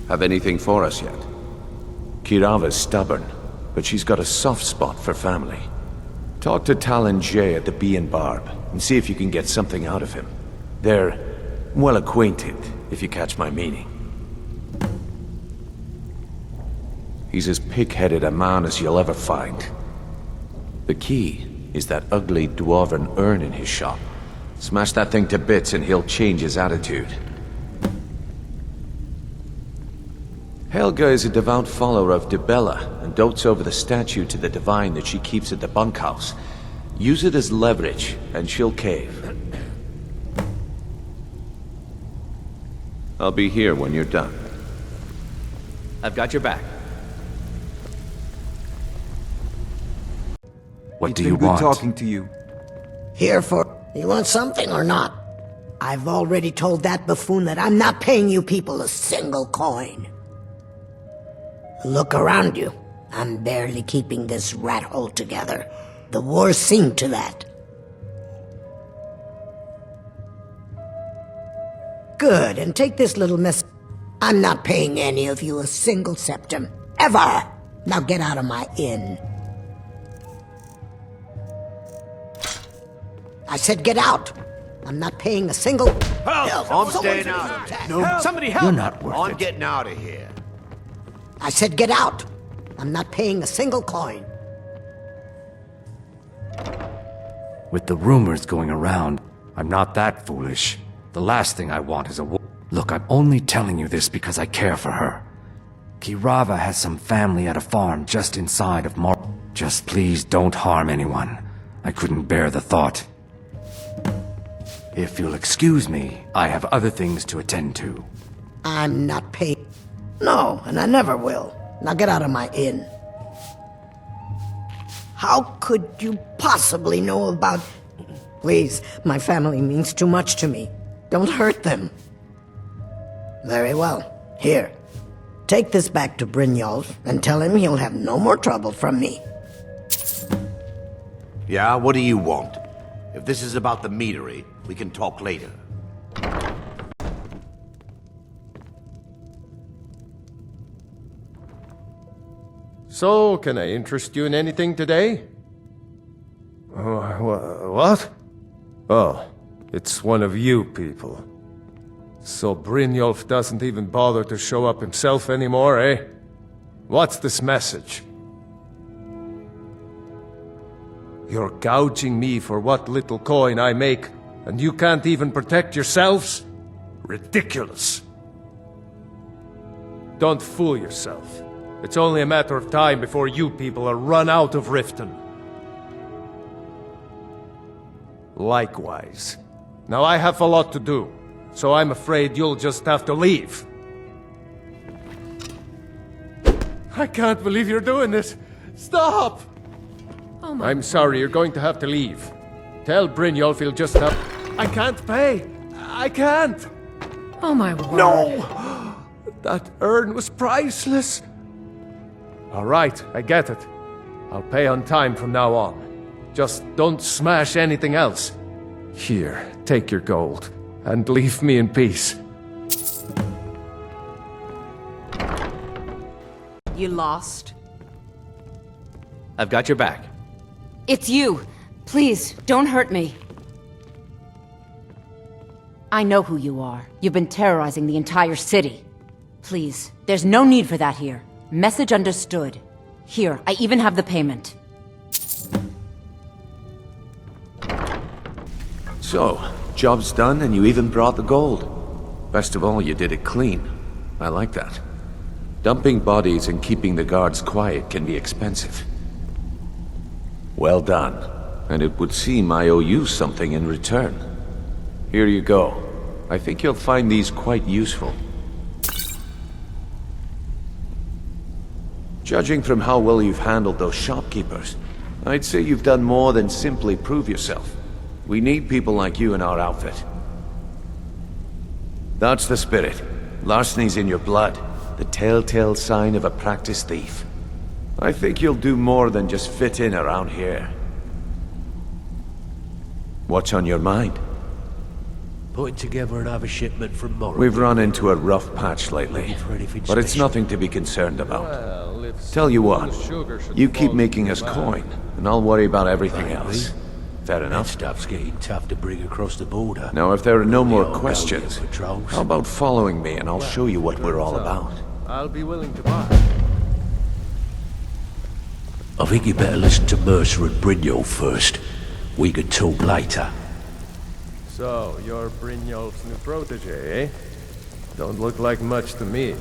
Have anything for us yet? Kirava's stubborn, but she's got a soft spot for family. Talk to Talon J at the Bee and Barb, and see if you can get something out of him. They're well acquainted, if you catch my meaning. He's as pig-headed a man as you'll ever find. The key is that ugly dwarven urn in his shop. Smash that thing to bits and he'll change his attitude. Helga is a devout follower of Dibella and dotes over the statue to the divine that she keeps at the bunkhouse. Use it as leverage and she'll cave. I'll be here when you're done. I've got your back. What do you want? It's been good talking to you. Here for... You want something or not? I've already told that buffoon that I'm not paying you people a single coin. Look around you. I'm barely keeping this rat hole together. The war's seen to that. Good, and take this little mess. I'm not paying any of you a single septim. Ever! Now get out of my inn. I said get out! I'm not paying a single... Help! I'm staying out. No, Somebody help! you're not worth I'm it. getting out of here. I said get out! I'm not paying a single coin. With the rumors going around, I'm not that foolish. The last thing I want is a Look, I'm only telling you this because I care for her. Kirava has some family at a farm just inside of Just please don't harm anyone. I couldn't bear the thought. If you'll excuse me, I have other things to attend to. I'm not paying... No, and I never will. Now get out of my inn. How could you possibly know about... Please, my family means too much to me. Don't hurt them. Very well. Here. Take this back to Brynjolf and tell him he'll have no more trouble from me. Yeah, what do you want? If this is about the meadery, we can talk later. So, can I interest you in anything today? What? Oh, it's one of you people. So Brynjolf doesn't even bother to show up himself anymore, eh? What's this message? You're gouging me for what little coin I make, and you can't even protect yourselves? Ridiculous. Don't fool yourself. It's only a matter of time before you people are run out of Riften. Likewise. Now I have a lot to do, so I'm afraid you'll just have to leave. I can't believe you're doing this. Stop! Oh my... I'm sorry, you're going to have to leave. Tell Brynjolf he'll just have... I can't pay! I can't! Oh my word. No! That urn was priceless! Alright, I get it. I'll pay on time from now on. Just don't smash anything else. Here, take your gold, and leave me in peace. You lost? I've got your back. It's you! Please, don't hurt me. I know who you are. You've been terrorizing the entire city. Please, there's no need for that here. Message understood. Here, I even have the payment. So, job's done and you even brought the gold. Best of all, you did it clean. I like that. Dumping bodies and keeping the guards quiet can be expensive. Well done. And it would seem I owe you something in return. Here you go. I think you'll find these quite useful. Judging from how well you've handled those shopkeepers, I'd say you've done more than simply prove yourself. We need people like you in our outfit. That's the spirit. Larceny's in your blood, the telltale sign of a practiced thief. I think you'll do more than just fit in around here. What's on your mind? Putting together another shipment from Morrow. We've run into a rough patch lately, but it's nothing to be concerned about. Tell you what, you keep making us coin, and I'll worry about everything else. Fair That enough. stuff's getting tough to bring across the border. Now, if there are no more We all go questions, here patrols. how about following me and I'll show you what we're all about? I'll be willing to buy. I think you better listen to Mercer and Brignold first. We can talk later. So, you're Brynjolf's new protege, eh? Don't look like much to me.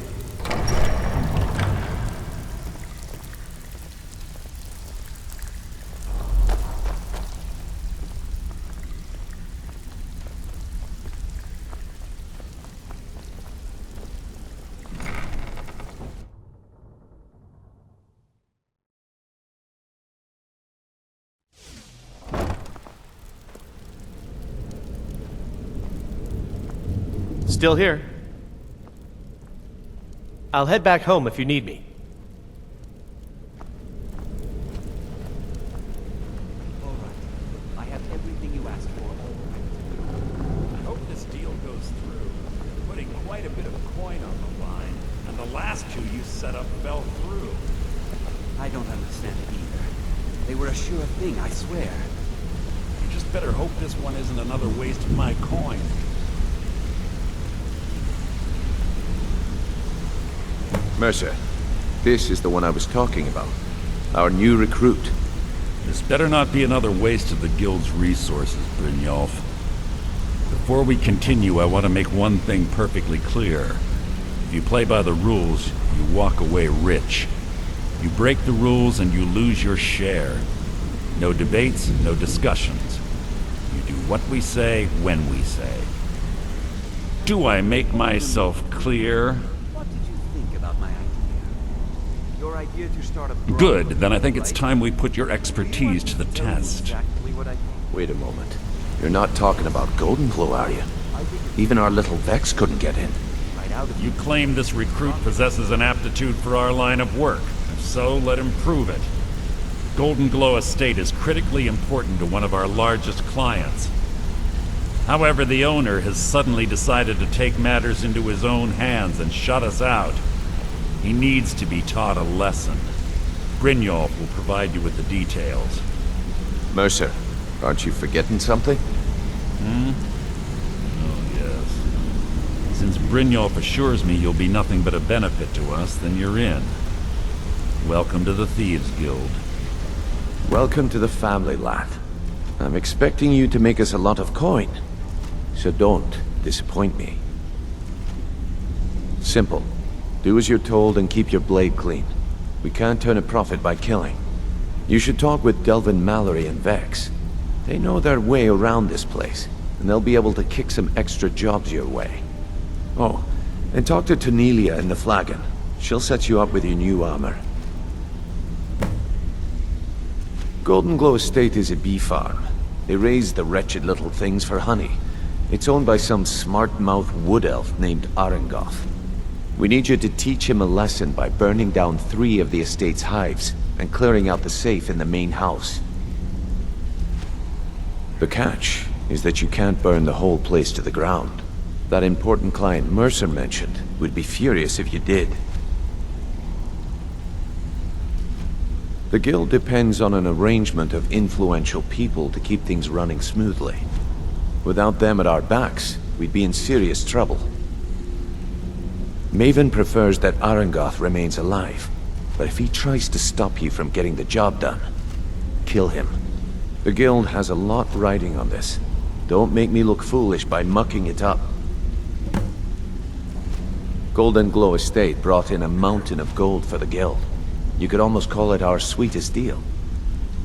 Still here. I'll head back home if you need me. I have everything you asked for. I hope this deal goes through. You're putting quite a bit of coin on the line, and the last two you set up fell through. I don't understand it either. They were a sure thing, I swear. You just better hope this one isn't another waste of my coin. Mercer, this is the one I was talking about. Our new recruit. This better not be another waste of the Guild's resources, Brynjolf. Before we continue, I want to make one thing perfectly clear. If you play by the rules, you walk away rich. You break the rules and you lose your share. No debates, no discussions. You do what we say, when we say. Do I make myself clear? What did you think about my idea? Your idea to start a brawl Good, with then I think me, it's right? time we put your expertise to the Tell you test. Exactly what I think. Wait a moment. You're not talking about Golden Glow, are you? Even our little Vex couldn't get in. Right out of You claim this recruit possesses an aptitude for our line of work. If so, let him prove it. Golden Glow Estate is critically important to one of our largest clients. However, the owner has suddenly decided to take matters into his own hands and shut us out. He needs to be taught a lesson. Brynjolf will provide you with the details. Mercer, aren't you forgetting something? Oh, yes. Since Brynjolf assures me you'll be nothing but a benefit to us, then you're in. Welcome to the Thieves Guild. Welcome to the family, lad. I'm expecting you to make us a lot of coin. So don't disappoint me. Simple. Do as you're told and keep your blade clean. We can't turn a profit by killing. You should talk with Delvin Mallory and Vex. They know their way around this place, and they'll be able to kick some extra jobs your way. Oh, and talk to Tanelia in the Flagon. She'll set you up with your new armor. Golden Glow Estate is a bee farm. They raise the wretched little things for honey. It's owned by some smart-mouthed wood elf named Arengoth. We need you to teach him a lesson by burning down 3 of the estate's hives and clearing out the safe in the main house. The catch is that you can't burn the whole place to the ground. That important client Mercer mentioned would be furious if you did. The guild depends on an arrangement of influential people to keep things running smoothly. Without them at our backs, we'd be in serious trouble. Maven prefers that Arengoth remains alive, but if he tries to stop you from getting the job done, kill him. The guild has a lot riding on this. Don't make me look foolish by mucking it up. Golden Glow Estate brought in a mountain of gold for the guild. You could almost call it our sweetest deal.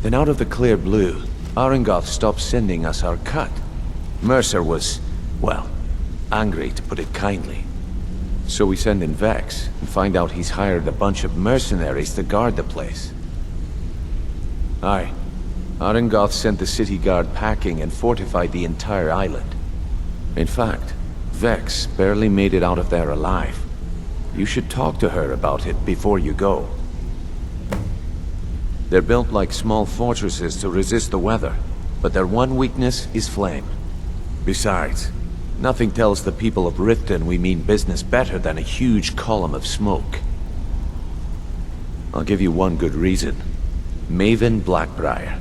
Then out of the clear blue, Arengoth stopped sending us our cut. Mercer was, well, angry to put it kindly. So we send in Vex and find out he's hired a bunch of mercenaries to guard the place. Aye. Arengoth sent the city guard packing and fortified the entire island. In fact, Vex barely made it out of there alive. You should talk to her about it before you go. They're built like small fortresses to resist the weather, but their one weakness is flame. Besides, Nothing tells the people of Riften we mean business better than a huge column of smoke. I'll give you one good reason. Maven Blackbriar.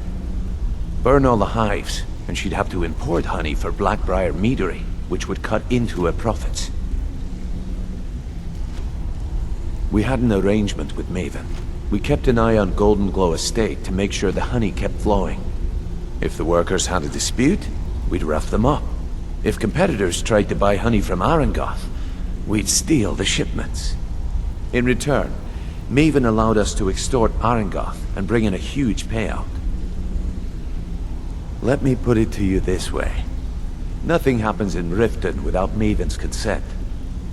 Burn all the hives, and she'd have to import honey for Blackbriar meadery, which would cut into her profits. We had an arrangement with Maven. We kept an eye on Golden Glow Estate to make sure the honey kept flowing. If the workers had a dispute, we'd rough them up. If competitors tried to buy honey from Arangoth, we'd steal the shipments. In return, Maven allowed us to extort Arangoth and bring in a huge payout. Let me put it to you this way. Nothing happens in Riften without Maven's consent.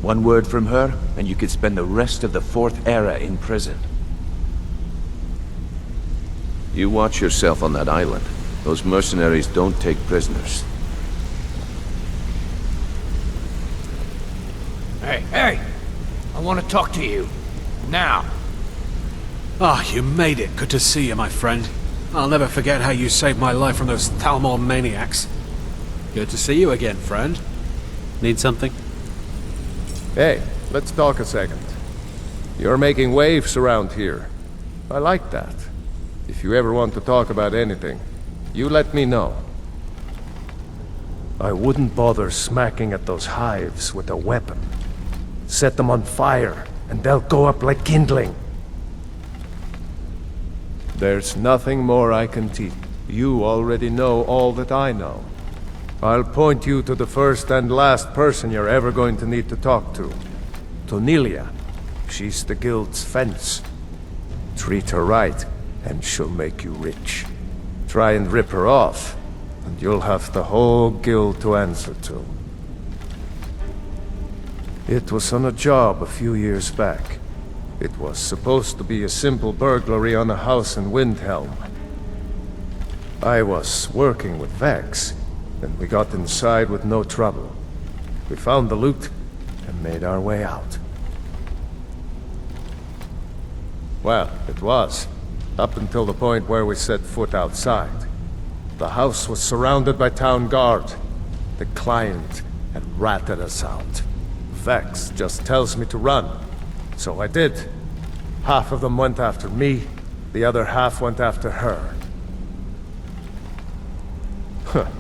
One word from her, and you could spend the rest of the Fourth Era in prison. You watch yourself on that island. Those mercenaries don't take prisoners. Hey! I want to talk to you. Now. Ah, you made it. Good to see you, my friend. I'll never forget how you saved my life from those Thalmor maniacs. Good to see you again, friend. Need something? Hey, let's talk a second. You're making waves around here. I like that. If you ever want to talk about anything, you let me know. I wouldn't bother smacking at those hives with a weapon. Set them on fire, and they'll go up like kindling. There's nothing more I can teach. You already know all that I know. I'll point you to the first and last person you're ever going to need to talk to. Tonilia. She's the guild's fence. Treat her right, and she'll make you rich. Try and rip her off, and you'll have the whole guild to answer to. It was on a job a few years back. It was supposed to be a simple burglary on a house in Windhelm. I was working with Vex, and we got inside with no trouble. We found the loot and made our way out. Well, it was, up until the point where we set foot outside. The house was surrounded by town guard. The client had ratted us out. Vex just tells me to run, so I did. Half of them went after me, the other half went after her.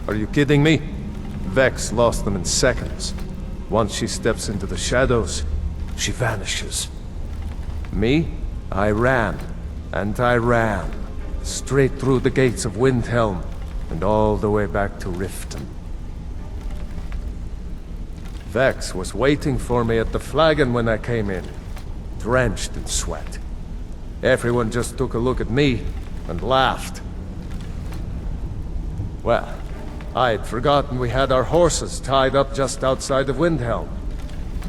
Are you kidding me? Vex lost them in seconds. Once she steps into the shadows, she vanishes. Me? I ran, and I ran, straight through the gates of Windhelm, and all the way back to Riften. Vex was waiting for me at the flagon when I came in, drenched in sweat. Everyone just took a look at me and laughed. Well, I'd forgotten we had our horses tied up just outside of Windhelm.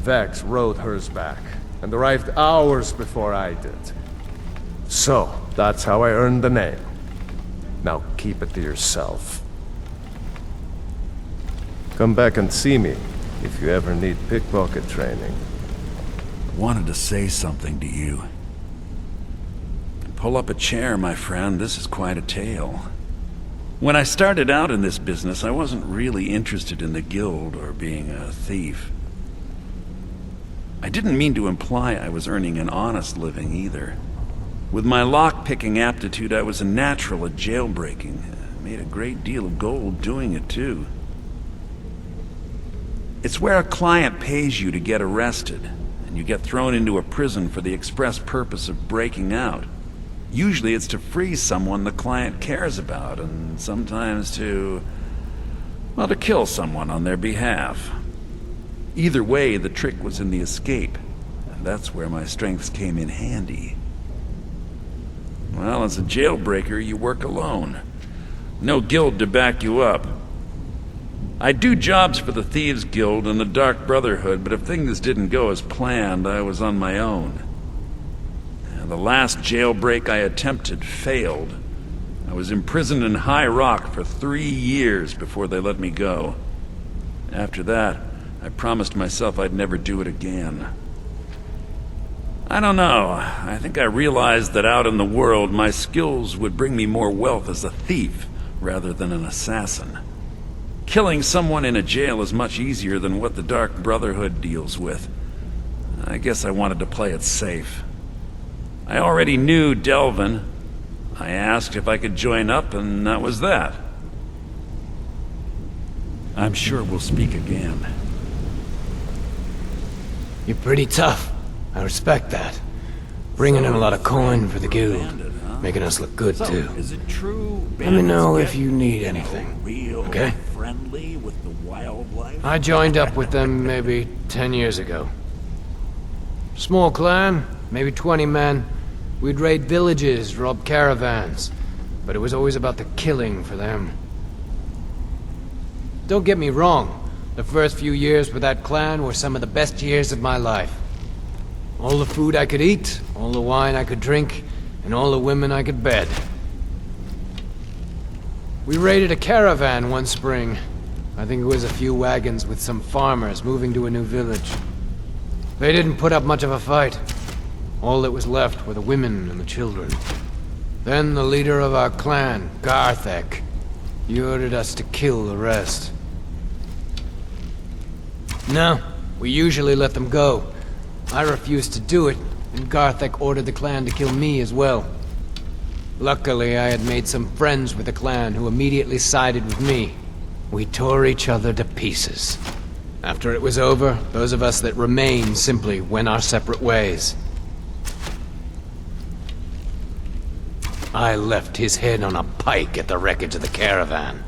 Vex rode hers back, and arrived hours before I did. So, that's how I earned the name. Now keep it to yourself. Come back and see me if you ever need pickpocket training. Wanted to say something to you. Pull up a chair, my friend. This is quite a tale. When I started out in this business, I wasn't really interested in the guild or being a thief. I didn't mean to imply I was earning an honest living either. With my lock-picking aptitude, I was a natural at jailbreaking. I made a great deal of gold doing it, too. It's where a client pays you to get arrested, and you get thrown into a prison for the express purpose of breaking out. Usually it's to free someone the client cares about, and sometimes to kill someone on their behalf. Either way, the trick was in the escape, and that's where my strengths came in handy. Well, as a jailbreaker, you work alone. No guild to back you up. I do jobs for the Thieves Guild and the Dark Brotherhood, but if things didn't go as planned, I was on my own. The last jailbreak I attempted failed. I was imprisoned in High Rock for 3 years before they let me go. After that, I promised myself I'd never do it again. I don't know. I think I realized that out in the world, my skills would bring me more wealth as a thief rather than an assassin. Killing someone in a jail is much easier than what the Dark Brotherhood deals with. I guess I wanted to play it safe. I already knew Delvin. I asked if I could join up, and that was that. I'm sure we'll speak again. You're pretty tough. I respect that. Bringing in a lot of coin for the guild. Making us look good, too. Is it true? Let me know if you need anything. Okay? Friendly with the wildlife? I joined up with them maybe 10 years ago. Small clan, maybe 20 men. We'd raid villages, rob caravans. But it was always about the killing for them. Don't get me wrong. The first few years with that clan were some of the best years of my life. All the food I could eat, all the wine I could drink, and all the women I could bed. We raided a caravan one spring. I think it was a few wagons with some farmers moving to a new village. They didn't put up much of a fight. All that was left were the women and the children. Then the leader of our clan, Garthek, he ordered us to kill the rest. No, we usually let them go. I refused to do it, and Garthek ordered the clan to kill me as well. Luckily, I had made some friends with the clan who immediately sided with me. We tore each other to pieces. After it was over, those of us that remained simply went our separate ways. I left his head on a pike at the wreckage of the caravan.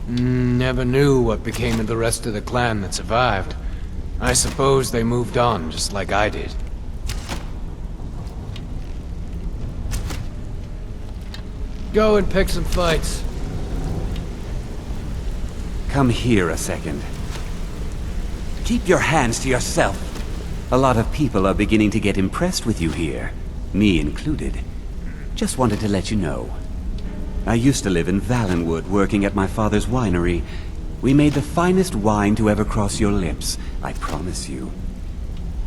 Never knew what became of the rest of the clan that survived. I suppose they moved on just like I did. Go and pick some fights. Come here a second. Keep your hands to yourself. A lot of people are beginning to get impressed with you here, me included. Just wanted to let you know. I used to live in Valenwood, working at my father's winery. We made the finest wine to ever cross your lips, I promise you.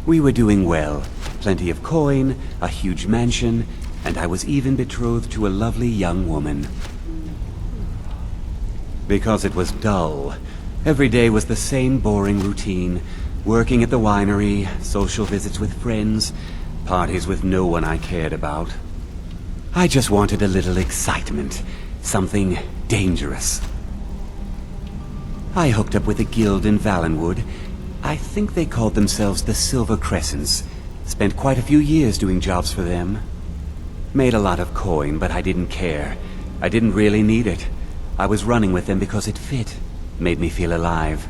We were doing well. Plenty of coin, a huge mansion, and I was even betrothed to a lovely young woman. Because it was dull. Every day was the same boring routine. Working at the winery, social visits with friends, parties with no one I cared about. I just wanted a little excitement. Something dangerous. I hooked up with a guild in Valenwood. I think they called themselves the Silver Crescents. Spent quite a few years doing jobs for them. Made a lot of coin, but I didn't care. I didn't really need it. I was running with them because it fit. Made me feel alive.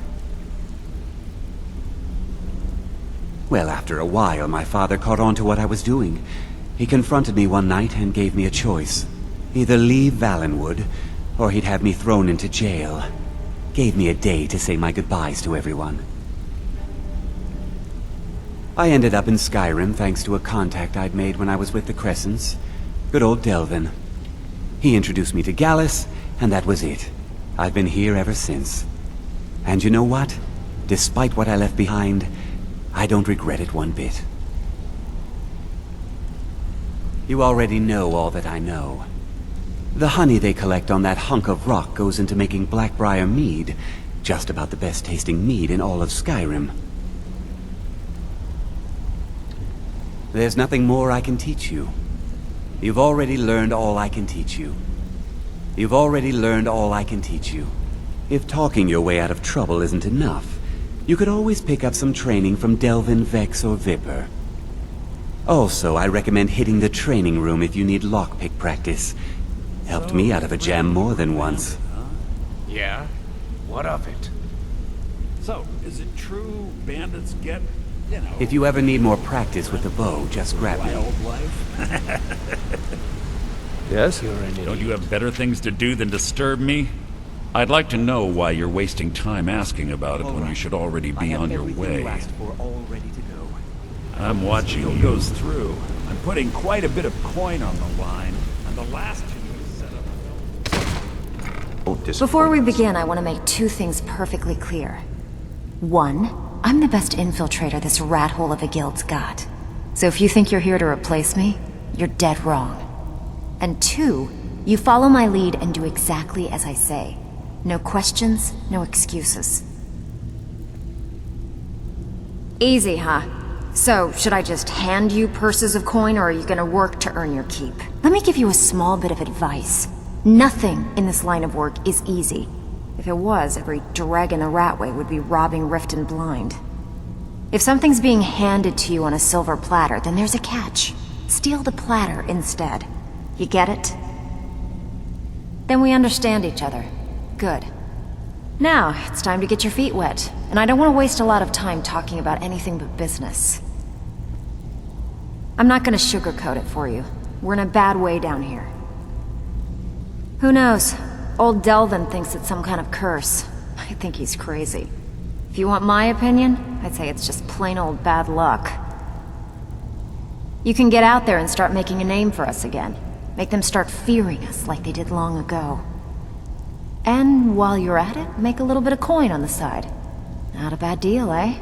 Well, after a while, my father caught on to what I was doing. He confronted me one night and gave me a choice. Either leave Valenwood, or he'd have me thrown into jail. Gave me a day to say my goodbyes to everyone. I ended up in Skyrim thanks to a contact I'd made when I was with the Crescents. Good old Delvin. He introduced me to Gallus, and that was it. I've been here ever since. And you know what? Despite what I left behind, I don't regret it one bit. You already know all that I know. The honey they collect on that hunk of rock goes into making Blackbriar mead, just about the best tasting mead in all of Skyrim. There's nothing more I can teach you. You've already learned all I can teach you. You've already learned all I can teach you. If talking your way out of trouble isn't enough, you could always pick up some training from Delvin, Vex, or Viper. Also, I recommend hitting the training room if you need lockpick practice. Helped me out of a jam more than once. Yeah? What of it? So, is it true bandits get, If you ever need more practice with the bow, just grab me. wildlife? Yes? Don't you have better things to do than disturb me? I'd like to know why you're wasting time asking about it when you should already be on your way. I'm watching who goes through. I'm putting quite a bit of coin on the line, and the last two set up. Before we begin, I want to make two things perfectly clear. One, I'm the best infiltrator this rat hole of a guild's got. So if you think you're here to replace me, you're dead wrong. And two, you follow my lead and do exactly as I say. No questions, no excuses. Easy, huh? So, should I just hand you purses of coin, or are you gonna work to earn your keep? Let me give you a small bit of advice. Nothing in this line of work is easy. If it was, every dreg in the Ratway would be robbing Rift and Blind. If something's being handed to you on a silver platter, then there's a catch. Steal the platter instead. You get it? Then we understand each other. Good. Now, it's time to get your feet wet, and I don't want to waste a lot of time talking about anything but business. I'm not gonna sugarcoat it for you. We're in a bad way down here. Who knows? Old Delvin thinks it's some kind of curse. I think he's crazy. If you want my opinion, I'd say it's just plain old bad luck. You can get out there and start making a name for us again. Make them start fearing us like they did long ago. And while you're at it, make a little bit of coin on the side. Not a bad deal, eh?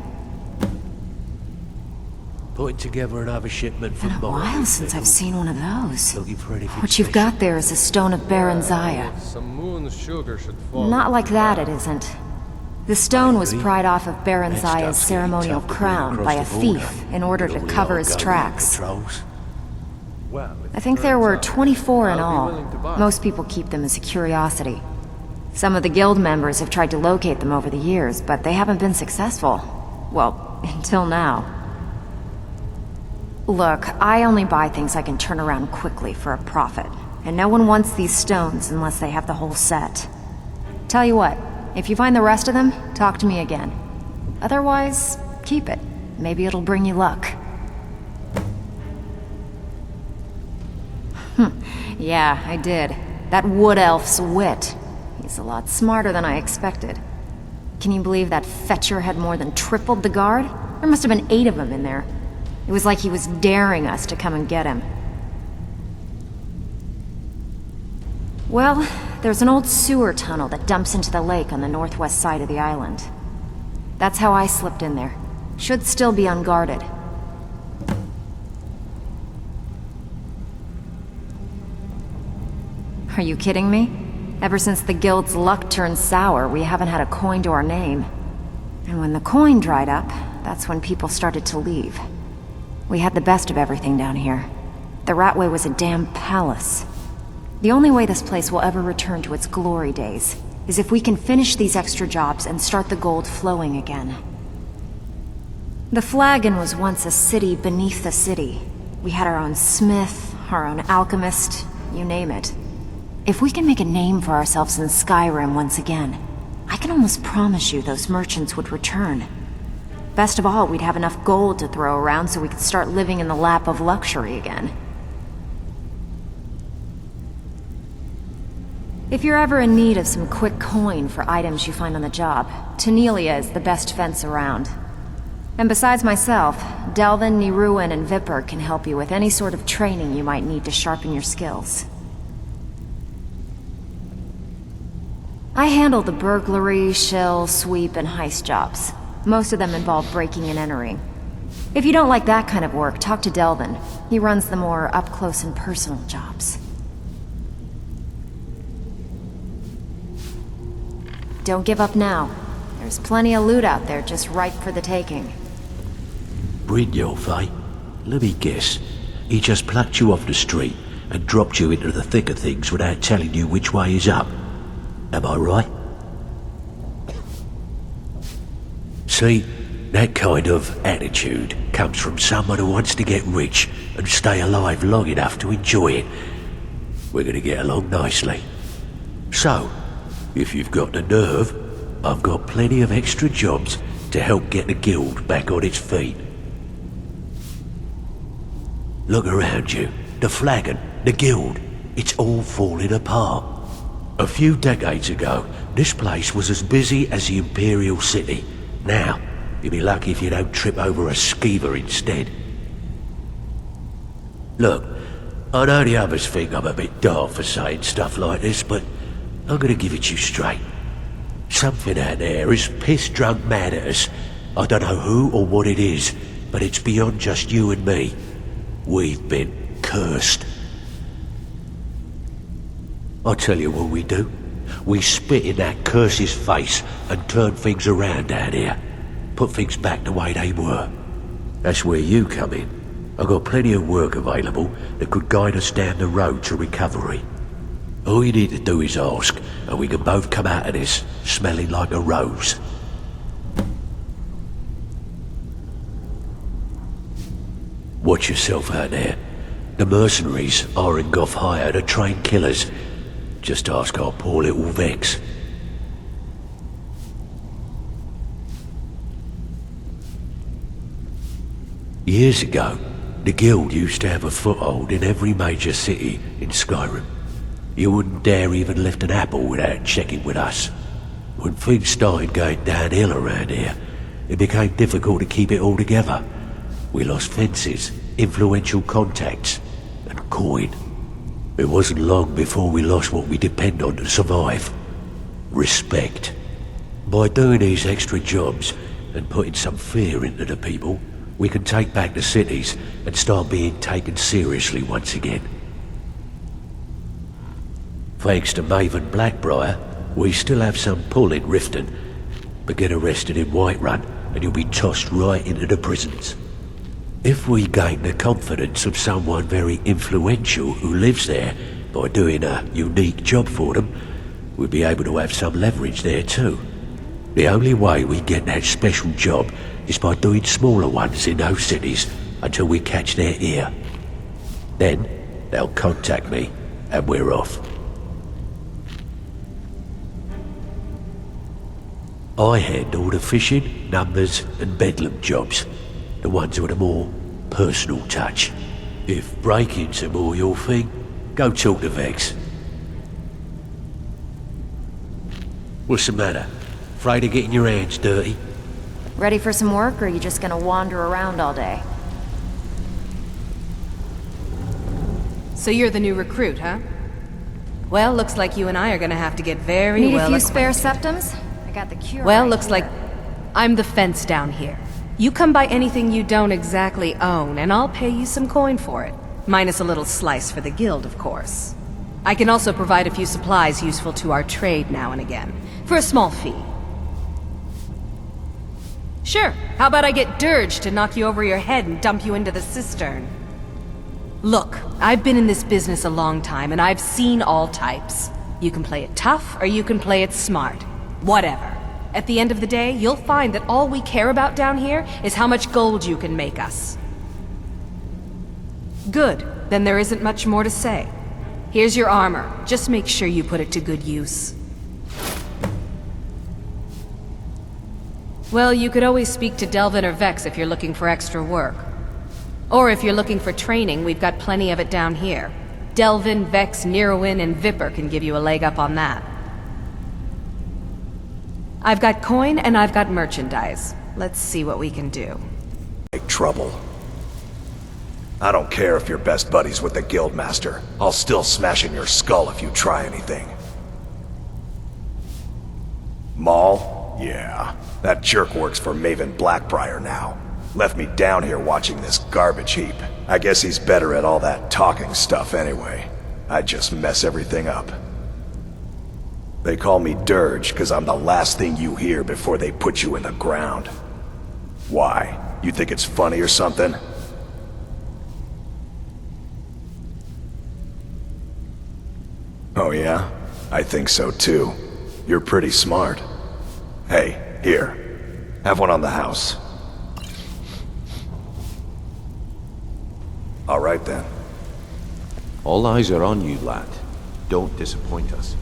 Putting together another shipment from Been a while since I've seen one of those. Looking for anything What you've got there is a stone of Baron Zaya. Some moon sugar should fall. Not like that, it isn't. The stone was pried off of Baron Zaya's ceremonial crown by a thief in order to cover his tracks. I think there were 24 in all. Most people keep them as a curiosity. Some of the guild members have tried to locate them over the years, but they haven't been successful. Well, until now. Look, I only buy things I can turn around quickly for a profit, and no one wants these stones unless they have the whole set. Tell you what, if you find the rest of them, talk to me again. Otherwise, keep it. Maybe it'll bring you luck. Yeah, I did. That wood elf's wit. He's a lot smarter than I expected. Can you believe that fetcher had more than tripled the guard? There must have been 8 of them in there. It was like he was daring us to come and get him. Well, there's an old sewer tunnel that dumps into the lake on the northwest side of the island. That's how I slipped in there. Should still be unguarded. Are you kidding me? Ever since the guild's luck turned sour, we haven't had a coin to our name. And when the coin dried up, that's when people started to leave. We had the best of everything down here. The Ratway was a damn palace. The only way this place will ever return to its glory days is if we can finish these extra jobs and start the gold flowing again. The Flagon was once a city beneath the city. We had our own smith, our own alchemist, you name it. If we can make a name for ourselves in Skyrim once again, I can almost promise you those merchants would return. Best of all, we'd have enough gold to throw around so we could start living in the lap of luxury again. If you're ever in need of some quick coin for items you find on the job, Tanelia is the best fence around. And besides myself, Delvin, Niruin, and Vipper can help you with any sort of training you might need to sharpen your skills. I handle the burglary, shill, sweep, and heist jobs. Most of them involve breaking and entering. If you don't like that kind of work, talk to Delvin. He runs the more up-close and personal jobs. Don't give up now. There's plenty of loot out there just ripe for the taking. Brynjolf, eh? Let me guess. He just plucked you off the street and dropped you into the thick of things without telling you which way is up. Am I right? See, that kind of attitude comes from someone who wants to get rich and stay alive long enough to enjoy it. We're gonna get along nicely. So, if you've got the nerve, I've got plenty of extra jobs to help get the guild back on its feet. Look around you. The Flagon, the guild, it's all falling apart. A few decades ago, this place was as busy as the Imperial City. Now, you'll be lucky if you don't trip over a skeever instead. Look, I know the others think I'm a bit daft for saying stuff like this, but I'm gonna give it to you straight. Something out there is piss-drunk mad at us. I don't know who or what it is, but it's beyond just you and me. We've been cursed. I'll tell you what we do. We spit in that curse's face and turn things around down here. Put things back the way they were. That's where you come in. I've got plenty of work available that could guide us down the road to recovery. All you need to do is ask, and we can both come out of this smelling like a rose. Watch yourself out there. The mercenaries aren't off hire to train killers. Just ask our poor little Vex. Years ago, the guild used to have a foothold in every major city in Skyrim. You wouldn't dare even lift an apple without checking with us. When things started going downhill around here, it became difficult to keep it all together. We lost fences, influential contacts, and coin. It wasn't long before we lost what we depend on to survive. Respect. By doing these extra jobs and putting some fear into the people, we can take back the cities and start being taken seriously once again. Thanks to Maven Blackbriar, we still have some pull in Riften, but get arrested in Whiterun and you'll be tossed right into the prisons. If we gain the confidence of someone very influential who lives there by doing a unique job for them, we'll be able to have some leverage there too. The only way we get that special job is by doing smaller ones in those cities until we catch their ear. Then they'll contact me and we're off. I handle the fishing, numbers and bedlam jobs, the ones with a more personal touch. If breaking's a more your thing, go talk to Vex. What's the matter? Afraid of getting your hands dirty? Ready for some work, or are you just gonna wander around all day? So you're the new recruit, huh? Well, looks like you and I are gonna have to get very Need well a few spare acquainted. septums? I got the cure. Well, right looks here. like I'm the fence down here. You come by anything you don't exactly own, and I'll pay you some coin for it. Minus a little slice for the guild, of course. I can also provide a few supplies useful to our trade now and again, for a small fee. Sure, how about I get Dirge to knock you over your head and dump you into the cistern? Look, I've been in this business a long time, and I've seen all types. You can play it tough, or you can play it smart. Whatever. At the end of the day, you'll find that all we care about down here is how much gold you can make us. Good. Then there isn't much more to say. Here's your armor. Just make sure you put it to good use. Well, you could always speak to Delvin or Vex if you're looking for extra work. Or if you're looking for training, we've got plenty of it down here. Delvin, Vex, Neruin, and Viper can give you a leg up on that. I've got coin and I've got merchandise. Let's see what we can do. Make trouble. I don't care if you're best buddies with the Guildmaster. I'll still smash in your skull if you try anything. Maul? Yeah. That jerk works for Maven Blackbriar now. Left me down here watching this garbage heap. I guess he's better at all that talking stuff anyway. I just mess everything up. They call me Dirge because I'm the last thing you hear before they put you in the ground. Why? You think it's funny or something? Oh yeah? I think so too. You're pretty smart. Hey, here. Have one on the house. All right then. All eyes are on you, lad. Don't disappoint us.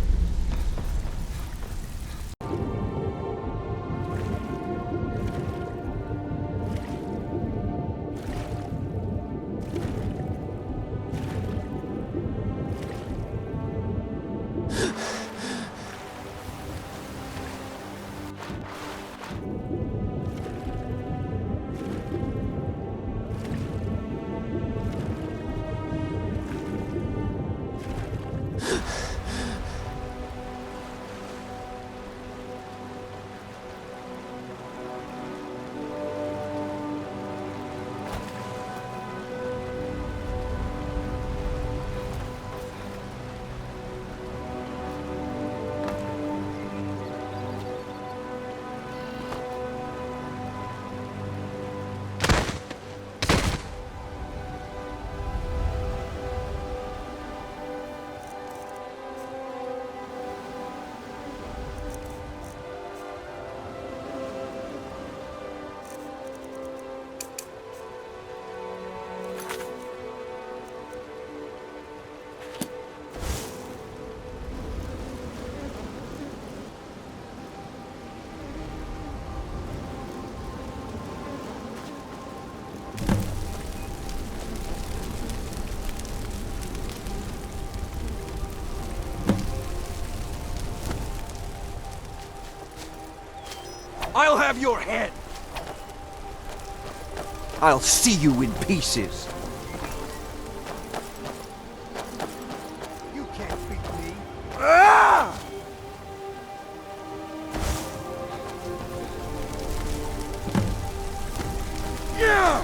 I'll have your head! I'll see you in pieces! You can't beat me! Ah! Yeah!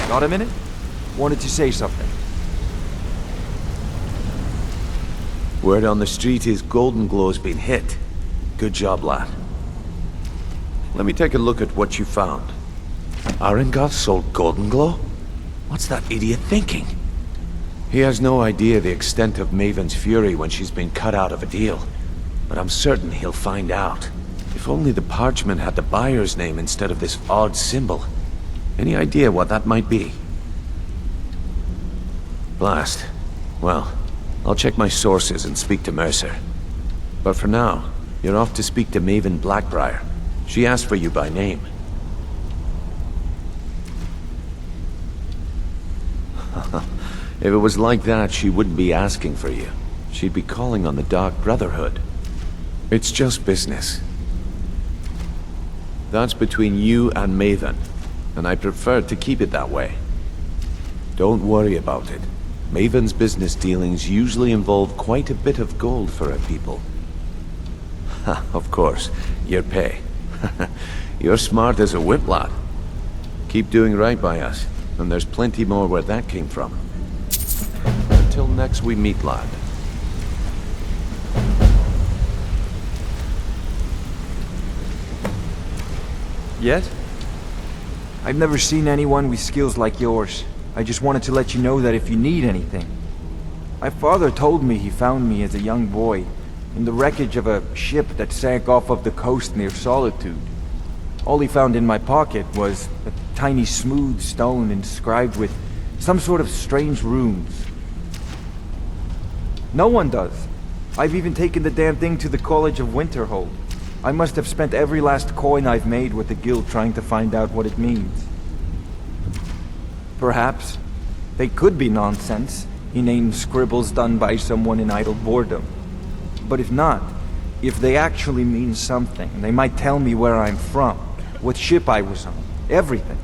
Got a minute? Wanted to say something. Word on the street is Golden Glow's been hit. Good job, lad. Let me take a look at what you found. Arengoth sold Golden Glow? What's that idiot thinking? He has no idea the extent of Maven's fury when she's been cut out of a deal. But I'm certain he'll find out. If only the parchment had the buyer's name instead of this odd symbol. Any idea what that might be? Blast. Well, I'll check my sources and speak to Mercer. But for now, you're off to speak to Maven Blackbriar. She asked for you by name. If it was like that, she wouldn't be asking for you. She'd be calling on the Dark Brotherhood. It's just business. That's between you and Maven, and I prefer to keep it that way. Don't worry about it. Maven's business dealings usually involve quite a bit of gold for her people. Of course, your pay. You're smart as a whip, lad. Keep doing right by us, and there's plenty more where that came from. Until next we meet, lad. Yet? I've never seen anyone with skills like yours. I just wanted to let you know that if you need anything. My father told me he found me as a young boy in the wreckage of a ship that sank off of the coast near Solitude. All he found in my pocket was a tiny smooth stone inscribed with some sort of strange runes. No one does. I've even taken the damn thing to the College of Winterhold. I must have spent every last coin I've made with the guild trying to find out what it means. Perhaps they could be nonsense, inane scribbles done by someone in idle boredom. But if not, if they actually mean something, they might tell me where I'm from, what ship I was on, everything.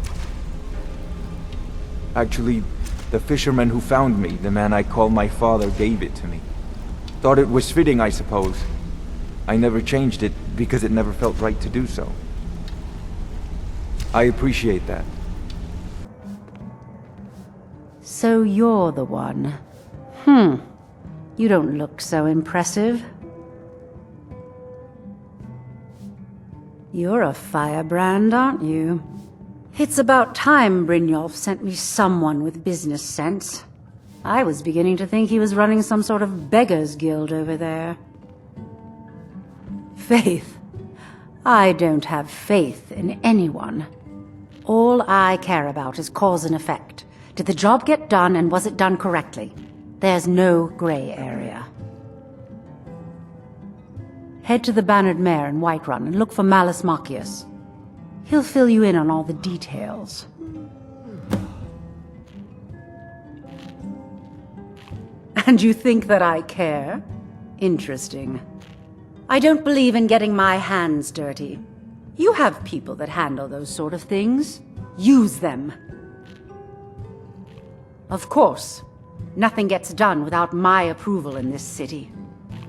Actually, the fisherman who found me, the man I call my father, gave it to me. Thought it was fitting, I suppose. I never changed it because it never felt right to do so. I appreciate that. So you're the one. You don't look so impressive. You're a firebrand, aren't you? It's about time Brynjolf sent me someone with business sense. I was beginning to think he was running some sort of beggars guild over there. Faith. I don't have faith in anyone. All I care about is cause and effect. Did the job get done, and was it done correctly? There's no gray area. Head to the Bannered Mare in Whiterun and look for Malus Machius. He'll fill you in on all the details. And you think that I care? Interesting. I don't believe in getting my hands dirty. You have people that handle those sort of things. Use them. Of course, Nothing gets done without my approval in this city.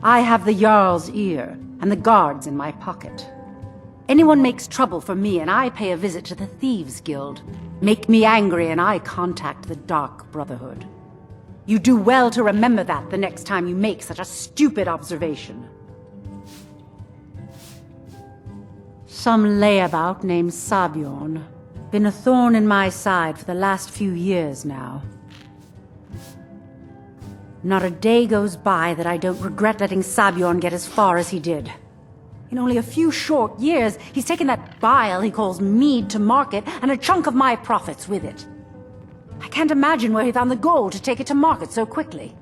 I have the Jarl's ear and the guards in my pocket. Anyone makes trouble for me and I pay a visit to the Thieves Guild. Make me angry and I contact the Dark Brotherhood. You do well to remember that the next time you make such a stupid observation. Some layabout named Sabjorn. Been a thorn in my side for the last few years now. Not a day goes by that I don't regret letting Sabjorn get as far as he did. In only a few short years, he's taken that bile he calls mead to market and a chunk of my profits with it. I can't imagine where he found the gold to take it to market so quickly.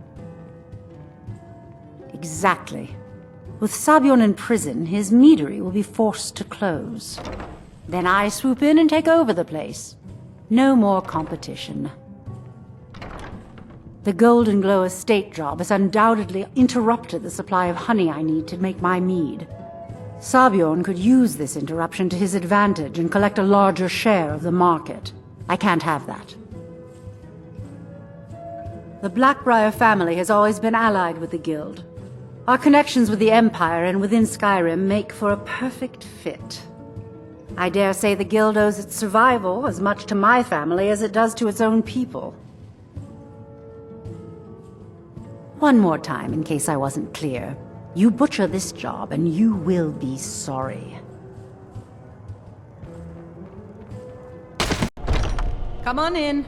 Exactly. With Sabjorn in prison, his meadery will be forced to close. Then I swoop in and take over the place. No more competition. The Golden Glow estate job has undoubtedly interrupted the supply of honey I need to make my mead. Sabjorn could use this interruption to his advantage and collect a larger share of the market. I can't have that. The Blackbriar family has always been allied with the Guild. Our connections with the Empire and within Skyrim make for a perfect fit. I dare say the Guild owes its survival as much to my family as it does to its own people. One more time, in case I wasn't clear. You butcher this job, and you will be sorry. Come on in.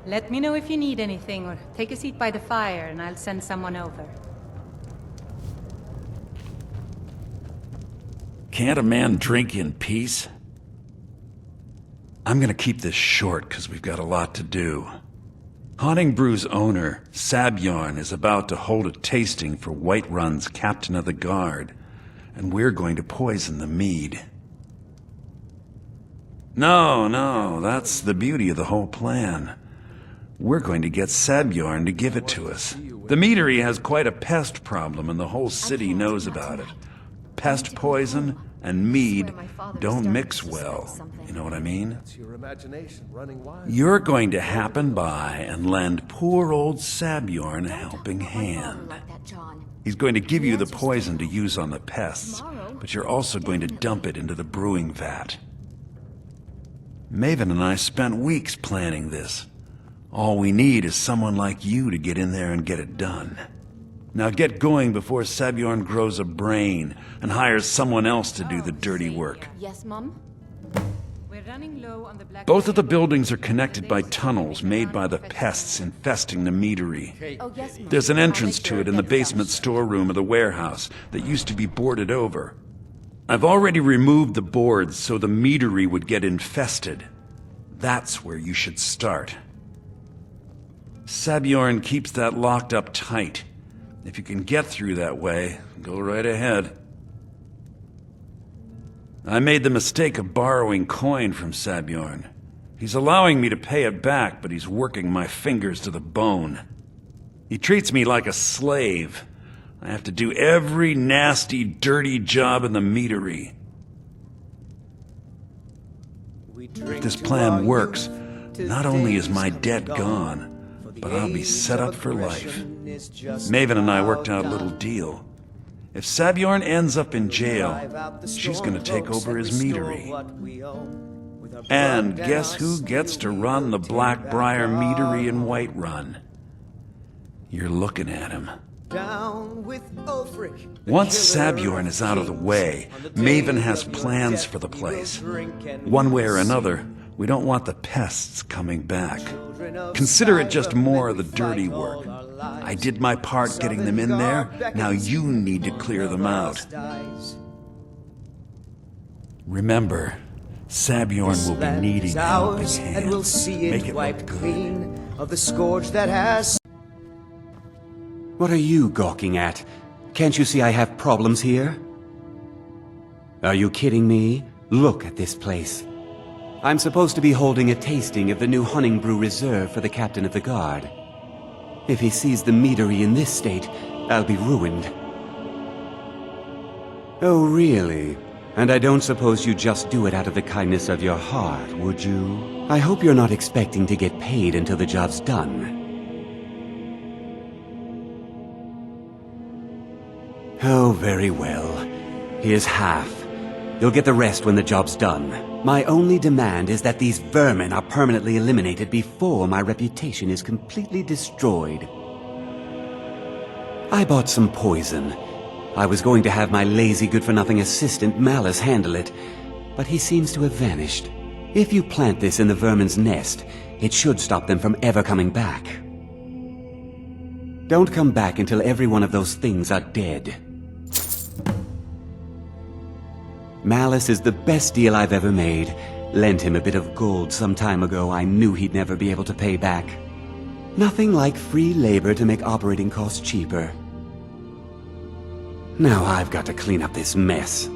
Let me know if you need anything, or take a seat by the fire, and I'll send someone over. Can't a man drink in peace? I'm gonna keep this short, because we've got a lot to do. Haunting Brew's owner, Sabjorn, is about to hold a tasting for Whiterun's captain of the guard, and we're going to poison the mead. No, that's the beauty of the whole plan. We're going to get Sabjorn to give it to us. The meadery has quite a pest problem, and the whole city knows about it. Pest poison and mead don't mix well. You know what I mean? You're going to happen by and lend poor old Sabjorn a helping hand. He's going to give you the poison to use on the pests, but you're also going to dump it into the brewing vat. Maven and I spent weeks planning this. All we need is someone like you to get in there and get it done. Now get going before Sabjorn grows a brain and hires someone else to do the dirty work. Yes, Mom? We're running low on the black. Both of the buildings are connected by tunnels made by the pests infesting the meadery. Oh, yes, Mom. There's an entrance to it in the basement storeroom of the warehouse that used to be boarded over. I've already removed the boards so the meadery would get infested. That's where you should start. Sabjorn keeps that locked up tight. If you can get through that way, go right ahead. I made the mistake of borrowing coin from Sabjorn. He's allowing me to pay it back, but he's working my fingers to the bone. He treats me like a slave. I have to do every nasty, dirty job in the meadery. If this plan works, not only is my debt gone, but I'll be set up for life. Maven and I worked out a little deal. If Sabjorn ends up in jail, she's gonna take over his meadery. And guess who gets to run the Blackbriar meadery in Whiterun? You're looking at him. Once Sabjorn is out of the way, Maven has plans for the place. One way or another, we don't want the pests coming back. Consider it just more of the dirty work. I did my part getting them in there, now you need to clear them out. Remember, Sabjorn will be needing a helping hand. Make it look good. Of the scourge that has... What are you gawking at? Can't you see I have problems here? Are you kidding me? Look at this place. I'm supposed to be holding a tasting of the new Hunting Brew Reserve for the captain of the guard. If he sees the meadery in this state, I'll be ruined. Oh, really? And I don't suppose you just do it out of the kindness of your heart, would you? I hope you're not expecting to get paid until the job's done. Oh, very well. Here's half. You'll get the rest when the job's done. My only demand is that these vermin are permanently eliminated before my reputation is completely destroyed. I bought some poison. I was going to have my lazy good-for-nothing assistant Malice handle it, but he seems to have vanished. If you plant this in the vermin's nest, it should stop them from ever coming back. Don't come back until every one of those things are dead. Malice is the best deal I've ever made. Lent him a bit of gold some time ago I knew he'd never be able to pay back. Nothing like free labor to make operating costs cheaper. Now I've got to clean up this mess.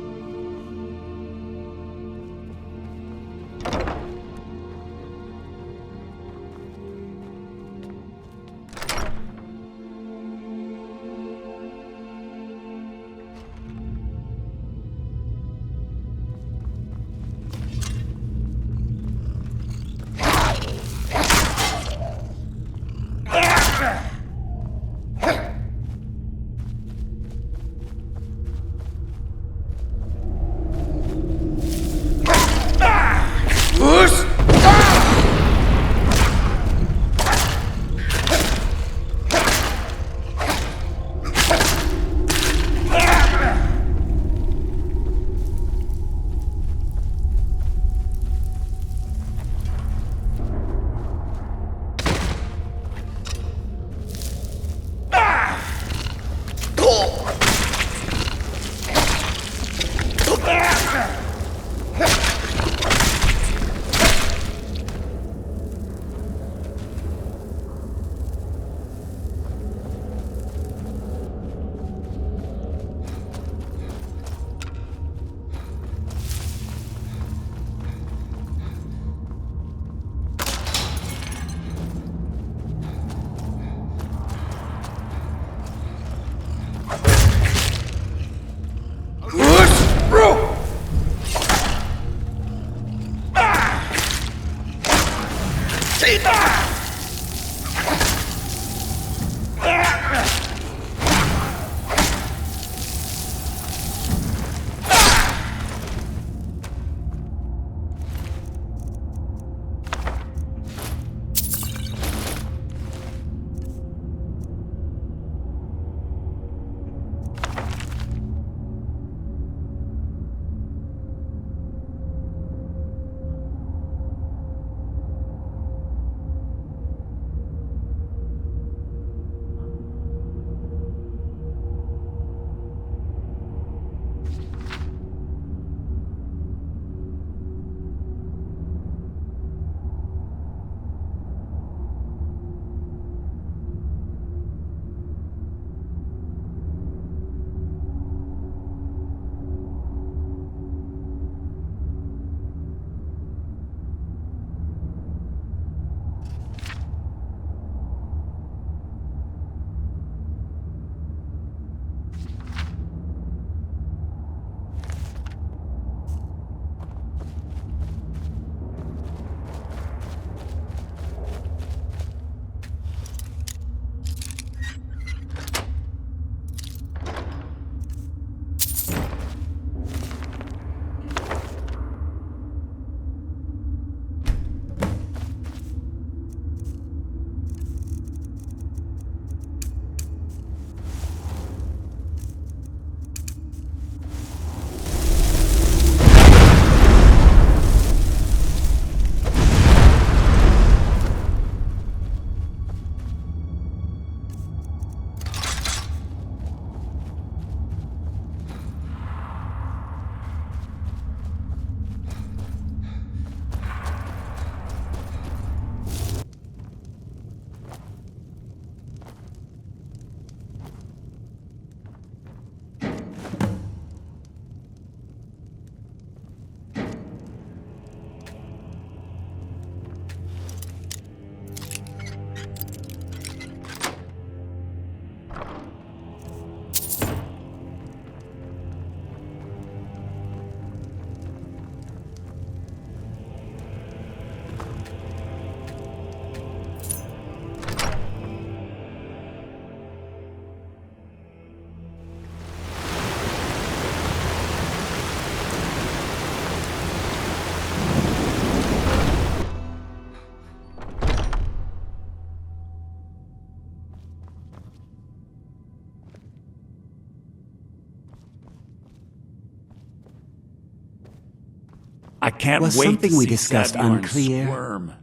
Can't Was wait something to we see discussed Sabjorn unclear? squirm.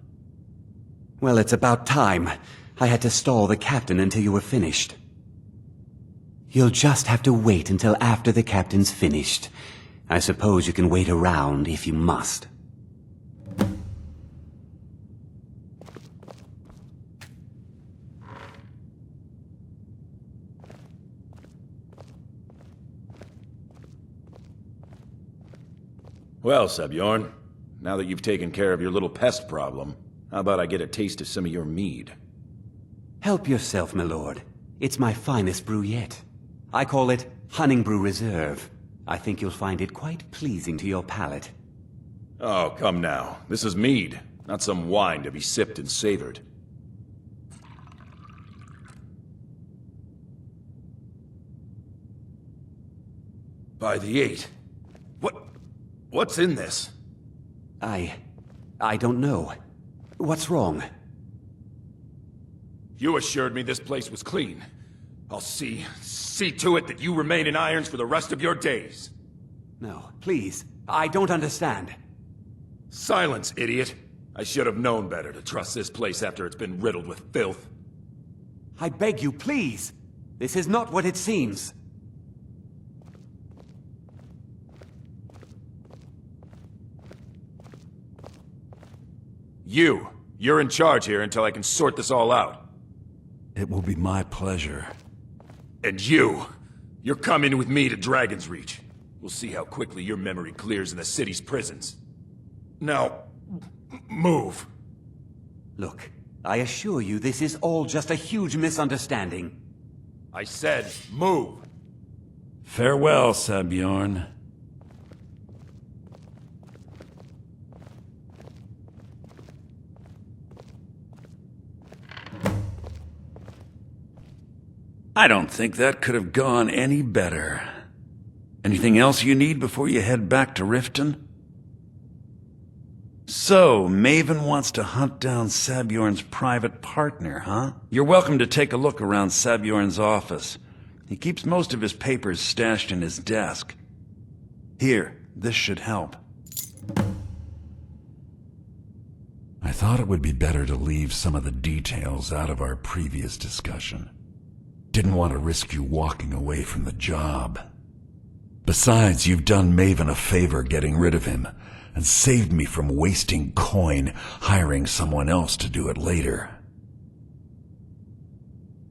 Well, it's about time. I had to stall the captain until you were finished. You'll just have to wait until after the captain's finished. I suppose you can wait around if you must. Well, Sabjorn, now that you've taken care of your little pest problem, how about I get a taste of some of your mead? Help yourself, my lord. It's my finest brew yet. I call it Hunting Brew Reserve. I think you'll find it quite pleasing to your palate. Oh, come now. This is mead, not some wine to be sipped and savored. By the 8. What's in this? I don't know. What's wrong? You assured me this place was clean. I'll see to it that you remain in irons for the rest of your days. No, please. I don't understand. Silence, idiot. I should have known better to trust this place after it's been riddled with filth. I beg you, please. This is not what it seems. You're in charge here until I can sort this all out. It will be my pleasure. And you're coming with me to Dragon's Reach. We'll see how quickly your memory clears in the city's prisons. Now, move. Look, I assure you this is all just a huge misunderstanding. I said, move. Farewell, Sabjorn. I don't think that could have gone any better. Anything else you need before you head back to Riften? So, Maven wants to hunt down Sabjorn's private partner, huh? You're welcome to take a look around Sabjorn's office. He keeps most of his papers stashed in his desk. Here, this should help. I thought it would be better to leave some of the details out of our previous discussion. Didn't want to risk you walking away from the job. Besides, you've done Maven a favor getting rid of him, and saved me from wasting coin hiring someone else to do it later.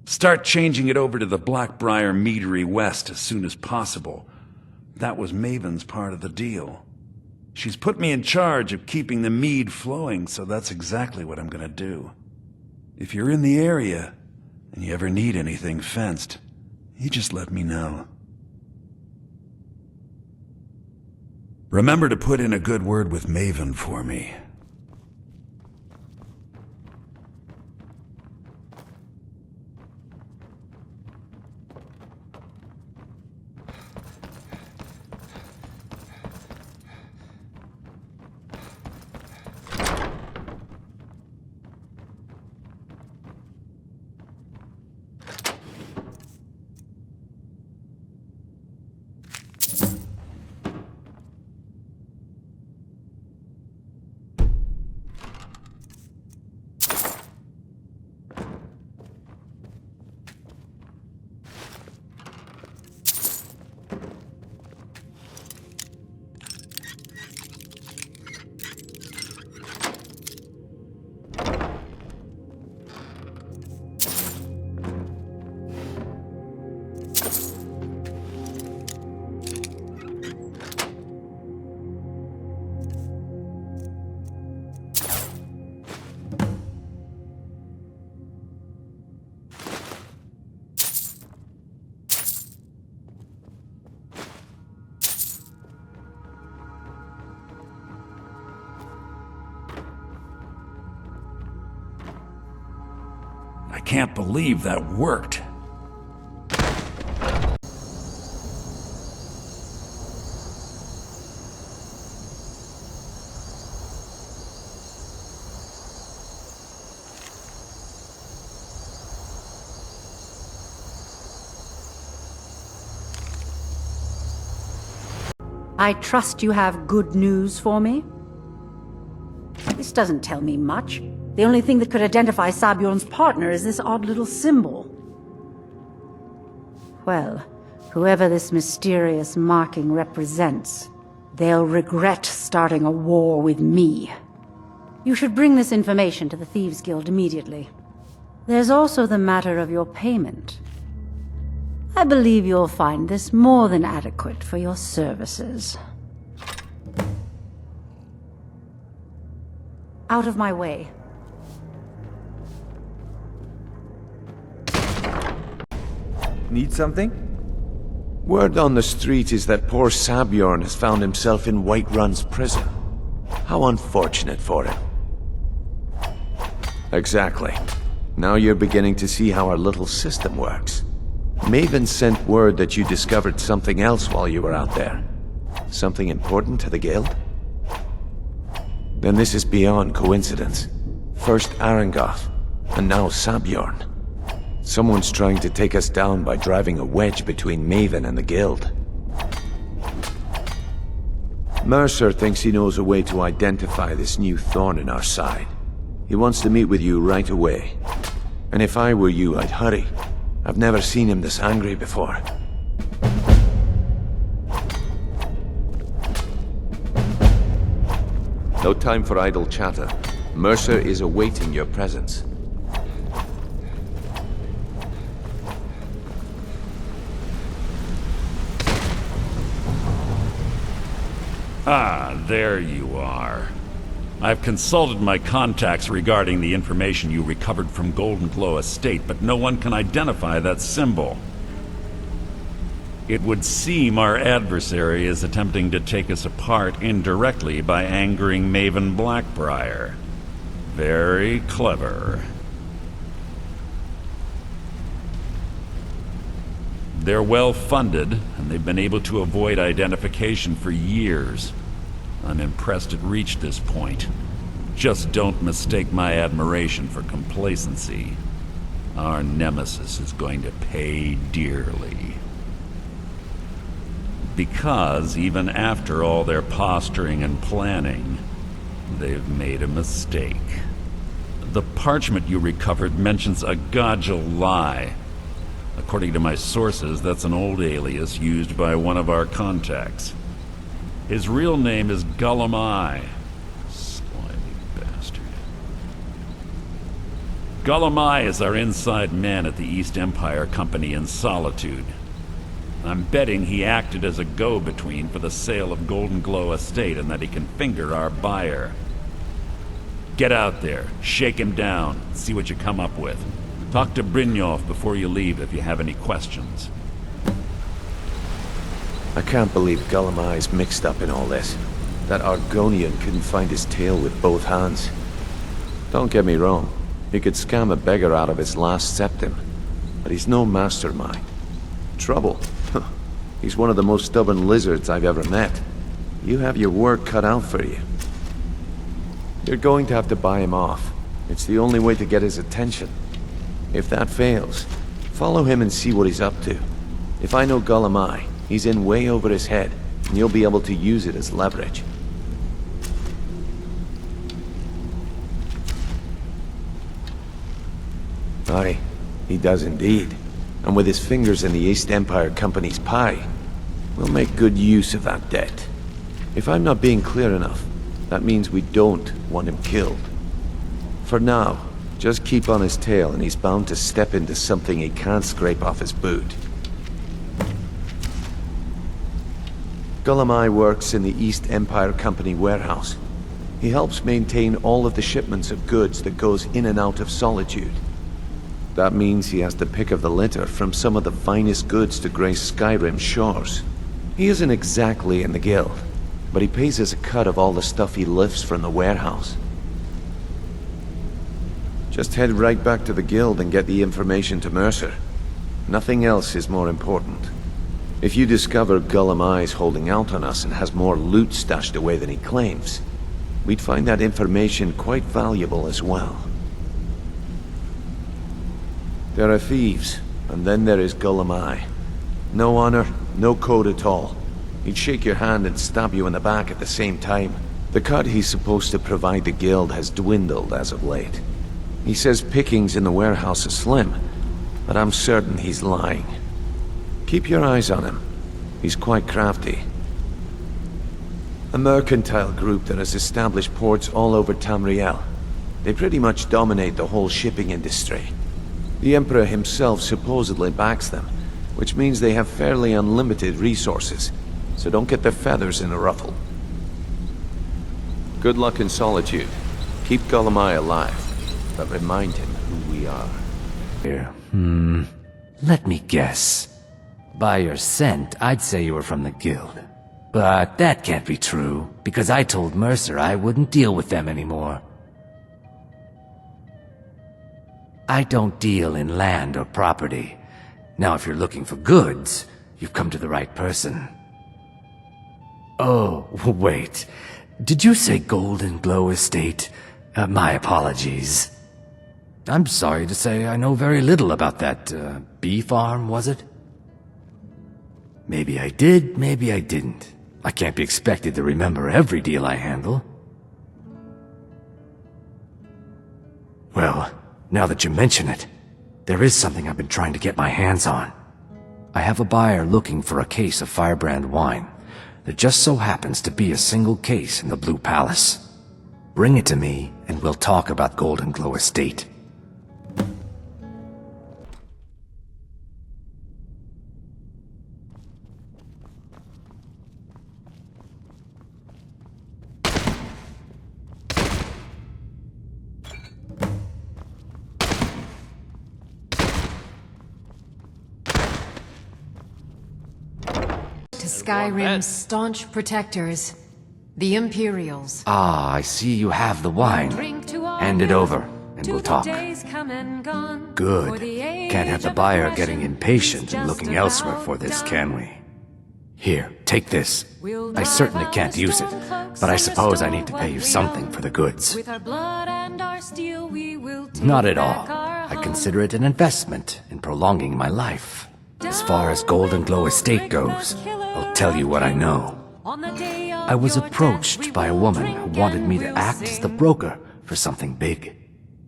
Start changing it over to the Blackbriar Meadery West as soon as possible. That was Maven's part of the deal. She's put me in charge of keeping the mead flowing, so that's exactly what I'm gonna do. If you're in the area, and you ever need anything fenced, you just let me know. Remember to put in a good word with Maven for me. I can't believe that worked. I trust you have good news for me? voice doesn't tell me much. The only thing that could identify Sabjorn's partner is this odd little symbol. Well, whoever this mysterious marking represents, they'll regret starting a war with me. You should bring this information to the Thieves Guild immediately. There's also the matter of your payment. I believe you'll find this more than adequate for your services. Out of my way. Need something? Word on the street is that poor Sabjorn has found himself in Whiterun's prison. How unfortunate for him. Exactly. Now you're beginning to see how our little system works. Maven sent word that you discovered something else while you were out there. Something important to the guild? Then this is beyond coincidence. First Arangoth, and now Sabjorn. Someone's trying to take us down by driving a wedge between Maven and the guild. Mercer thinks he knows a way to identify this new thorn in our side. He wants to meet with you right away. And if I were you, I'd hurry. I've never seen him this angry before. No time for idle chatter. Mercer is awaiting your presence. Ah, there you are. I've consulted my contacts regarding the information you recovered from Golden Glow Estate, but no one can identify that symbol. It would seem our adversary is attempting to take us apart indirectly by angering Maven Blackbriar. Very clever. They're well funded, and they've been able to avoid identification for years. I'm impressed it reached this point. Just don't mistake my admiration for complacency. Our nemesis is going to pay dearly. Because even after all their posturing and planning, they've made a mistake. The parchment you recovered mentions a Godjal lie. According to my sources, that's an old alias used by one of our contacts. His real name is Gullum. Slimy bastard. Gullum is our inside man at the East Empire Company in Solitude. I'm betting he acted as a go-between for the sale of Golden Glow Estate and that he can finger our buyer. Get out there, shake him down, see what you come up with. Talk to Brynjolf before you leave if you have any questions. I can't believe Gullum is mixed up in all this. That Argonian couldn't find his tail with both hands. Don't get me wrong, he could scam a beggar out of his last septim, but he's no mastermind. Trouble? He's one of the most stubborn lizards I've ever met. You have your work cut out for you. You're going to have to buy him off. It's the only way to get his attention. If that fails, follow him and see what he's up to. If I know Gullum, he's in way over his head, and you'll be able to use it as leverage. Aye, he does indeed. And with his fingers in the East Empire Company's pie, we'll make good use of that debt. If I'm not being clear enough, that means we don't want him killed. For now, just keep on his tail and he's bound to step into something he can't scrape off his boot. Gullum works in the East Empire Company warehouse. He helps maintain all of the shipments of goods that goes in and out of Solitude. That means he has the pick of the litter from some of the finest goods to grace Skyrim's shores. He isn't exactly in the guild, but he pays us a cut of all the stuff he lifts from the warehouse. Just head right back to the guild and get the information to Mercer. Nothing else is more important. If you discover Gullum is holding out on us and has more loot stashed away than he claims, we'd find that information quite valuable as well. There are thieves, and then there is Gullum. No honor, no code at all. He'd shake your hand and stab you in the back at the same time. The cut he's supposed to provide the guild has dwindled as of late. He says pickings in the warehouse are slim, but I'm certain he's lying. Keep your eyes on him. He's quite crafty. A mercantile group that has established ports all over Tamriel. They pretty much dominate the whole shipping industry. The Emperor himself supposedly backs them, which means they have fairly unlimited resources, so don't get their feathers in a ruffle. Good luck in solitude. Keep Golemai alive, but remind him who we are. Here, let me guess. By your scent, I'd say you were from the guild. But that can't be true, because I told Mercer I wouldn't deal with them anymore. I don't deal in land or property. Now, if you're looking for goods, you've come to the right person. Oh, wait. Did you say Golden Glow Estate? My apologies. I'm sorry to say I know very little about that, bee farm, was it? Maybe I did, maybe I didn't. I can't be expected to remember every deal I handle. Well, now that you mention it, there is something I've been trying to get my hands on. I have a buyer looking for a case of Firebrand wine. There just so happens to be a single case in the Blue Palace. Bring it to me, and we'll talk about Golden Glow Estate. Skyrim's staunch protectors, the Imperials. Ah, I see you have the wine. Hand it over, and we'll talk. Good. Can't have the buyer getting impatient and looking elsewhere for this, can we? Here, take this. I certainly can't use it, but I suppose I need to pay you something for the goods. Not at all. I consider it an investment in prolonging my life. As far as Golden Glow Estate goes, I'll tell you what I know. I was approached by a woman who wanted me to act as the broker for something big.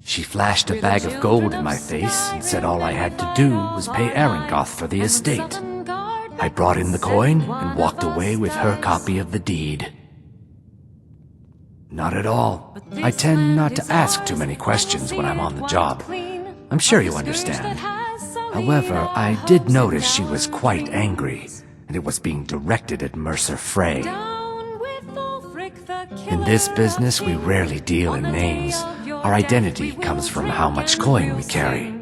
She flashed a bag of gold in my face and said all I had to do was pay Arengoth for the estate. I brought in the coin and walked away with her copy of the deed. Not at all. I tend not to ask too many questions when I'm on the job. I'm sure you understand. However, I did notice she was quite angry, and it was being directed at Mercer Frey. In this business, we rarely deal in names. Our identity comes from how much coin we carry.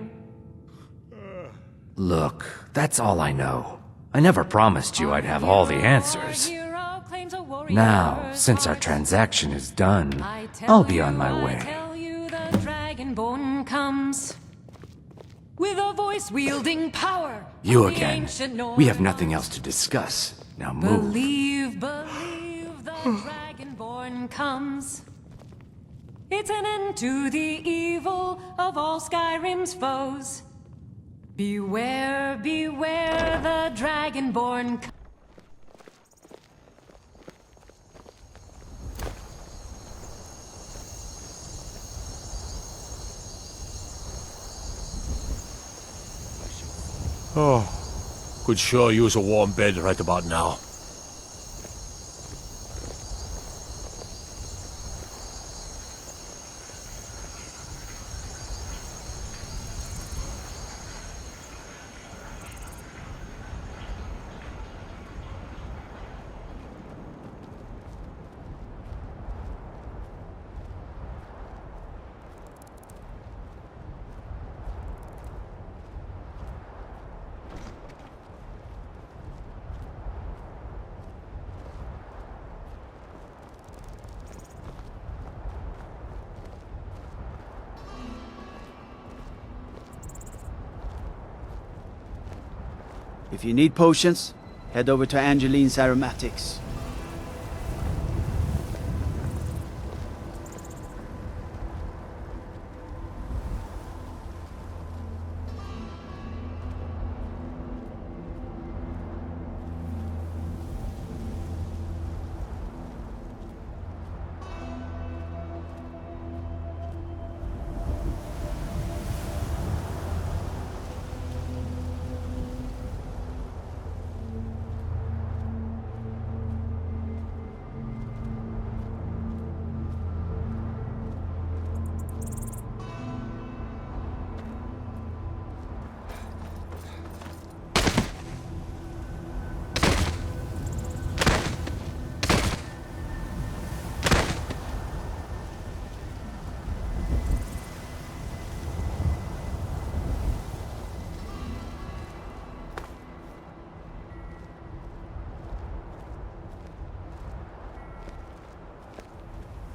Look, that's all I know. I never promised you I'd have all the answers. Now, since our transaction is done, I'll be on my way. With a voice-wielding power. You again. We have nothing else to discuss. Now move. Believe, the Dragonborn comes. It's an end to the evil of all Skyrim's foes. Beware, beware, the Dragonborn comes. Oh, could sure use a warm bed right about now. If you need potions, head over to Angeline's Aromatics.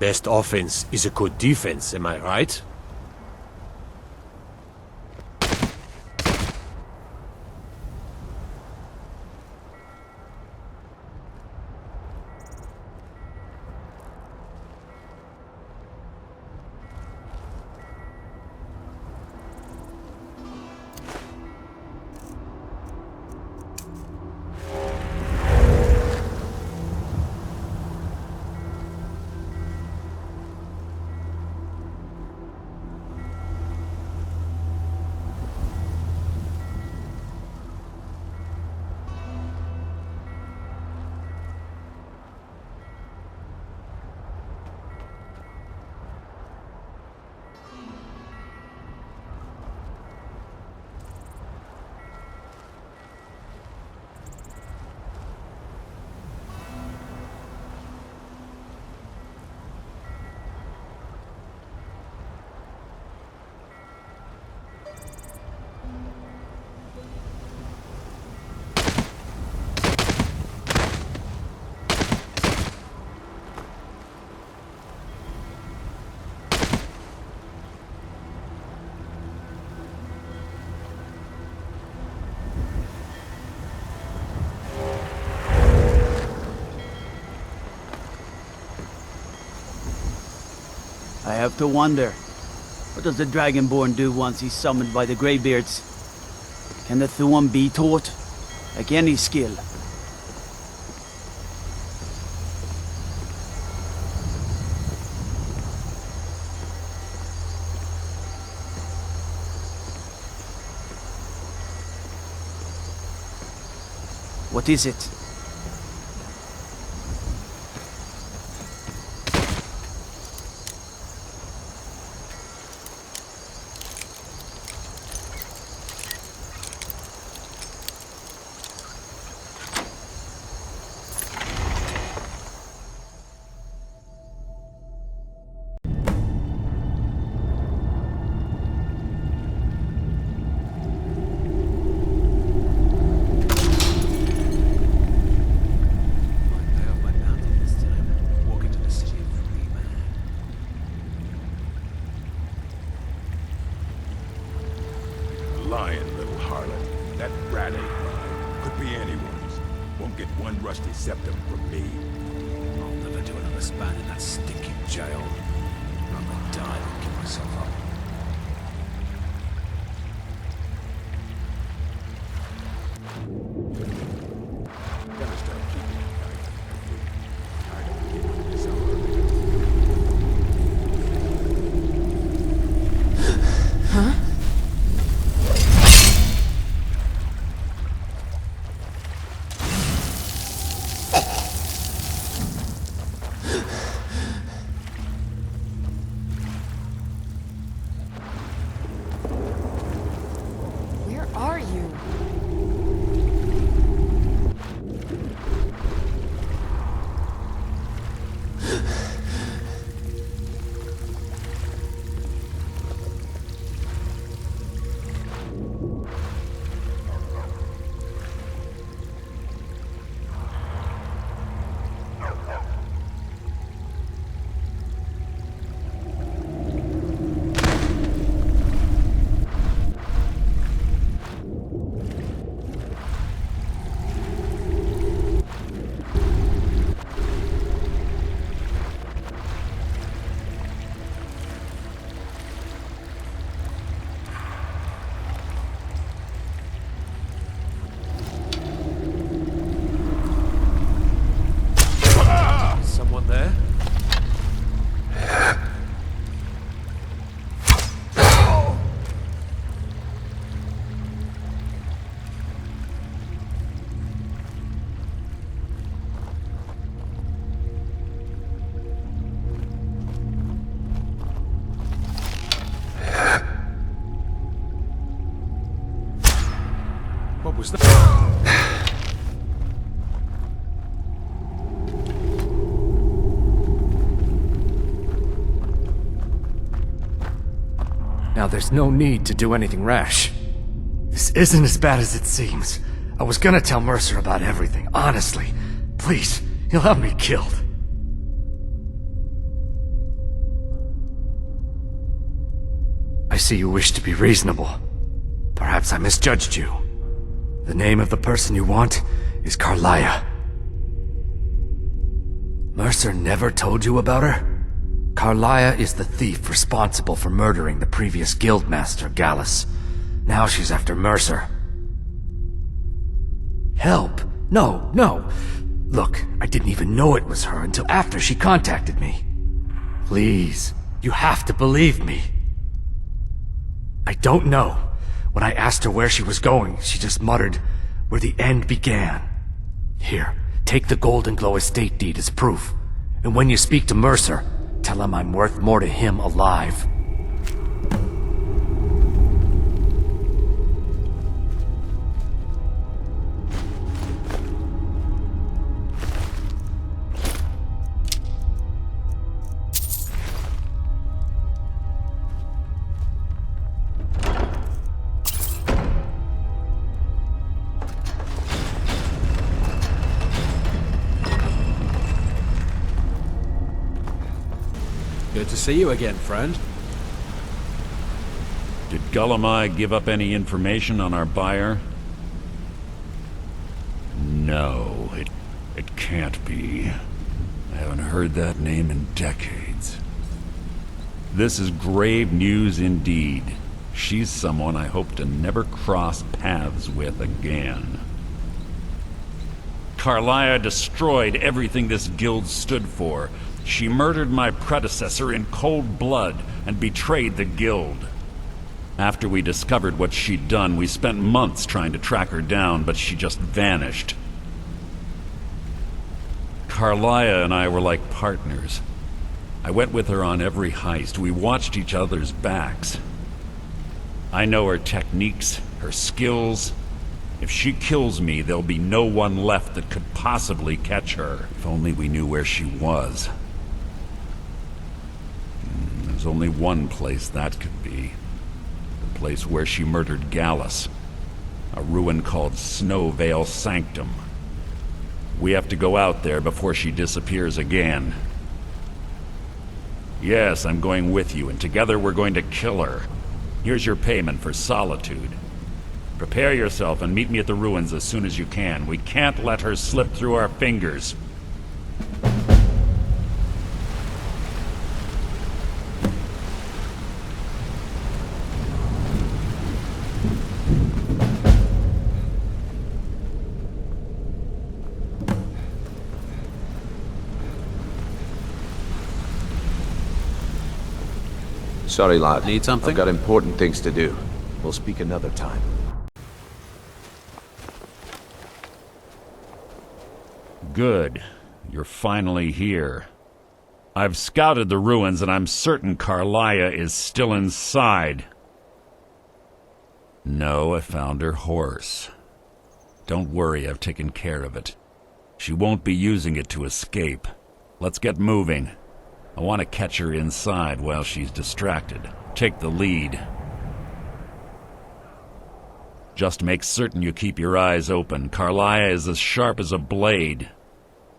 Best offense is a good defense, am I right? I have to wonder, what does the Dragonborn do once he's summoned by the Greybeards? Can the Thuan be taught? Like any skill? What is it? Lying, little harlot. That rat ain't mine. Could be anyone's. Won't get one rusty septum from me. I'll never do another span in that stinking jail. I'm gonna die and give myself up. Gotta start keeping it nice. Tired of keeping this Huh? Where are you? Someone there? What was that? Now there's no need to do anything rash. This isn't as bad as it seems. I was gonna tell Mercer about everything, honestly. Please, he'll have me killed. I see you wish to be reasonable. Perhaps I misjudged you. The name of the person you want is Carlia. Mercer never told you about her? Carlia is the thief responsible for murdering the previous guildmaster, Gallus. Now she's after Mercer. Help? No, no. Look, I didn't even know it was her until after she contacted me. Please, you have to believe me. I don't know. When I asked her where she was going, she just muttered, "Where the end began." Here, take the Golden Glow estate deed as proof. And when you speak to Mercer, tell him I'm worth more to him alive. Good to see you again, friend. Did Gullamai give up any information on our buyer? No, it can't be. I haven't heard that name in decades. This is grave news indeed. She's someone I hope to never cross paths with again. Carlia destroyed everything this guild stood for. She murdered my predecessor in cold blood and betrayed the guild. After we discovered what she'd done, we spent months trying to track her down, but she just vanished. Carlia and I were like partners. I went with her on every heist. We watched each other's backs. I know her techniques, her skills. If she kills me, there'll be no one left that could possibly catch her. If only we knew where she was. There's only one place that could be. The place where she murdered Gallus. A ruin called Snowvale Sanctum. We have to go out there before she disappears again. Yes, I'm going with you, and together we're going to kill her. Here's your payment for solitude. Prepare yourself and meet me at the ruins as soon as you can. We can't let her slip through our fingers. Sorry, lad. Need something? I've got important things to do. We'll speak another time. Good. You're finally here. I've scouted the ruins and I'm certain Carlia is still inside. No, I found her horse. Don't worry, I've taken care of it. She won't be using it to escape. Let's get moving. I want to catch her inside while she's distracted. Take the lead. Just make certain you keep your eyes open. Carlia is as sharp as a blade.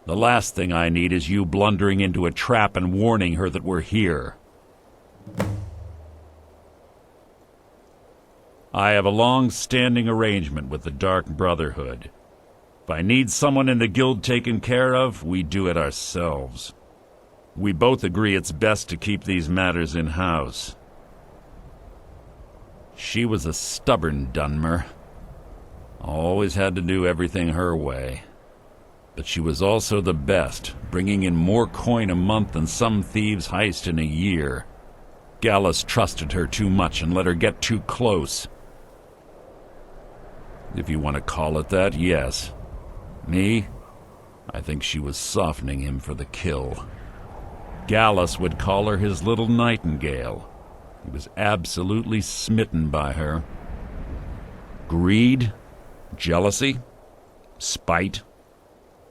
The last thing I need is you blundering into a trap and warning her that we're here. I have a long-standing arrangement with the Dark Brotherhood. If I need someone in the guild taken care of, we do it ourselves. We both agree it's best to keep these matters in-house. She was a stubborn Dunmer. Always had to do everything her way. But she was also the best, bringing in more coin a month than some thieves heist in a year. Gallus trusted her too much and let her get too close. If you want to call it that, yes. Me? I think she was softening him for the kill. Gallus would call her his little nightingale. He was absolutely smitten by her. Greed? Jealousy? Spite?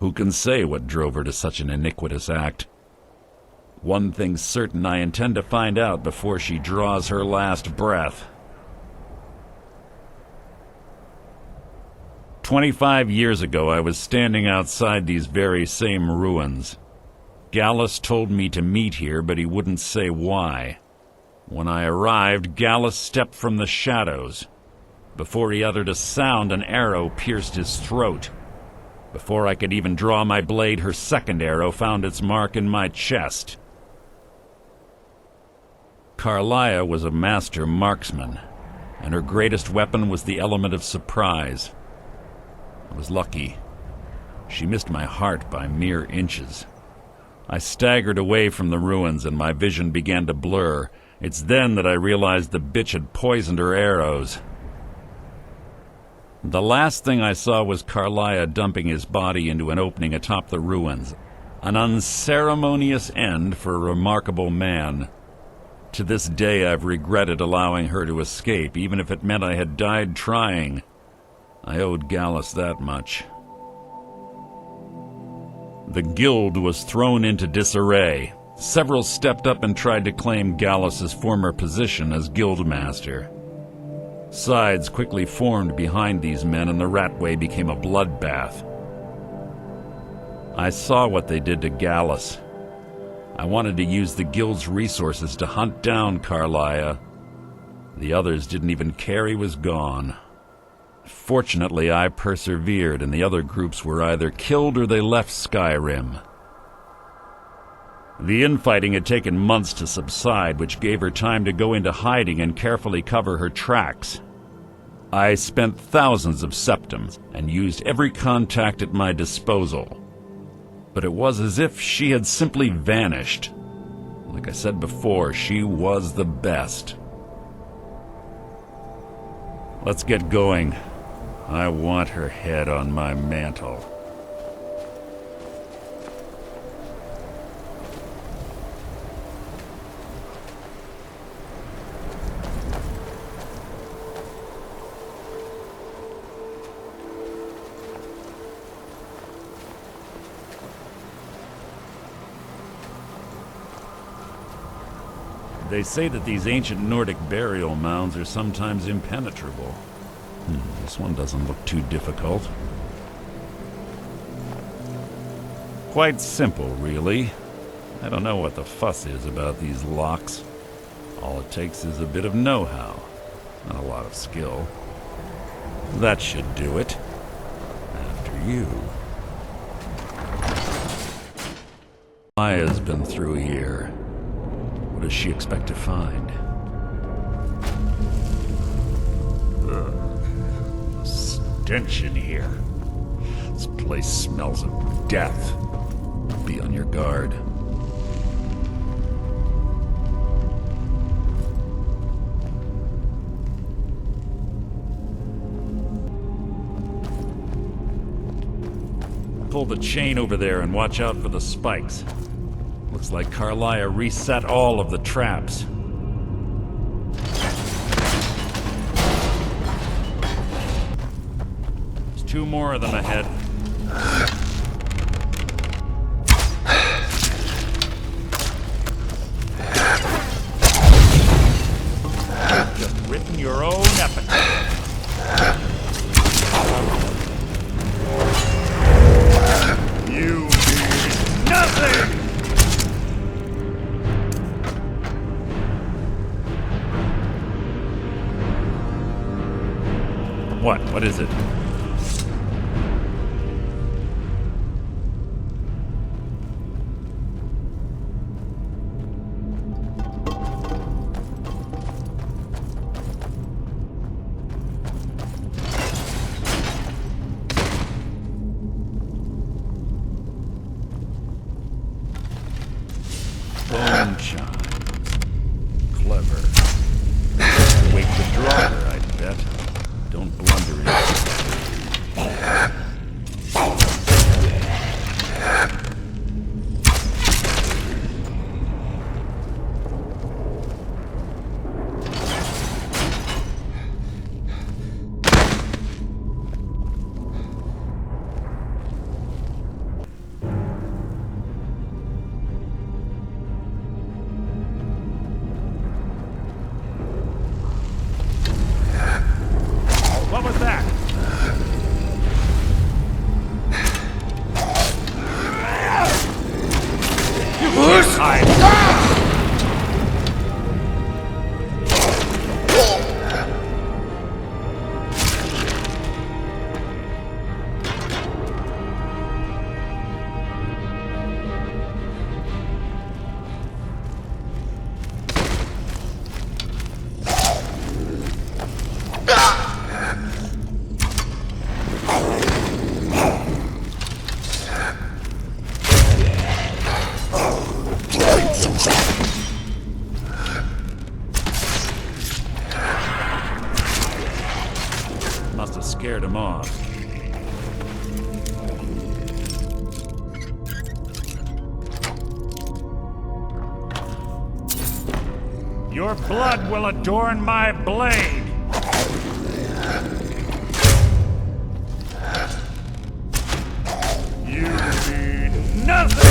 Who can say what drove her to such an iniquitous act? One thing's certain, I intend to find out before she draws her last breath. 25 years ago, I was standing outside these very same ruins. Gallus told me to meet here, but he wouldn't say why. When I arrived, Gallus stepped from the shadows. Before he uttered a sound, an arrow pierced his throat. Before I could even draw my blade, her second arrow found its mark in my chest. Carlia was a master marksman, and her greatest weapon was the element of surprise. I was lucky. She missed my heart by mere inches. I staggered away from the ruins, and my vision began to blur. It's then that I realized the bitch had poisoned her arrows. The last thing I saw was Carlia dumping his body into an opening atop the ruins. An unceremonious end for a remarkable man. To this day I've regretted allowing her to escape, even if it meant I had died trying. I owed Gallus that much. The guild was thrown into disarray. Several stepped up and tried to claim Gallus's former position as guildmaster. Sides quickly formed behind these men, and the Ratway became a bloodbath. I saw what they did to Gallus. I wanted to use the guild's resources to hunt down Carlia. The others didn't even care he was gone. Fortunately, I persevered, and the other groups were either killed or they left Skyrim. The infighting had taken months to subside, which gave her time to go into hiding and carefully cover her tracks. I spent thousands of septims and used every contact at my disposal. But it was as if she had simply vanished. Like I said before, she was the best. Let's get going. I want her head on my mantle. They say that these ancient Nordic burial mounds are sometimes impenetrable. This one doesn't look too difficult. Quite simple, really. I don't know what the fuss is about these locks. All it takes is a bit of know-how, and a lot of skill. That should do it. After you. Maya's been through here. What does she expect to find? The stench in here. This place smells of death. Be on your guard. Pull the chain over there and watch out for the spikes. Looks like Carlia reset all of the traps. There's two more of them ahead. You've just written your own epitaph. You need nothing! What? What is it? Bone chimes. Clever. Wake the drawer, I'd bet. Don't blunder in. What was that? You can't hide. Your blood will adorn my blade! You mean nothing!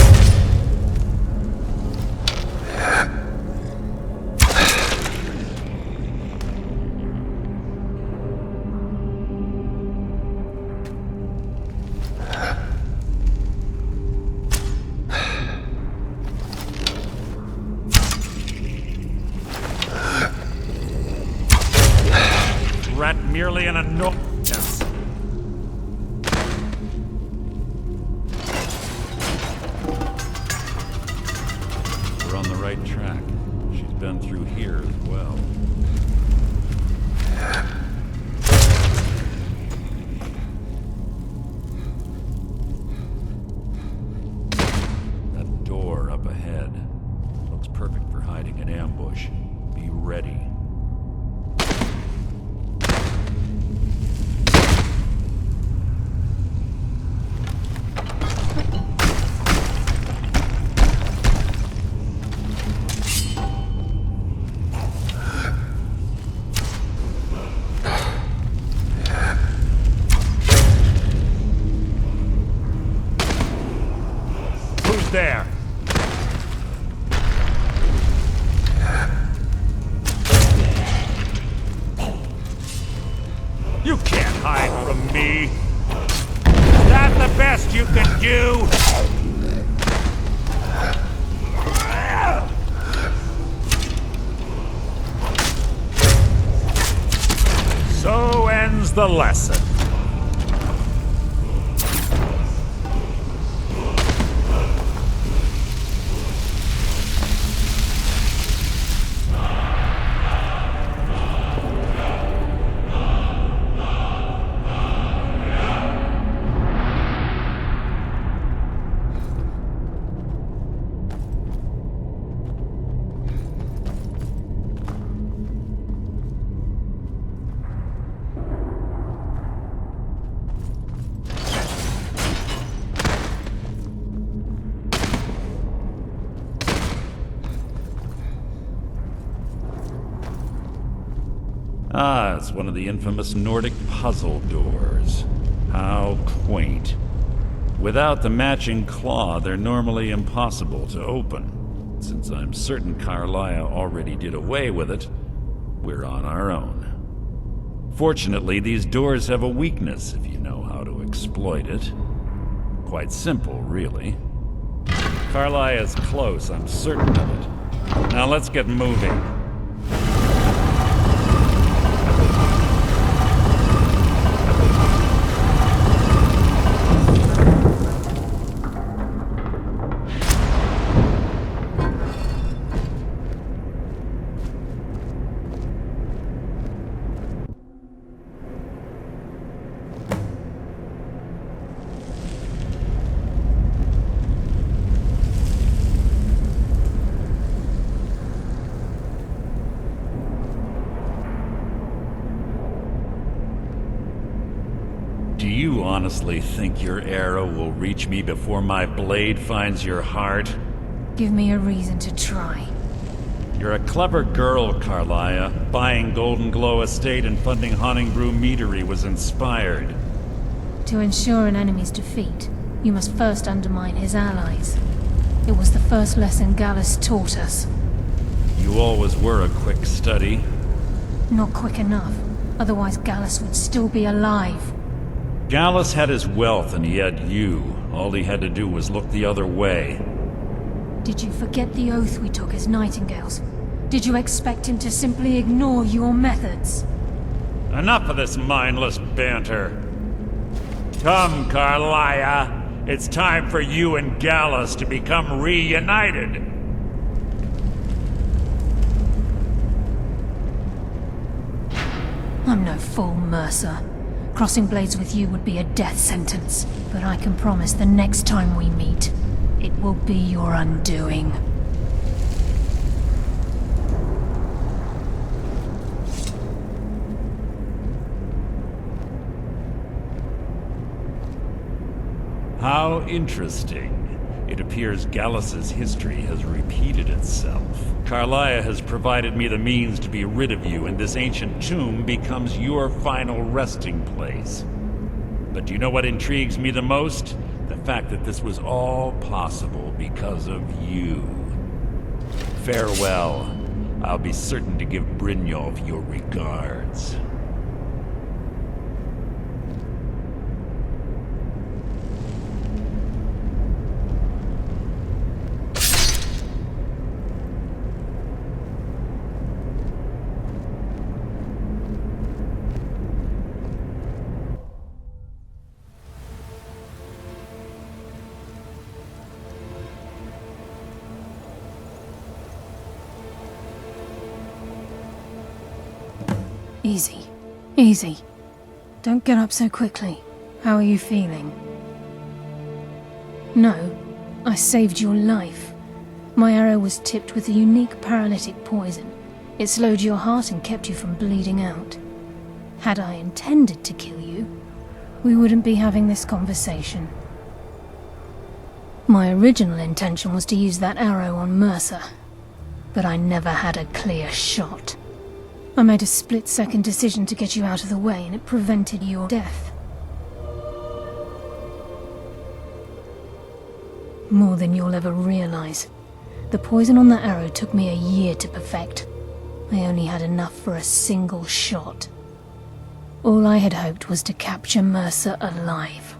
Merely an annoyance. We're on the right track. She's been through here as well. That door up ahead looks perfect for hiding an ambush. Be ready. There. You can't hide from me. Is that the best you can do? So ends the lesson. Ah, it's one of the infamous Nordic puzzle doors. How quaint. Without the matching claw, they're normally impossible to open. Since I'm certain Carlisle already did away with it, we're on our own. Fortunately, these doors have a weakness if you know how to exploit it. Quite simple, really. Carlisle is close, I'm certain of it. Now let's get moving. Do you honestly think your arrow will reach me before my blade finds your heart? Give me a reason to try. You're a clever girl, Carlisle. Buying Golden Glow Estate and funding Honningbrew Meadery was inspired. To ensure an enemy's defeat, you must first undermine his allies. It was the first lesson Gallus taught us. You always were a quick study. Not quick enough. Otherwise Gallus would still be alive. Gallus had his wealth and he had you. All he had to do was look the other way. Did you forget the oath we took as Nightingales? Did you expect him to simply ignore your methods? Enough of this mindless banter. Come, Carlisle. It's time for you and Gallus to become reunited. I'm no fool, Mercer. Crossing blades with you would be a death sentence. But I can promise the next time we meet, it will be your undoing. How interesting. It appears Gallus's history has repeated itself. Carlia has provided me the means to be rid of you, and this ancient tomb becomes your final resting place. But do you know what intrigues me the most? The fact that this was all possible because of you. Farewell. I'll be certain to give Brynjolf your regards. Easy. Easy. Don't get up so quickly. How are you feeling? No, I saved your life. My arrow was tipped with a unique paralytic poison. It slowed your heart and kept you from bleeding out. Had I intended to kill you, we wouldn't be having this conversation. My original intention was to use that arrow on Mercer, but I never had a clear shot. I made a split-second decision to get you out of the way, and it prevented your death. More than you'll ever realize. The poison on that arrow took me a year to perfect. I only had enough for a single shot. All I had hoped was to capture Mercer alive.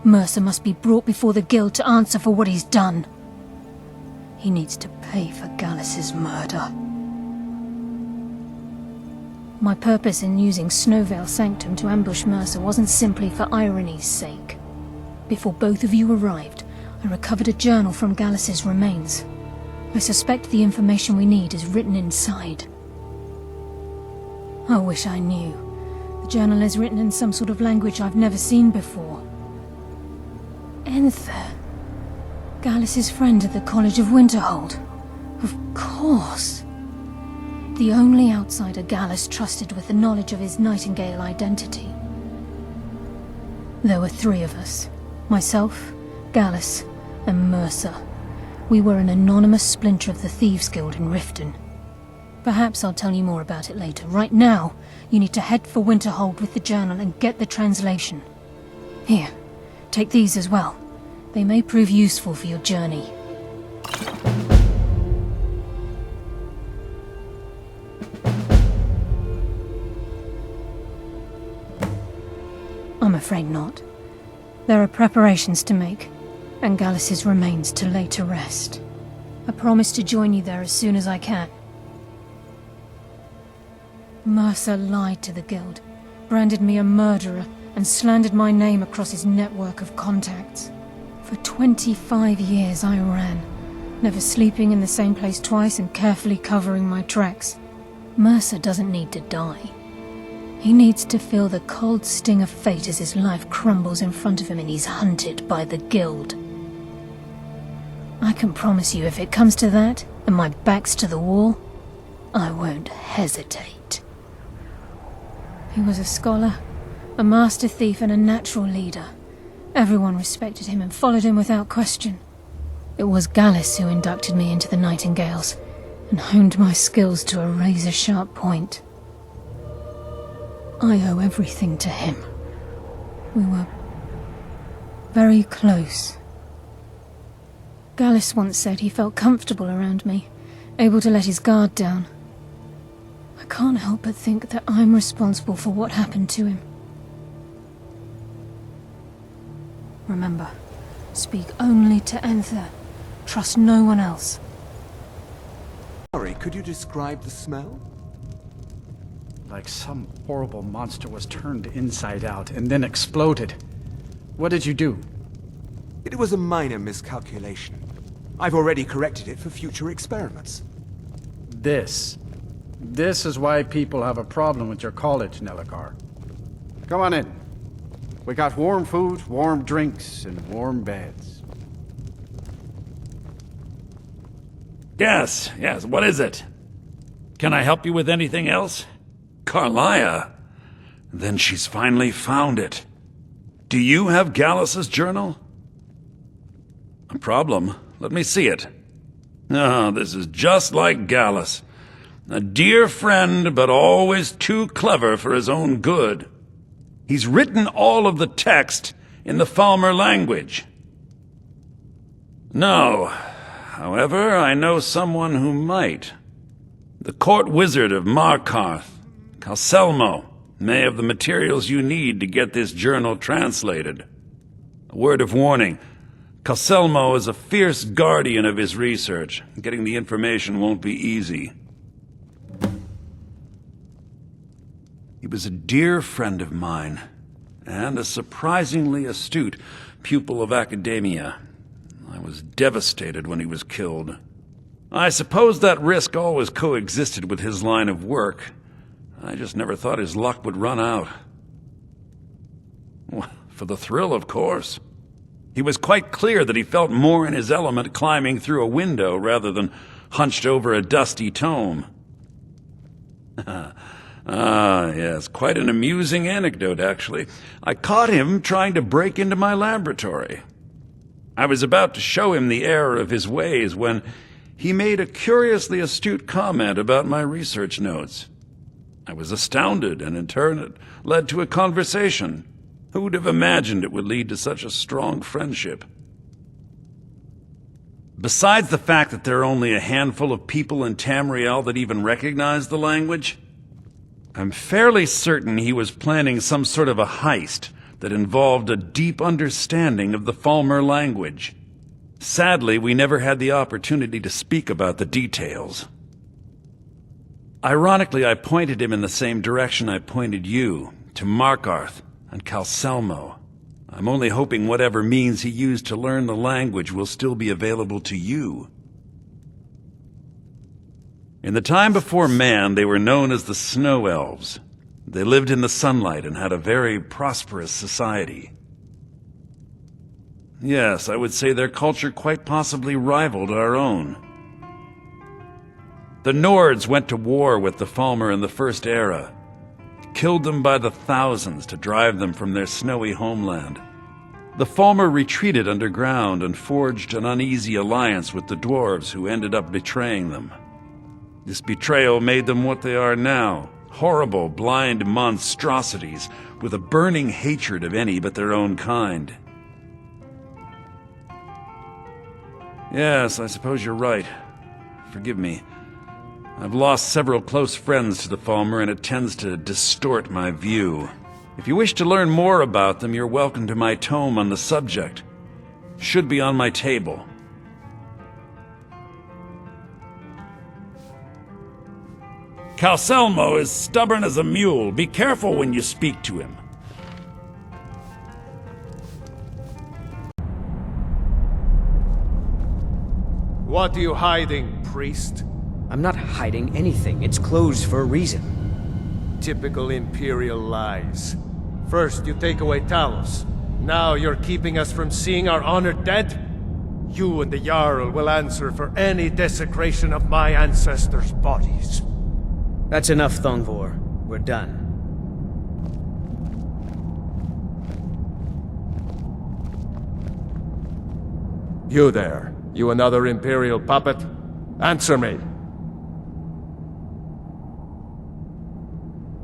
Mercer must be brought before the Guild to answer for what he's done. He needs to pay for Gallus's murder. My purpose in using Snowvale Sanctum to ambush Mercer wasn't simply for irony's sake. Before both of you arrived, I recovered a journal from Gallus's remains. I suspect the information we need is written inside. I wish I knew. The journal is written in some sort of language I've never seen before. Enther. Gallus's friend at the College of Winterhold. Of course. The only outsider Gallus trusted with the knowledge of his Nightingale identity. There were 3 of us. Myself, Gallus, and Mercer. We were an anonymous splinter of the Thieves Guild in Riften. Perhaps I'll tell you more about it later. Right now, you need to head for Winterhold with the journal and get the translation. Here, take these as well. They may prove useful for your journey. I'm afraid not. There are preparations to make, and Gallus's remains to lay to rest. I promise to join you there as soon as I can. Mercer lied to the Guild, branded me a murderer, and slandered my name across his network of contacts. For 25 years I ran, never sleeping in the same place twice and carefully covering my tracks. Mercer doesn't need to die. He needs to feel the cold sting of fate as his life crumbles in front of him and he's hunted by the Guild. I can promise you if it comes to that, and my back's to the wall, I won't hesitate. He was a scholar, a master thief and a natural leader. Everyone respected him and followed him without question. It was Gallus who inducted me into the Nightingales, and honed my skills to a razor-sharp point. I owe everything to him. We were very close. Gallus once said he felt comfortable around me, able to let his guard down. I can't help but think that I'm responsible for what happened to him. Remember, speak only to Enther. Trust no one else. Sorry, could you describe the smell? Like some horrible monster was turned inside out and then exploded. What did you do? It was a minor miscalculation. I've already corrected it for future experiments. This is why people have a problem with your college, Nelagar. Come on in. We got warm food, warm drinks, and warm beds. Yes, what is it? Can I help you with anything else? Carlia? Then she's finally found it. Do you have Gallus's journal? Problem? Let me see it. Ah, this is just like Gallus. A dear friend, but always too clever for his own good. He's written all of the text in the Falmer language. No. However, I know someone who might. The court wizard of Markarth, Calcelmo, may have the materials you need to get this journal translated. A word of warning. Calcelmo is a fierce guardian of his research. Getting the information won't be easy. He was a dear friend of mine, and a surprisingly astute pupil of academia. I was devastated when he was killed. I suppose that risk always coexisted with his line of work. I just never thought his luck would run out. Well, for the thrill, of course. He was quite clear that he felt more in his element climbing through a window rather than hunched over a dusty tome. Ah, yes, quite an amusing anecdote, actually. I caught him trying to break into my laboratory. I was about to show him the error of his ways when he made a curiously astute comment about my research notes. I was astounded, and in turn it led to a conversation. Who would have imagined it would lead to such a strong friendship? Besides the fact that there are only a handful of people in Tamriel that even recognize the language, I'm fairly certain he was planning some sort of a heist that involved a deep understanding of the Falmer language. Sadly, we never had the opportunity to speak about the details. Ironically, I pointed him in the same direction I pointed you, to Markarth and Calcelmo. I'm only hoping whatever means he used to learn the language will still be available to you. In the time before man, they were known as the Snow Elves. They lived in the sunlight and had a very prosperous society. Yes, I would say their culture quite possibly rivaled our own. The Nords went to war with the Falmer in the First Era, killed them by the thousands to drive them from their snowy homeland. The Falmer retreated underground and forged an uneasy alliance with the dwarves who ended up betraying them. This betrayal made them what they are now, horrible, blind monstrosities with a burning hatred of any but their own kind. Yes, I suppose you're right. Forgive me. I've lost several close friends to the Falmer, and it tends to distort my view. If you wish to learn more about them, you're welcome to my tome on the subject. Should be on my table. Calcelmo is stubborn as a mule. Be careful when you speak to him. What are you hiding, priest? I'm not hiding anything. It's closed for a reason. Typical Imperial lies. First you take away Talos. Now you're keeping us from seeing our honored dead? You and the Jarl will answer for any desecration of my ancestors' bodies. That's enough, Thongvor. We're done. You there. You another Imperial puppet? Answer me!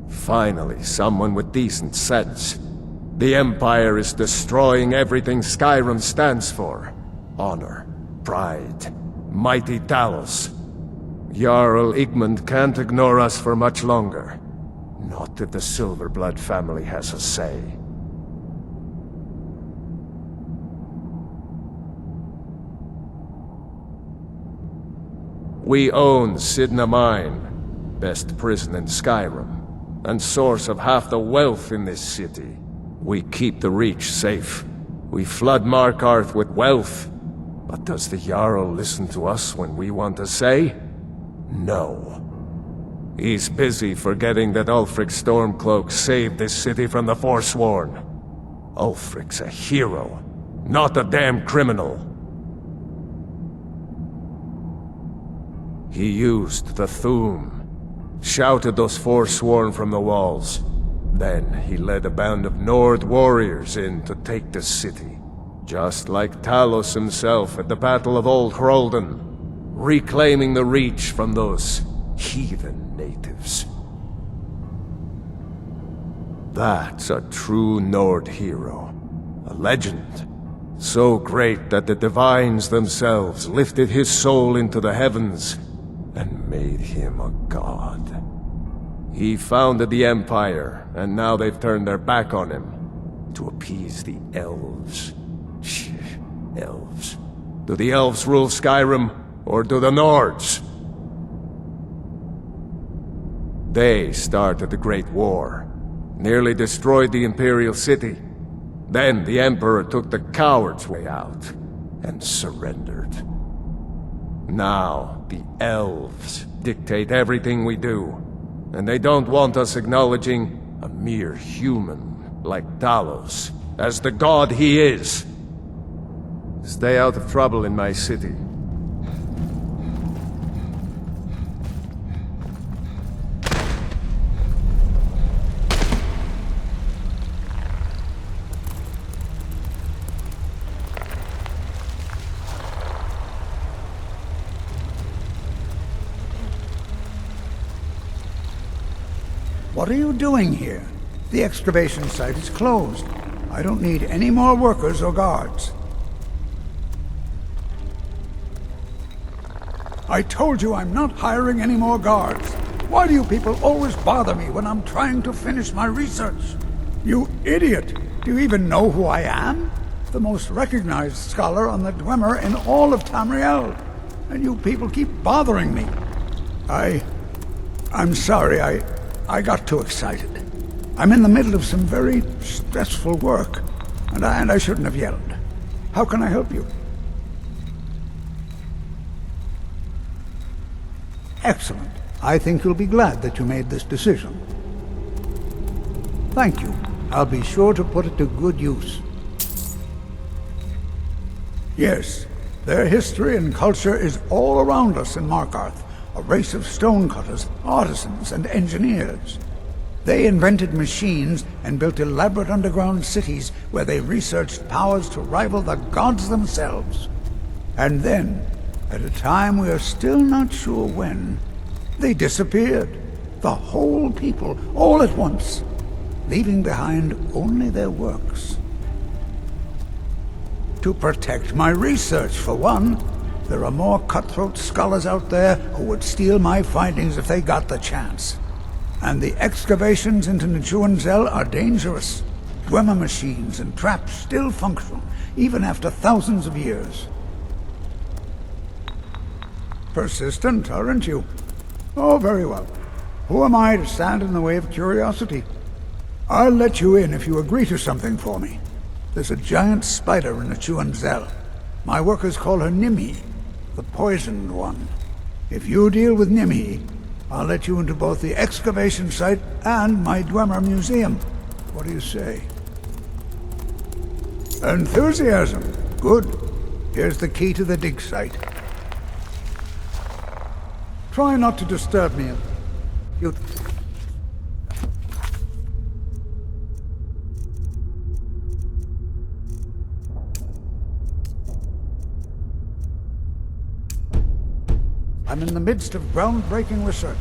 Finally, someone with decent sense. The Empire is destroying everything Skyrim stands for. Honor, pride, mighty Talos. Jarl Igmund can't ignore us for much longer. Not if the Silverblood family has a say. We own Sidna Mine, best prison in Skyrim, and source of half the wealth in this city. We keep the Reach safe. We flood Markarth with wealth. But does the Jarl listen to us when we want a say? No. He's busy forgetting that Ulfric Stormcloak saved this city from the Forsworn. Ulfric's a hero, not a damn criminal. He used the Thu'um, shouted those Forsworn from the walls. Then he led a band of Nord warriors in to take the city. Just like Talos himself at the Battle of Old Hroldan, reclaiming the Reach from those heathen natives. That's a true Nord hero, a legend, so great that the divines themselves lifted his soul into the heavens and made him a god. He founded the Empire, and now they've turned their back on him to appease the elves. Elves. Do the elves rule Skyrim, or do the Nords? They started the Great War, nearly destroyed the Imperial City. Then the Emperor took the coward's way out and surrendered. Now the elves dictate everything we do, and they don't want us acknowledging a mere human like Talos as the god he is. Stay out of trouble in my city. What are you doing here? The excavation site is closed. I don't need any more workers or guards. I told you I'm not hiring any more guards. Why do you people always bother me when I'm trying to finish my research? You idiot! Do you even know who I am? The most recognized scholar on the Dwemer in all of Tamriel. And you people keep bothering me. I'm sorry, I got too excited. I'm in the middle of some very stressful work, and I shouldn't have yelled. How can I help you? Excellent. I think you'll be glad that you made this decision. Thank you. I'll be sure to put it to good use. Yes, their history and culture is all around us in Markarth, a race of stonecutters, artisans, and engineers. They invented machines and built elaborate underground cities where they researched powers to rival the gods themselves. And then, at a time we are still not sure when, they disappeared. The whole people, all at once, leaving behind only their works. To protect my research, for one. There are more cutthroat scholars out there who would steal my findings if they got the chance. And the excavations into Nichuanzel are dangerous. Dwemer machines and traps still function, even after thousands of years. Persistent, aren't you? Oh, very well. Who am I to stand in the way of curiosity? I'll let you in if you agree to something for me. There's a giant spider in Nichuanzel. My workers call her Nimhi, the poisoned one. If you deal with Nimhi, I'll let you into both the excavation site and my Dwemer museum. What do you say? Enthusiasm. Good. Here's the key to the dig site. Try not to disturb me. You... I'm in the midst of groundbreaking research.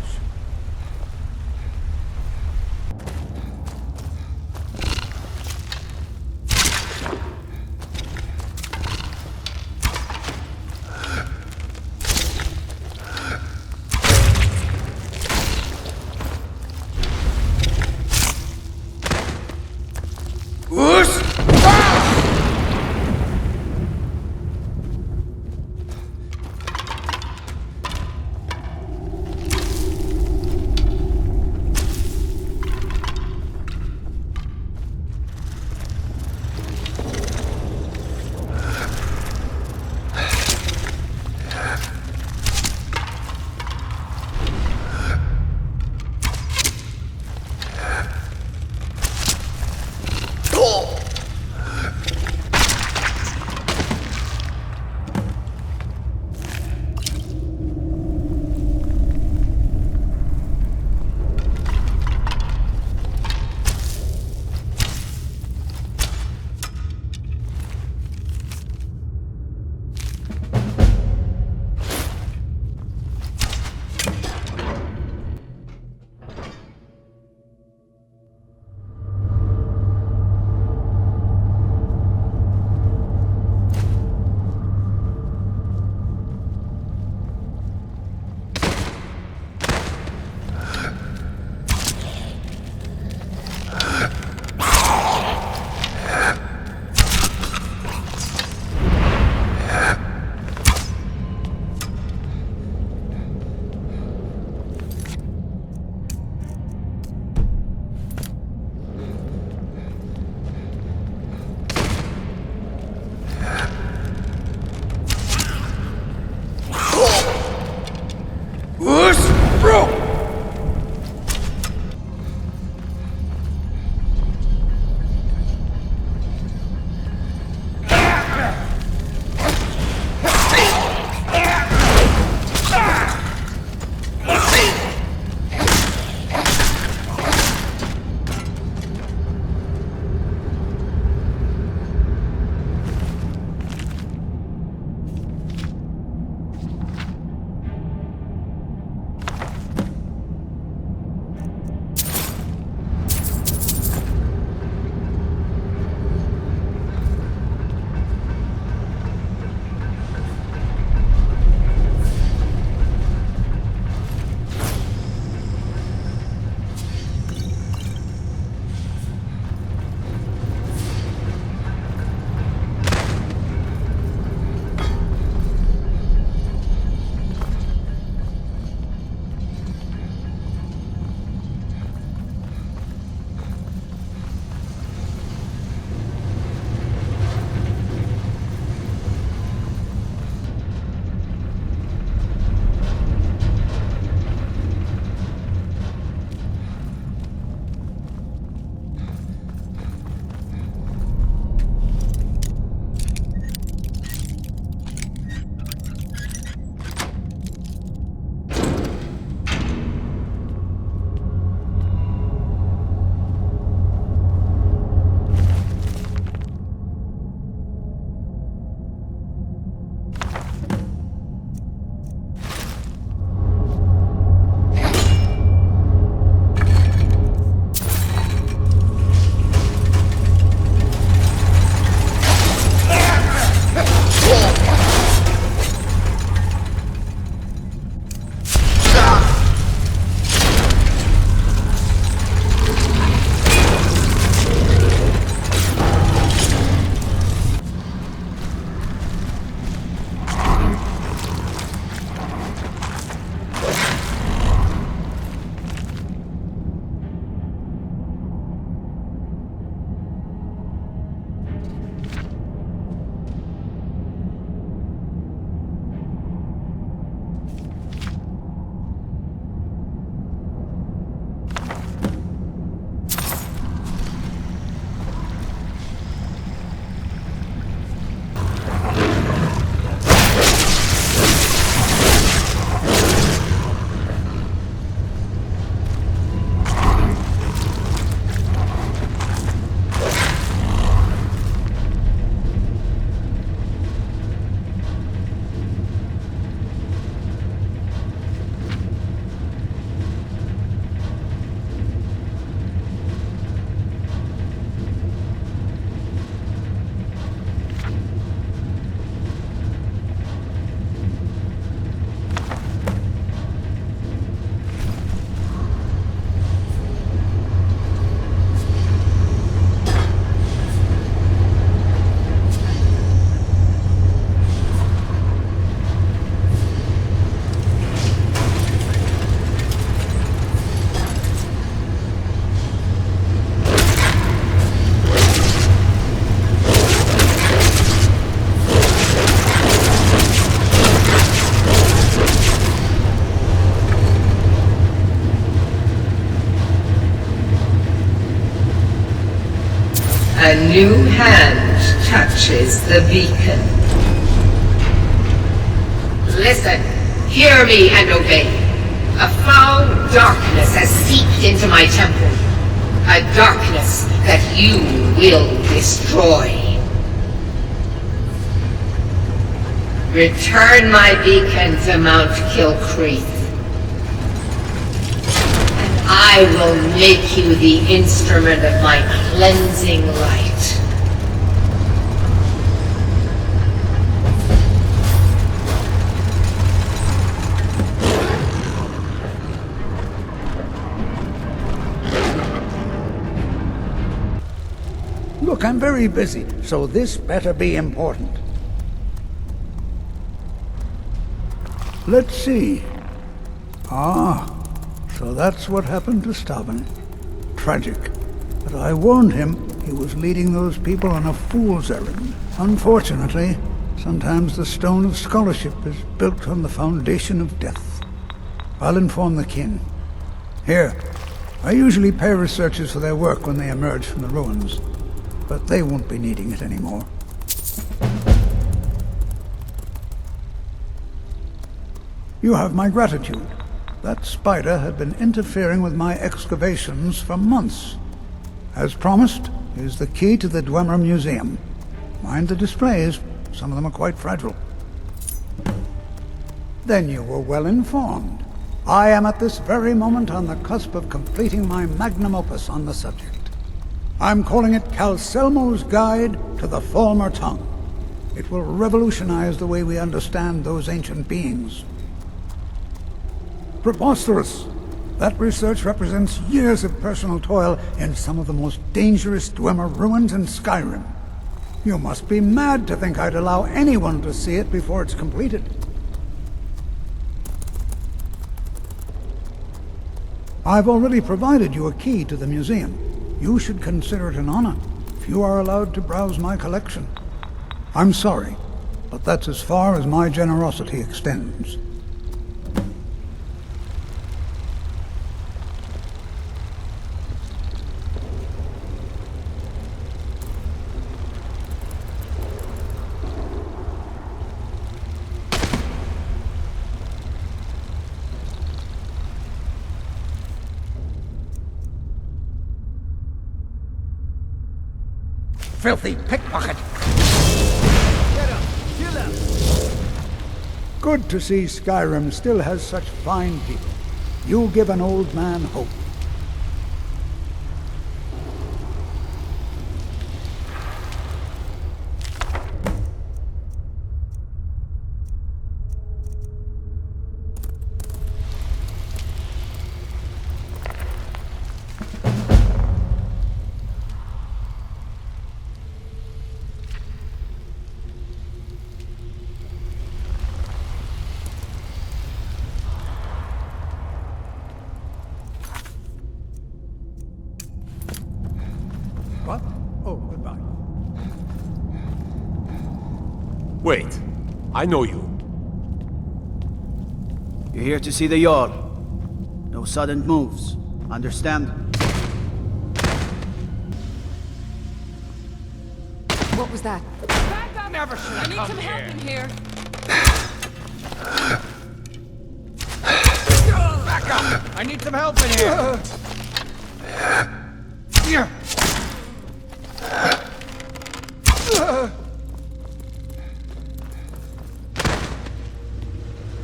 new hand touches the beacon. Listen, hear me and obey. A foul darkness has seeped into my temple. A darkness that you will destroy. Return my beacon to Mount Kilcreath, and I will make you the instrument of my cleansing light. Look, I'm very busy, so this better be important. Let's see. Ah, so that's what happened to Stubborn. Tragic. But I warned him he was leading those people on a fool's errand. Unfortunately, sometimes the stone of scholarship is built on the foundation of death. I'll inform the kin. Here, I usually pay researchers for their work when they emerge from the ruins, but they won't be needing it anymore. You have my gratitude. That spider had been interfering with my excavations for months. As promised, here's the key to the Dwemer Museum. Mind the displays, some of them are quite fragile. Then you were well informed. I am at this very moment on the cusp of completing my magnum opus on the subject. I'm calling it Calcelmo's Guide to the Former Tongue. It will revolutionize the way we understand those ancient beings. Preposterous! That research represents years of personal toil in some of the most dangerous Dwemer ruins in Skyrim. You must be mad to think I'd allow anyone to see it before it's completed. I've already provided you a key to the museum. You should consider it an honor if you are allowed to browse my collection. I'm sorry, but that's as far as my generosity extends. Filthy pickpocket! Get him! Kill him! Good to see Skyrim still has such fine people. You give an old man hope. What? Oh, goodbye. Wait. I know you. You're here to see the Jarl. No sudden moves. Understand? What was that? Back up! Never should have I need some help in here. Back up! I need some help in here! Here!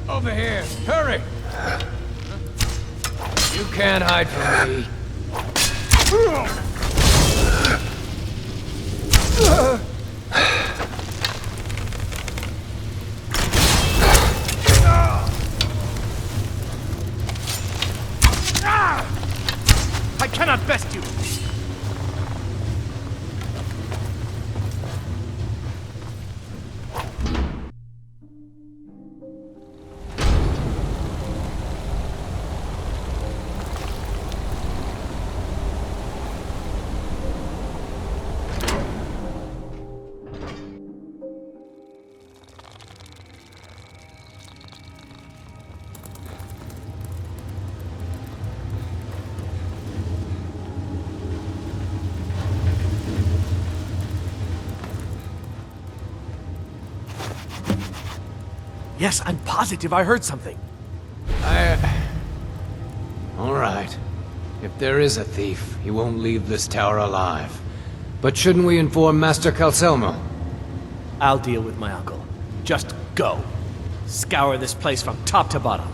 Over here! Hurry! You can't hide from me. I cannot best you! Yes, I'm positive I heard something. All right. If there is a thief, he won't leave this tower alive. But shouldn't we inform Master Calcelmo? I'll deal with my uncle. Just go. Scour this place from top to bottom.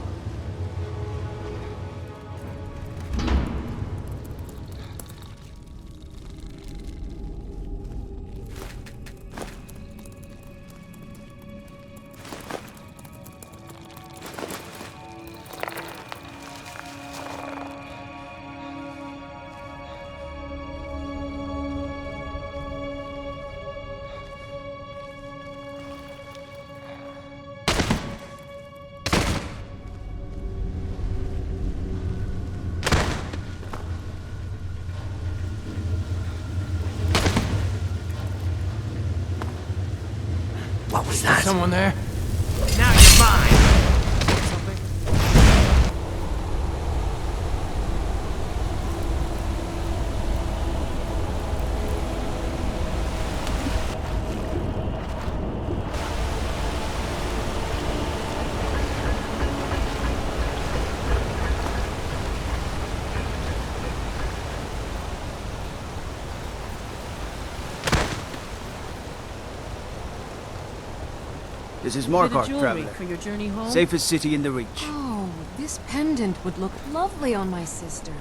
What was that? Someone there? Now you're mine! This is Markarth, traveler. For your journey home? Safest city in the Reach. Oh, this pendant would look lovely on my sister.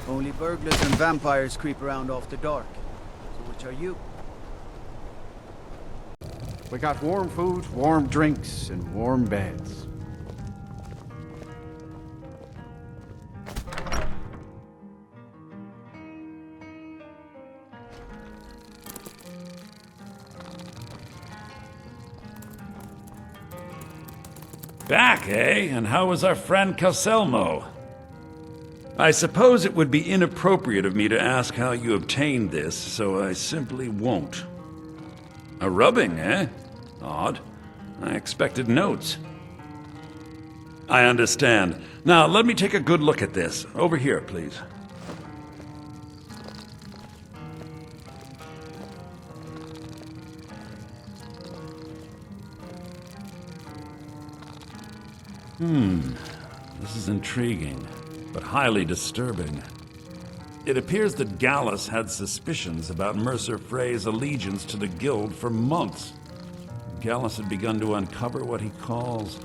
Only burglars and vampires creep around after dark. So which are you? We got warm food, warm drinks, and warm beds. Back, eh? And how is our friend Calcelmo? I suppose it would be inappropriate of me to ask how you obtained this, so I simply won't. A rubbing, eh? Odd. I expected notes. I understand. Now, let me take a good look at this. Over here, please. This is intriguing, but highly disturbing. It appears that Gallus had suspicions about Mercer Frey's allegiance to the Guild for months. Gallus had begun to uncover what he calls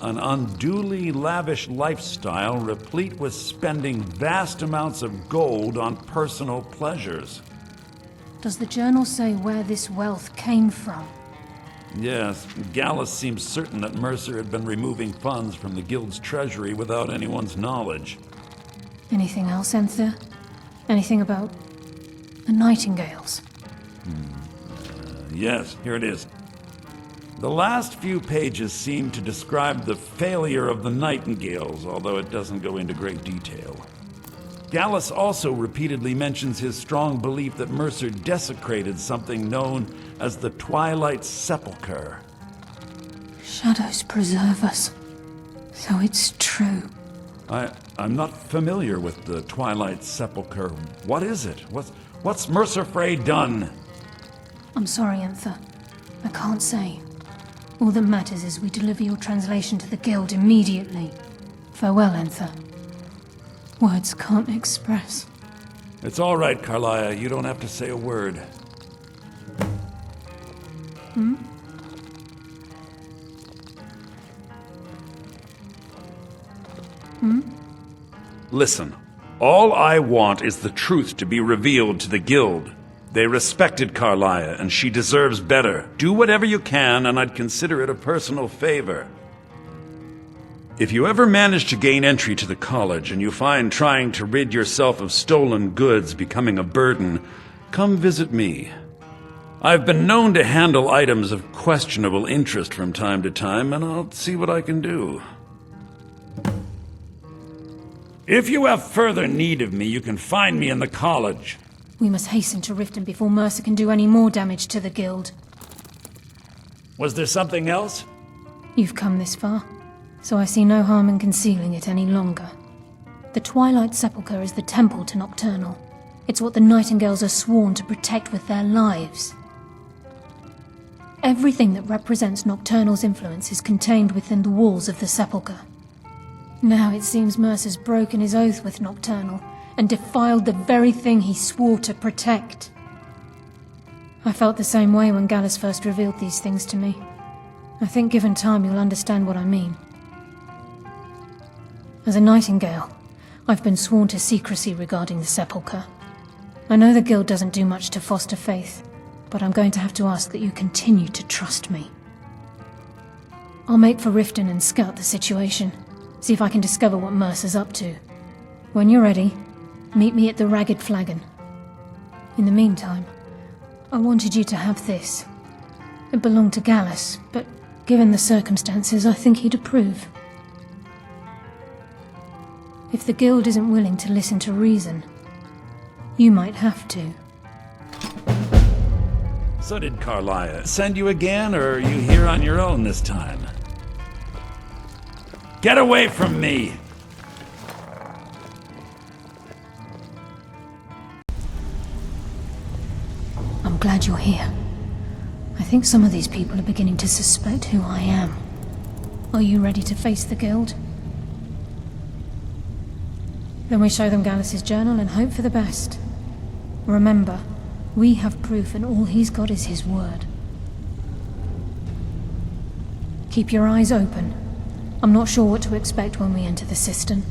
an unduly lavish lifestyle replete with spending vast amounts of gold on personal pleasures. Does the journal say where this wealth came from? Yes, Gallus seems certain that Mercer had been removing funds from the Guild's treasury without anyone's knowledge. Anything else, Enther? Anything about the Nightingales? Yes, here it is. The last few pages seem to describe the failure of the Nightingales, although it doesn't go into great detail. Gallus also repeatedly mentions his strong belief that Mercer desecrated something known as the Twilight Sepulchre. Shadows preserve us. So it's true. I'm not familiar with the Twilight Sepulchre. What is it? What's Mercer Frey done? I'm sorry, Enther. I can't say. All that matters is we deliver your translation to the Guild immediately. Farewell, Enther. Words can't express. It's all right, Carlia. You don't have to say a word. Listen, all I want is the truth to be revealed to the Guild. They respected Carlia, and she deserves better. Do whatever you can, and I'd consider it a personal favor. If you ever manage to gain entry to the college, and you find trying to rid yourself of stolen goods becoming a burden, come visit me. I've been known to handle items of questionable interest from time to time, and I'll see what I can do. If you have further need of me, you can find me in the college. We must hasten to Riften before Mercer can do any more damage to the Guild. Was there something else? You've come this far, so I see no harm in concealing it any longer. The Twilight Sepulchre is the temple to Nocturnal. It's what the Nightingales are sworn to protect with their lives. Everything that represents Nocturnal's influence is contained within the walls of the sepulchre. Now it seems Mercer's broken his oath with Nocturnal and defiled the very thing he swore to protect. I felt the same way when Gallus first revealed these things to me. I think given time you'll understand what I mean. As a Nightingale, I've been sworn to secrecy regarding the sepulchre. I know the Guild doesn't do much to foster faith, but I'm going to have to ask that you continue to trust me. I'll make for Riften and scout the situation, see if I can discover what Mercer's up to. When you're ready, meet me at the Ragged Flagon. In the meantime, I wanted you to have this. It belonged to Gallus, but given the circumstances, I think he'd approve. If the Guild isn't willing to listen to reason, you might have to. So did Carlia send you again, or are you here on your own this time? Get away from me! I'm glad you're here. I think some of these people are beginning to suspect who I am. Are you ready to face the Guild? Then we show them Gallus's journal and hope for the best. Remember, we have proof and all he's got is his word. Keep your eyes open. I'm not sure what to expect when we enter the cistern.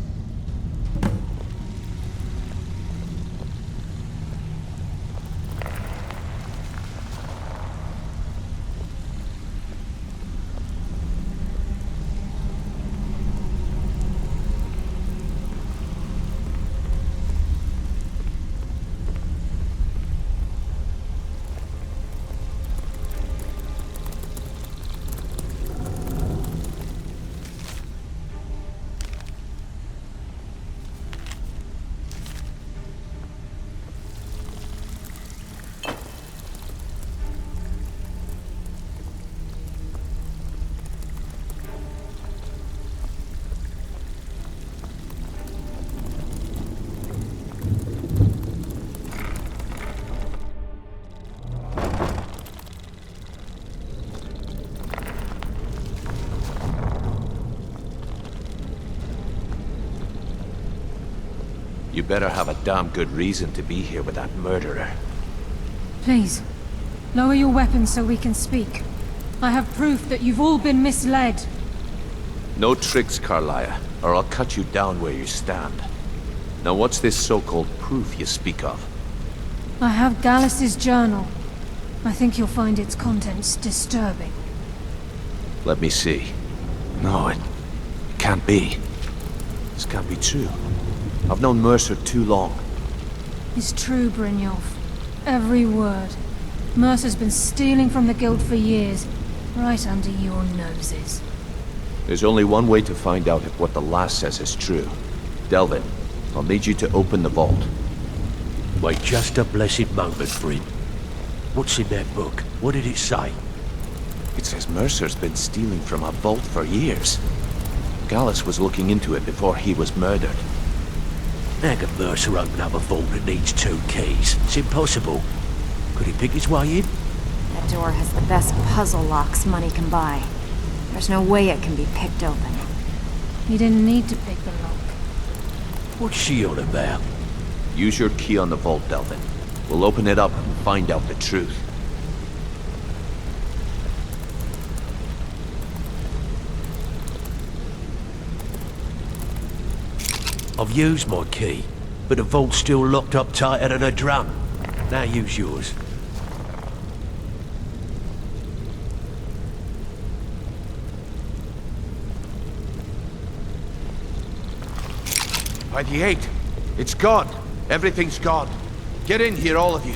You better have a damn good reason to be here with that murderer. Please, lower your weapons so we can speak. I have proof that you've all been misled. No tricks, Carlia, or I'll cut you down where you stand. Now what's this so-called proof you speak of? I have Gallus's journal. I think you'll find its contents disturbing. Let me see. No, it can't be. This can't be true. I've known Mercer too long. It's true, Brynjolf. Every word. Mercer's been stealing from the Guild for years, right under your noses. There's only one way to find out if what the lass says is true. Delvin, I'll need you to open the vault. Wait just a blessed moment, Bryn. What's in that book? What did it say? It says Mercer's been stealing from a vault for years. Gallus was looking into it before he was murdered. How can Mercer open up a vault that needs 2 keys? It's impossible. Could he pick his way in? That door has the best puzzle locks money can buy. There's no way it can be picked open. You didn't need to pick the lock. What's she on about? Use your key on the vault, Delvin. We'll open it up and find out the truth. I've used my key, but the vault's still locked up tighter than a drum. Now use yours. By the 8. It's gone. Everything's gone. Get in here, all of you.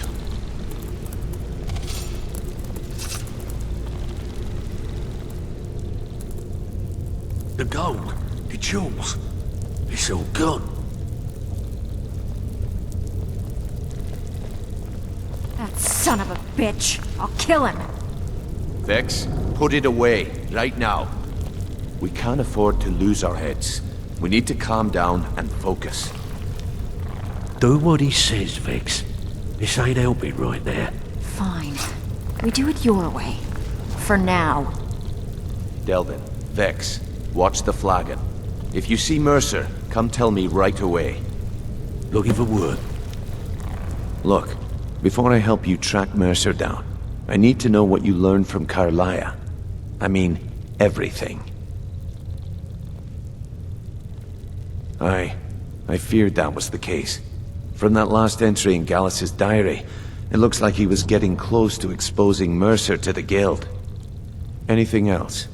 The gold, the jewels, it's all gone. That son of a bitch! I'll kill him! Vex, put it away, right now. We can't afford to lose our heads. We need to calm down and focus. Do what he says, Vex. This ain't helping right now. Fine. We do it your way. For now. Delvin, Vex, watch the flagon. If you see Mercer, come tell me right away. Looking for work? Look, before I help you track Mercer down, I need to know what you learned from Carlia. I mean, everything. I feared that was the case. From that last entry in Gallus's diary, it looks like he was getting close to exposing Mercer to the Guild. Anything else?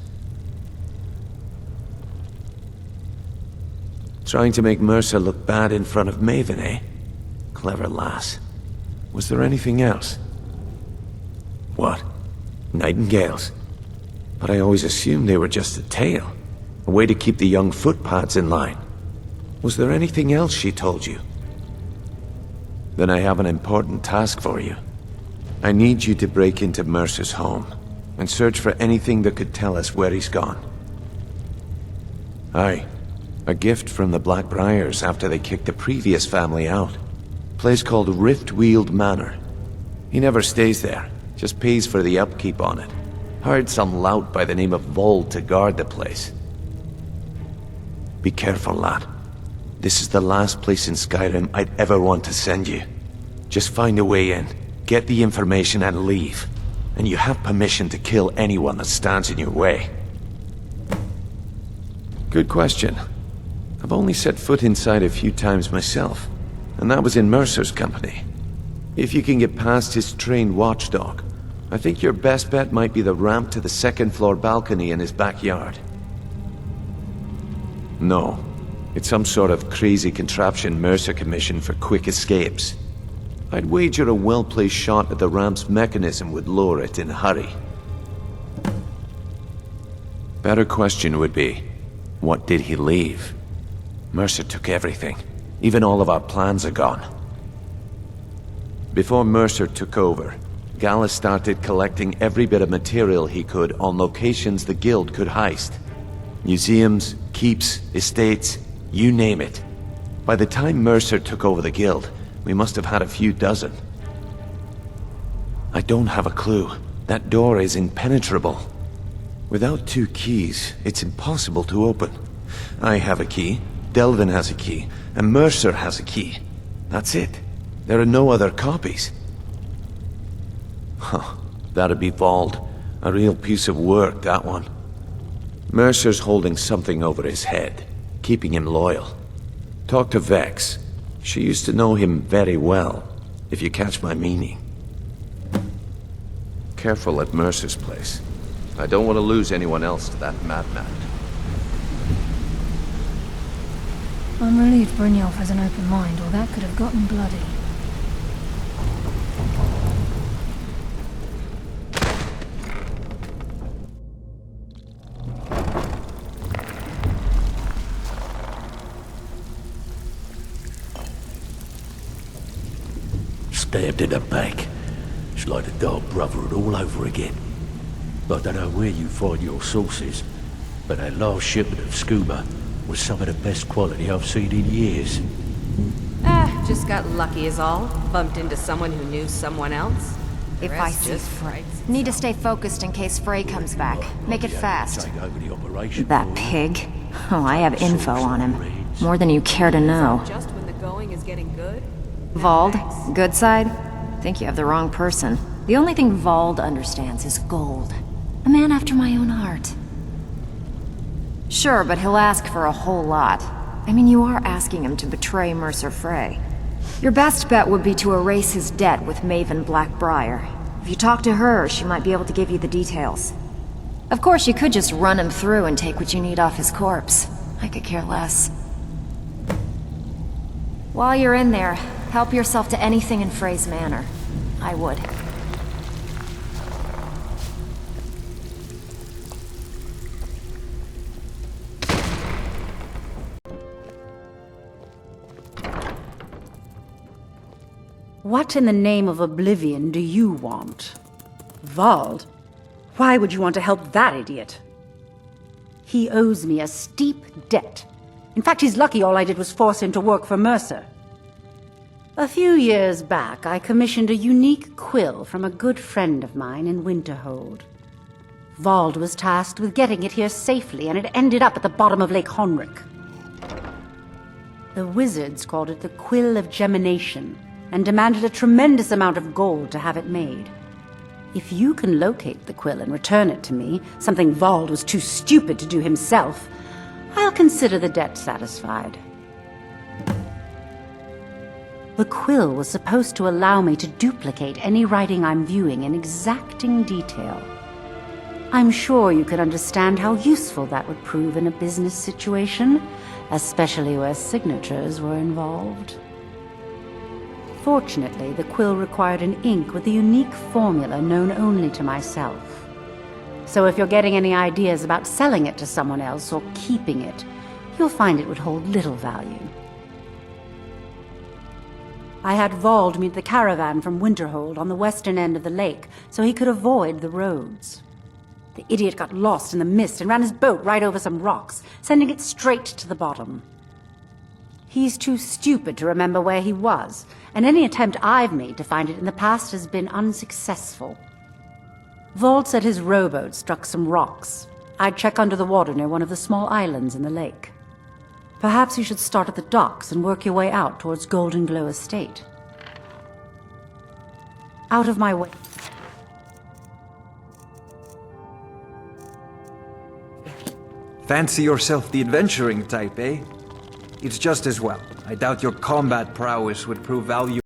Trying to make Mercer look bad in front of Maven, eh? Clever lass. Was there anything else? What? Nightingales? But I always assumed they were just a tale. A way to keep the young footpads in line. Was there anything else she told you? Then I have an important task for you. I need you to break into Mercer's home and search for anything that could tell us where he's gone. Aye. A gift from the Blackbriars after they kicked the previous family out. Place called Riftweald Manor. He never stays there, just pays for the upkeep on it. Hired some lout by the name of Vold to guard the place. Be careful, lad. This is the last place in Skyrim I'd ever want to send you. Just find a way in, get the information and leave. And you have permission to kill anyone that stands in your way. Good question. I've only set foot inside a few times myself, and that was in Mercer's company. If you can get past his trained watchdog, I think your best bet might be the ramp to the second-floor balcony in his backyard. No. It's some sort of crazy contraption Mercer commissioned for quick escapes. I'd wager a well-placed shot at the ramp's mechanism would lure it in a hurry. Better question would be, what did he leave? Mercer took everything. Even all of our plans are gone. Before Mercer took over, Gallus started collecting every bit of material he could on locations the Guild could heist. Museums, keeps, estates, you name it. By the time Mercer took over the Guild, we must have had a few dozen. I don't have a clue. That door is impenetrable. Without 2 keys, it's impossible to open. I have a key, Delvin has a key, and Mercer has a key. That's it. There are no other copies. Huh. That'd be Vold. A real piece of work, that one. Mercer's holding something over his head, keeping him loyal. Talk to Vex. She used to know him very well, if you catch my meaning. Careful at Mercer's place. I don't want to lose anyone else to that madman. I'm relieved Brynjolf has an open mind, or that could have gotten bloody. Stabbed in the back. It's like the Dark Brotherhood all over again. I don't know where you find your sources, but that last shipment of scuba was some of the best quality I've seen in years. Just got lucky is all. Bumped into someone who knew someone else. If I see Frey. Need to stay focused in case Frey comes back. Make it fast. That pig. Oh, I have info on him. More than you care to know. Just when the going is getting good? Vold? Good side? Think you have the wrong person. The only thing Vold understands is gold. A man after my own heart. Sure, but he'll ask for a whole lot. I mean, you are asking him to betray Mercer Frey. Your best bet would be to erase his debt with Maven Blackbriar. If you talk to her, she might be able to give you the details. Of course, you could just run him through and take what you need off his corpse. I could care less. While you're in there, help yourself to anything in Frey's manor. I would. What in the name of oblivion do you want? Vold? Why would you want to help that idiot? He owes me a steep debt. In fact, he's lucky all I did was force him to work for Mercer. A few years back, I commissioned a unique quill from a good friend of mine in Winterhold. Vald was tasked with getting it here safely, and it ended up at the bottom of Lake Honrick. The wizards called it the Quill of Gemination, and demanded a tremendous amount of gold to have it made. If you can locate the quill and return it to me, something Vald was too stupid to do himself, I'll consider the debt satisfied. The quill was supposed to allow me to duplicate any writing I'm viewing in exacting detail. I'm sure you can understand how useful that would prove in a business situation, especially where signatures were involved. Fortunately, the quill required an ink with a unique formula known only to myself. So if you're getting any ideas about selling it to someone else or keeping it, you'll find it would hold little value. I had Vald meet the caravan from Winterhold on the western end of the lake, so he could avoid the roads. The idiot got lost in the mist and ran his boat right over some rocks, sending it straight to the bottom. He's too stupid to remember where he was, and any attempt I've made to find it in the past has been unsuccessful. Vald said his rowboat struck some rocks. I'd check under the water near one of the small islands in the lake. Perhaps you should start at the docks and work your way out towards Golden Glow Estate. Out of my way. Fancy yourself the adventuring type, eh? It's just as well. I doubt your combat prowess would prove valuable.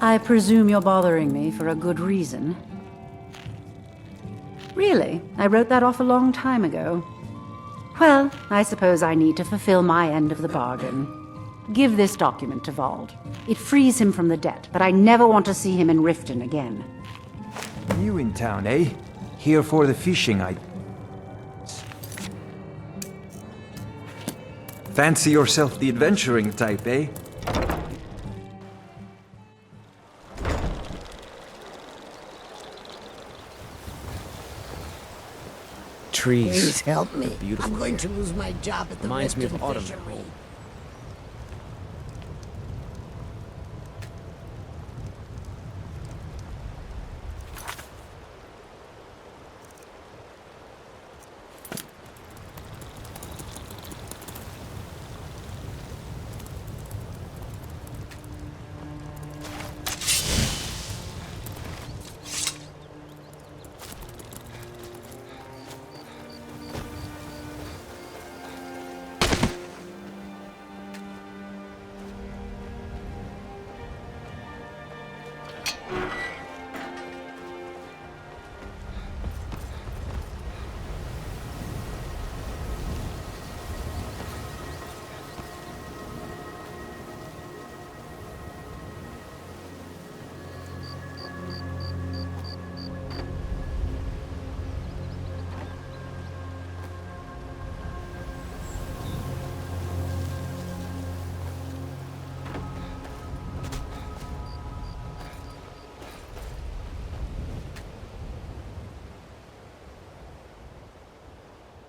I presume you're bothering me for a good reason. Really? I wrote that off a long time ago. Well, I suppose I need to fulfill my end of the bargain. Give this document to Vald. It frees him from the debt, but I never want to see him in Riften again. You in town, eh? Here for the fishing, Fancy yourself the adventuring type, eh? Trees. Please help me. Beautiful. I'm going to lose my job at the Reminds me of Western autumn. Fishery.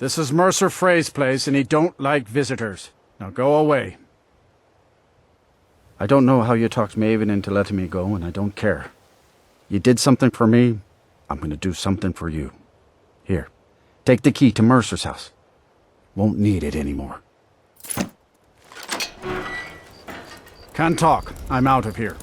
This is Mercer Frey's place, and he don't like visitors. Now go away. I don't know how you talked Maven into letting me go, and I don't care. You did something for me, I'm going to do something for you. Here, take the key to Mercer's house. Won't need it anymore. Can't talk. I'm out of here.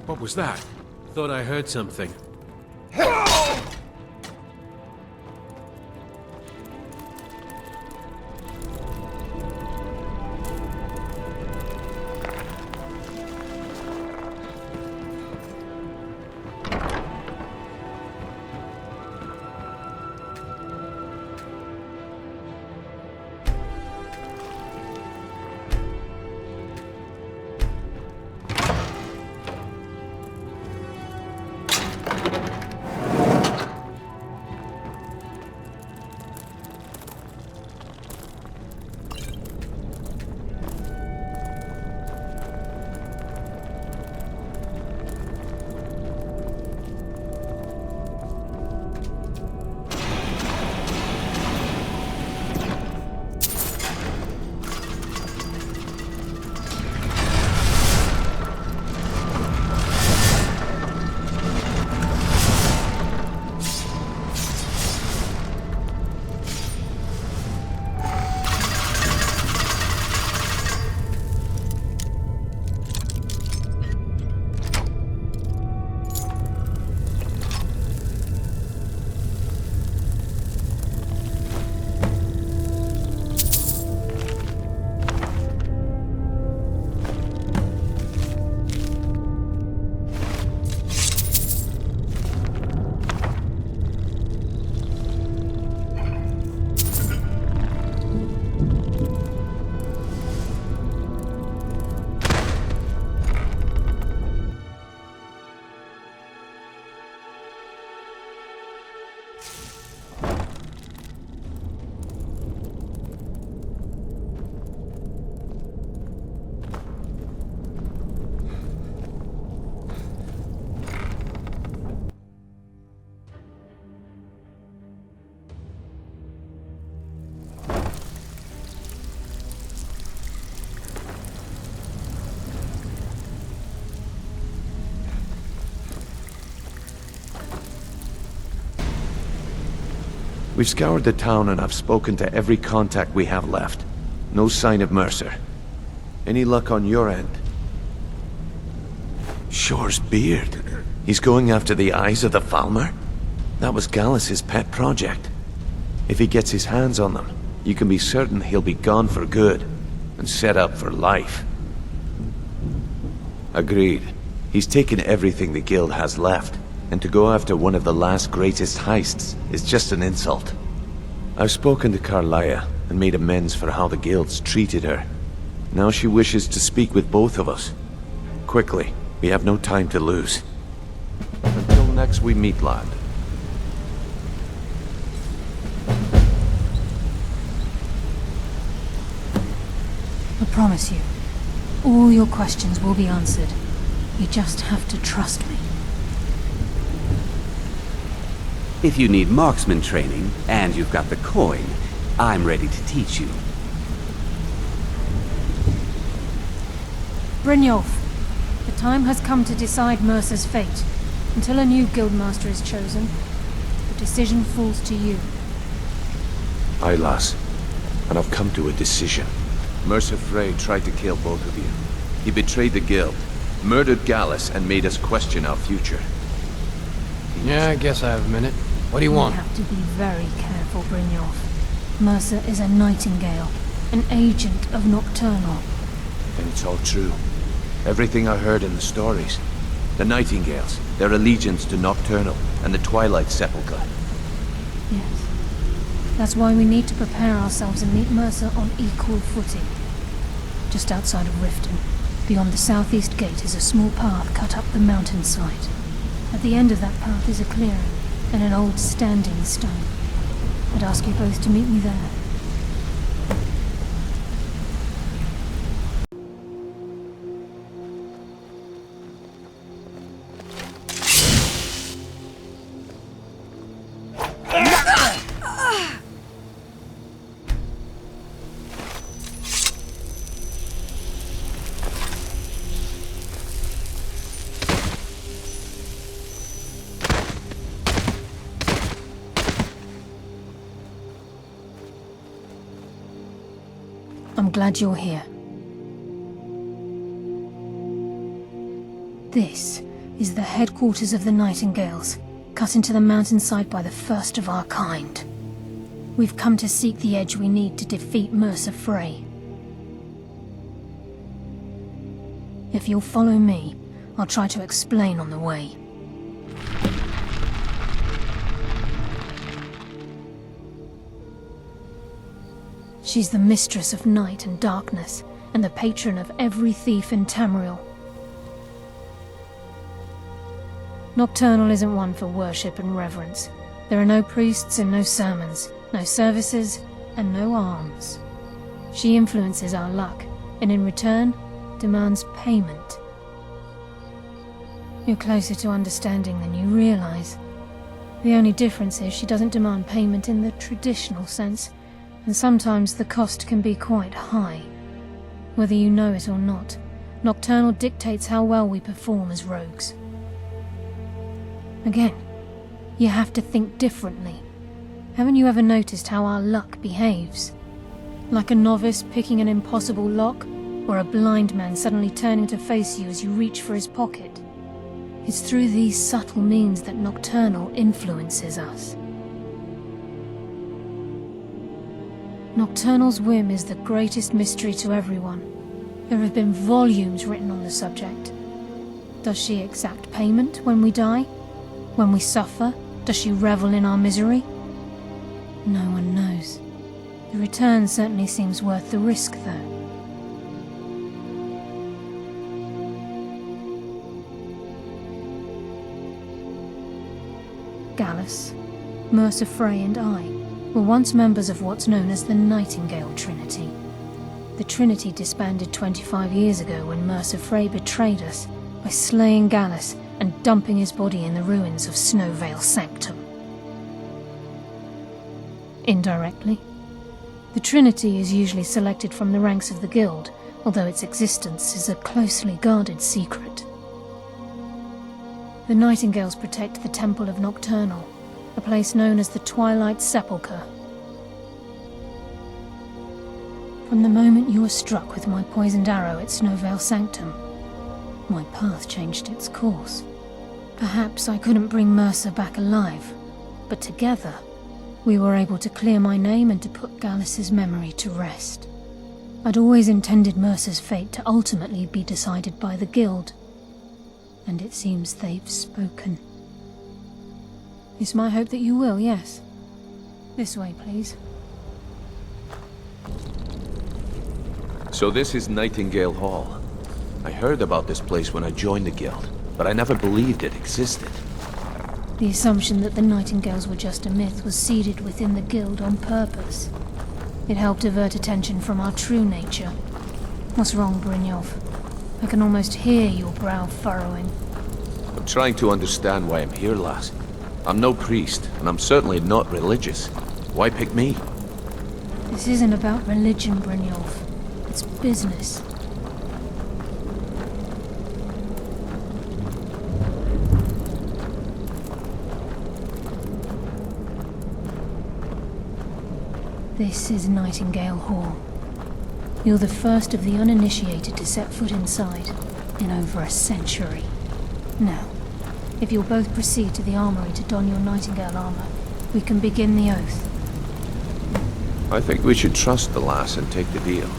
What was that? Thought I heard something. We've scoured the town and I've spoken to every contact we have left. No sign of Mercer. Any luck on your end? Shore's beard. He's going after the eyes of the Falmer? That was Gallus's pet project. If he gets his hands on them, you can be certain he'll be gone for good, and set up for life. Agreed. He's taken everything the guild has left, and to go after one of the last greatest heists is just an insult. I've spoken to Carlia and made amends for how the guilds treated her. Now she wishes to speak with both of us. Quickly, we have no time to lose. Until next we meet, lad. I promise you, all your questions will be answered. You just have to trust me. If you need marksman training, and you've got the coin, I'm ready to teach you. Brynjolf, the time has come to decide Mercer's fate. Until a new guildmaster is chosen, the decision falls to you. Aye, lass. And I've come to a decision. Mercer Frey tried to kill both of you. He betrayed the guild, murdered Gallus, and made us question our future. Yeah, I guess I have a minute. What do you want? You have to be very careful, Brynjolf. Mercer is a nightingale, an agent of Nocturnal. And it's all true. Everything I heard in the stories. The Nightingales, their allegiance to Nocturnal, and the Twilight Sepulchre. Yes. That's why we need to prepare ourselves and meet Mercer on equal footing. Just outside of Riften, beyond the southeast gate, is a small path cut up the mountainside. At the end of that path is a clearing, and an old standing stone. I'd ask you both to meet me there. glad you're here. This is the headquarters of the Nightingales, cut into the mountainside by the first of our kind. We've come to seek the edge we need to defeat Mercer Frey. If you'll follow me, I'll try to explain on the way. She's the mistress of night and darkness, and the patron of every thief in Tamriel. Nocturnal isn't one for worship and reverence. There are no priests and no sermons, no services, and no alms. She influences our luck, and in return, demands payment. You're closer to understanding than you realize. The only difference is she doesn't demand payment in the traditional sense, and sometimes the cost can be quite high. Whether you know it or not, Nocturnal dictates how well we perform as rogues. Again, you have to think differently. Haven't you ever noticed how our luck behaves? Like a novice picking an impossible lock, or a blind man suddenly turning to face you as you reach for his pocket. It's through these subtle means that Nocturnal influences us. Nocturnal's whim is the greatest mystery to everyone. There have been volumes written on the subject. Does she exact payment when we die? When we suffer, does she revel in our misery? No one knows. The return certainly seems worth the risk, though. Gallus, Mercer Frey and I were once members of what's known as the Nightingale Trinity. The Trinity disbanded 25 years ago when Mercer Frey betrayed us by slaying Gallus and dumping his body in the ruins of Snowvale Sanctum. Indirectly, the Trinity is usually selected from the ranks of the Guild, although its existence is a closely guarded secret. The Nightingales protect the Temple of Nocturnal, a place known as the Twilight Sepulchre. From the moment you were struck with my poisoned arrow at Snowvale Sanctum, my path changed its course. Perhaps I couldn't bring Mercer back alive, but together, we were able to clear my name and to put Gallus's memory to rest. I'd always intended Mercer's fate to ultimately be decided by the Guild, and it seems they've spoken. It's my hope that you will, yes. This way, please. So this is Nightingale Hall. I heard about this place when I joined the Guild, but I never believed it existed. The assumption that the Nightingales were just a myth was seeded within the Guild on purpose. It helped divert attention from our true nature. What's wrong, Brynjolf? I can almost hear your brow furrowing. I'm trying to understand why I'm here, lass. I'm no priest, and I'm certainly not religious. Why pick me? This isn't about religion, Brynjolf. It's business. This is Nightingale Hall. You're the first of the uninitiated to set foot inside in over a century. Now, if you'll both proceed to the armory to don your Nightingale armor, we can begin the oath. I think we should trust the lass and take the deal.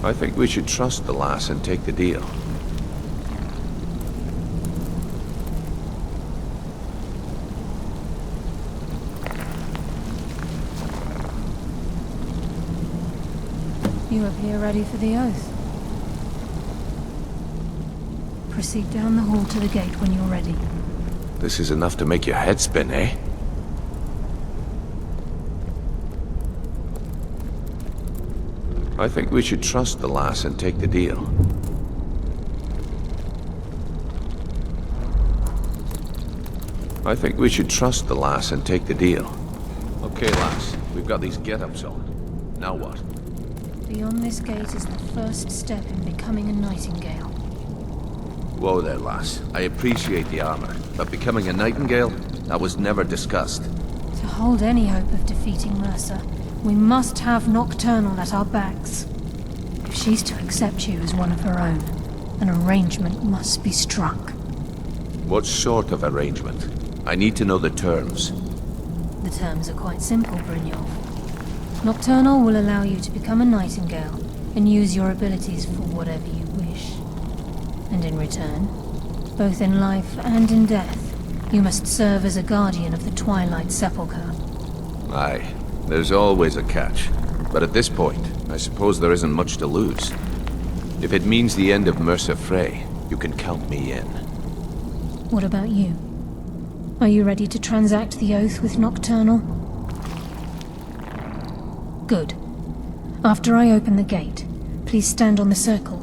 I think we should trust the lass and take the deal. You appear ready for the oath. Proceed down the hall to the gate when you're ready. This is enough to make your head spin, eh? I think we should trust the lass and take the deal. I think we should trust the lass and take the deal. Okay, lass, we've got these get-ups on. Now what? Beyond this gate is the first step in becoming a nightingale. Whoa there, lass. I appreciate the armor, but becoming a nightingale? That was never discussed. To hold any hope of defeating Mercer, we must have Nocturnal at our backs. If she's to accept you as one of her own, an arrangement must be struck. What sort of arrangement? I need to know the terms. The terms are quite simple, Brynjolf. Nocturnal will allow you to become a nightingale and use your abilities for whatever you wish. And in return, both in life and in death, you must serve as a guardian of the Twilight Sepulchre. Aye, there's always a catch. But at this point, I suppose there isn't much to lose. If it means the end of Mercer Frey, you can count me in. What about you? Are you ready to transact the oath with Nocturnal? Good. After I open the gate, please stand on the circle.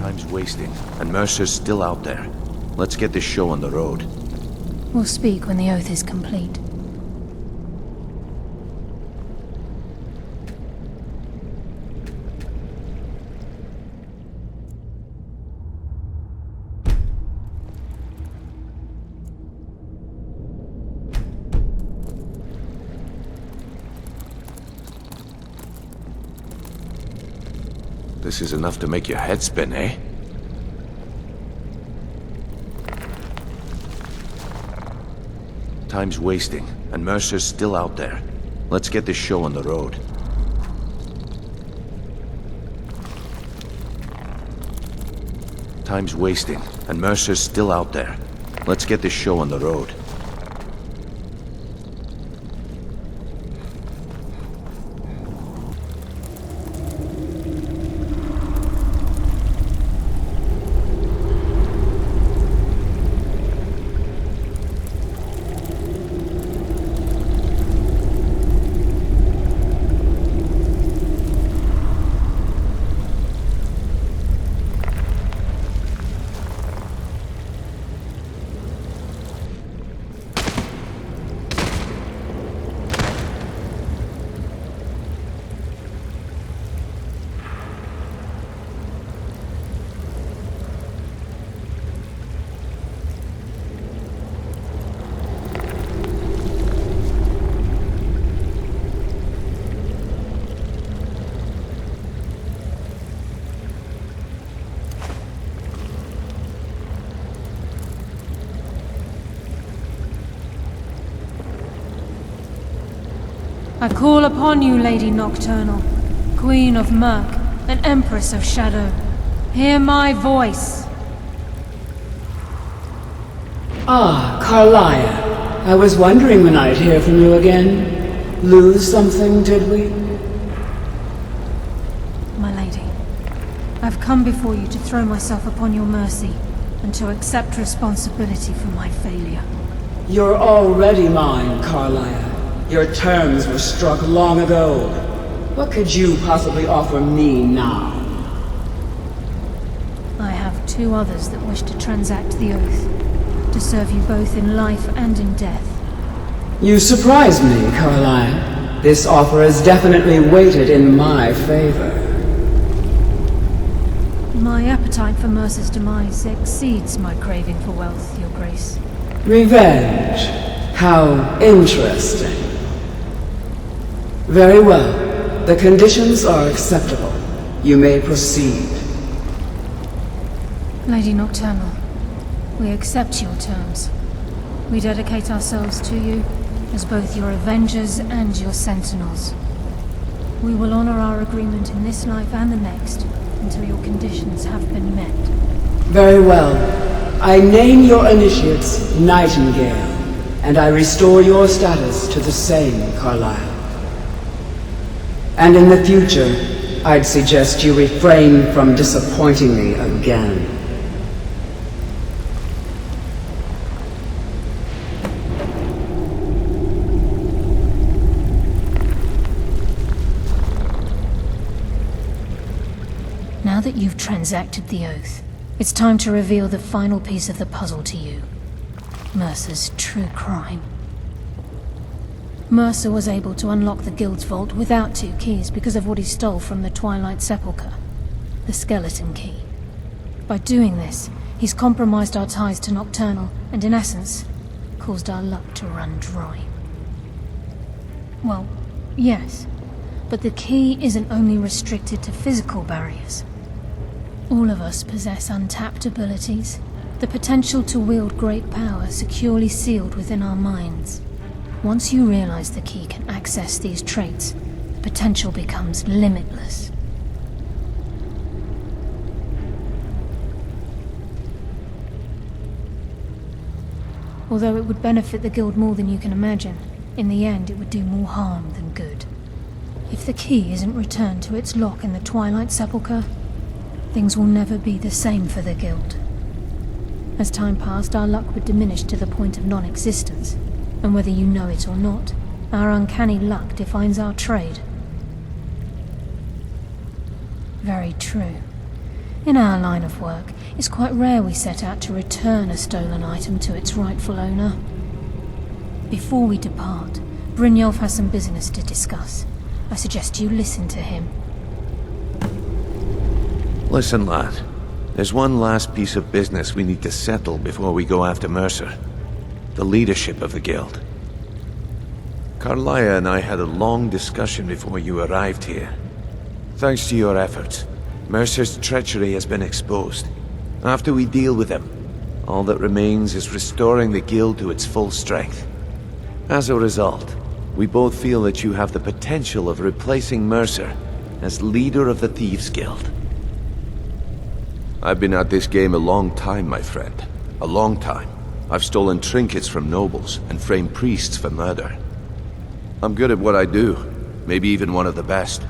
Time's wasting, and Mercer's still out there. Let's get this show on the road. We'll speak when the oath is complete. This is enough to make your head spin, eh? Time's wasting, and Mercer's still out there. Let's get this show on the road. Time's wasting, and Mercer's still out there. Let's get this show on the road. I call upon you, Lady Nocturnal, Queen of Murk and Empress of Shadow. Hear my voice. Ah, Carlia. I was wondering when I'd hear from you again. Lose something, did we? My lady, I've come before you to throw myself upon your mercy and to accept responsibility for my failure. You're already mine, Carlia. Your terms were struck long ago. What could you possibly offer me now? I have two others that wish to transact the oath, to serve you both in life and in death. You surprise me, Carlia. This offer is definitely weighted in my favor. My appetite for Mercer's demise exceeds my craving for wealth, Your Grace. Revenge. How interesting. Very well. The conditions are acceptable. You may proceed. Lady Nocturnal, we accept your terms. We dedicate ourselves to you as both your avengers and your sentinels. We will honor our agreement in this life and the next until your conditions have been met. Very well. I name your initiates Nightingale, and I restore your status to the same, Carlisle. And in the future, I'd suggest you refrain from disappointing me again. Now that you've transacted the oath, it's time to reveal the final piece of the puzzle to you. Mercer's true crime. Mercer was able to unlock the Guild's vault without 2 keys because of what he stole from the Twilight Sepulchre, the skeleton key. By doing this, he's compromised our ties to Nocturnal and, in essence, caused our luck to run dry. Well, yes, but the key isn't only restricted to physical barriers. All of us possess untapped abilities, the potential to wield great power securely sealed within our minds. Once you realize the key can access these traits, the potential becomes limitless. Although it would benefit the Guild more than you can imagine, in the end it would do more harm than good. If the key isn't returned to its lock in the Twilight Sepulchre, things will never be the same for the Guild. As time passed, our luck would diminish to the point of non-existence, and whether you know it or not, our uncanny luck defines our trade. Very true. In our line of work, it's quite rare we set out to return a stolen item to its rightful owner. Before we depart, Brynjolf has some business to discuss. I suggest you listen to him. Listen, lad. There's one last piece of business we need to settle before we go after Mercer. The leadership of the Guild. Carlia and I had a long discussion before you arrived here. Thanks to your efforts, Mercer's treachery has been exposed. After we deal with him, all that remains is restoring the Guild to its full strength. As a result, we both feel that you have the potential of replacing Mercer as leader of the Thieves Guild. I've been at this game a long time, my friend. A long time. I've stolen trinkets from nobles and framed priests for murder. I'm good at what I do, maybe even one of the best,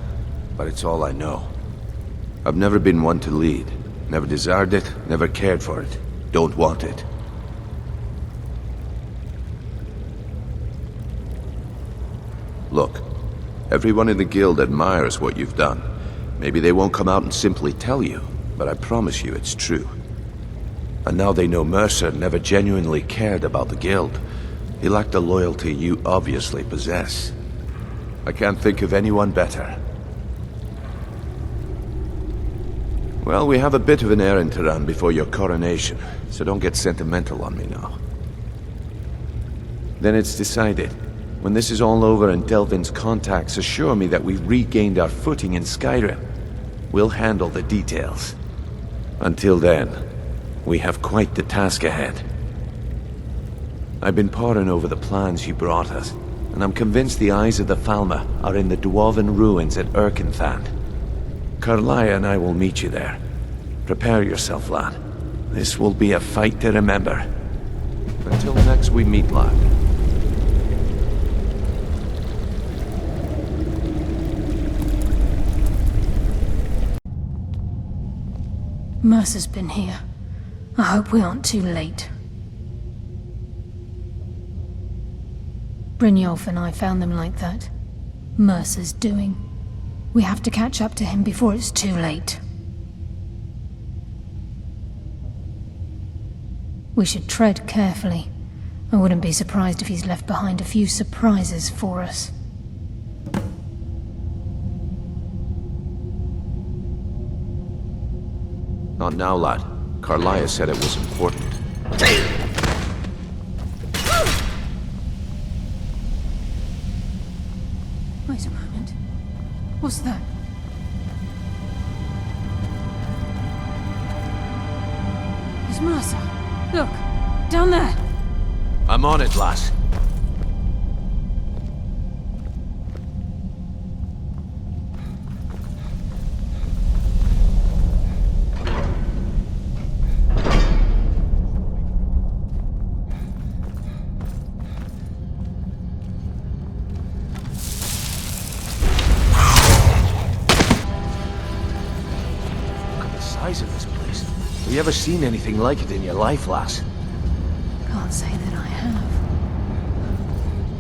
but it's all I know. I've never been one to lead. Never desired it, never cared for it. Don't want it. Look, everyone in the Guild admires what you've done. Maybe they won't come out and simply tell you, but I promise you it's true. And now they know Mercer never genuinely cared about the Guild. He lacked the loyalty you obviously possess. I can't think of anyone better. Well, we have a bit of an errand to run before your coronation, so don't get sentimental on me now. Then it's decided. When this is all over and Delvin's contacts assure me that we've regained our footing in Skyrim, we'll handle the details. Until then, we have quite the task ahead. I've been poring over the plans you brought us, and I'm convinced the eyes of the Falmer are in the Dwarven ruins at Erkenthand. Carlia and I will meet you there. Prepare yourself, lad. This will be a fight to remember. Until next we meet, lad. Mercer's been here. I hope we aren't too late. Brynjolf and I found them like that. Mercer's doing. We have to catch up to him before it's too late. We should tread carefully. I wouldn't be surprised if he's left behind a few surprises for us. Not now, lad. Carlia said it was important. Wait a moment. What's that? It's Mercer. Look, down there. I'm on it, lass. Have you ever seen anything like it in your life, lass? Can't say that I have.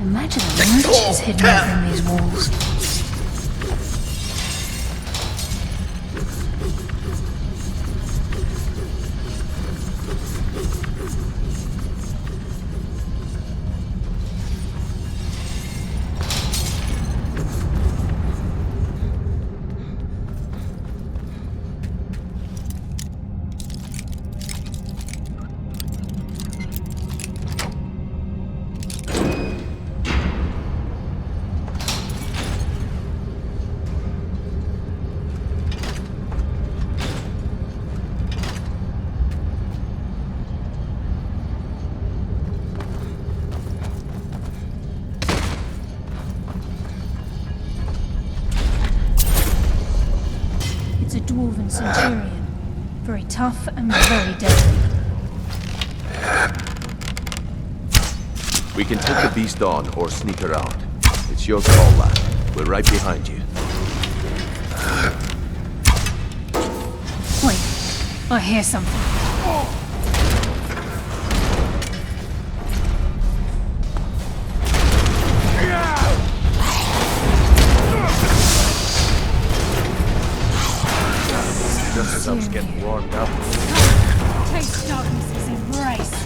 Imagine the riches hidden within these walls. dwarven centurion. Very tough and very deadly. We can take the beast on or sneak around. It's your call, lad. We're right behind you. Wait, I hear something. Just as I was getting warmed up. Taste darkness's embrace.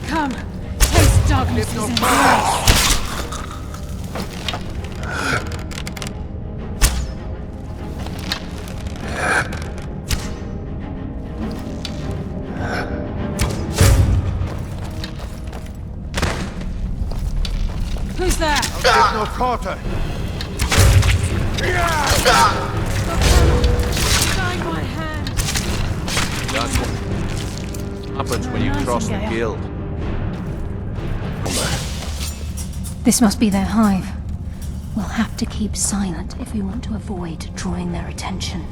Come, taste darkness's embrace. Who's there? I'll take no quarter. Guide my hand. That's what happens when you cross the guild. This must be their hive. We'll have to keep silent if we want to avoid drawing their attention.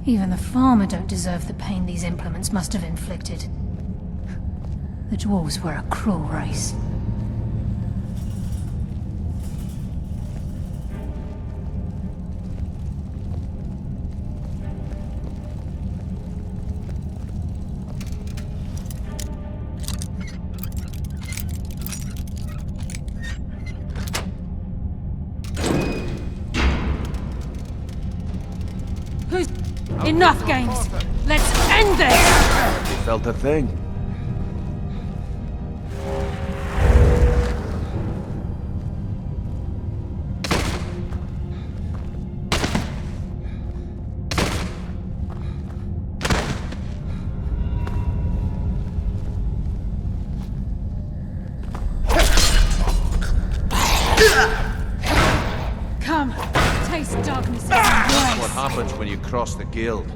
Even the farmer don't deserve the pain these implements must have inflicted. The dwarves were a cruel race. Enough games! Let's end this! You felt a thing. Come, taste darkness. That's what happens when you cross the guild.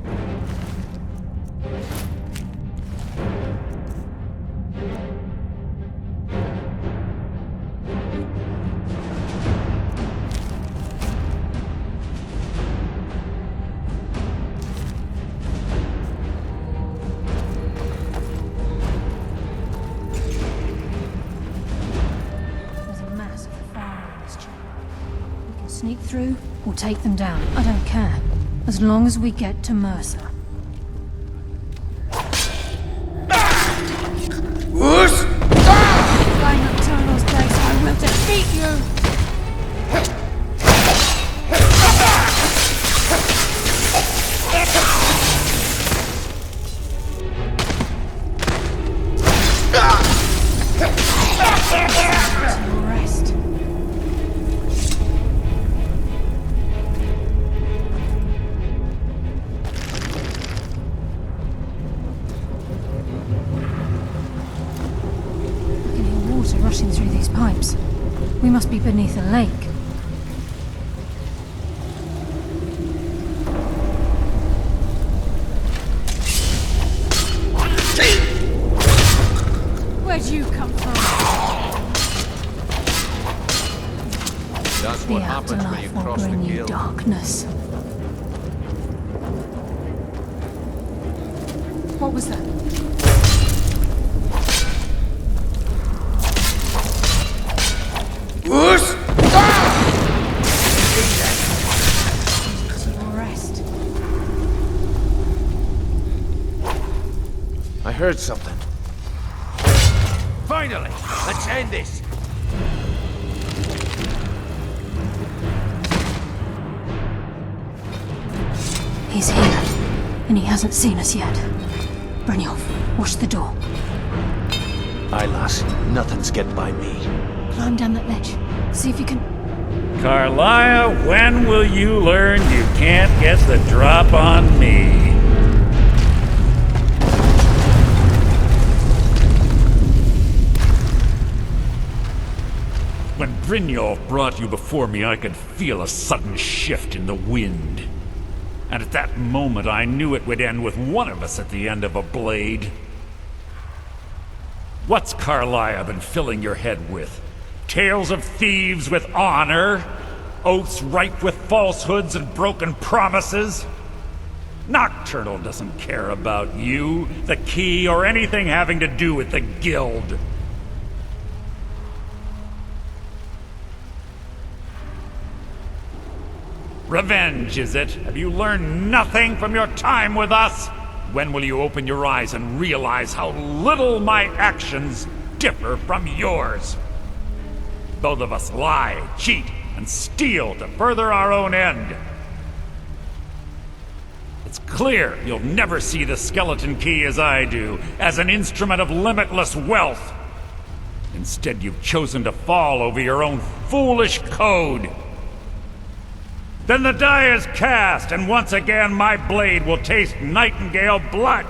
Sneak through, or take them down. I don't care. As long as we get to Mercer. Flying up Turtle's base, I will defeat you! Rest. Rushing through these pipes. We must be beneath a lake. Where'd you come from? That's what happens when you cross the guild. Darkness. What was that? I heard something. Finally! Let's end this! He's here, and he hasn't seen us yet. Brynjolf, watch the door. Aye, lass. Nothing's getting by me. Climb down that ledge. See if you can... Carlia, when will you learn you can't get the drop on me? When Brynjolf brought you before me, I could feel a sudden shift in the wind. And at that moment, I knew it would end with one of us at the end of a blade. What's Carlia been filling your head with? Tales of thieves with honor? Oaths ripe with falsehoods and broken promises? Nocturnal doesn't care about you, the key, or anything having to do with the guild. Revenge, is it? Have you learned nothing from your time with us? When will you open your eyes and realize how little my actions differ from yours? Both of us lie, cheat, and steal to further our own end. It's clear you'll never see the skeleton key as I do, as an instrument of limitless wealth. Instead, you've chosen to fall over your own foolish code. Then the die is cast, and once again my blade will taste nightingale blood.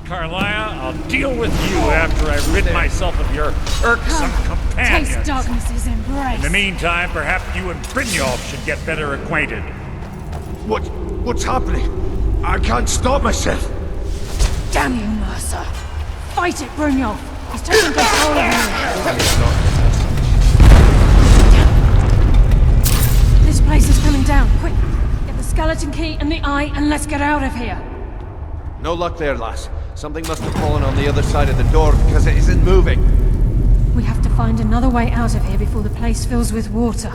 Carlia, I'll deal with you after I rid myself of your irksome companions. Taste darkness's embrace. In the meantime, perhaps you and Brynjolf should get better acquainted. What's happening? I can't stop myself. Damn you, Mercer. Fight it, Brynjolf. He's taking control of you. This place is coming down. Quick, get the skeleton key and the eye, and let's get out of here. No luck there, lass. Something must have fallen on the other side of the door because it isn't moving. We have to find another way out of here before the place fills with water.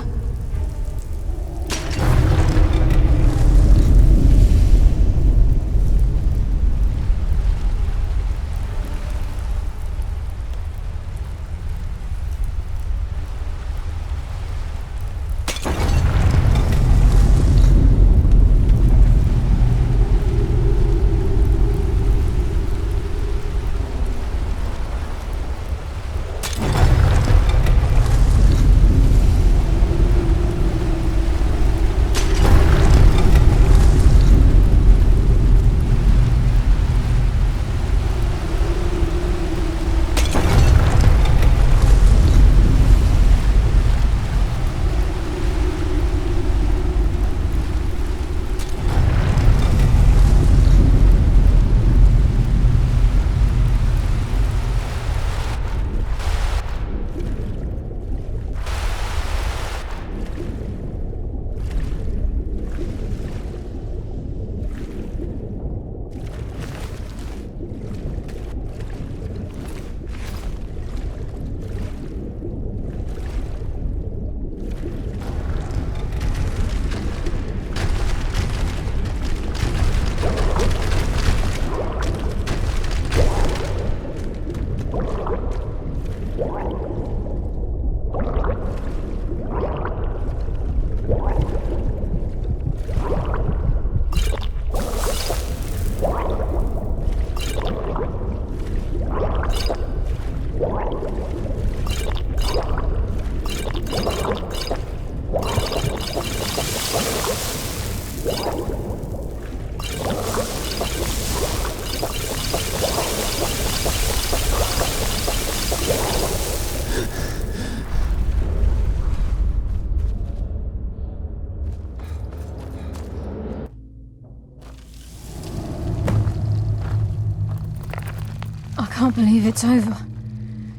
I can't believe it's over.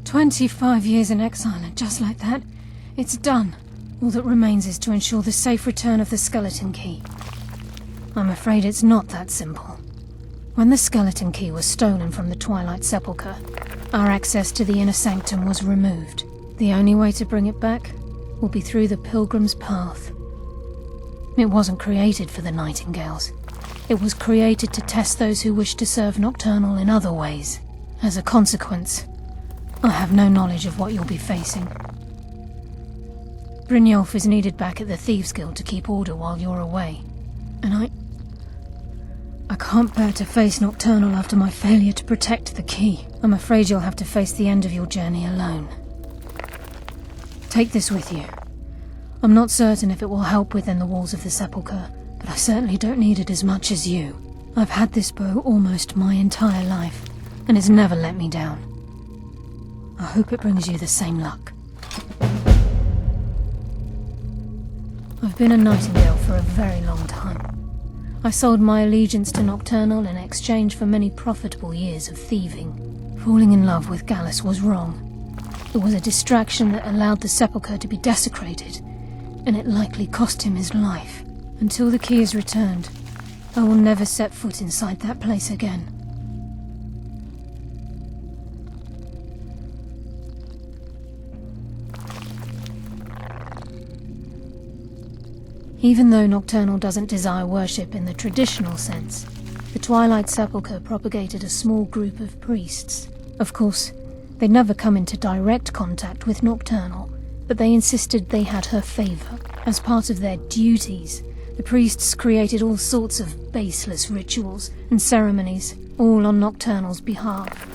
25 years in exile, and just like that, it's done. All that remains is to ensure the safe return of the skeleton key. I'm afraid it's not that simple. When the skeleton key was stolen from the Twilight Sepulchre, our access to the inner sanctum was removed. The only way to bring it back will be through the Pilgrim's Path. It wasn't created for the Nightingales. It was created to test those who wish to serve Nocturnal in other ways. As a consequence, I have no knowledge of what you'll be facing. Brynjolf is needed back at the Thieves Guild to keep order while you're away, and I can't bear to face Nocturnal after my failure to protect the key. I'm afraid you'll have to face the end of your journey alone. Take this with you. I'm not certain if it will help within the walls of the sepulchre, but I certainly don't need it as much as you. I've had this bow almost my entire life, and it's never let me down. I hope it brings you the same luck. I've been a nightingale for a very long time. I sold my allegiance to Nocturnal in exchange for many profitable years of thieving. Falling in love with Gallus was wrong. It was a distraction that allowed the sepulchre to be desecrated, and it likely cost him his life. Until the key is returned, I will never set foot inside that place again. Even though Nocturnal doesn't desire worship in the traditional sense, the Twilight Sepulchre propagated a small group of priests. Of course, they'd never come into direct contact with Nocturnal, but they insisted they had her favor. As part of their duties, the priests created all sorts of baseless rituals and ceremonies, all on Nocturnal's behalf.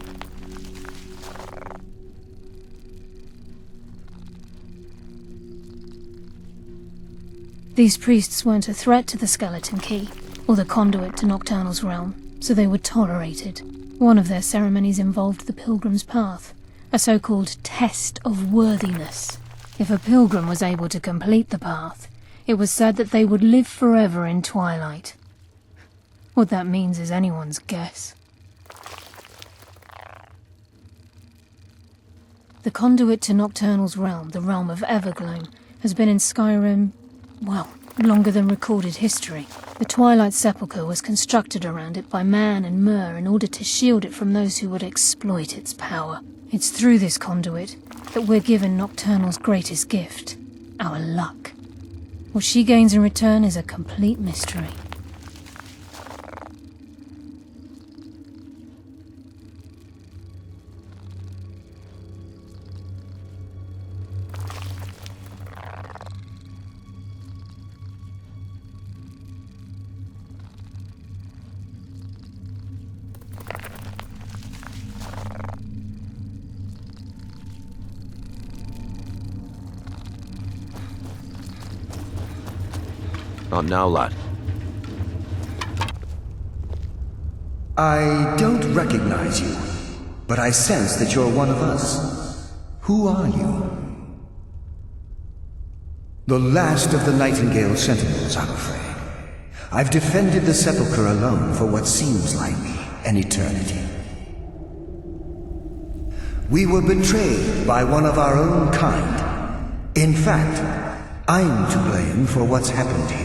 These priests weren't a threat to the Skeleton Key, or the conduit to Nocturnal's realm, so they were tolerated. One of their ceremonies involved the Pilgrim's Path, a so-called test of worthiness. If a pilgrim was able to complete the path, it was said that they would live forever in Twilight. What that means is anyone's guess. The conduit to Nocturnal's realm, the realm of Evergloam, has been in Skyrim, well, longer than recorded history. The Twilight Sepulchre was constructed around it by Man and Mer in order to shield it from those who would exploit its power. It's through this conduit that we're given Nocturnal's greatest gift, our luck. What she gains in return is a complete mystery. Not now, lad. I don't recognize you, but I sense that you're one of us. Who are you? The last of the Nightingale Sentinels, I'm afraid. I've defended the Sepulchre alone for what seems like an eternity. We were betrayed by one of our own kind. In fact, I'm to blame for what's happened here.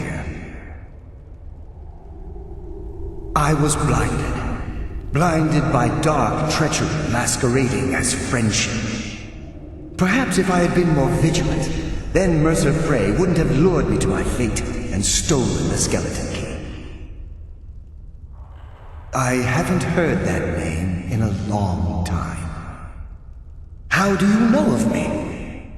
I was blinded by dark treachery masquerading as friendship. Perhaps if I had been more vigilant, then Mercer Frey wouldn't have lured me to my fate and stolen the Skeleton Key. I haven't heard that name in a long time. How do you know of me?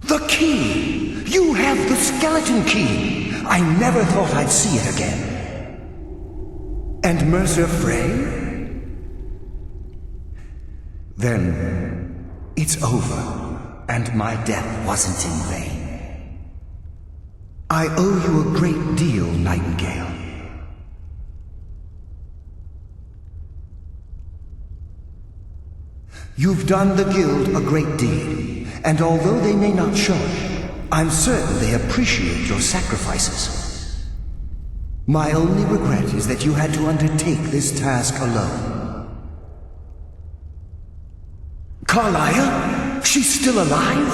The key! You have the Skeleton Key! I never thought I'd see it again. And Mercer Frey? Then it's over, and my death wasn't in vain. I owe you a great deal, Nightingale. You've done the Guild a great deed, and although they may not show it, I'm certain they appreciate your sacrifices. My only regret is that you had to undertake this task alone. Carlia? She's still alive?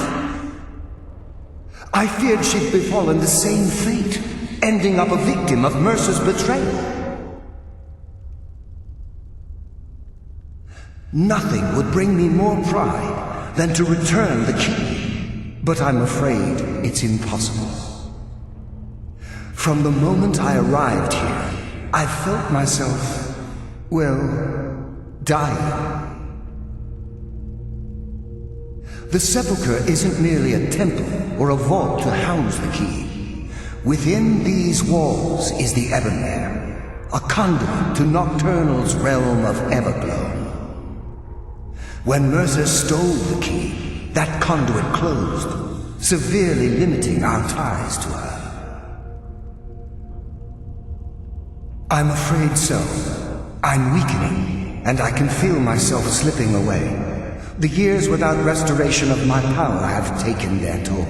I feared she'd befallen the same fate, ending up a victim of Mercer's betrayal. Nothing would bring me more pride than to return the key, but I'm afraid it's impossible. From the moment I arrived here, I felt myself, well, dying. The sepulchre isn't merely a temple or a vault to house the key. Within these walls is the Ebonmere, a conduit to Nocturnal's realm of Everglow. When Mercer stole the key, that conduit closed, severely limiting our ties to her. I'm afraid so. I'm weakening, and I can feel myself slipping away. The years without restoration of my power have taken their toll.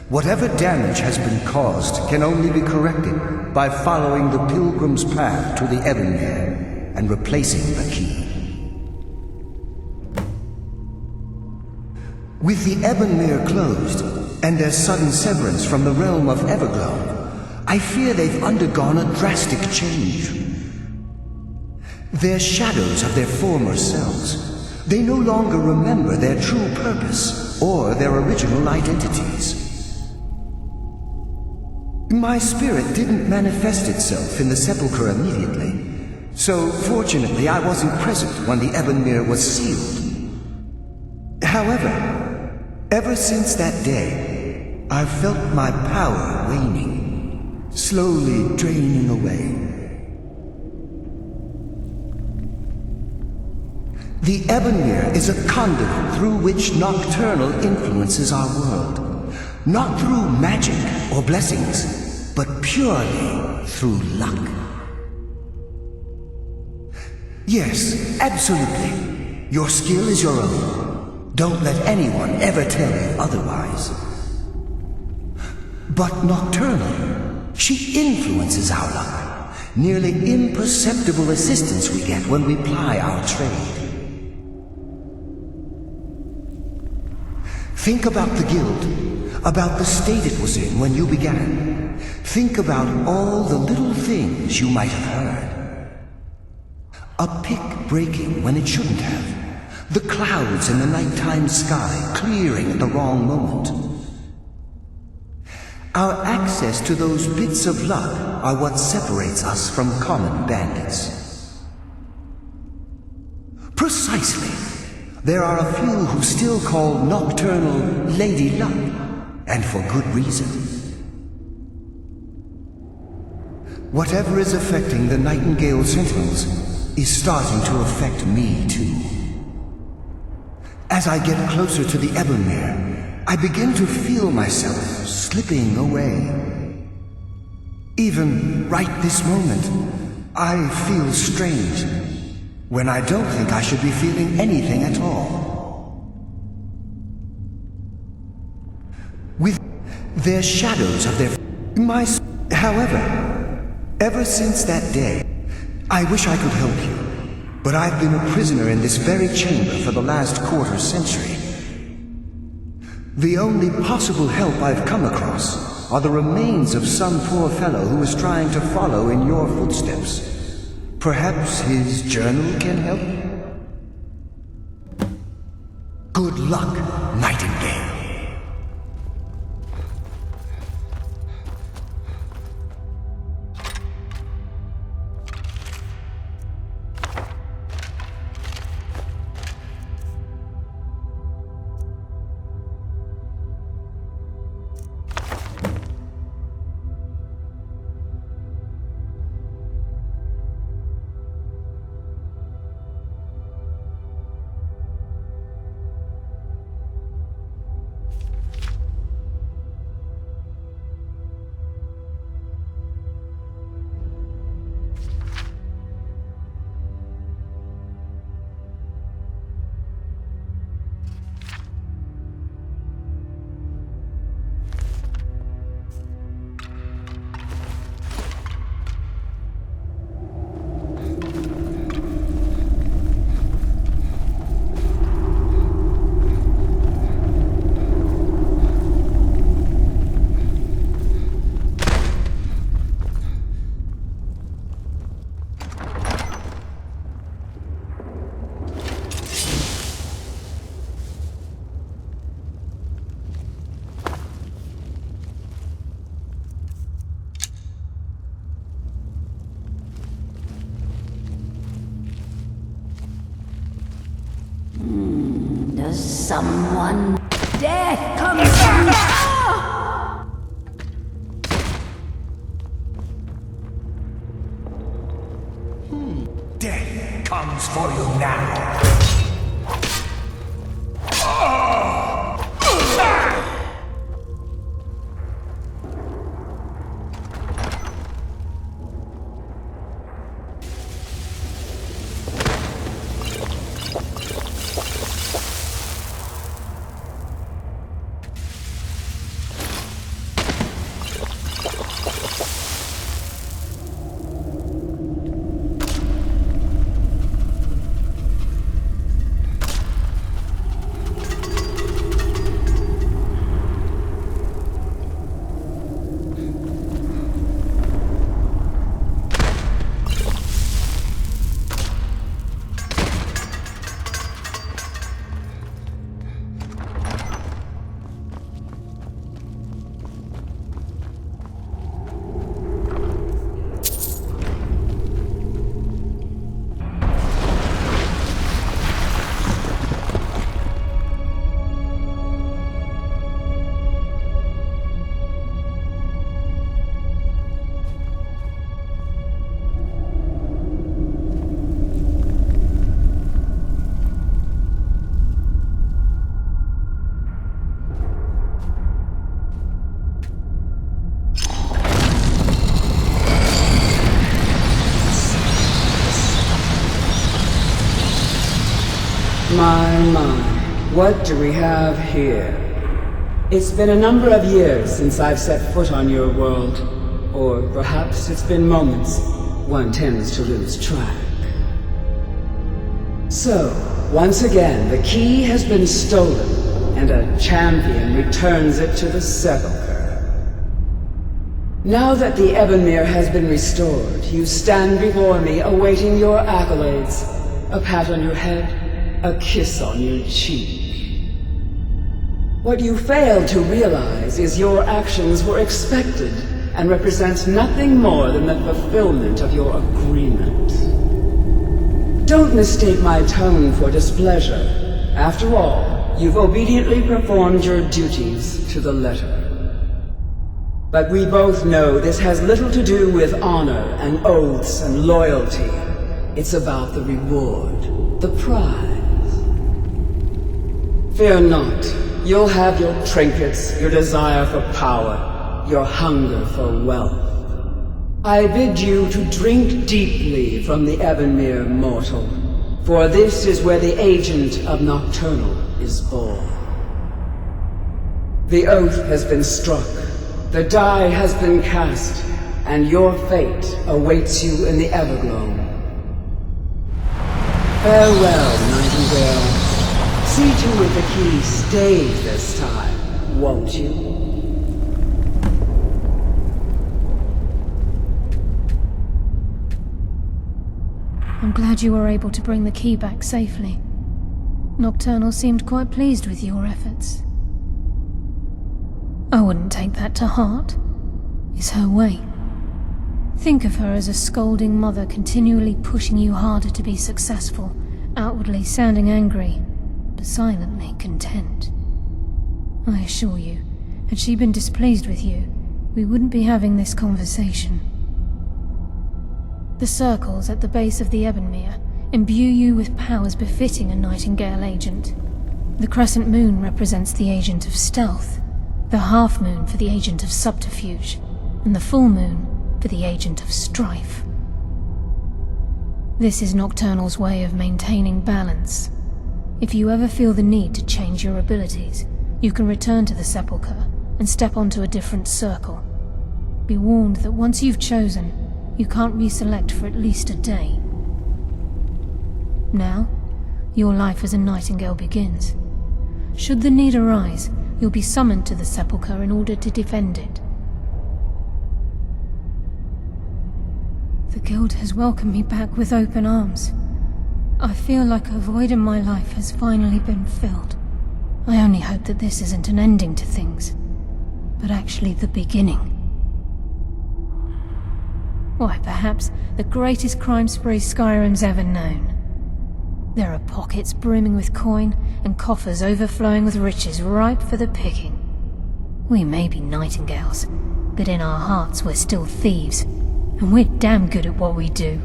Whatever damage has been caused can only be corrected by following the pilgrim's path to the Ebonmere and replacing the key. With the Ebonmere closed, and their sudden severance from the realm of Everglow, I fear they've undergone a drastic change. They're shadows of their former selves. They no longer remember their true purpose or their original identities. My spirit didn't manifest itself in the sepulchre immediately, so fortunately I wasn't present when the Ebonmere was sealed. However, ever since that day, I've felt my power waning, slowly draining away. The Ebonmere is a conduit through which Nocturnal influences our world. Not through magic or blessings, but purely through luck. Yes, absolutely. Your skill is your own. Don't let anyone ever tell you otherwise. But Nocturnal, she influences our luck. Nearly imperceptible assistance we get when we ply our trade. Think about the guild, about the state it was in when you began. Think about all the little things you might have heard. A pick breaking when it shouldn't have. The clouds in the nighttime sky clearing at the wrong moment. Our access to those bits of luck are what separates us from common bandits. Precisely. There are a few who still call Nocturnal Lady Luck, and for good reason. Whatever is affecting the Nightingale Sentinels is starting to affect me too. As I get closer to the Ebonmere, I begin to feel myself slipping away. Even right this moment, I feel strange, when I don't think I should be feeling anything at all. With their shadows of their... However, ever since that day, I wish I could help you, but I've been a prisoner in this very chamber for the last quarter century. The only possible help I've come across are the remains of some poor fellow who is trying to follow in your footsteps. Perhaps his journal can help? Good luck, Nightingale. Someone... Death comes from... my. What do we have here? It's been a number of years since I've set foot on your world. Or perhaps it's been moments. One tends to lose track. So, once again, the key has been stolen, and a champion returns it to the sepulchre. Now that the Ebonmere has been restored, you stand before me awaiting your accolades. A pat on your head, a kiss on your cheek. What you fail to realize is your actions were expected and represent nothing more than the fulfillment of your agreement. Don't mistake my tone for displeasure. After all, you've obediently performed your duties to the letter. But we both know this has little to do with honor and oaths and loyalty. It's about the reward, the prize. Fear not. You'll have your trinkets, your desire for power, your hunger for wealth. I bid you to drink deeply from the Ebonmere mortal, for this is where the agent of Nocturnal is born. The oath has been struck, the die has been cast, and your fate awaits you in the Everglow. Farewell, Nightingale. See to it the key stays this time, won't you? I'm glad you were able to bring the key back safely. Nocturnal seemed quite pleased with your efforts. I wouldn't take that to heart. It's her way. Think of her as a scolding mother continually pushing you harder to be successful, outwardly sounding angry, but silently content. I assure you, had she been displeased with you, we wouldn't be having this conversation. The circles at the base of the Ebonmere imbue you with powers befitting a Nightingale agent. The crescent moon represents the agent of stealth, the half moon for the agent of subterfuge, and the full moon for the agent of strife. This is Nocturnal's way of maintaining balance. If you ever feel the need to change your abilities, you can return to the sepulchre and step onto a different circle. Be warned that once you've chosen, you can't reselect for at least a day. Now, your life as a Nightingale begins. Should the need arise, you'll be summoned to the sepulchre in order to defend it. The Guild has welcomed me back with open arms. I feel like a void in my life has finally been filled. I only hope that this isn't an ending to things, but actually the beginning. Why, perhaps the greatest crime spree Skyrim's ever known. There are pockets brimming with coin and coffers overflowing with riches ripe for the picking. We may be Nightingales, but in our hearts we're still thieves, and we're damn good at what we do.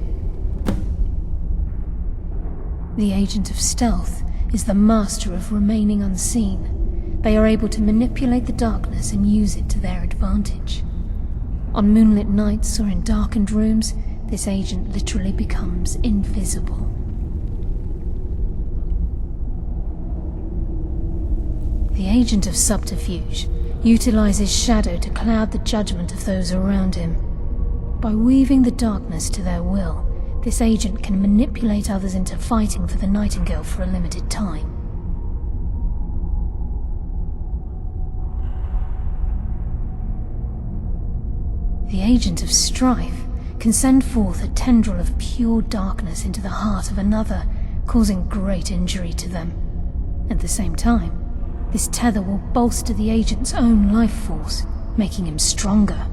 The agent of stealth is the master of remaining unseen. They are able to manipulate the darkness and use it to their advantage. On moonlit nights or in darkened rooms, this agent literally becomes invisible. The agent of subterfuge utilizes shadow to cloud the judgment of those around him. By weaving the darkness to their will, this agent can manipulate others into fighting for the Nightingale for a limited time. The agent of strife can send forth a tendril of pure darkness into the heart of another, causing great injury to them. At the same time, this tether will bolster the agent's own life force, making him stronger.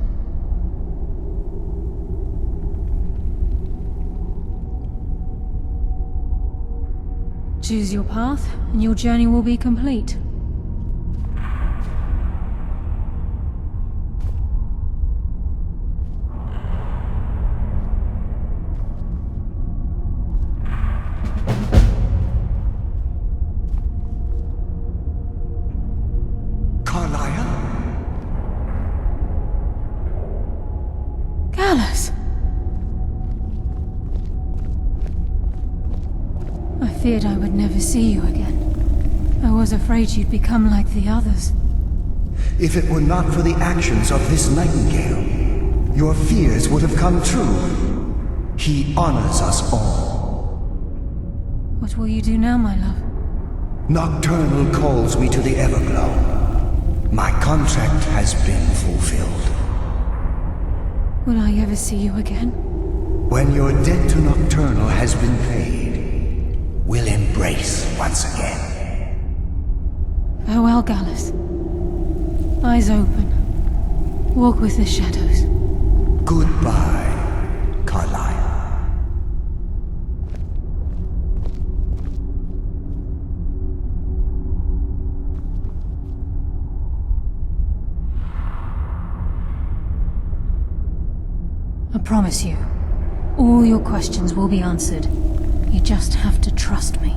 Choose your path, and your journey will be complete. I feared I would never see you again. was afraid you'd become like the others. If it were not for the actions of this nightingale, your fears would have come true. He honors us all. What will you do now, my love? Nocturnal calls me to the Everglow. My contract has been fulfilled. Will I ever see you again? When your debt to Nocturnal has been paid, we'll embrace once again. Farewell, Gallus. Eyes open. Walk with the shadows. Goodbye, Carlyle. I promise you, all your questions will be answered. You just have to trust me.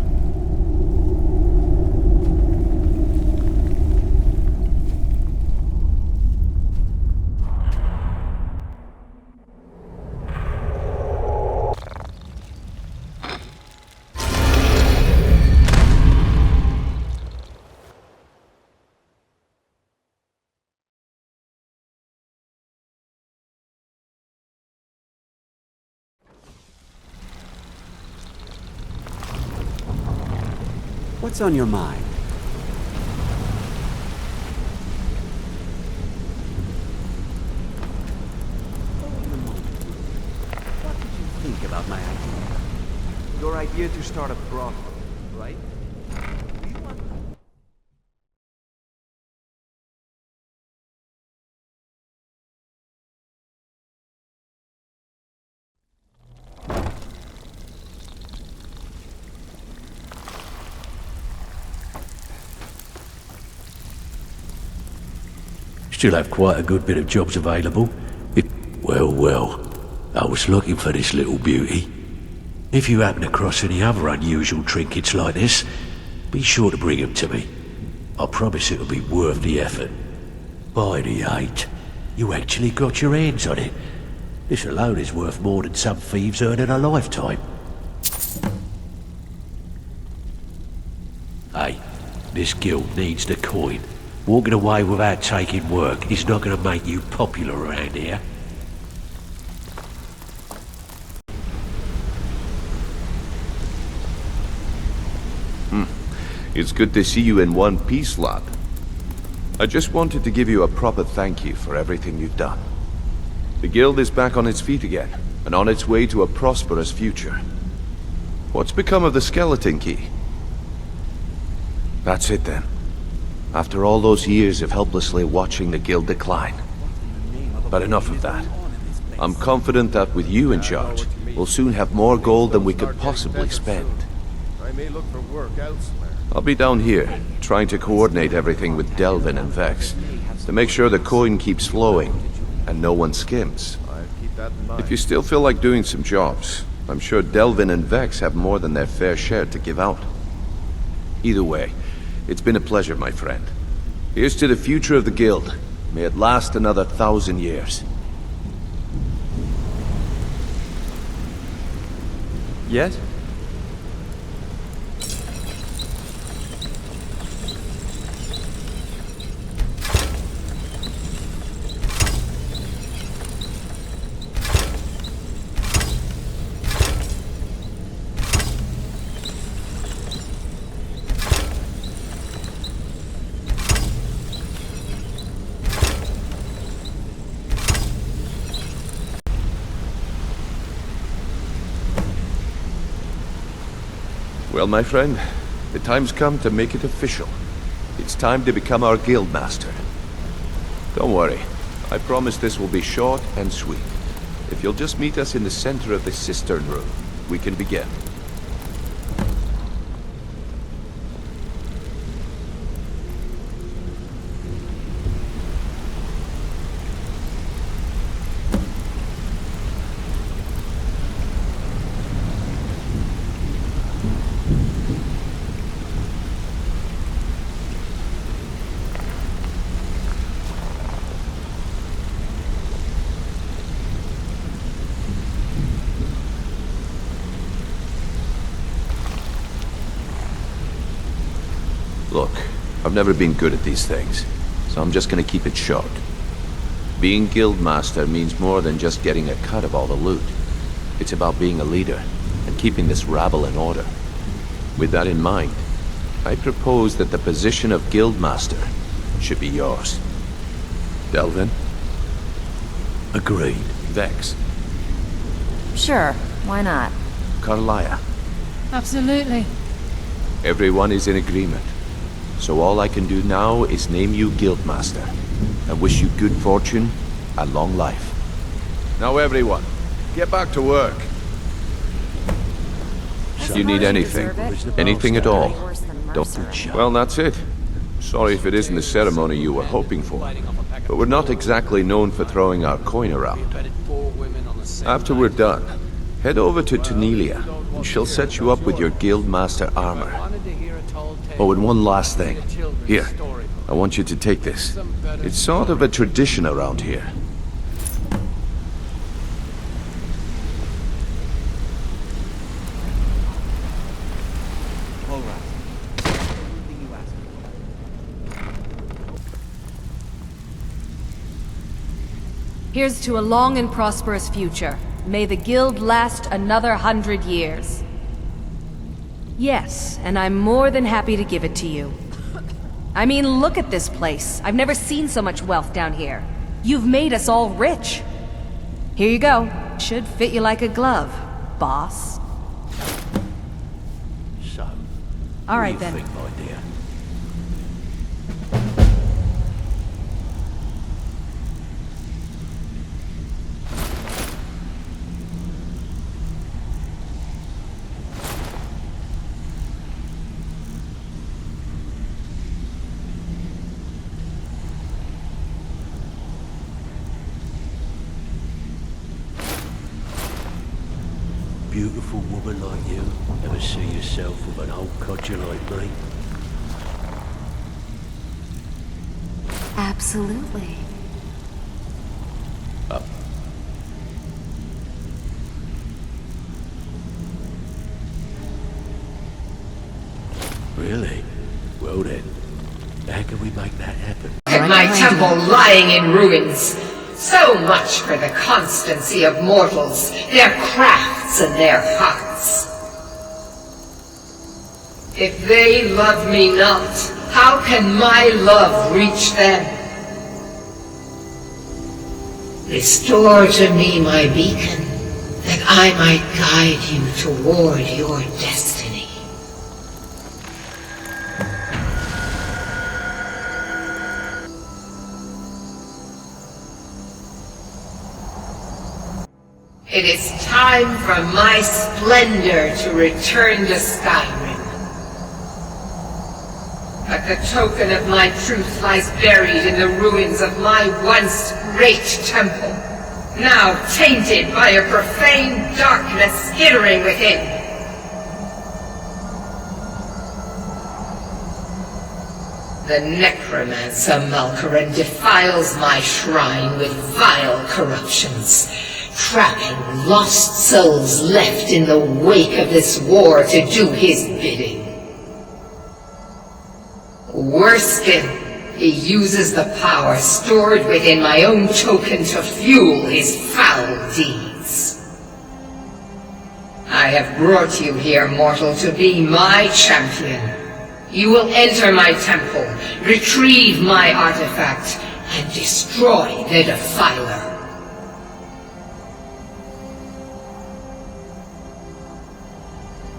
What's on your mind? What did you think about my idea? Your idea to start a brothel, right? Still have quite a good bit of jobs available. Well, I was looking for this little beauty. If you happen across any other unusual trinkets like this, be sure to bring them to me. I promise it'll be worth the effort. By the 8, you actually got your hands on it. This alone is worth more than some thieves earn in a lifetime. Hey, this guild needs the coin. Walking away without taking work is not going to make you popular around here. It's good to see you in one piece, lad. I just wanted to give you a proper thank you for everything you've done. The guild is back on its feet again, and on its way to a prosperous future. What's become of the skeleton key? That's it then. After all those years of helplessly watching the guild decline. But enough of that. I'm confident that with you in charge, we'll soon have more gold than we could possibly spend. I may look for work elsewhere. I'll be down here, trying to coordinate everything with Delvin and Vex, to make sure the coin keeps flowing, and no one skims. If you still feel like doing some jobs, I'm sure Delvin and Vex have more than their fair share to give out. Either way, it's been a pleasure, my friend. Here's to the future of the guild. May it last another 1,000 years. Yes? Well, my friend, the time's come to make it official. It's time to become our guild master. Don't worry, I promise this will be short and sweet. If you'll just meet us in the center of the cistern room, we can begin. Look, I've never been good at these things, so I'm just gonna keep it short. Being Guildmaster means more than just getting a cut of all the loot. It's about being a leader and keeping this rabble in order. With that in mind, I propose that the position of Guildmaster should be yours. Delvin? Agreed. Vex? Sure, why not? Carlia? Absolutely. Everyone is in agreement. So all I can do now is name you Guildmaster and wish you good fortune and long life. Now everyone, get back to work. If you need anything, anything at all, don't... Well, that's it. Sorry if it isn't the ceremony you were hoping for, but we're not exactly known for throwing our coin around. After we're done, head over to Tanelia, and she'll set you up with your Guildmaster armor. Oh, and one last thing. Here, I want you to take this. It's sort of a tradition around here. Here's to a long and prosperous future. May the guild last another 100 years. Yes, and I'm more than happy to give it to you. I mean, look at this place. I've never seen so much wealth down here. You've made us all rich. Here you go. Should fit you like a glove, boss. So, all right what do you then. think, my dear? Beautiful woman like you, ever see yourself with an old codger like me? Absolutely. Up. Really? Well then, how can we make that happen? At my temple lying in ruins. So much for the constancy of mortals, their crafts and their hearts. If they love me not, how can my love reach them? Restore to me my beacon, that I might guide you toward your destiny. It is time for my splendor to return to Skyrim. But the token of my truth lies buried in the ruins of my once great temple, now tainted by a profane darkness skittering within. The necromancer Malkaran defiles my shrine with vile corruptions, trapping lost souls left in the wake of this war to do his bidding. Worse still, he uses the power stored within my own token to fuel his foul deeds. I have brought you here, mortal, to be my champion. You will enter my temple, retrieve my artifact, and destroy the defiler.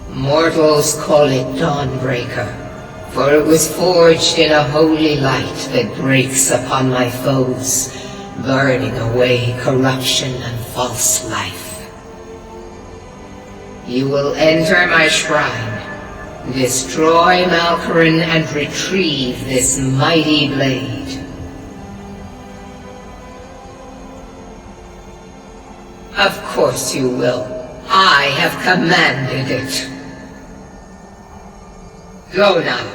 Mortals call it Dawnbreaker, for it was forged in a holy light that breaks upon my foes, burning away corruption and false life. You will enter my shrine, destroy Malkaran, and retrieve this mighty blade. Of course you will. I have commanded it. Go now.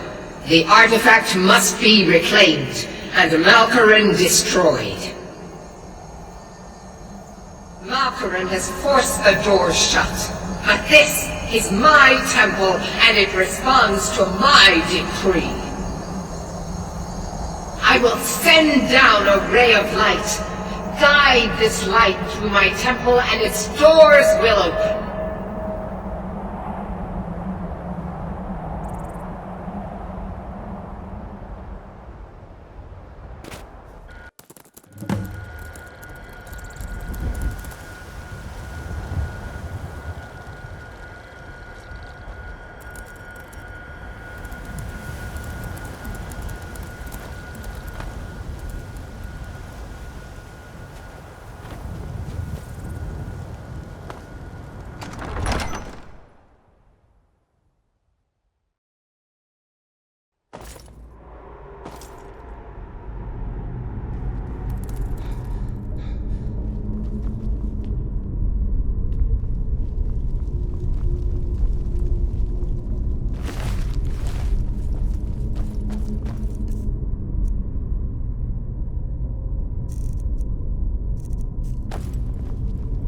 The artifact must be reclaimed, and Malkaran destroyed. Malkaran has forced the doors shut, but this is my temple, and it responds to my decree. I will send down a ray of light. Guide this light through my temple and its doors will open.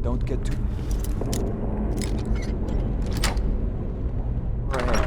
Don't get too... Far ahead.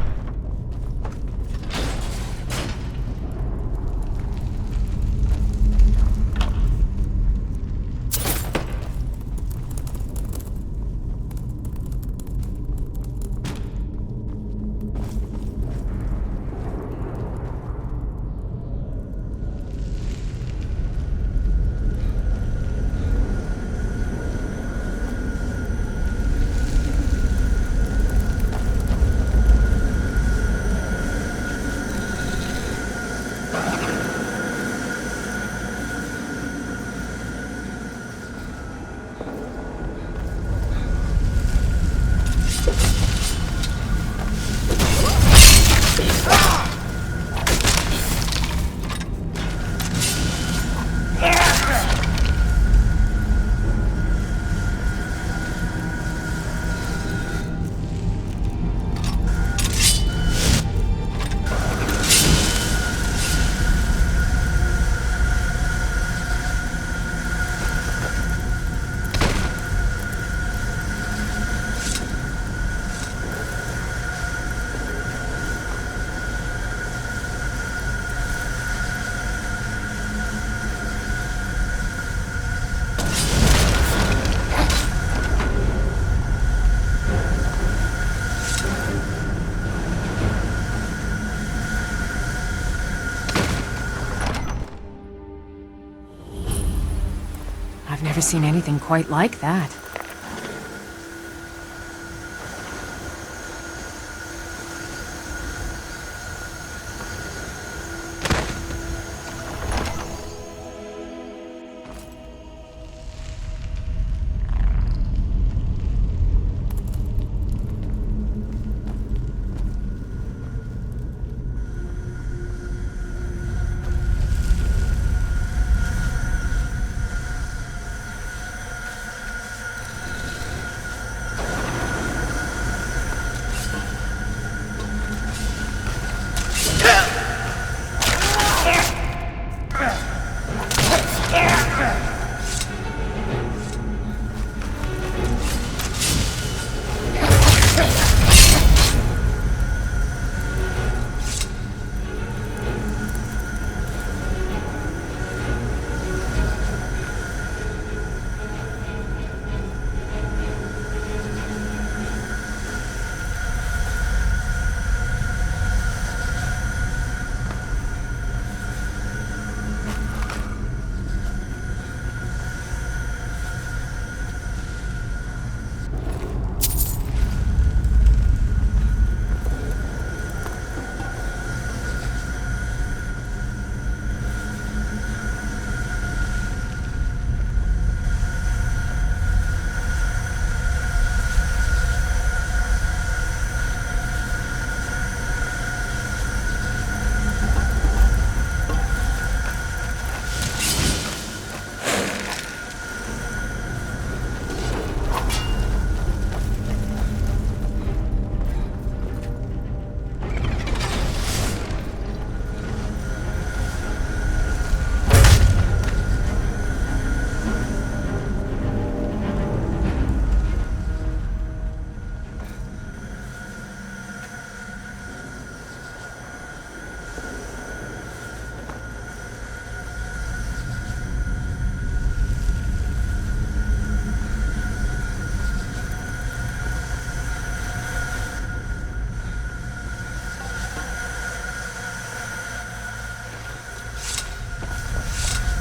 I've never seen anything quite like that.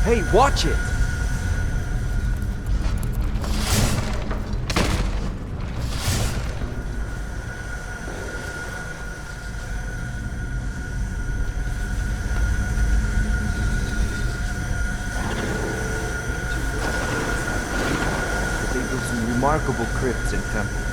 Hey, watch it! They built some remarkable crypts and temples.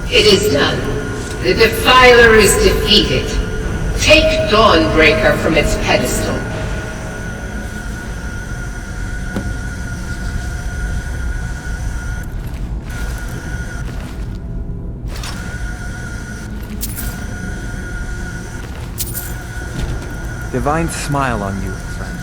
It is done. The Defiler is defeated. Take Dawnbreaker from its pedestal. Divine smile on you, friend.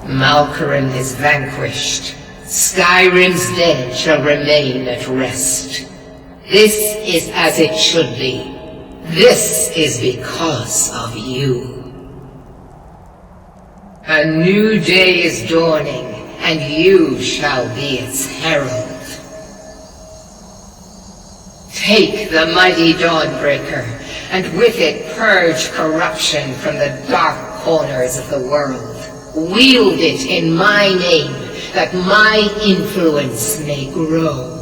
Malkaran is vanquished. Skyrim's dead shall remain at rest. This is as it should be. This is because of you. A new day is dawning, and you shall be its herald. Take the mighty Dawnbreaker, and with it purge corruption from the dark corners of the world. Wield it in my name, that my influence may grow.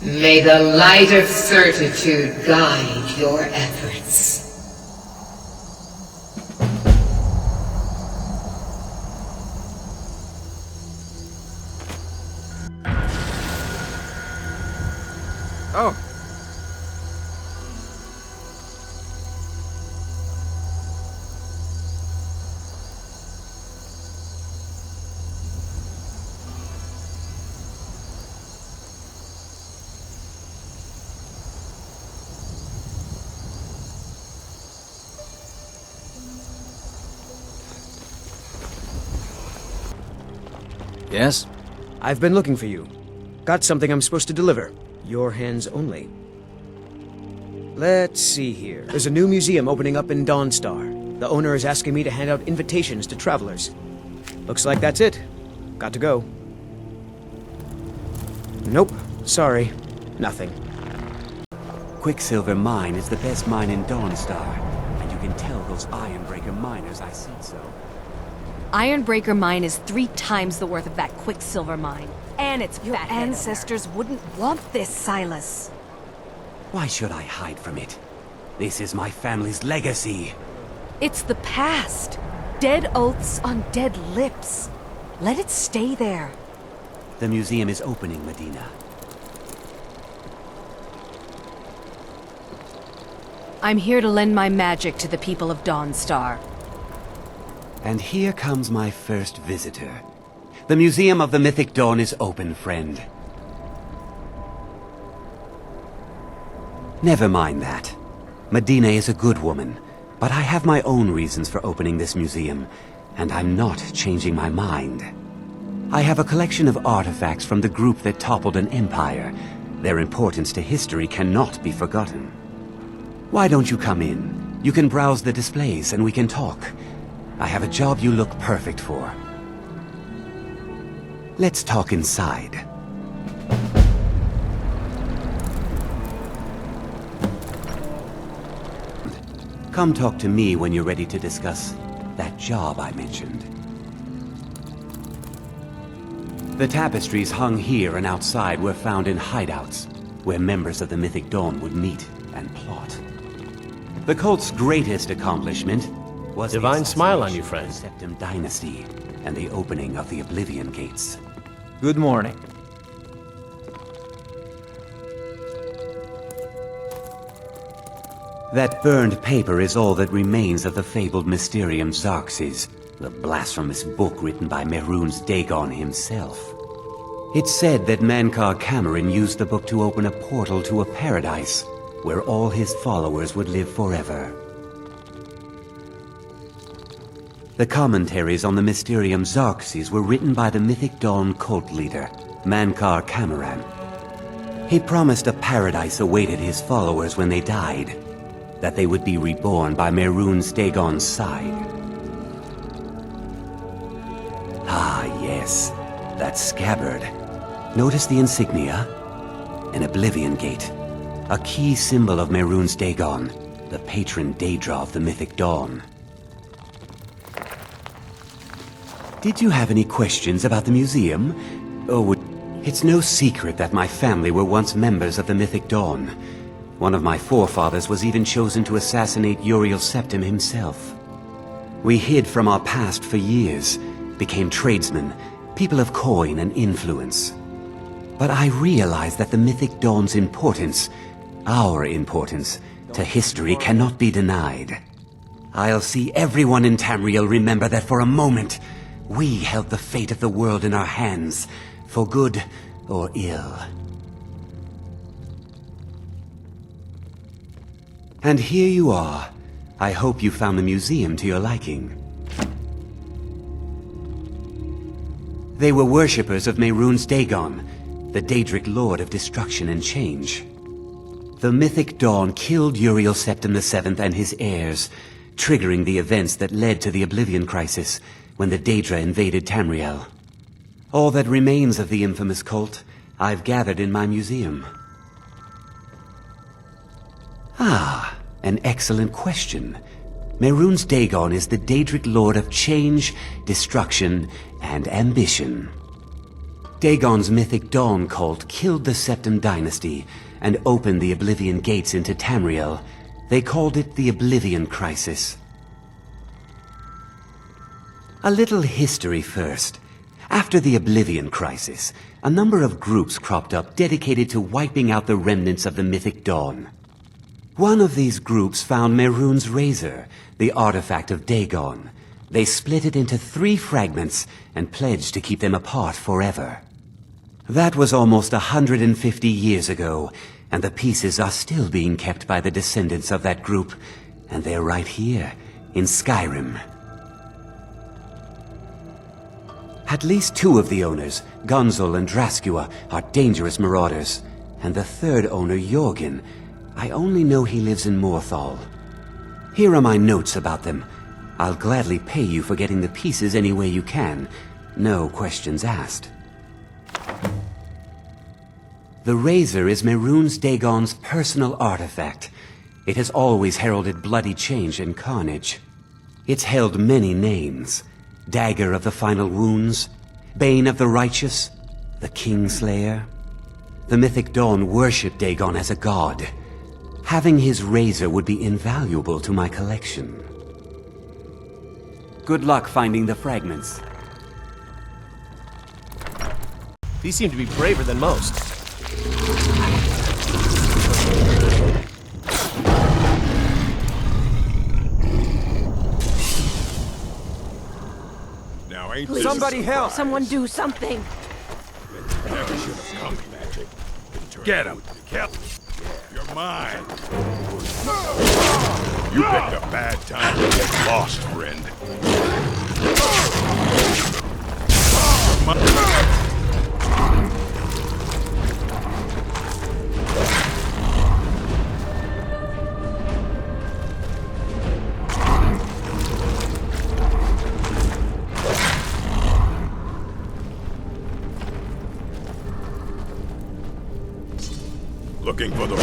May the light of certitude guide your efforts. Oh. Yes? I've been looking for you. Got something I'm supposed to deliver. Your hands only. Let's see here. There's a new museum opening up in Dawnstar. The owner is asking me to hand out invitations to travelers. Looks like that's it. Got to go. Nope. Sorry. Nothing. Quicksilver Mine is the best mine in Dawnstar, and you can tell those Ironbreaker miners I said so. Ironbreaker Mine is 3 times the worth of that Quicksilver Mine. And its Your fat ancestors wouldn't want this, Silas. Why should I hide from it? This is my family's legacy. It's the past. Dead oaths on dead lips. Let it stay there. The museum is opening, Medina. I'm here to lend my magic to the people of Dawnstar. And here comes my first visitor. The Museum of the Mythic Dawn is open, friend. Never mind that. Medina is a good woman, but I have my own reasons for opening this museum, and I'm not changing my mind. I have a collection of artifacts from the group that toppled an empire. Their importance to history cannot be forgotten. Why don't you come in? You can browse the displays and we can talk. I have a job you look perfect for. Let's talk inside. Come talk to me when you're ready to discuss that job I mentioned. The tapestries hung here and outside were found in hideouts, where members of the Mythic Dawn would meet and plot. The cult's greatest accomplishment, was Divine smile on the you, friend. Septim Dynasty and the opening of the Oblivion Gates. Good morning. That burned paper is all that remains of the fabled Mysterium Xarxes, the blasphemous book written by MEHRUNES Dagon himself. It's said that Mankar Cameron used the book to open a portal to a paradise where all his followers would live forever. The commentaries on the Mysterium Xarxes were written by the Mythic Dawn cult leader, Mankar Cameron. He promised a paradise awaited his followers when they died, that they would be reborn by MEHRUNES Dagon's side. Ah, yes, that scabbard. Notice the insignia? An Oblivion Gate. A key symbol of MEHRUNES Dagon, the patron Daedra of the Mythic Dawn. Did you have any questions about the museum? It's no secret that my family were once members of the Mythic Dawn. One of my forefathers was even chosen to assassinate Uriel Septim himself. We hid from our past for years, became tradesmen, people of coin and influence. But I realized that the Mythic Dawn's importance, our importance, to history cannot be denied. I'll see everyone in Tamriel remember that for a moment, we held the fate of the world in our hands, for good or ill. And here you are. I hope you found the museum to your liking. They were worshippers of MEHRUNES Dagon, the Daedric Lord of Destruction and Change. The Mythic Dawn killed Uriel Septim VII and his heirs, triggering the events that led to the Oblivion Crisis when the Daedra invaded Tamriel. All that remains of the infamous cult I've gathered in my museum. Ah, an excellent question. MEHRUNES Dagon is the Daedric Lord of Change, Destruction, and Ambition. Dagon's Mythic Dawn cult killed the Septim Dynasty and opened the Oblivion Gates into Tamriel. They called it the Oblivion Crisis. A little history first. After the Oblivion Crisis, a number of groups cropped up dedicated to wiping out the remnants of the Mythic Dawn. One of these groups found MEHRUNES Razor, the artifact of Dagon. They split it into 3 fragments and pledged to keep them apart forever. That was almost 150 years ago, and the pieces are still being kept by the descendants of that group, and they're right here, in Skyrim. At least 2 of the owners, Gunzel and Draskua, are dangerous marauders, and the 3rd owner, Jorgen, I only know he lives in Morthal. Here are my notes about them. I'll gladly pay you for getting the pieces any way you can. No questions asked. The razor is MEHRUNES Dagon's personal artifact. It has always heralded bloody change and carnage. It's held many names. Dagger of the Final Wounds, Bane of the Righteous, the Kingslayer. The Mythic Dawn worshipped Dagon as a god. Having his razor would be invaluable to my collection. Good luck finding the fragments. These seem to be braver than most. Please, somebody help! Someone do something! Never should have come, magic. Get him! You're mine! You picked a bad time to get lost, friend. Looking for the...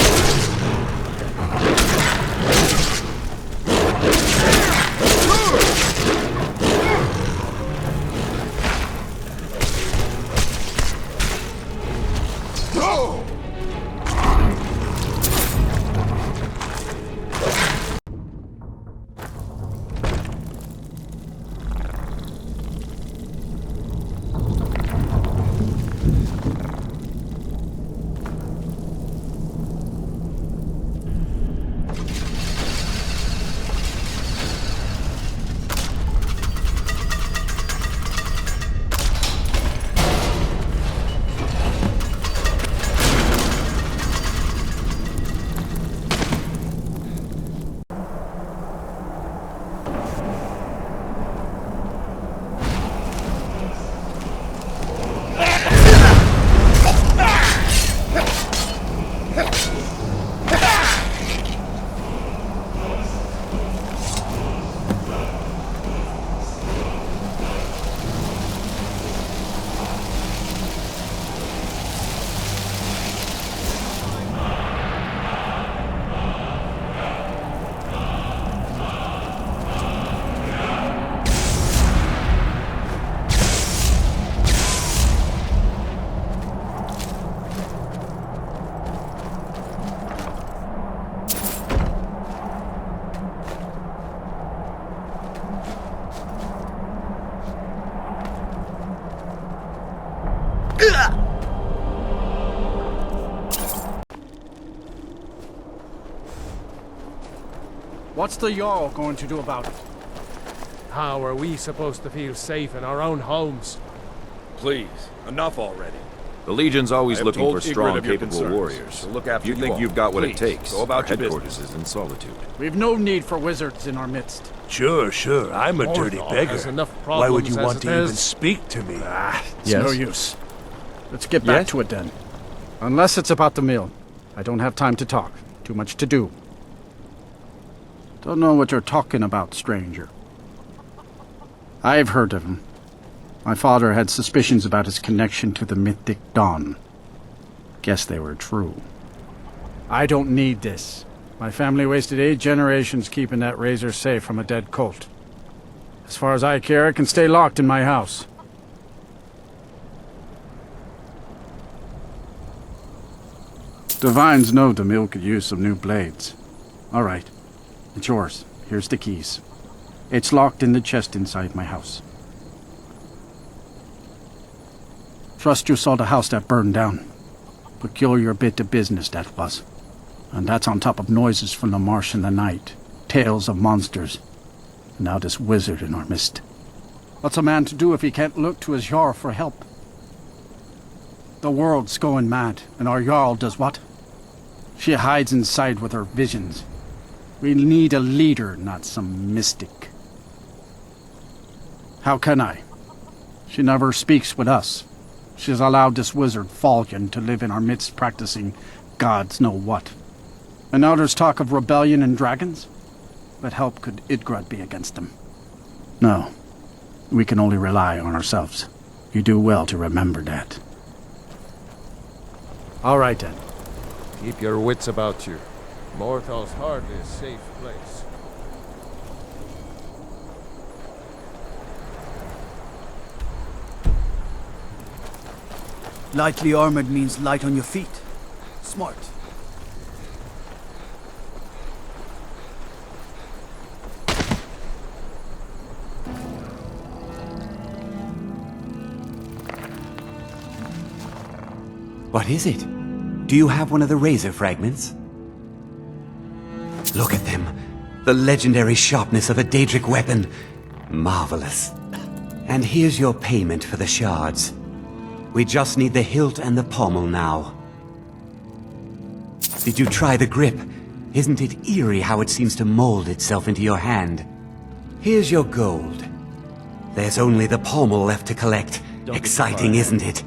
What's the Jarl going to do about it? How are we supposed to feel safe in our own homes? Please, enough already. The Legion's always I have looking told for Ygritte strong, of your capable concerns, warriors. so look after you think all. you've got what it Please, takes. go about Our your headquarters business. is in Solitude. We've no need for wizards in our midst. Sure, I'm a dirty Mordor beggar. has enough Why would you problems want as to it even is. speak to me? It's no use. Let's get back to it then. Unless it's about the mill. I don't have time to talk. Too much to do. Don't know what you're talking about, stranger. I've heard of him. My father had suspicions about his connection to the mythic Dawn. Guess they were true. I don't need this. My family wasted 8 generations keeping that razor safe from a dead cult. As far as I care, it can stay locked in my house. Divines know the mill could use some new blades. All right. It's yours. Here's the keys. It's locked in the chest inside my house. Trust you saw the house that burned down. Peculiar bit of business that was. And that's on top of noises from the marsh in the night. Tales of monsters. And now this wizard in our midst. What's a man to do if he can't look to his Jarl for help? The world's going mad, and our Jarl does what? She hides inside with her visions. We need a leader, not some mystic. How can I? She never speaks with us. She's allowed this wizard, Falcon, to live in our midst practicing gods know what. And now there's talk of rebellion and dragons? What help could Ygritte be against them? No. We can only rely on ourselves. You do well to remember that. All right then. Keep your wits about you. Morthal's hardly a safe place. Lightly armored means light on your feet. Smart. What is it? Do you have one of the razor fragments? Look at them. The legendary sharpness of a Daedric weapon. Marvelous. And here's your payment for the shards. We just need the hilt and the pommel now. Did you try the grip? Isn't it eerie how it seems to mold itself into your hand? Here's your gold. There's only the pommel left to collect. Exciting, isn't it?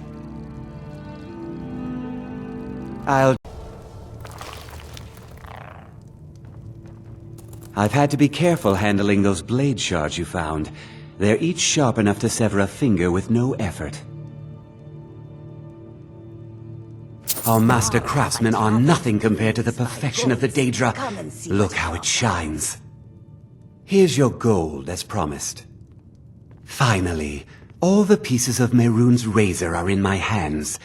I've had to be careful handling those blade shards you found. They're each sharp enough to sever a finger with no effort. Our master craftsmen are nothing compared to the perfection of the Daedra. Look how it shines. Here's your gold, as promised. Finally, all the pieces of Mehrunes' razor are in my hands.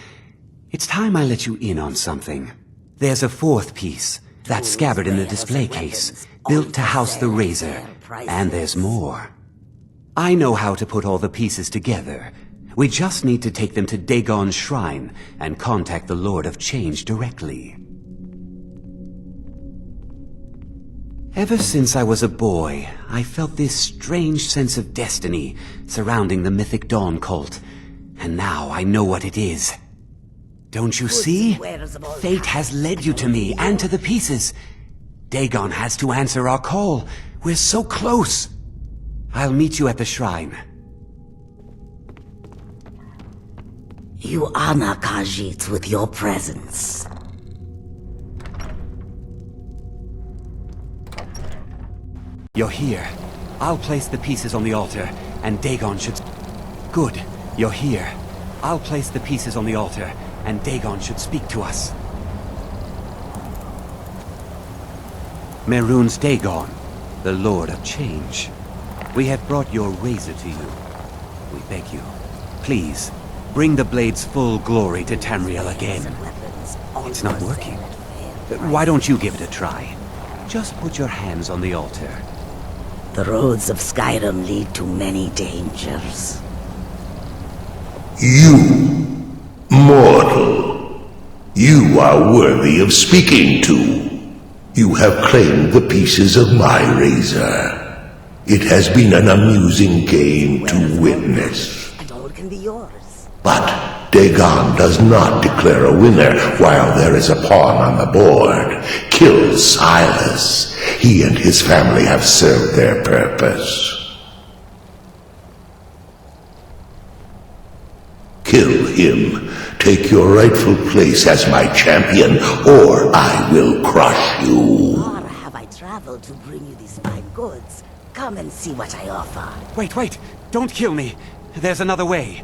It's time I let you in on something. There's a 4th piece, that scabbard in the display case, built to house the razor, and there's more. I know how to put all the pieces together. We just need to take them to Dagon's shrine and contact the Lord of Change directly. Ever since I was a boy, I felt this strange sense of destiny surrounding the mythic Dawn cult, and now I know what it is. Don't you see? Fate has led you to me and to the pieces. Dagon has to answer our call. We're so close. I'll meet you at the shrine. You honor Khajiit with your presence. You're here. I'll place the pieces on the altar, and Dagon should... Good. You're here. I'll place the pieces on the altar, and Dagon should speak to us. Mehrunes Dagon, the Lord of Change. We have brought your razor to you. We beg you, please, bring the blade's full glory to Tamriel again. It's not working. Why don't you give it a try? Just put your hands on the altar. The roads of Skyrim lead to many dangers. You, mortal, you are worthy of speaking to. You have claimed the pieces of my razor. It has been an amusing game to witness. And all can be yours. But Dagon does not declare a winner while there is a pawn on the board. Kill Silas. He and his family have served their purpose. Kill him. Take your rightful place as my champion, or I will crush you. Far have I traveled to bring you these fine goods. Come and see what I offer. Wait, don't kill me. There's another way.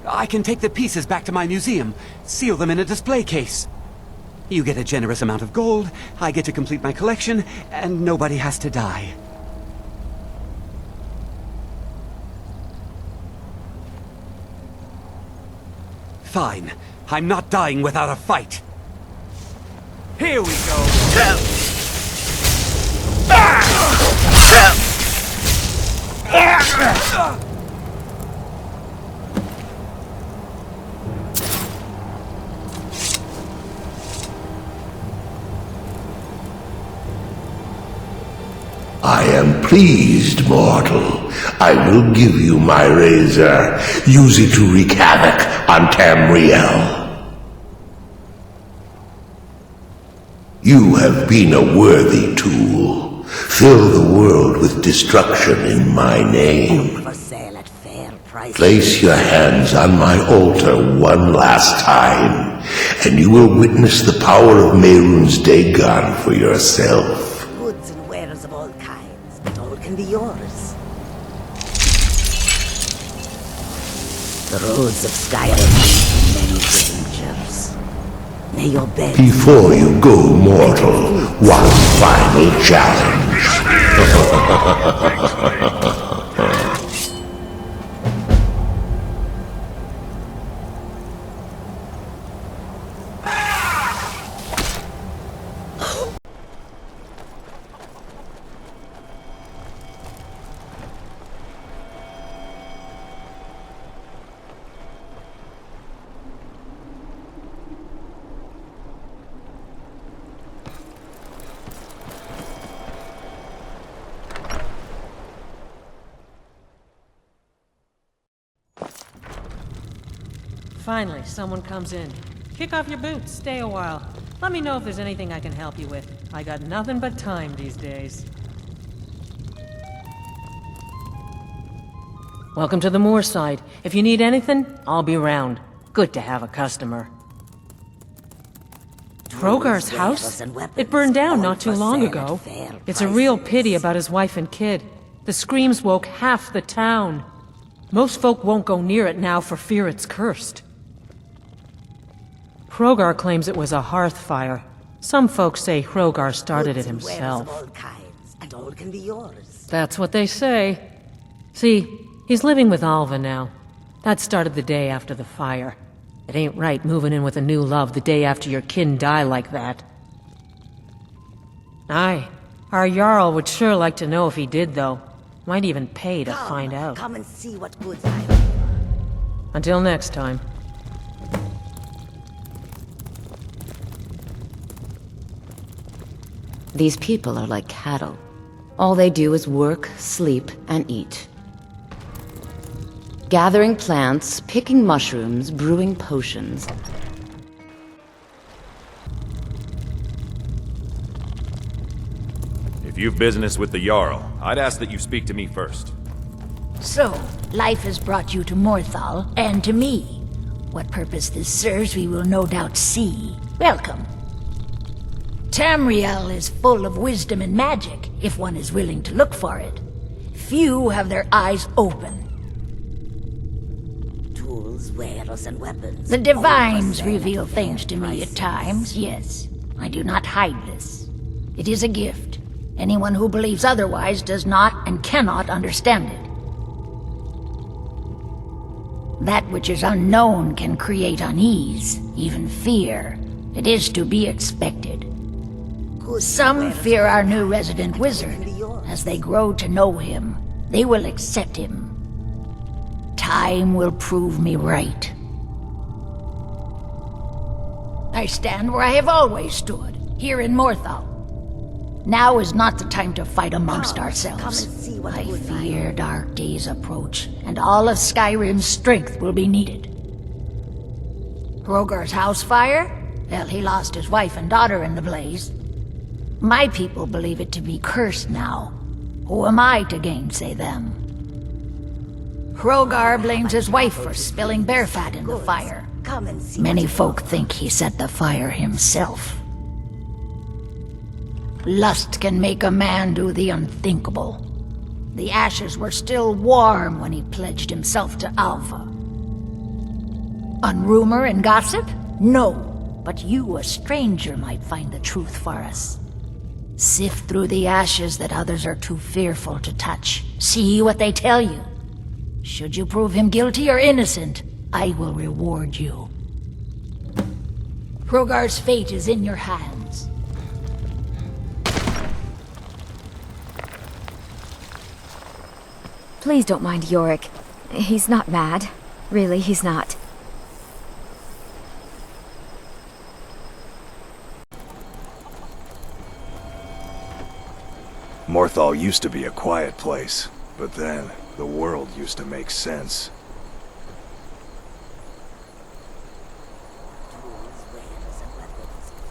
I can take the pieces back to my museum, seal them in a display case. You get a generous amount of gold, I get to complete my collection, and nobody has to die. Fine. I'm not dying without a fight. Here we go. I am pleased, mortal. I will give you my razor. Use it to wreak havoc on Tamriel. You have been a worthy tool. Fill the world with destruction in my name. For sale at fair price. Place your hands on my altar one last time, and you will witness the power of Mehrunes Dagon for yourself. Goods and wares of all kinds, and all can be yours. The roads of Skyrim lead to many dangers. May your bed... Before you go, mortal, one final challenge. Finally, someone comes in. Kick off your boots, stay a while. Let me know if there's anything I can help you with. I got nothing but time these days. Welcome to the Moorside. If you need anything, I'll be around. Good to have a customer. Krogar's house? It burned down not too long ago. It's a real pity about his wife and kid. The screams woke half the town. Most folk won't go near it now for fear it's cursed. Krogar claims it was a hearth fire. Some folks say Krogar started it himself. And all can be yours. That's what they say. See, he's living with Alva now. That started the day after the fire. It ain't right moving in with a new love the day after your kin die like that. Aye, our Jarl would sure like to know if he did, though. Might even pay to find out. Come and see what goods I have. Until next time. These people are like cattle. All they do is work, sleep, and eat. Gathering plants, picking mushrooms, brewing potions. If you've business with the Jarl, I'd ask that you speak to me first. So, life has brought you to Morthal, and to me. What purpose this serves we will no doubt see. Welcome. Tamriel is full of wisdom and magic, if one is willing to look for it. Few have their eyes open. Tools, wares, and weapons. The divines reveal things to me at times, yes. I do not hide this. It is a gift. Anyone who believes otherwise does not and cannot understand it. That which is unknown can create unease, even fear. It is to be expected. Some fear our new resident wizard. As they grow to know him, they will accept him. Time will prove me right. I stand where I have always stood, here in Morthal. Now is not the time to fight amongst ourselves. I fear dark days approach, and all of Skyrim's strength will be needed. Hrogar's house fire? Well, he lost his wife and daughter in the blaze. My people believe it to be cursed now. Who am I to gainsay them? Hrogar blames his wife for spilling bear fat in the fire. Many folk think he set the fire himself. Lust can make a man do the unthinkable. The ashes were still warm when he pledged himself to Alva. On rumor and gossip? No, but you, a stranger, might find the truth for us. Sift through the ashes that others are too fearful to touch. See what they tell you. Should you prove him guilty or innocent, I will reward you. Hrogar's fate is in your hands. Please don't mind Yorick. He's not mad. Really, he's not. Morthal used to be a quiet place, but then the world used to make sense.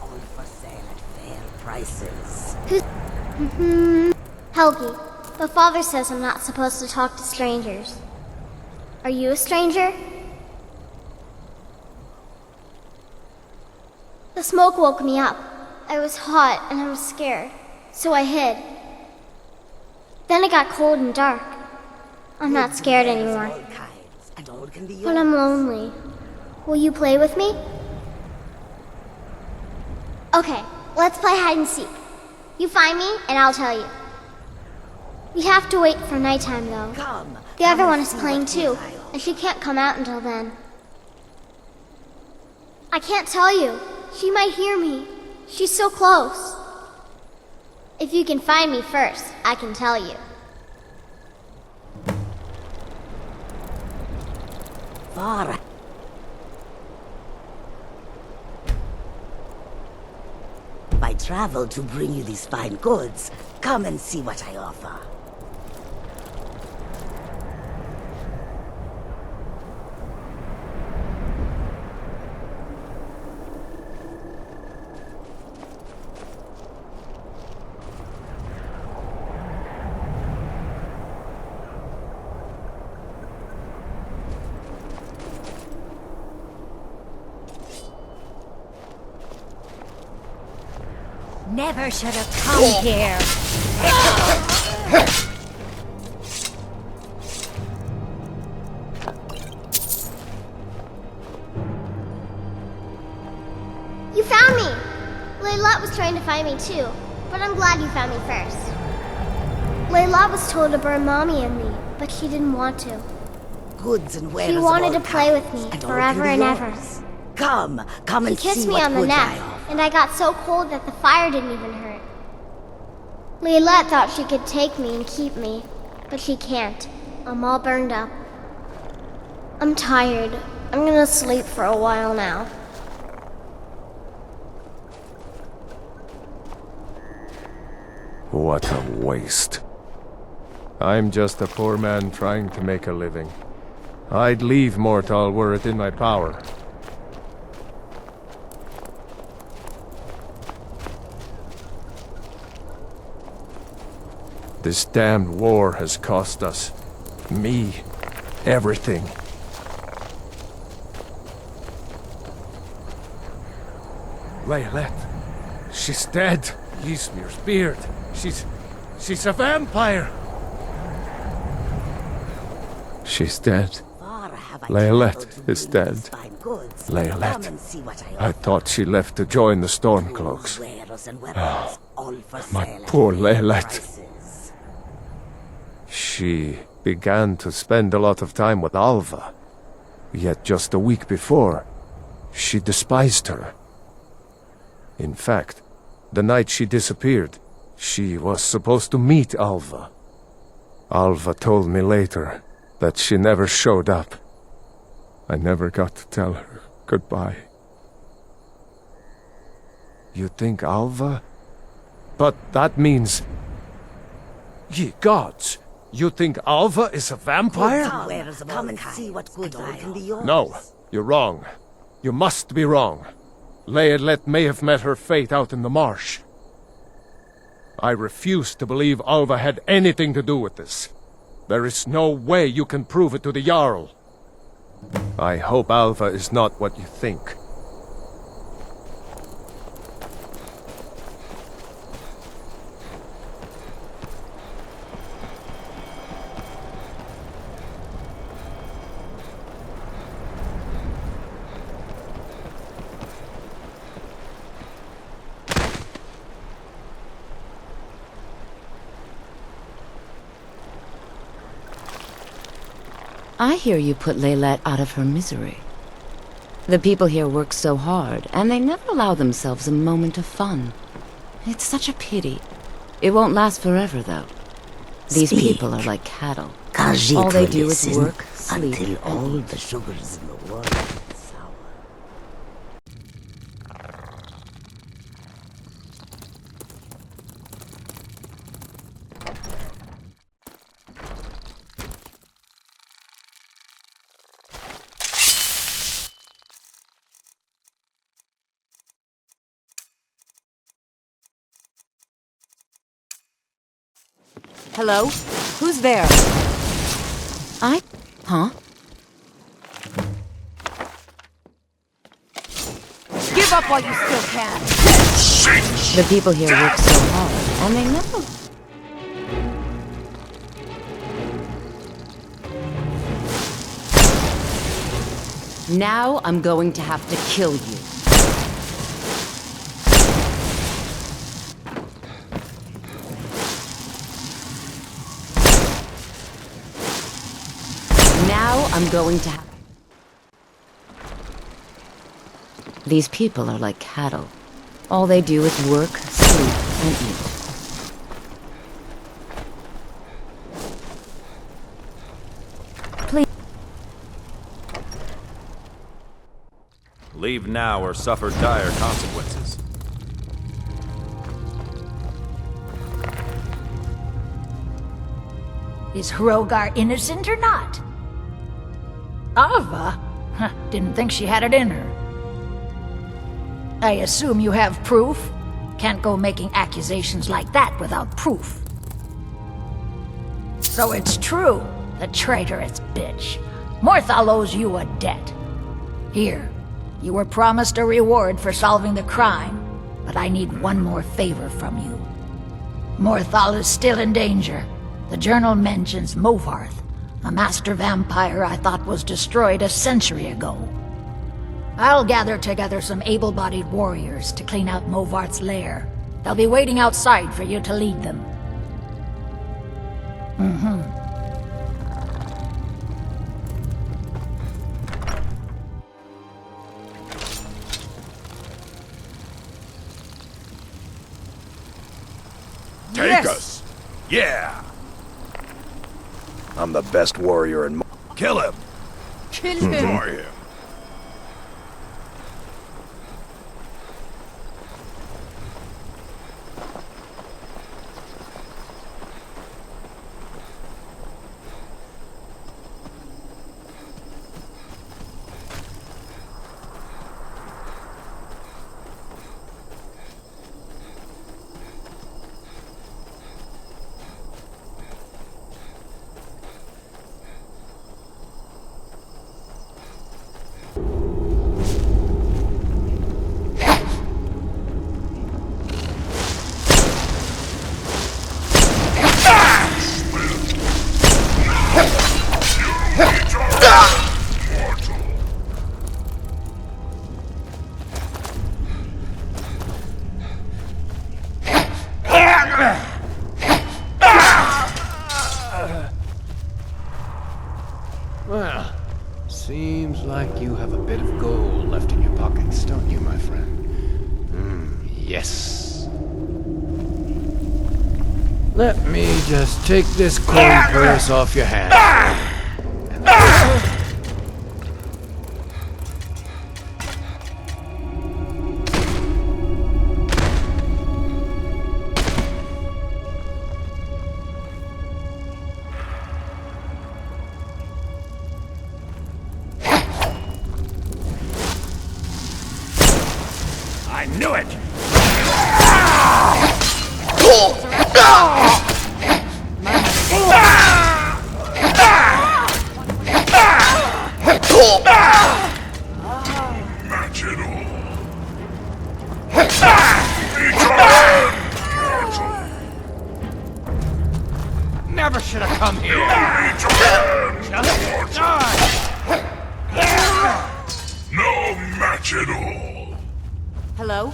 All for sale at fair prices. Helgi, but Father says I'm not supposed to talk to strangers. Are you a stranger? The smoke woke me up. I was hot and I was scared, so I hid. Then it got cold and dark. I'm not scared anymore. But I'm lonely. Will you play with me? Okay, let's play hide and seek. You find me, and I'll tell you. We have to wait for nighttime, though. The other one is playing too, and she can't come out until then. I can't tell you. She might hear me. She's so close. If you can find me first, I can tell you. Far. I traveled to bring you these fine goods. Come and see what I offer. Never should have come here. You found me! Layla was trying to find me too, but I'm glad you found me first. Layla was told to burn Mommy and me, but she didn't want to. Goods and wares. She wanted to play with me forever and ever. Come and see She kissed me what on the goods neck, I offer. and I got so cold that the fire didn't even hurt. Leilette thought she could take me and keep me, but she can't. I'm all burned up. I'm tired. I'm gonna sleep for a while now. What a waste. I'm just a poor man trying to make a living. I'd leave Mortal were it in my power. This damned war has cost us, me, everything. Laylet, she's dead. Ysmir's beard. She's a vampire. She's dead. Laylet is dead. Laylet. I thought she left to join the Stormcloaks. Oh, my poor Laylet. She began to spend a lot of time with Alva. Yet just a week before, she despised her. In fact, the night she disappeared, she was supposed to meet Alva. Alva told me later that she never showed up. I never got to tell her goodbye. You think Alva But that means... Ye gods! You think Alva is a vampire? Come and see what good can be yours. No, you're wrong. You must be wrong. Laelet may have met her fate out in the marsh. I refuse to believe Alva had anything to do with this. There is no way you can prove it to the Jarl. I hope Alva is not what you think. I hear you put Laelet out of her misery. The people here work so hard, and they never allow themselves a moment of fun. It's such a pity. It won't last forever, though. These people are like cattle. All they do is work, sleep, until all the sugars in the world are sour. Hello? Who's there? Huh? Give up while you still can. The people here work so hard, and they never... Now I'm going to have to kill you. Now I'm going to have... These people are like cattle. All they do is work, sleep, and eat. Please. Leave now or suffer dire consequences. Is Hrogar innocent or not? Alva? Didn't think she had it in her. I assume you have proof? Can't go making accusations like that without proof. So it's true, the traitorous bitch. Morthal owes you a debt. Here, you were promised a reward for solving the crime, but I need one more favor from you. Morthal is still in danger. The journal mentions Movarth, a master vampire I thought was destroyed a century ago. I'll gather together some able-bodied warriors to clean out Movarth's lair. They'll be waiting outside for you to lead them. Take us! Yeah! I'm the best warrior in... Kill him! Kill him! For him. Well, seems like you have a bit of gold left in your pockets, don't you, my friend? Yes. Let me just take this coin purse off your hand. I knew it! Match it all. Never should have come here. No match at all. Hello?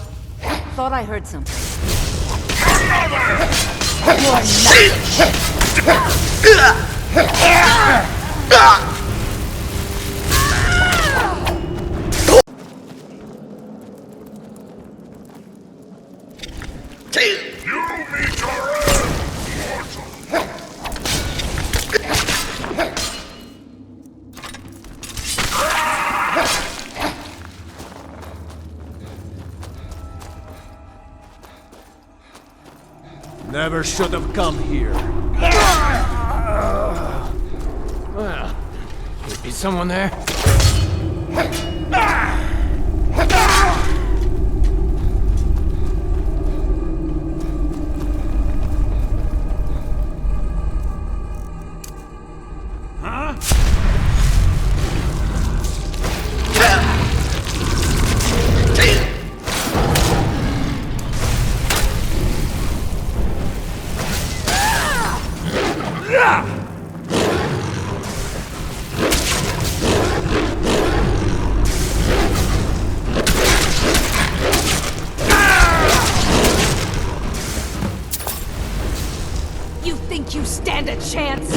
Thought I heard something. Never should have come here. Well, could be someone there. You think you stand a chance?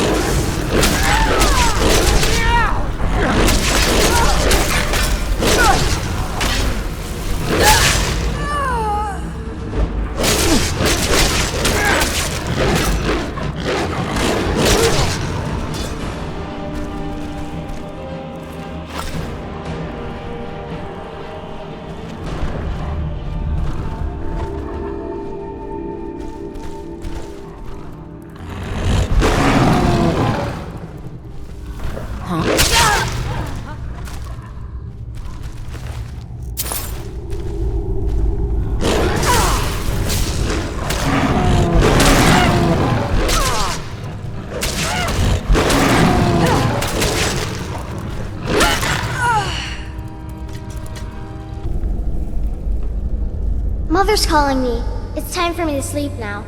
Mother's calling me. It's time for me to sleep now.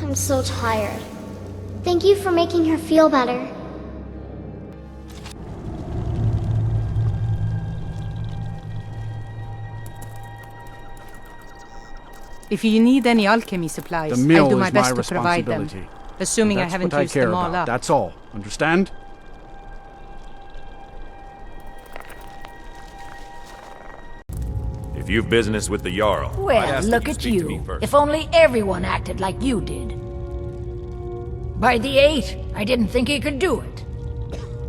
I'm so tired. Thank you for making her feel better. If you need any alchemy supplies, The mill I'll do my is my best to provide them. responsibility. Assuming I That's haven't what used I care them all about. up. That's all. Understand? If you've business with the Jarl, I'd Well, ask look that at speak to me you. first. If only everyone acted like you did. By the 8, I didn't think he could do it.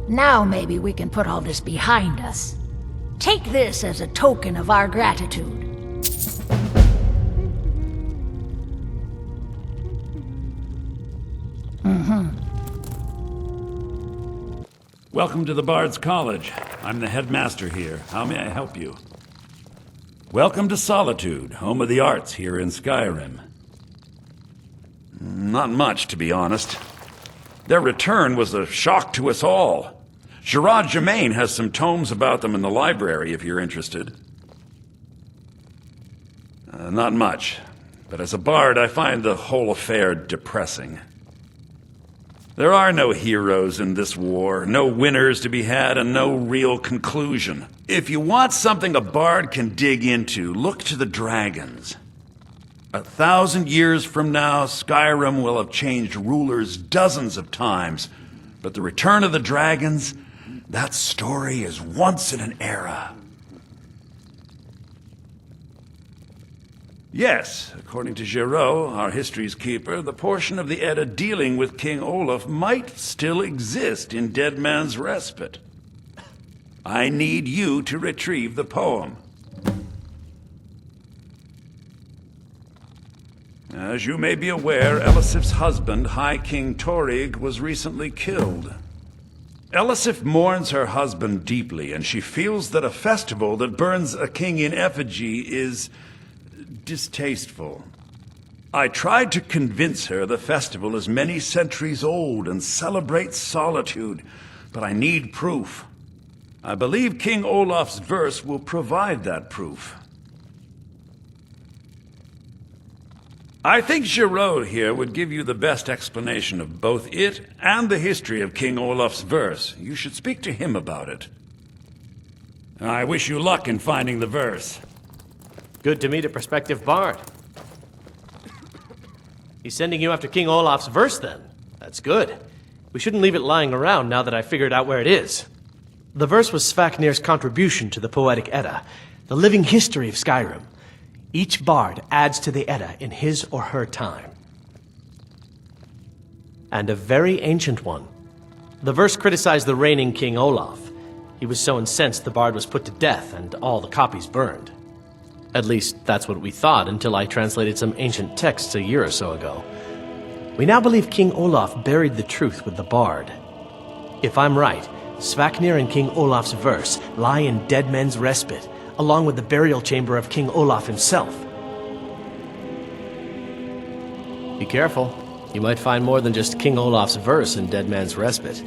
Now maybe we can put all this behind us. Take this as a token of our gratitude. Welcome to the Bard's College. I'm the headmaster here. How may I help you? Welcome to Solitude, home of the arts here in Skyrim. Not much, to be honest. Their return was a shock to us all. Gerard Germain has some tomes about them in the library if you're interested. Not much, but as a bard I find the whole affair depressing. There are no heroes in this war, no winners to be had, and no real conclusion. If you want something a bard can dig into, look to the dragons. 1,000 years from now, Skyrim will have changed rulers dozens of times, but the return of the dragons, that story is once in an era. Yes, according to Giraud, our history's keeper, the portion of the Edda dealing with King Olaf might still exist in Dead Man's Respite. I need you to retrieve the poem. As you may be aware, Elisif's husband, High King Torrig, was recently killed. Elisif mourns her husband deeply, and she feels that a festival that burns a king in effigy is distasteful. I tried to convince her the festival is many centuries old and celebrates solitude, but I need proof. I believe King Olaf's verse will provide that proof. I think Giraud here would give you the best explanation of both it and the history of King Olaf's verse. You should speak to him about it. I wish you luck in finding the verse. Good to meet a prospective bard. He's sending you after King Olaf's verse, then. That's good. We shouldn't leave it lying around now that I figured out where it is. The verse was Svafnir's contribution to the Poetic Edda, the living history of Skyrim. Each bard adds to the Edda in his or her time. And a very ancient one. The verse criticized the reigning King Olaf. He was so incensed the bard was put to death and all the copies burned. At least, that's what we thought until I translated some ancient texts a year or so ago. We now believe King Olaf buried the truth with the bard. If I'm right, Svafnir and King Olaf's verse lie in Dead Men's Respite, along with the burial chamber of King Olaf himself. Be careful. You might find more than just King Olaf's verse in Dead Man's Respite.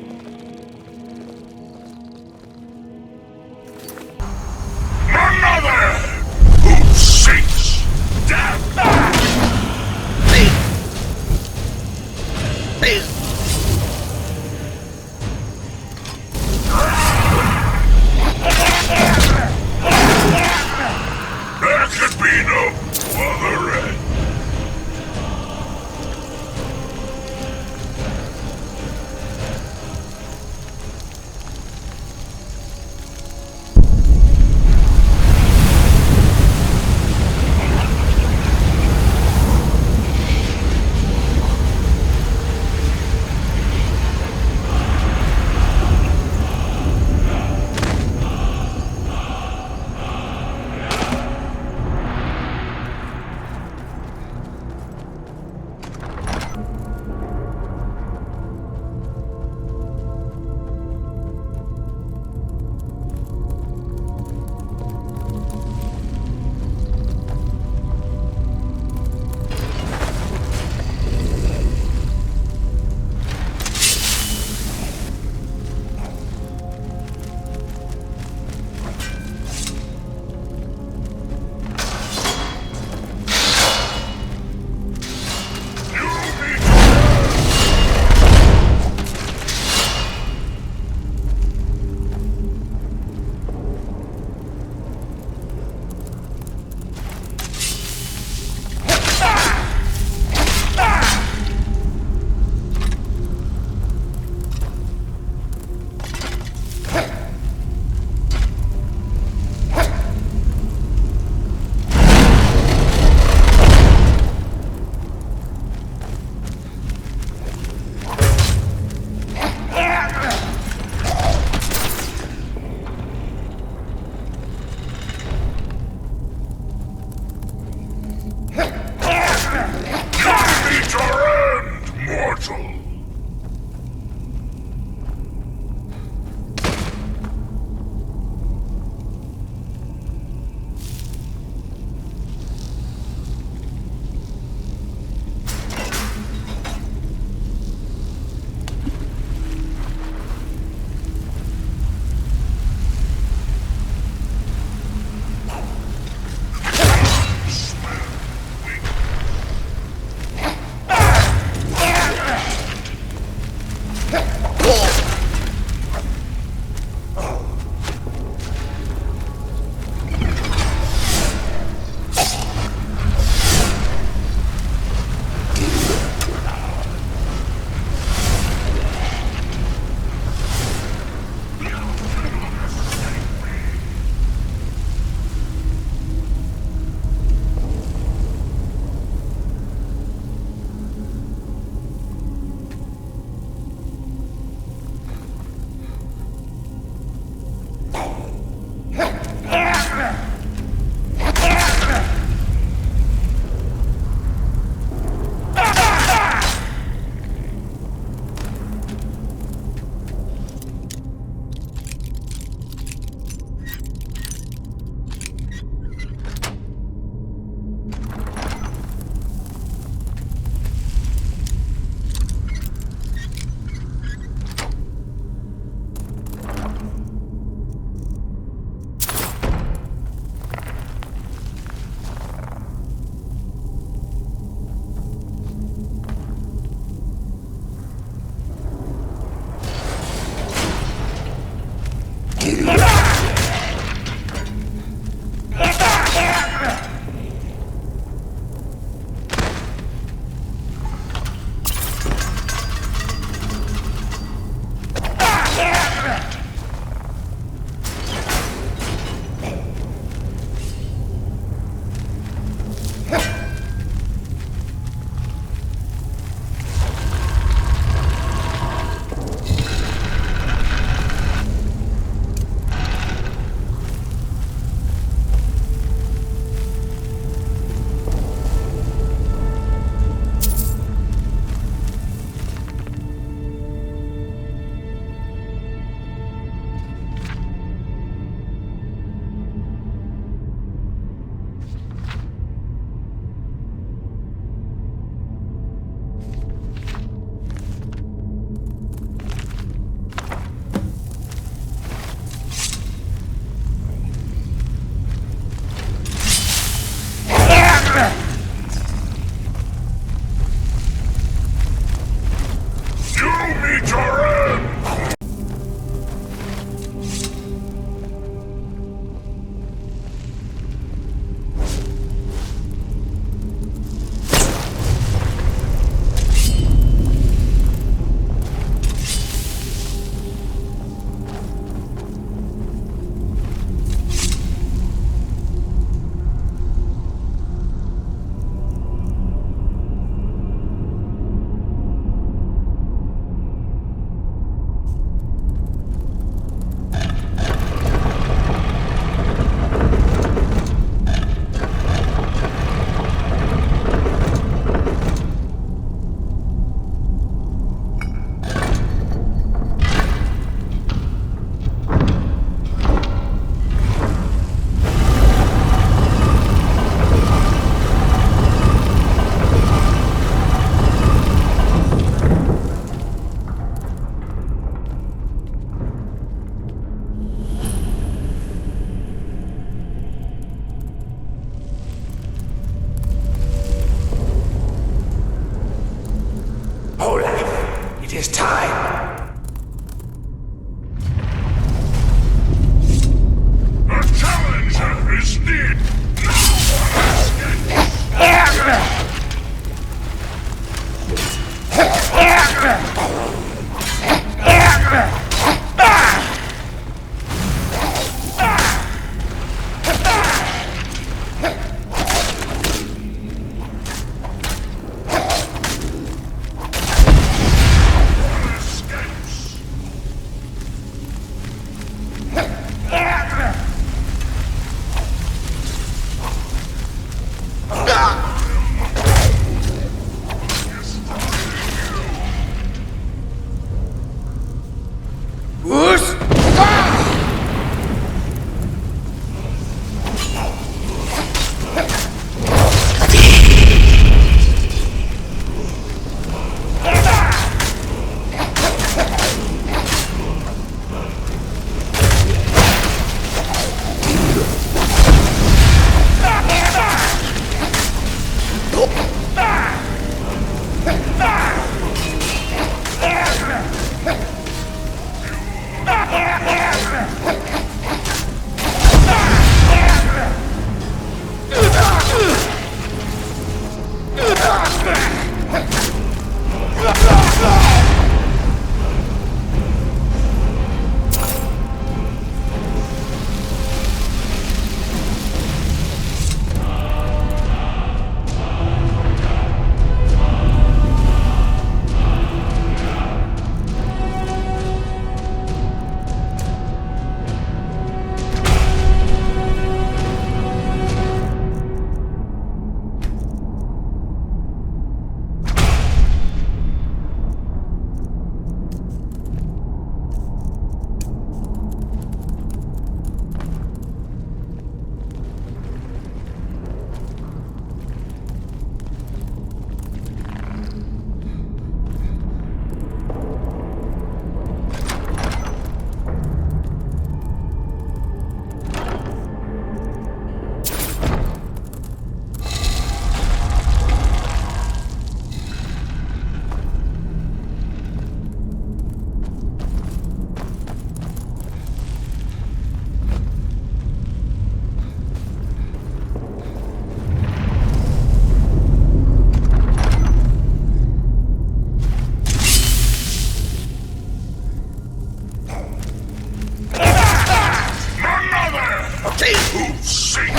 mercy!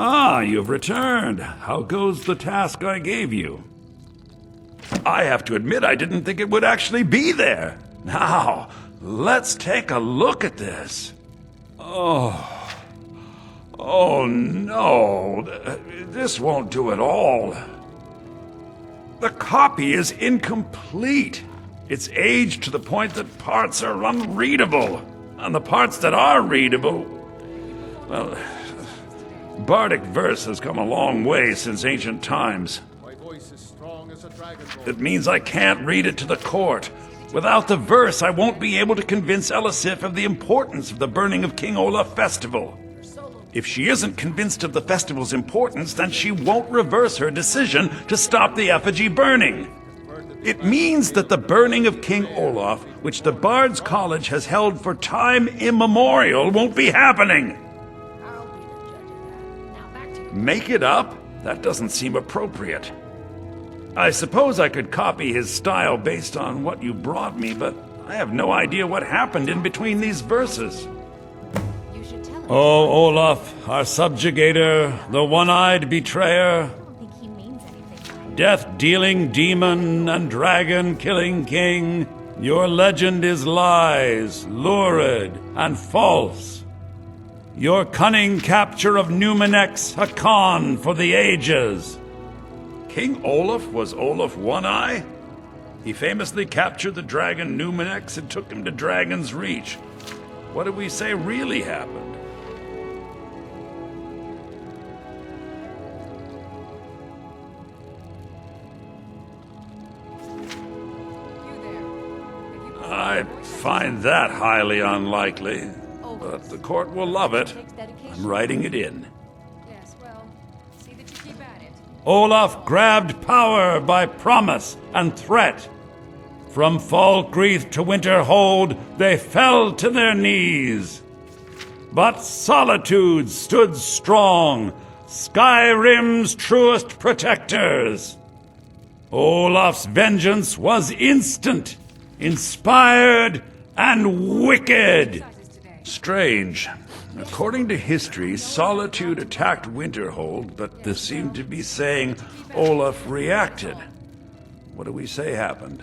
Ah, you've returned. How goes the task I gave you? I have to admit I didn't think it would actually be there. Now, let's take a look at this. Oh no, this won't do at all. The copy is incomplete. It's aged to the point that parts are unreadable. And the parts that are readable, well, Bardic verse has come a long way since ancient times. It means I can't read it to the court. Without the verse, I won't be able to convince Elisif of the importance of the burning of King Olaf festival. If she isn't convinced of the festival's importance, then she won't reverse her decision to stop the effigy burning. It means that the burning of King Olaf, which the Bards College has held for time immemorial, won't be happening. Make it up? That doesn't seem appropriate. I suppose I could copy his style based on what you brought me, but I have no idea what happened in between these verses. Oh, Olaf, our subjugator, the one-eyed betrayer, death-dealing demon and dragon-killing king, your legend is lies, lurid, and false. Your cunning capture of Numenex, a con for the ages. King Olaf was Olaf One-Eye? He famously captured the dragon Numenex and took him to Dragon's Reach. What did we say really happened? I find that highly unlikely. But the court will love it. I'm writing it in. Yes, well, see that you keep at it. Olaf grabbed power by promise and threat. From Falkreath to Winterhold, they fell to their knees. But Solitude stood strong, Skyrim's truest protectors. Olaf's vengeance was instant, inspired, and wicked. Strange. According to history, Solitude attacked Winterhold, but this seemed to be saying Olaf reacted. What do we say happened?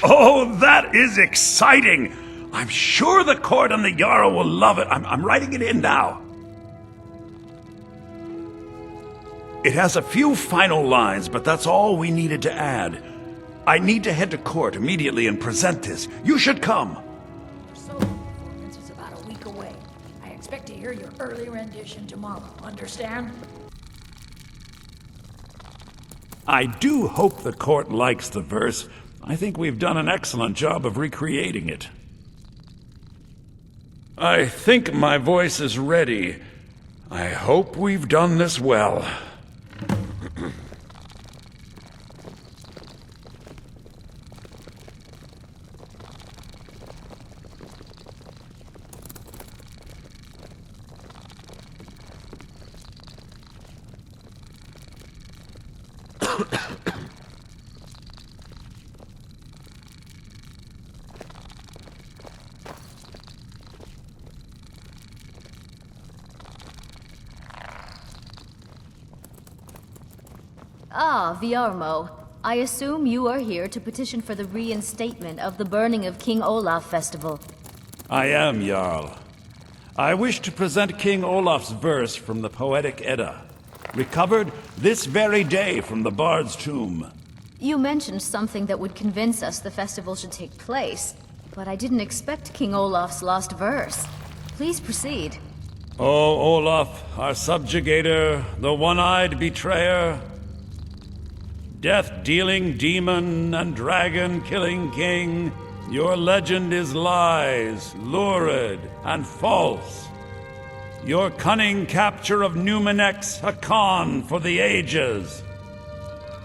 Oh, that is exciting! I'm sure the court and the Jarl will love it. I'm writing it in now. It has a few final lines, but that's all we needed to add. I need to head to court immediately and present this. You should come. The solo performance is about a week away. I expect to hear your early rendition tomorrow. Understand? I do hope the court likes the verse. I think we've done an excellent job of recreating it. I think my voice is ready. I hope we've done this well. Ah, Viarmo. I assume you are here to petition for the reinstatement of the burning of King Olaf festival. I am, Jarl. I wish to present King Olaf's verse from the Poetic Edda, recovered this very day from the Bard's tomb. You mentioned something that would convince us the festival should take place, but I didn't expect King Olaf's lost verse. Please proceed. O Olaf, our subjugator, the one-eyed betrayer, death-dealing demon and dragon-killing king, your legend is lies, lurid, and false. Your cunning capture of Numenex, a con for the ages.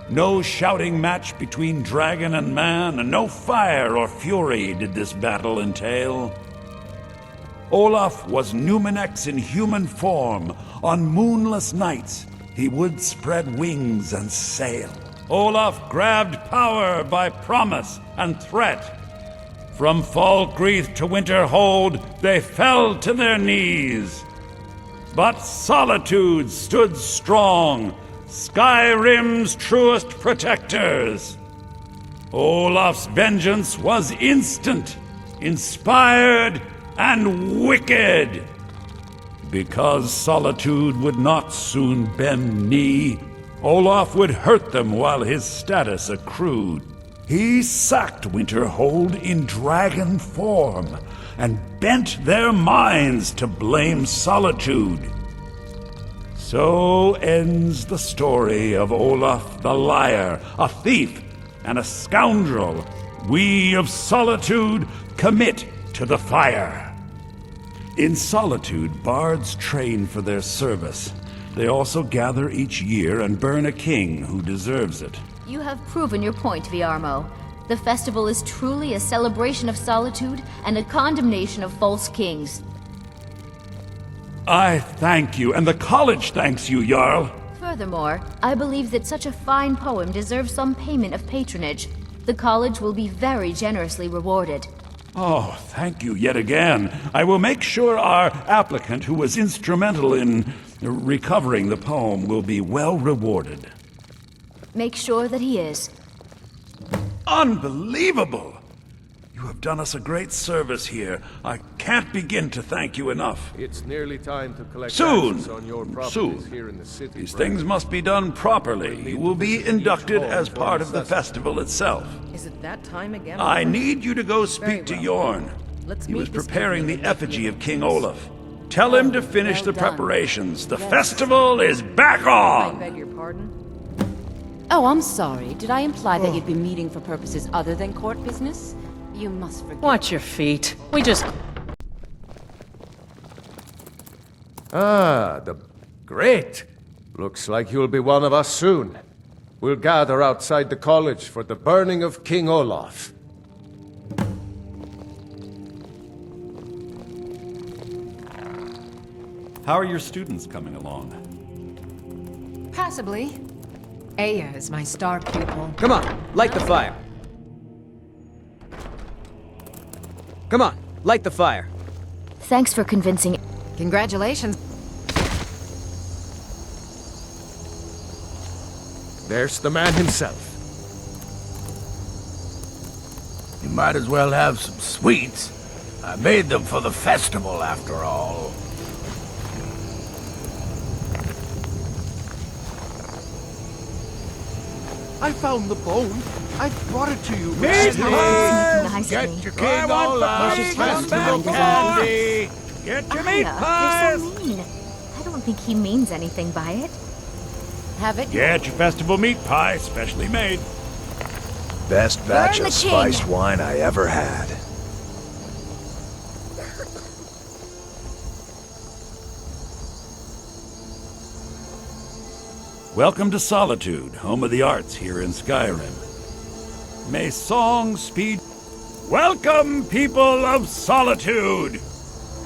No shouting match between dragon and man, and no fire or fury did this battle entail. Olaf was Numenex in human form. On moonless nights, he would spread wings and sail. Olaf grabbed power by promise and threat. From Falkreath to Winterhold, they fell to their knees. But Solitude stood strong, Skyrim's truest protectors. Olaf's vengeance was instant, inspired, and wicked. Because Solitude would not soon bend knee, Olaf would hurt them while his status accrued. He sacked Winterhold in dragon form, and bent their minds to blame Solitude. So ends the story of Olaf the Liar, a thief and a scoundrel we of Solitude commit to the fire. In Solitude, bards train for their service. They also gather each year and burn a king who deserves it. You have proven your point, Viarmo. The festival is truly a celebration of solitude and a condemnation of false kings. I thank you, and the college thanks you, Jarl. Furthermore, I believe that such a fine poem deserves some payment of patronage. The college will be very generously rewarded. Oh, thank you yet again. I will make sure our applicant, who was instrumental in recovering the poem, will be well rewarded. Make sure that he is. Unbelievable! You have done us a great service here. I can't begin to thank you enough. It's nearly time to collect Soon! taxes on your properties Soon! here in the city. These things must be done properly. You will be inducted as part of the festival itself. Is it that time again? I need you to go speak to Yorn. Let's He meet was this preparing the evening. effigy of King Olaf. Tell him to finish the well done. preparations. The festival is back on! I beg your pardon? Oh, I'm sorry. Did I imply that you'd be meeting for purposes other than court business? You must forgive. Watch your feet. We just... Great. Looks like you'll be one of us soon. We'll gather outside the college for the burning of King Olaf. How are your students coming along? Passably. Aya is my star pupil. Come on, light the fire. Come on, light the fire. Thanks for convincing. Congratulations. There's the man himself. You might as well have some sweets. I made them for the festival, after all. I found the bone. I brought it to you. Nice Get of me. your King Olaf festival candy! Get your meat Aya, you're pies! so mean. I don't think he means anything by it. Have it? Get your festival meat pie, specially made. Best batch Burn of the king. spiced wine I ever had. Welcome to Solitude, home of the arts here in Skyrim. May song speed... Welcome, people of Solitude!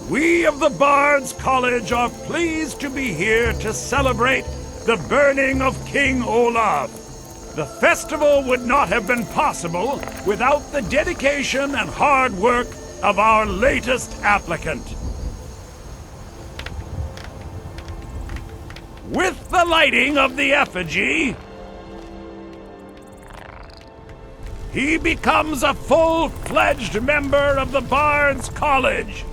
We of the Bards College are pleased to be here to celebrate the burning of King Olaf. The festival would not have been possible without the dedication and hard work of our latest applicant. With the lighting of the effigy, he becomes a full-fledged member of the Bards College.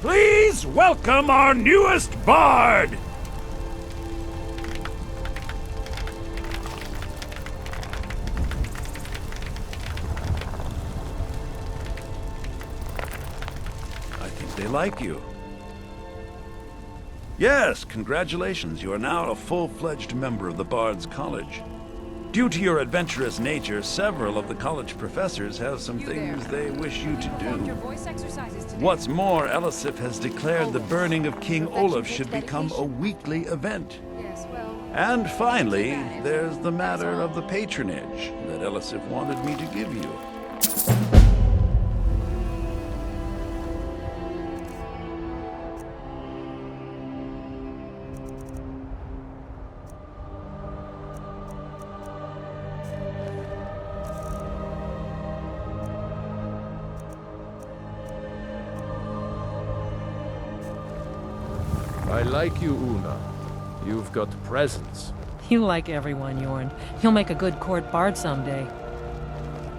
Please welcome our newest bard. I think they like you. Yes, congratulations. You are now a full-fledged member of the Bards College. Due to your adventurous nature, several of the college professors have some things they wish you to do. What's more, Elisif has declared the burning of King Olaf should become a weekly event. And finally, there's the matter of the patronage that Elisif wanted me to give you. I like you, Una. You've got presence. You like everyone, Yorn. You'll make a good court bard someday.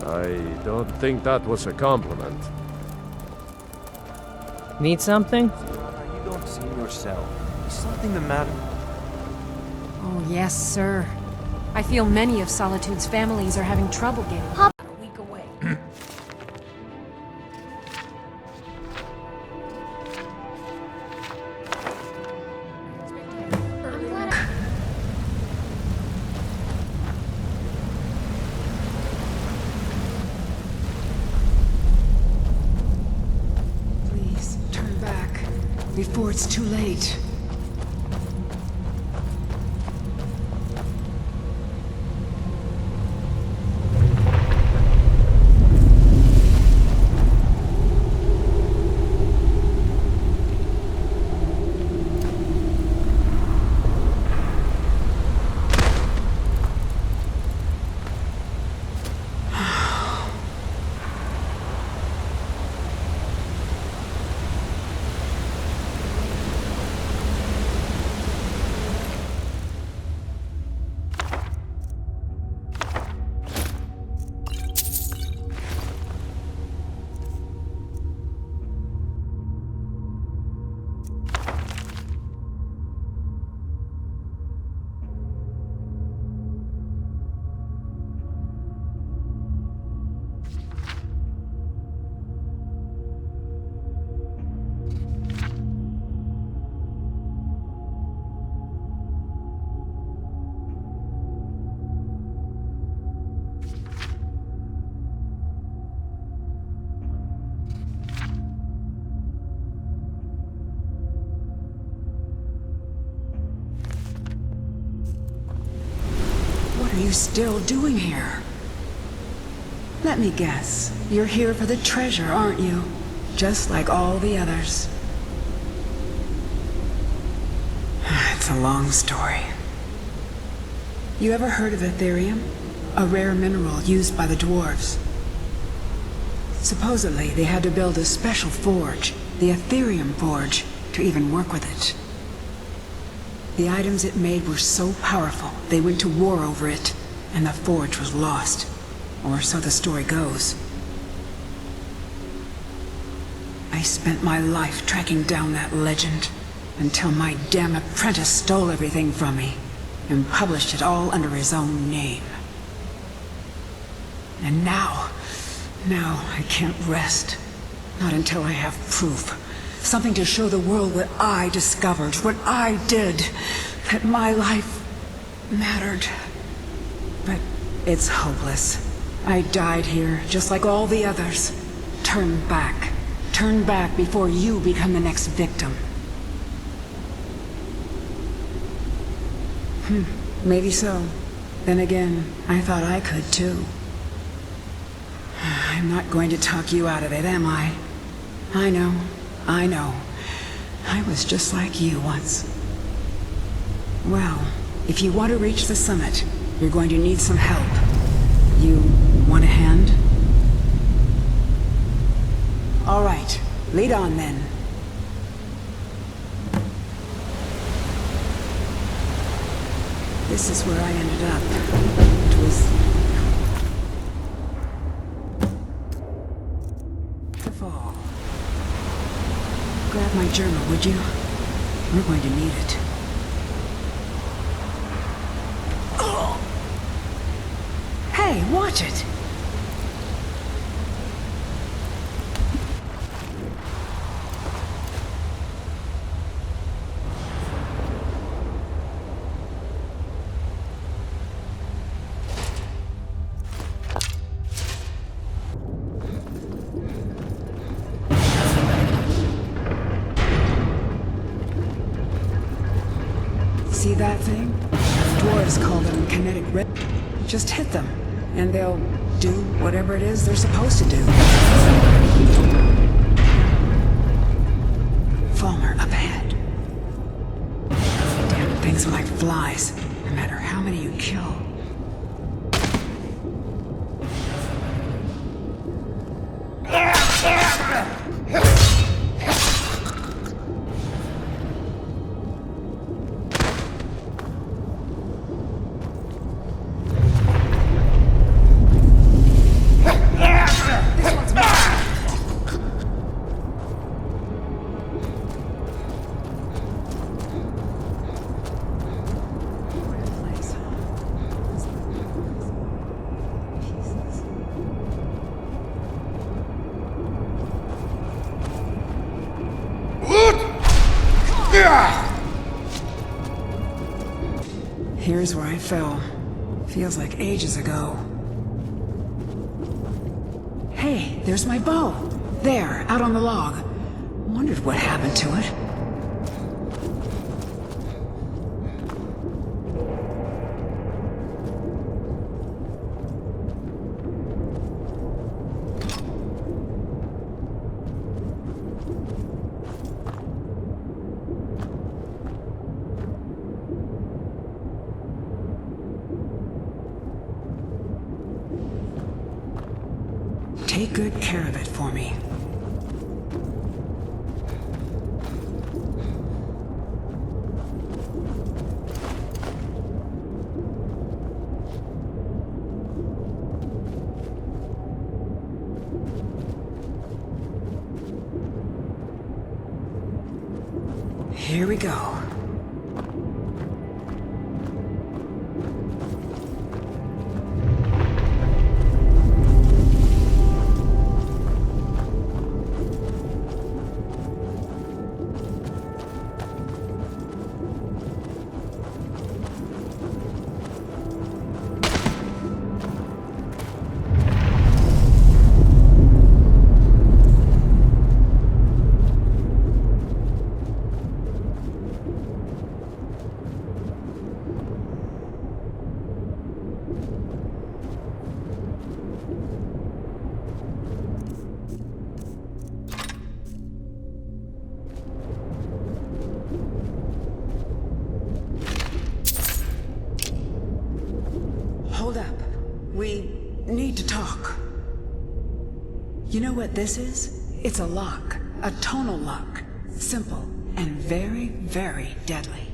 I don't think that was a compliment. Need something? You don't seem yourself. Is something the matter? Oh, yes, sir. I feel many of Solitude's families are having trouble getting Pop. a week away. Please, turn back before it's too late. What are you still doing here? Let me guess. You're here for the treasure, aren't you? Just like all the others. It's a long story. You ever heard of Etherium? A rare mineral used by the dwarves. Supposedly, they had to build a special forge, the Etherium Forge, to even work with it. The items it made were so powerful, they went to war over it, and the forge was lost. Or so the story goes. I spent my life tracking down that legend, until my damn apprentice stole everything from me, and published it all under his own name. And now I can't rest. Not until I have proof. Something to show the world what I discovered, what I did, that my life mattered. But it's hopeless. I died here, just like all the others. Turn back. Turn back before you become the next victim. Maybe so. Then again, I thought I could too. I'm not going to talk you out of it, am I? I know. I was just like you once. Well, if you want to reach the summit, you're going to need some help. You want a hand? All right, lead on then. This is where I ended up. It was the fall. Grab my journal, would you? We're going to need it. Hey, watch it! See that thing? Dwarves call them kinetic red. Just hit them, and they'll do whatever it is they're supposed to do. Falmer, up ahead. Damn things are like flies, no matter how many you kill. Here's where I fell. Feels like ages ago. Hey, there's my bow. There, out on the log. Wondered what happened to it. Take good care of it for me. Here we go. Hold up. We need to talk. You know what this is? It's a lock. A tonal lock. Simple and very, very deadly.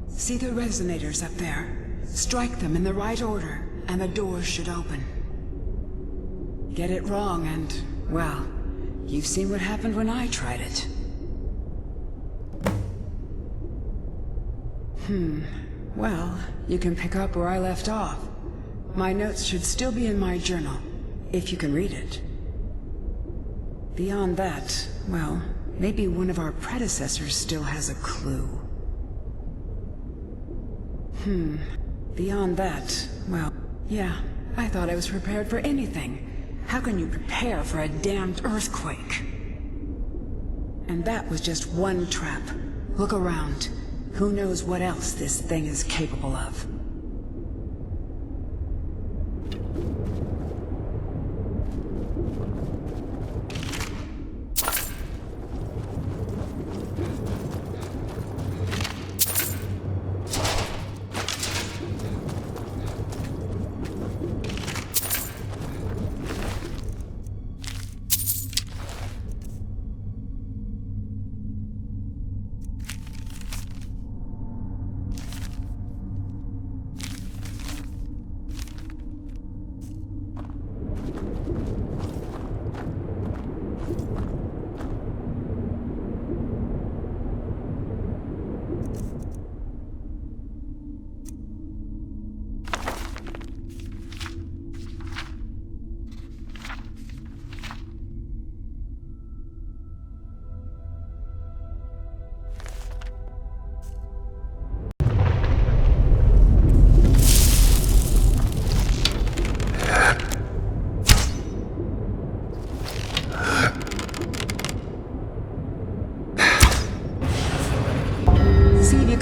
See the resonators up there? Strike them in the right order, and the doors should open. Get it wrong and, well, you've seen what happened when I tried it. Well, you can pick up where I left off. My notes should still be in my journal, if you can read it. Beyond that, well, maybe one of our predecessors still has a clue. Beyond that, well, yeah, I thought I was prepared for anything. How can you prepare for a damned earthquake? And that was just one trap. Look around. Who knows what else this thing is capable of?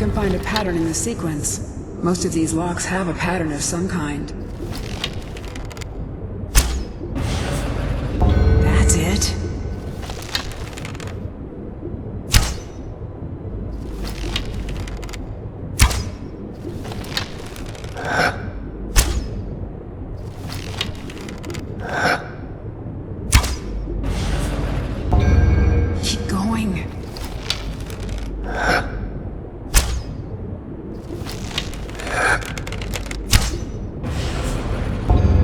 can find a pattern in the sequence. Most of these locks have a pattern of some kind. That's it. Keep going.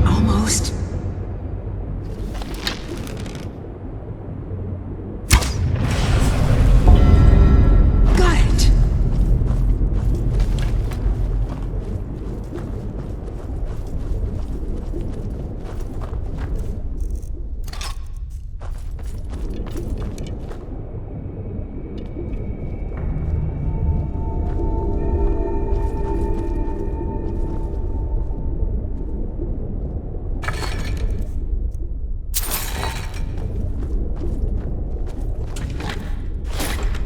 Almost. Got it.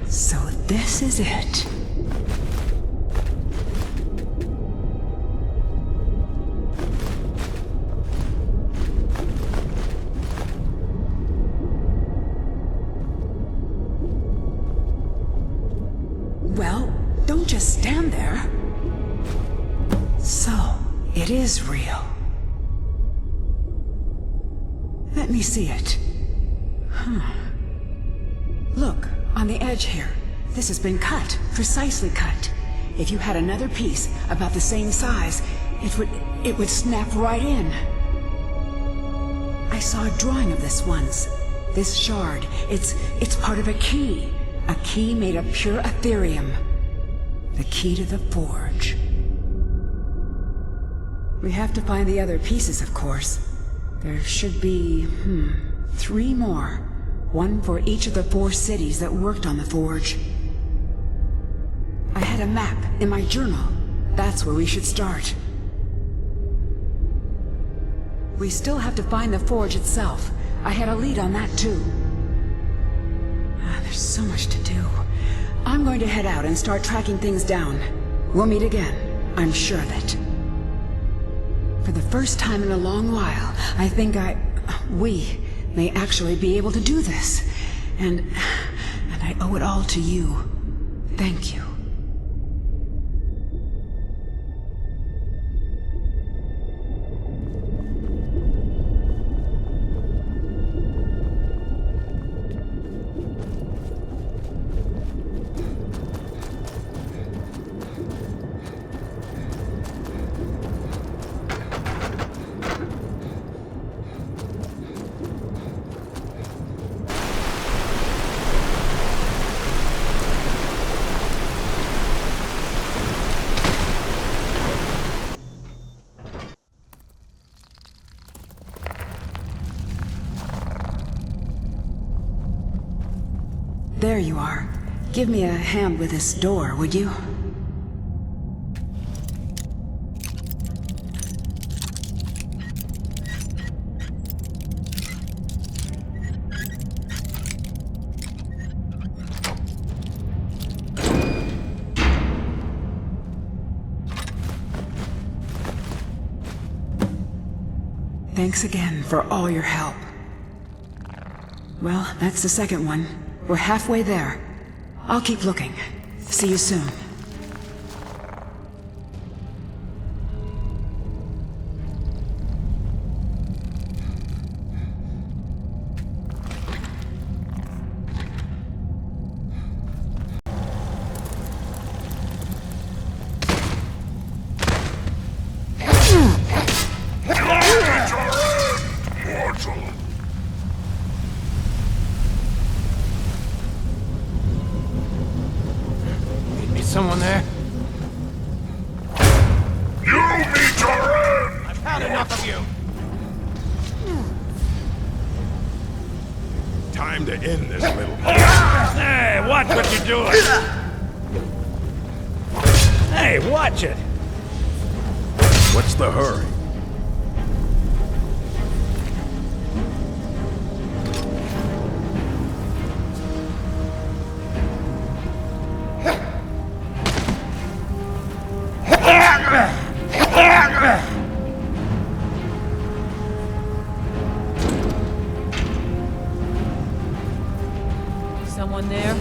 So this is it. Well, don't just stand there. So, it is real. Let me see it. Look, on the edge here. This has been cut, precisely cut. If you had another piece about the same size, it would snap right in. I saw a drawing of this once. This shard, it's part of a key. A key made of pure Ethereum. The key to the forge. We have to find the other pieces, of course. There should be, 3 more. One for each of the 4 cities that worked on the forge. I had a map in my journal. That's where we should start. We still have to find the forge itself. I had a lead on that too. There's so much to do. I'm going to head out and start tracking things down. We'll meet again, I'm sure of it. For the first time in a long while, I think we may actually be able to do this. And I owe it all to you. Thank you. There you are. Give me a hand with this door, would you? Thanks again for all your help. Well, that's the second one. We're halfway there. I'll keep looking. See you soon. Someone there? You meet your end! I've had enough of you! Time to end this little... Hey, watch what you're doing! Hey, watch it! What's the hurry? someone there?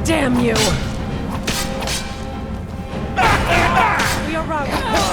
Damn you! We are right.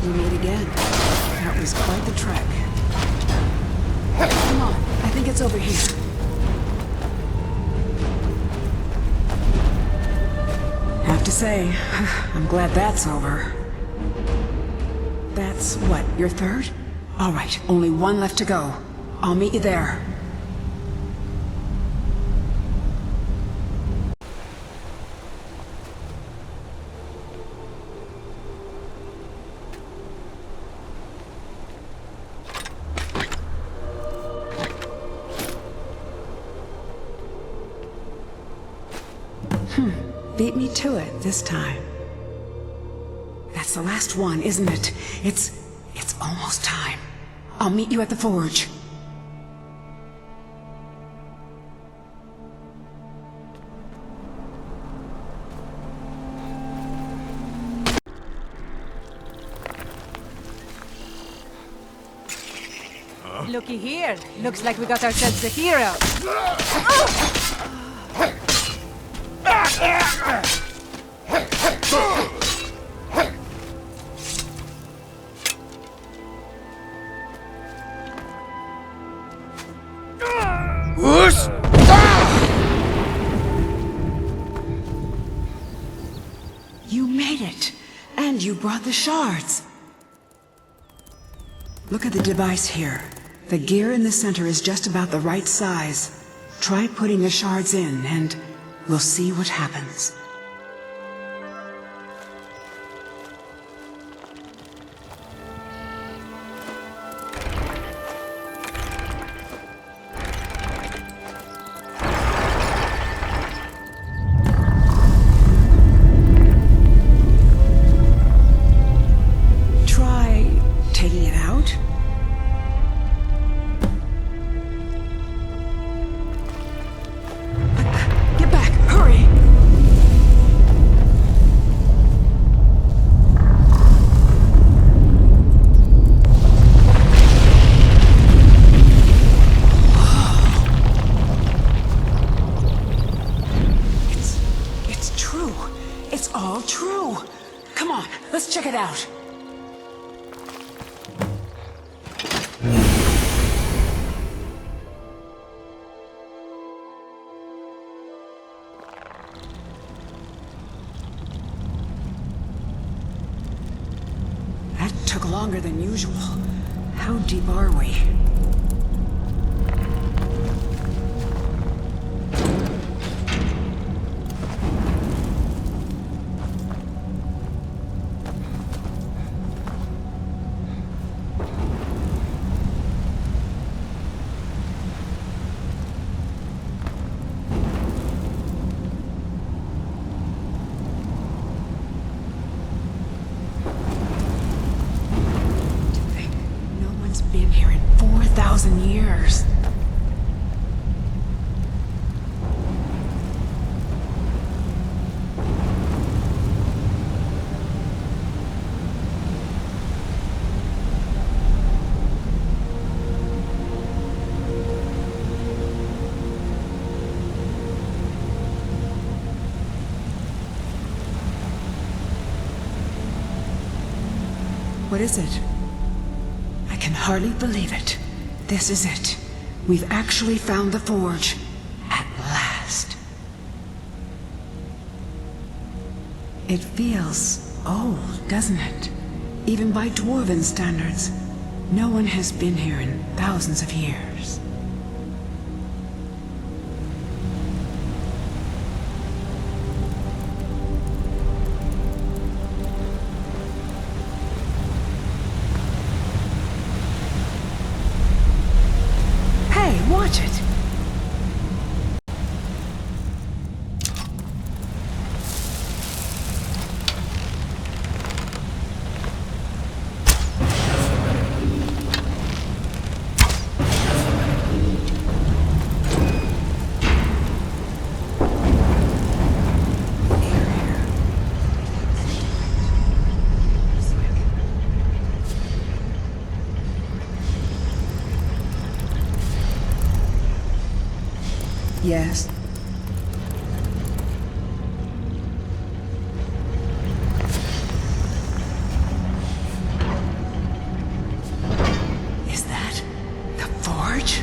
We meet again. That was quite the trek. Come on, I think it's over here. Have to say, I'm glad that's over. That's what, your third? All right, only one left to go. I'll meet you there. Beat me to it this time. That's the last one, isn't it? It's almost time. I'll meet you at the forge. Looky here. Looks like we got ourselves a hero. You made it, and you brought the shards. Look at the device here. The gear in the center is just about the right size. Try putting the shards in, and we'll see what happens. Try taking it out. longer than usual. How deep are we? Been here in 4,000 years. What is it? I can hardly believe it. This is it. We've actually found the forge. At last. It feels old, doesn't it? Even by dwarven standards. No one has been here in thousands of years. Watch it. Yes. Is that the forge?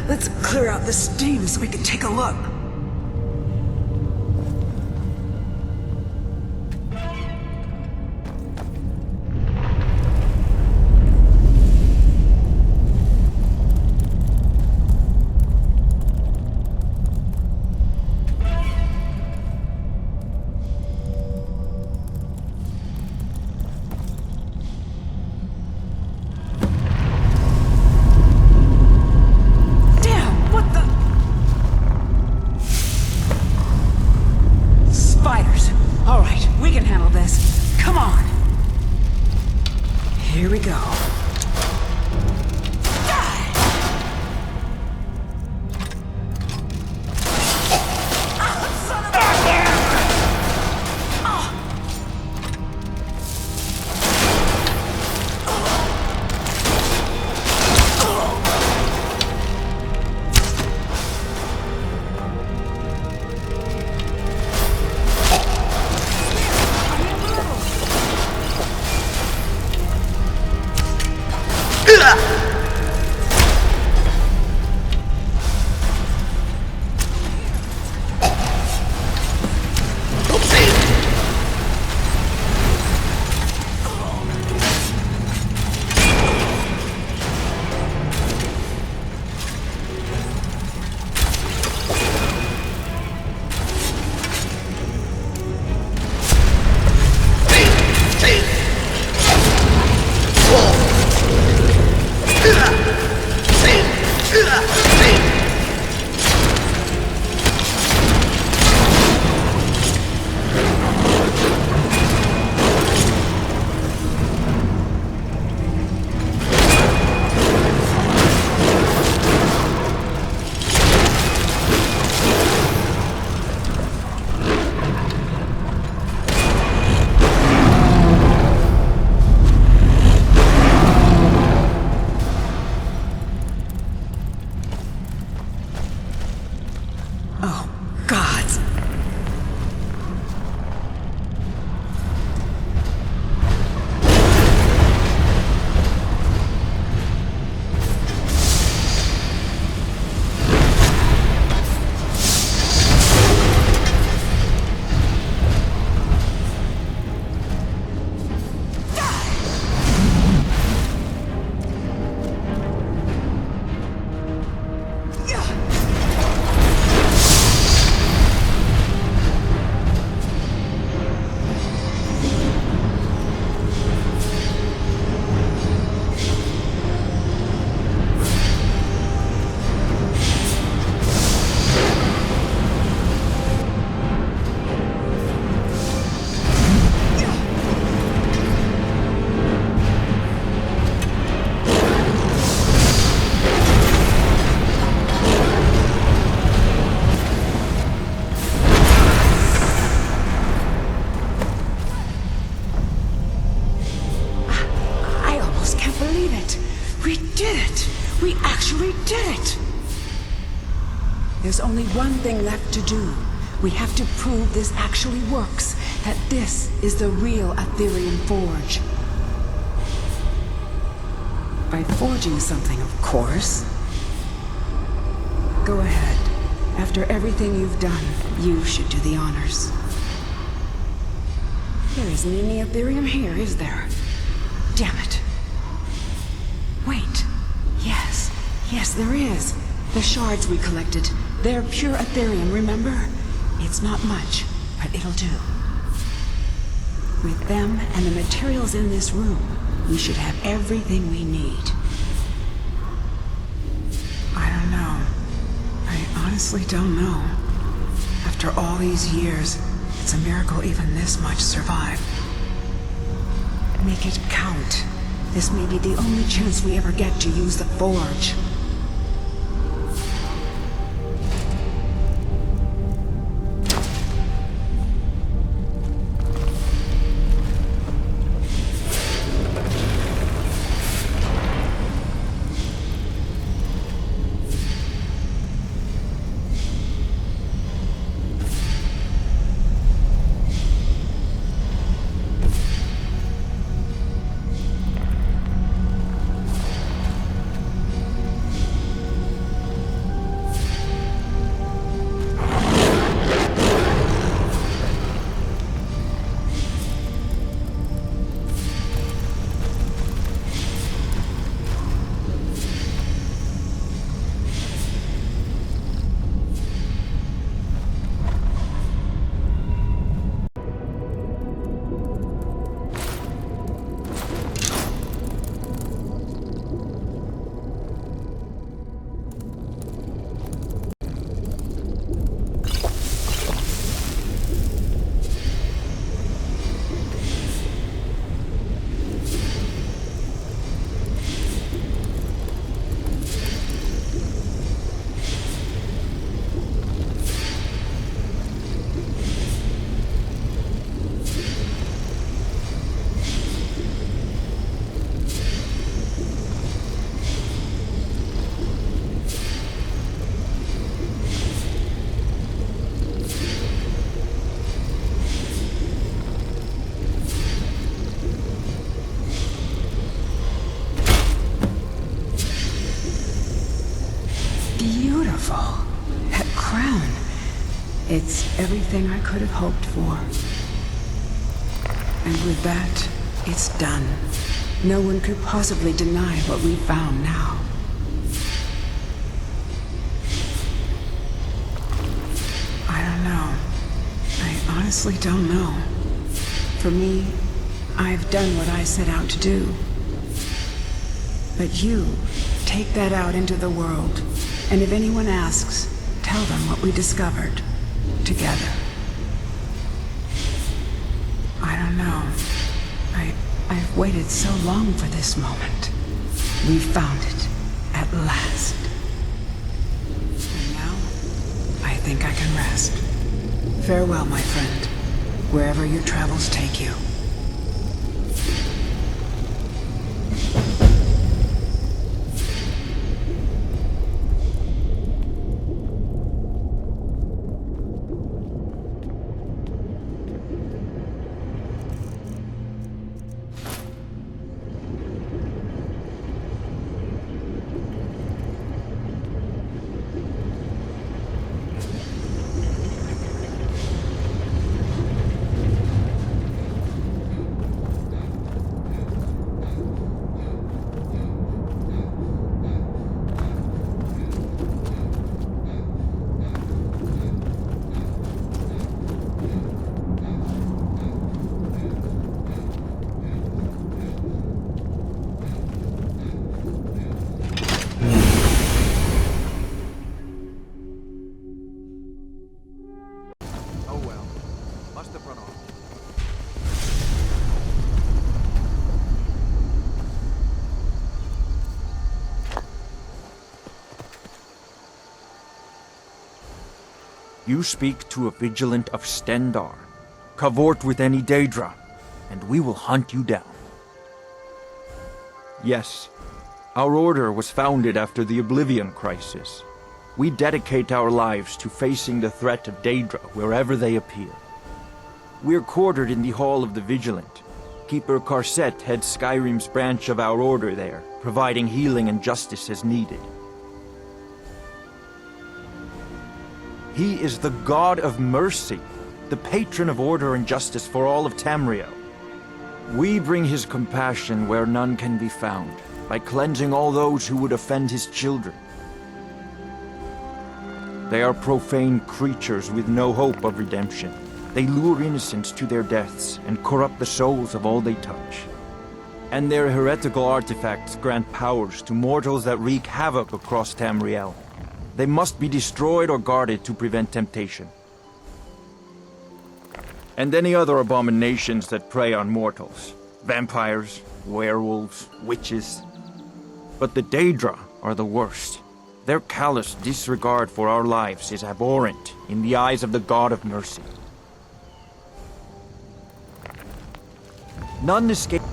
Let's clear out the steam so we can take a look. Here we go. We did it! There's only one thing left to do. We have to prove this actually works, that this is the real Aetherium Forge. By forging something, of course. Go ahead. After everything you've done, you should do the honors. There isn't any Aetherium here, is there? Damn it. Wait. Yes. Yes, there is. The shards we collected. They're pure Aetherium, remember? It's not much, but it'll do. With them and the materials in this room, we should have everything we need. I don't know. I honestly don't know. After all these years, it's a miracle even this much survived. Make it count. This may be the only chance we ever get to use the Forge. Beautiful. That crown. It's everything I could have hoped for. And with that, it's done. No one could possibly deny what we found now. I don't know. I honestly don't know. For me, I've done what I set out to do. But you, take that out into the world. And if anyone asks, tell them what we discovered. Together. I don't know. I've waited so long for this moment. We found it. At last. And now, I think I can rest. Farewell, my friend. Wherever your travels take you. You speak to a vigilant of Stendarr. Cavort with any Daedra, and we will hunt you down. Yes, Our order was founded after the Oblivion Crisis. We dedicate our lives to facing the threat of Daedra wherever they appear. We're quartered in the Hall of the Vigilant. Keeper Karset heads Skyrim's branch of our order there, providing healing and justice as needed. He is the God of Mercy, the patron of order and justice for all of Tamriel. We bring his compassion where none can be found, by cleansing all those who would offend his children. They are profane creatures with no hope of redemption. They lure innocents to their deaths and corrupt the souls of all they touch. And their heretical artifacts grant powers to mortals that wreak havoc across Tamriel. They must be destroyed or guarded to prevent temptation. And any other abominations that prey on mortals. Vampires, werewolves, witches. But the Daedra are the worst. Their callous disregard for our lives is abhorrent in the eyes of the God of Mercy. None escape.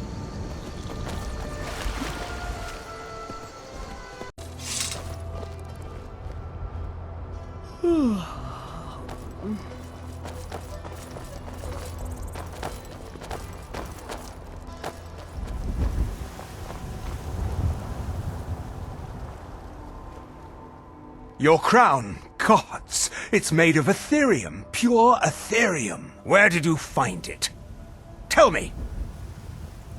Your crown, gods, it's made of Ethereum, pure Ethereum. Where did you find it? Tell me.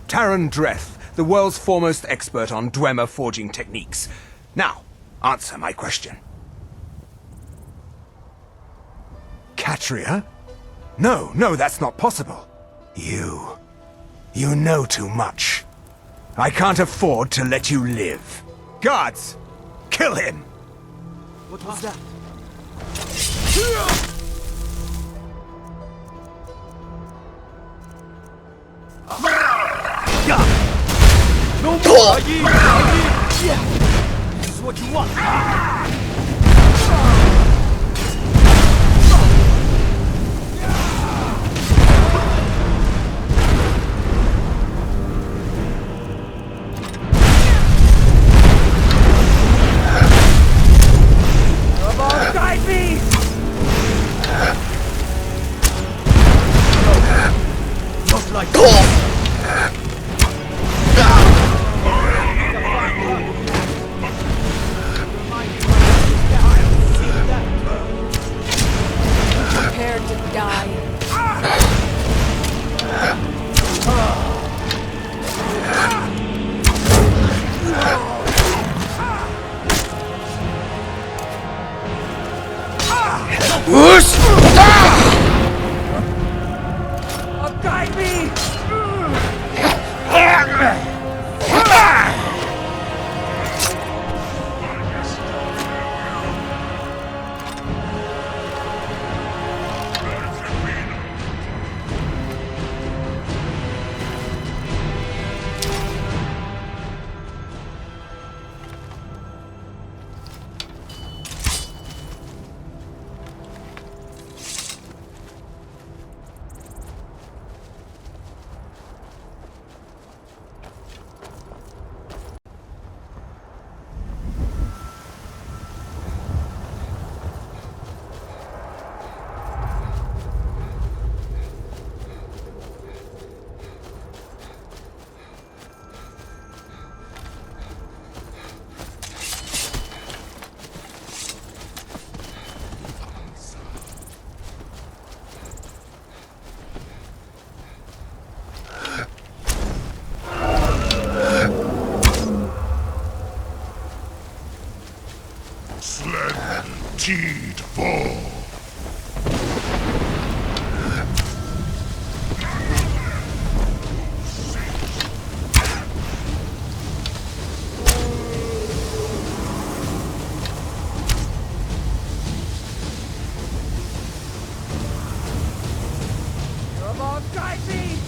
Taran Dreth, the world's foremost expert on Dwemer forging techniques. Now, answer my question. Katria? No, that's not possible. You know too much. I can't afford to let you live. Guards, kill him! What was that? No more! This is what you want! Guide me! Just like Prepared to die. Whoosh! Guide me! Teed fall. Come on, guide me!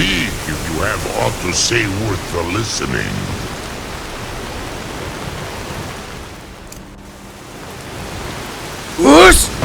Speak if you have aught to say worth the listening. Us!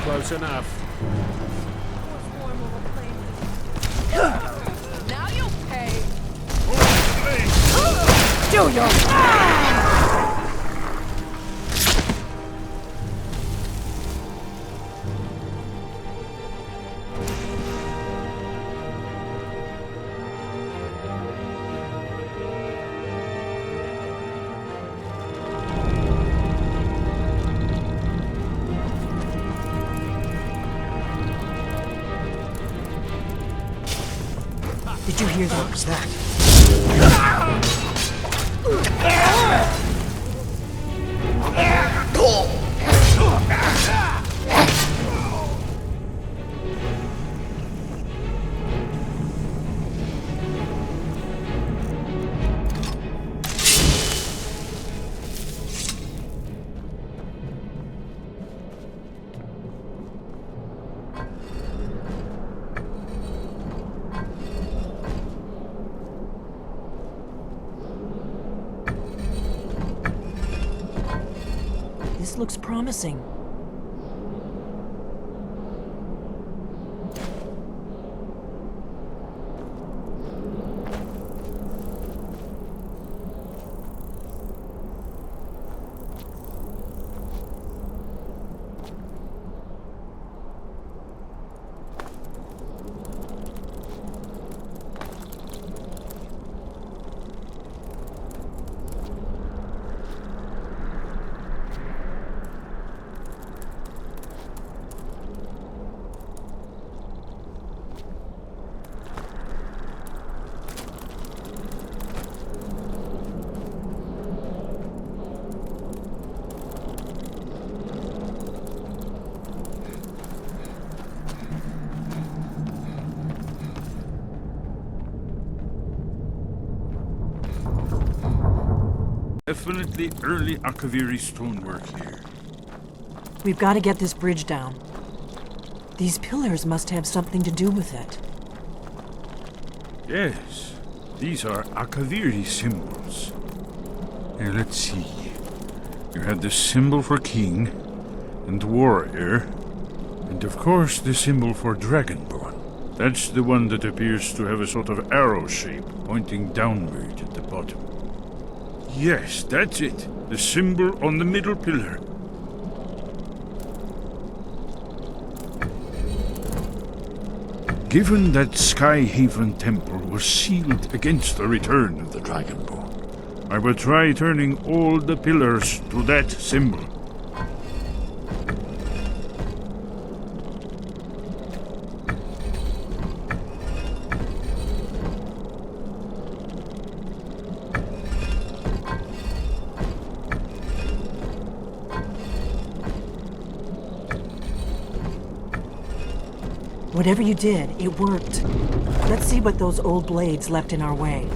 Close enough. Now you pay. Do your... Did you hear that? What was that? This looks promising. Definitely early Akaviri stonework here. We've got to get this bridge down. These pillars must have something to do with it. Yes, these are Akaviri symbols. Here, let's see. You had the symbol for king and warrior, and of course the symbol for dragonborn. That's the one that appears to have a sort of arrow shape pointing downward at the bottom. Yes, that's it. The symbol on the middle pillar. Given that Skyhaven Temple was sealed against the return of the Dragonborn, I will try turning all the pillars to that symbol. Whatever you did, it worked. Let's see what those old blades left in our way.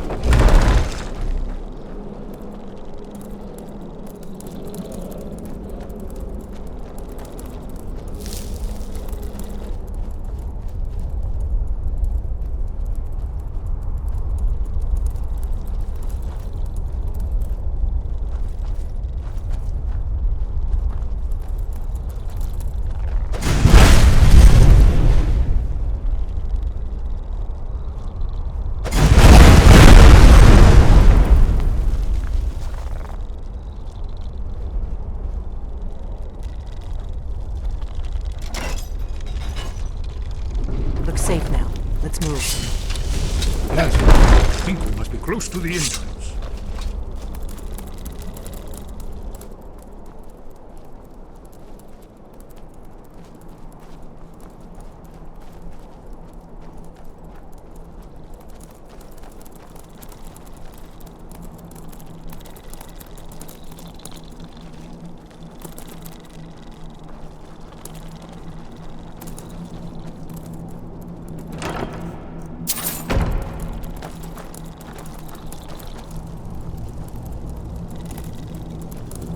close to the entrance.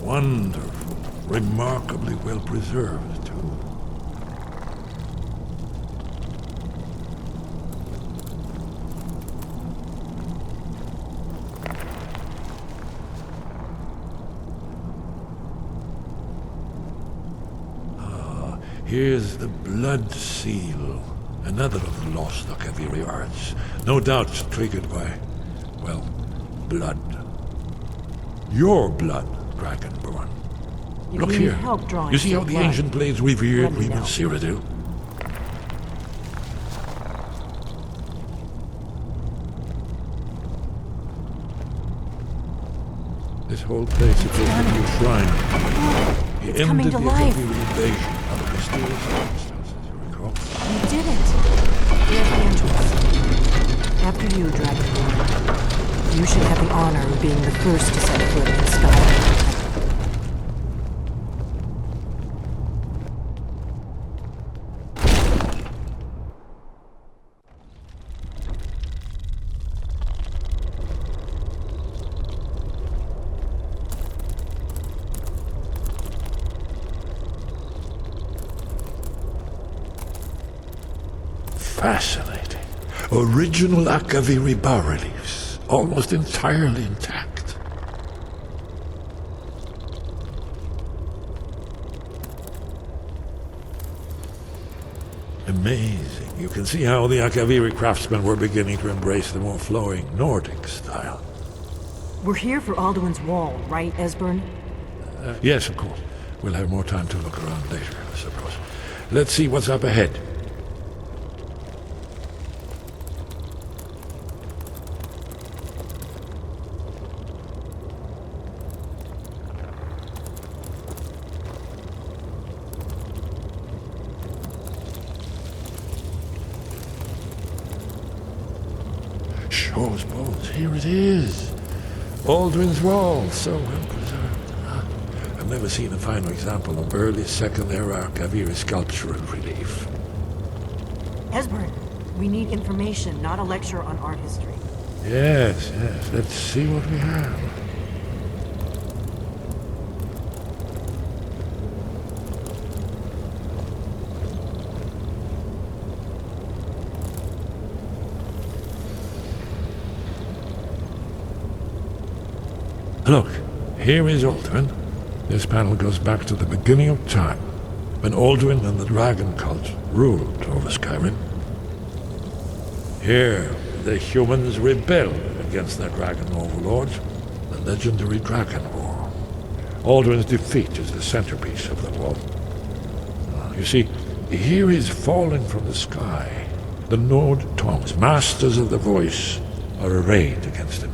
Wonderful. Remarkably well preserved, too. Here's the blood seal, another of the lost Akaviri arts. No doubt triggered by, well, blood. Your blood, Dragonborn. If Look you here. need help drawing You see how some the blood, ancient blades revered let me even know. Cyrodiil? This whole place is supposed to be a shrine. He It's coming ended to the life. Akaviri invasion of a mysterious circumstance, as you recall. You did it. Here's the entrance. After you, Dragonborn. You should have the honor of being the first to set foot in Skyri. Fascinating. Original Akaviri bas-reliefs, almost entirely intact. Amazing. You can see how the Akaviri craftsmen were beginning to embrace the more flowing Nordic style. We're here for Alduin's Wall, right, Esbern? Yes, of course. We'll have more time to look around later, I suppose. Let's see what's up ahead. Shaw's bones, here it is. Alduin's Wall, so well preserved. I've never seen a finer example of early Second Era Akaviri sculptural relief. Esbern, we need information, not a lecture on art history. Yes, let's see what we have. Look, here is Alduin. This panel goes back to the beginning of time, when Alduin and the dragon cult ruled over Skyrim. Here, the humans rebelled against their dragon overlords, the legendary Dragon War. Alduin's defeat is the centerpiece of the wall. You see, here is falling from the sky. The Nord tongues, masters of the voice, are arrayed against him.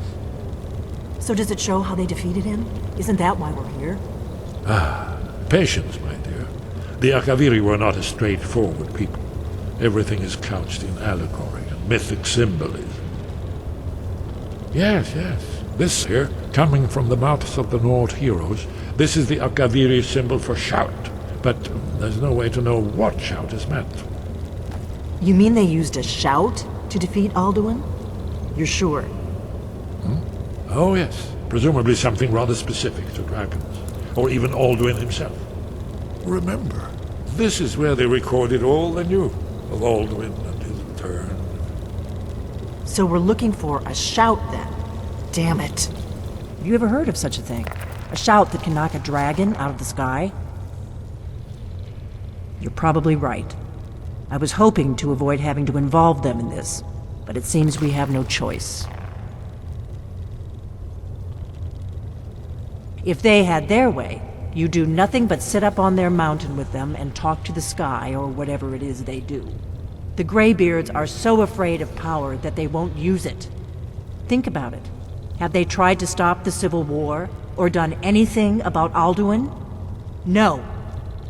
So does it show how they defeated him? Isn't that why we're here? Patience, my dear. The Akaviri were not a straightforward people. Everything is couched in allegory and mythic symbolism. Yes. This here, coming from the mouths of the Nord heroes, this is the Akaviri symbol for shout. But there's no way to know what shout is meant. You mean they used a shout to defeat Alduin? You're sure? Oh yes, presumably something rather specific to dragons, or even Alduin himself. Remember, this is where they recorded all they knew of Alduin and his return. So we're looking for a shout then. Damn it. Have you ever heard of such a thing? A shout that can knock a dragon out of the sky? You're probably right. I was hoping to avoid having to involve them in this, but it seems we have no choice. If they had their way, you do nothing but sit up on their mountain with them and talk to the sky or whatever it is they do. The Greybeards are so afraid of power that they won't use it. Think about it. Have they tried to stop the Civil War or done anything about Alduin? No.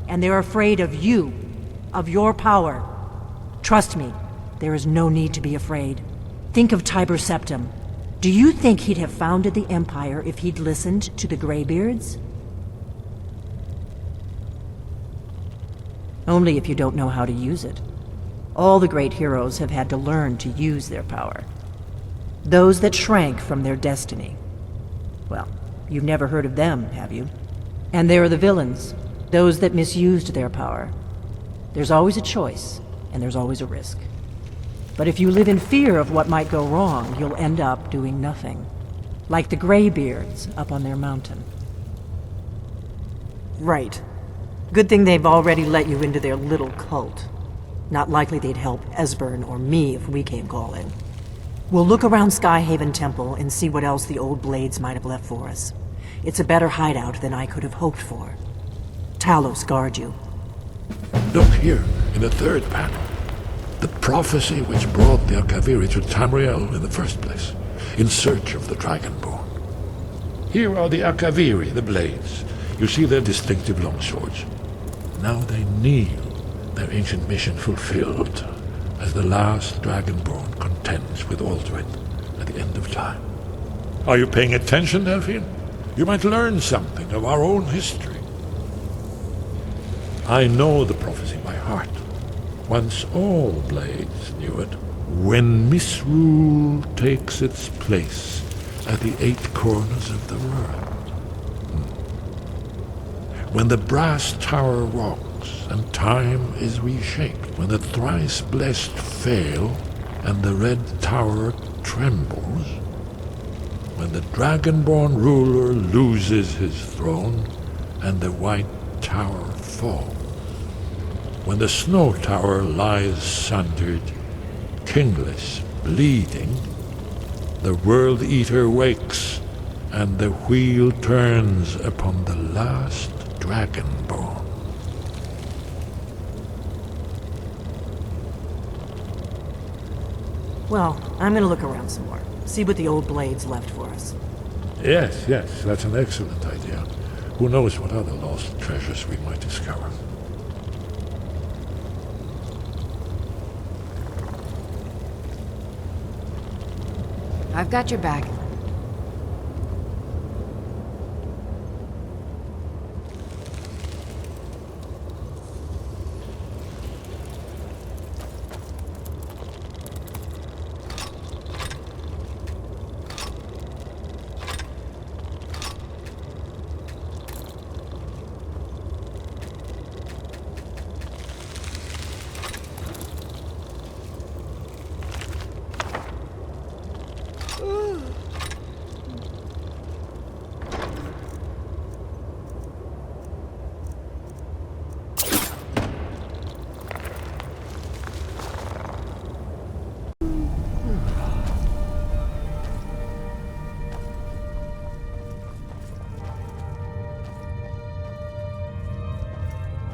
And they're afraid of you, of your power. Trust me, there is no need to be afraid. Think of Tiber Septim. Do you think he'd have founded the Empire if he'd listened to the Greybeards? Only if you don't know how to use it. All the great heroes have had to learn to use their power. Those that shrank from their destiny. Well, you've never heard of them, have you? And there are the villains, those that misused their power. There's always a choice, and there's always a risk. But if you live in fear of what might go wrong, you'll end up doing nothing. Like the Greybeards up on their mountain. Right. Good thing they've already let you into their little cult. Not likely they'd help Esbern or me if we came calling. We'll look around Skyhaven Temple and see what else the old blades might have left for us. It's a better hideout than I could have hoped for. Talos guard you. Look here, in the third panel. The prophecy which brought the Akaviri to Tamriel in the first place, in search of the Dragonborn. Here are the Akaviri, the blades. You see their distinctive longswords. Now they kneel, their ancient mission fulfilled, as the last Dragonborn contends with Alduin at the end of time. Are you paying attention, Delphine? You might learn something of our own history. I know the prophecy by heart. Once all blades knew it. When misrule takes its place at the 8 corners of the world. When the brass tower rocks and time is reshaped. When the thrice blessed fail and the red tower trembles. When the dragonborn ruler loses his throne and the white tower falls. When the snow tower lies sundered, kingless, bleeding, the world eater wakes, and the wheel turns upon the last dragonborn. Well, I'm gonna look around some more. See what the old blades left for us. Yes, that's an excellent idea. Who knows what other lost treasures we might discover. I've got your back.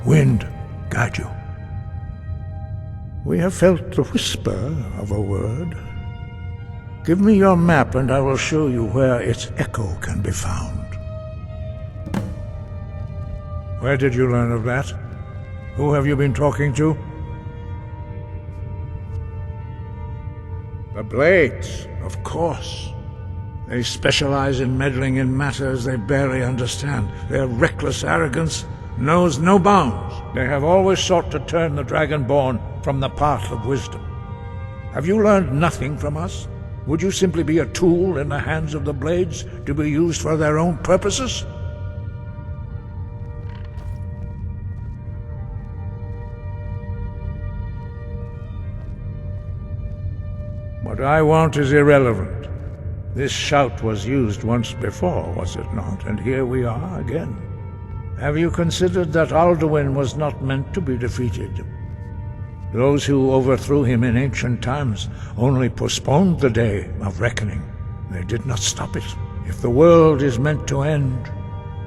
Wind, guide you. We have felt the whisper of a word. Give me your map and I will show you where its echo can be found. Where did you learn of that? Who have you been talking to? The Blades, of course. They specialize in meddling in matters they barely understand. Their reckless arrogance knows no bounds. They have always sought to turn the Dragonborn from the path of wisdom. Have you learned nothing from us? Would you simply be a tool in the hands of the Blades to be used for their own purposes? What I want is irrelevant. This shout was used once before, was it not? And here we are again. Have you considered that Alduin was not meant to be defeated? Those who overthrew him in ancient times only postponed the day of reckoning. They did not stop it. If the world is meant to end,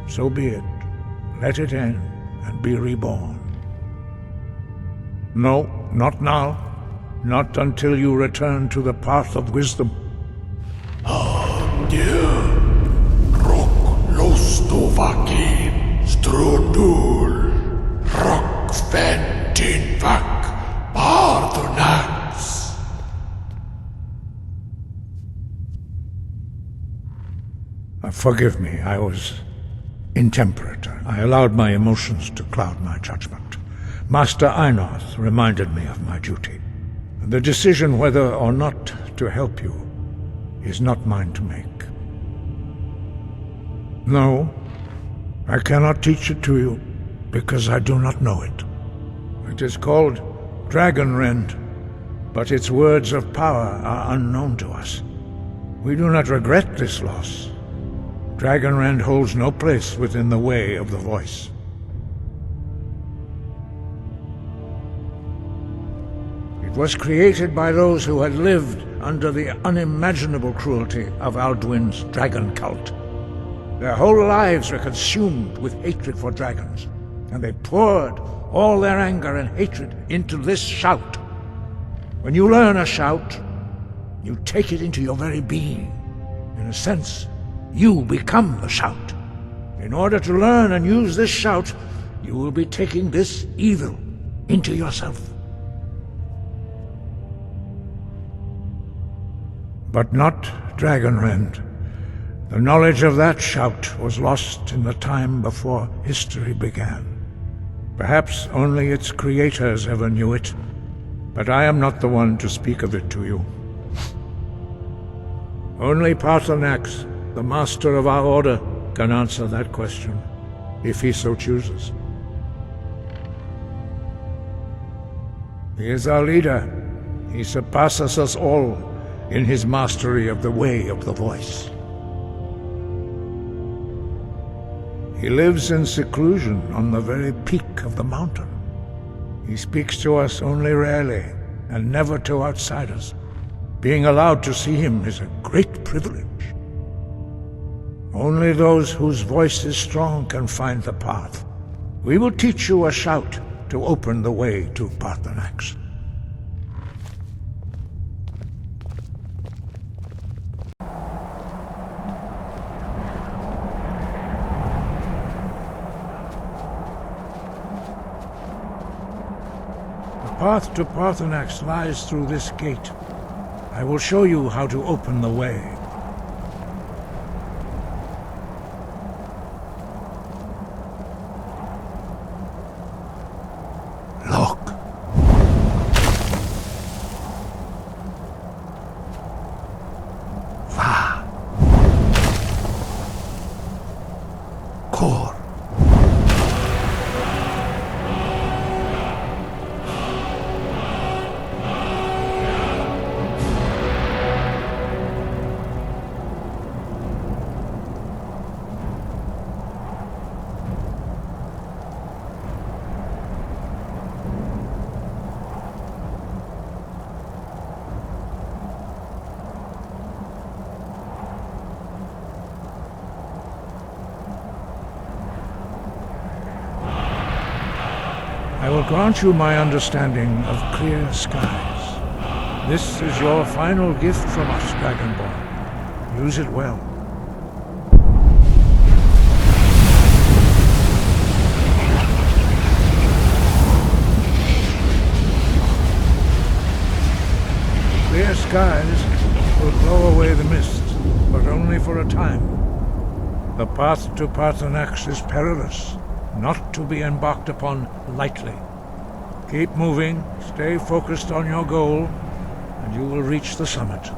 so be it. Let it end and be reborn. No, not now. Not until you return to the path of wisdom. Oh, dear. Stovakim, Strodul, Rockventinvak, Bardonax. Forgive me, I was intemperate. I allowed my emotions to cloud my judgment. Master Einorth reminded me of my duty. The decision whether or not to help you is not mine to make. No, I cannot teach it to you because I do not know it. It is called Dragon Rend, but its words of power are unknown to us. We do not regret this loss. Dragon Rend holds no place within the way of the voice. It was created by those who had lived under the unimaginable cruelty of Alduin's dragon cult. Their whole lives were consumed with hatred for dragons, and they poured all their anger and hatred into this shout. When you learn a shout, you take it into your very being. In a sense, you become the shout. In order to learn and use this shout, you will be taking this evil into yourself. But not Dragonrend. The knowledge of that shout was lost in the time before history began. Perhaps only its creators ever knew it, but I am not the one to speak of it to you. Only Paarthurnax, the master of our order, can answer that question, if he so chooses. He is our leader. He surpasses us all in his mastery of the way of the voice. He lives in seclusion on the very peak of the mountain. He speaks to us only rarely, and never to outsiders. Being allowed to see him is a great privilege. Only those whose voice is strong can find the path. We will teach you a shout to open the way to Paarthurnax. The path to Paarthurnax lies through this gate. I will show you how to open the way. I will grant you my understanding of clear skies. This is your final gift from us, Dragonborn. Use it well. Clear skies will blow away the mist, but only for a time. The path to Paarthurnax is perilous, not to be embarked upon lightly. Keep moving, stay focused on your goal, and you will reach the summit.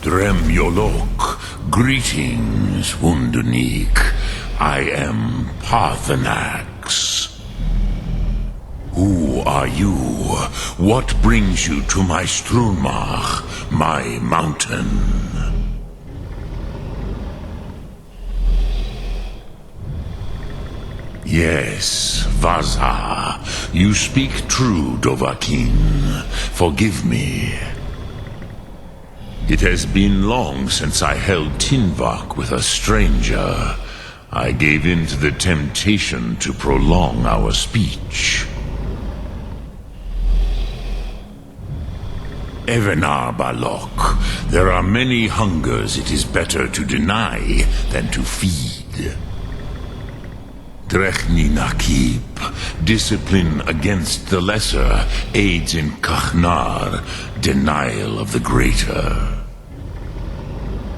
Dremyolok, greetings, Wundernik. I am Parthenax. Who are you? What brings you to my Strunmach, my mountain? Yes, Vaza, you speak true, Dovahkiin. Forgive me. It has been long since I held Tinvak with a stranger. I gave in to the temptation to prolong our speech. Evenar Balok, there are many hungers it is better to deny than to feed. Drechni Nakib, discipline against the lesser aids in Kachnar, denial of the greater.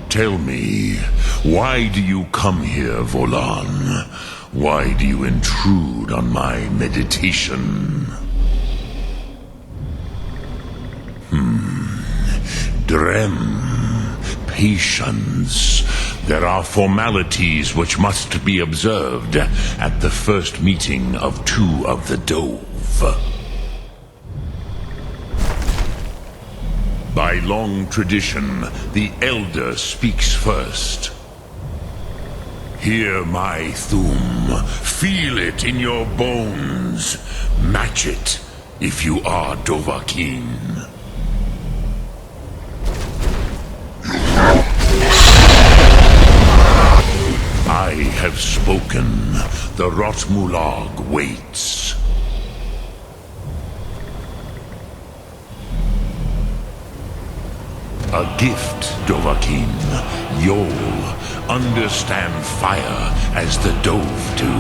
Tell me, why do you come here, Volan? Why do you intrude on my meditation? Drem, patience. There are formalities which must be observed at the first meeting of two of the Dove. By long tradition, the elder speaks first. Hear my Thum. Feel it in your bones. Match it if you are Dovahkiin. I have spoken. The Rotmulag waits. A gift, Dovahkiin. You'll understand fire as the Dove do.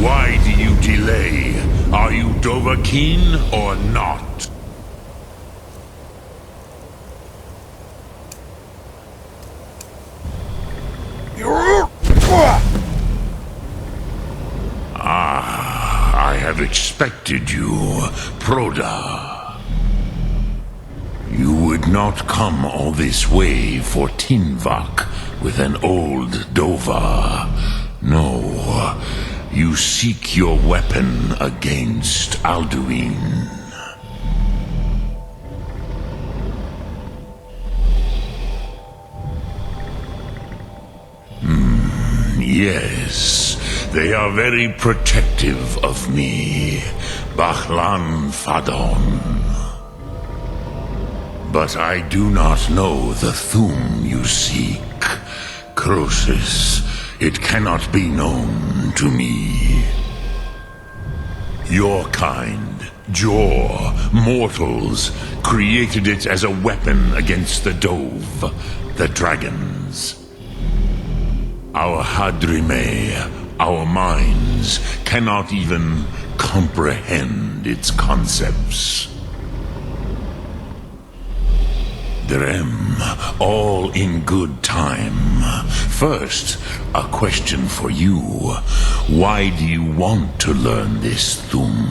Why do you delay? Are you Dovahkiin or not? I have expected you, Proda. You would not come all this way for Tinvak with an old Dova. No, you seek your weapon against Alduin. Yes, they are very protective of me, Bachlan Fadon. But I do not know the Thum you seek. Croesus, it cannot be known to me. Your kind, Jor, mortals, created it as a weapon against the Dove, the dragons. Our Hadrime, our minds, cannot even comprehend its concepts. Drem, all in good time. First, a question for you. Why do you want to learn this thum?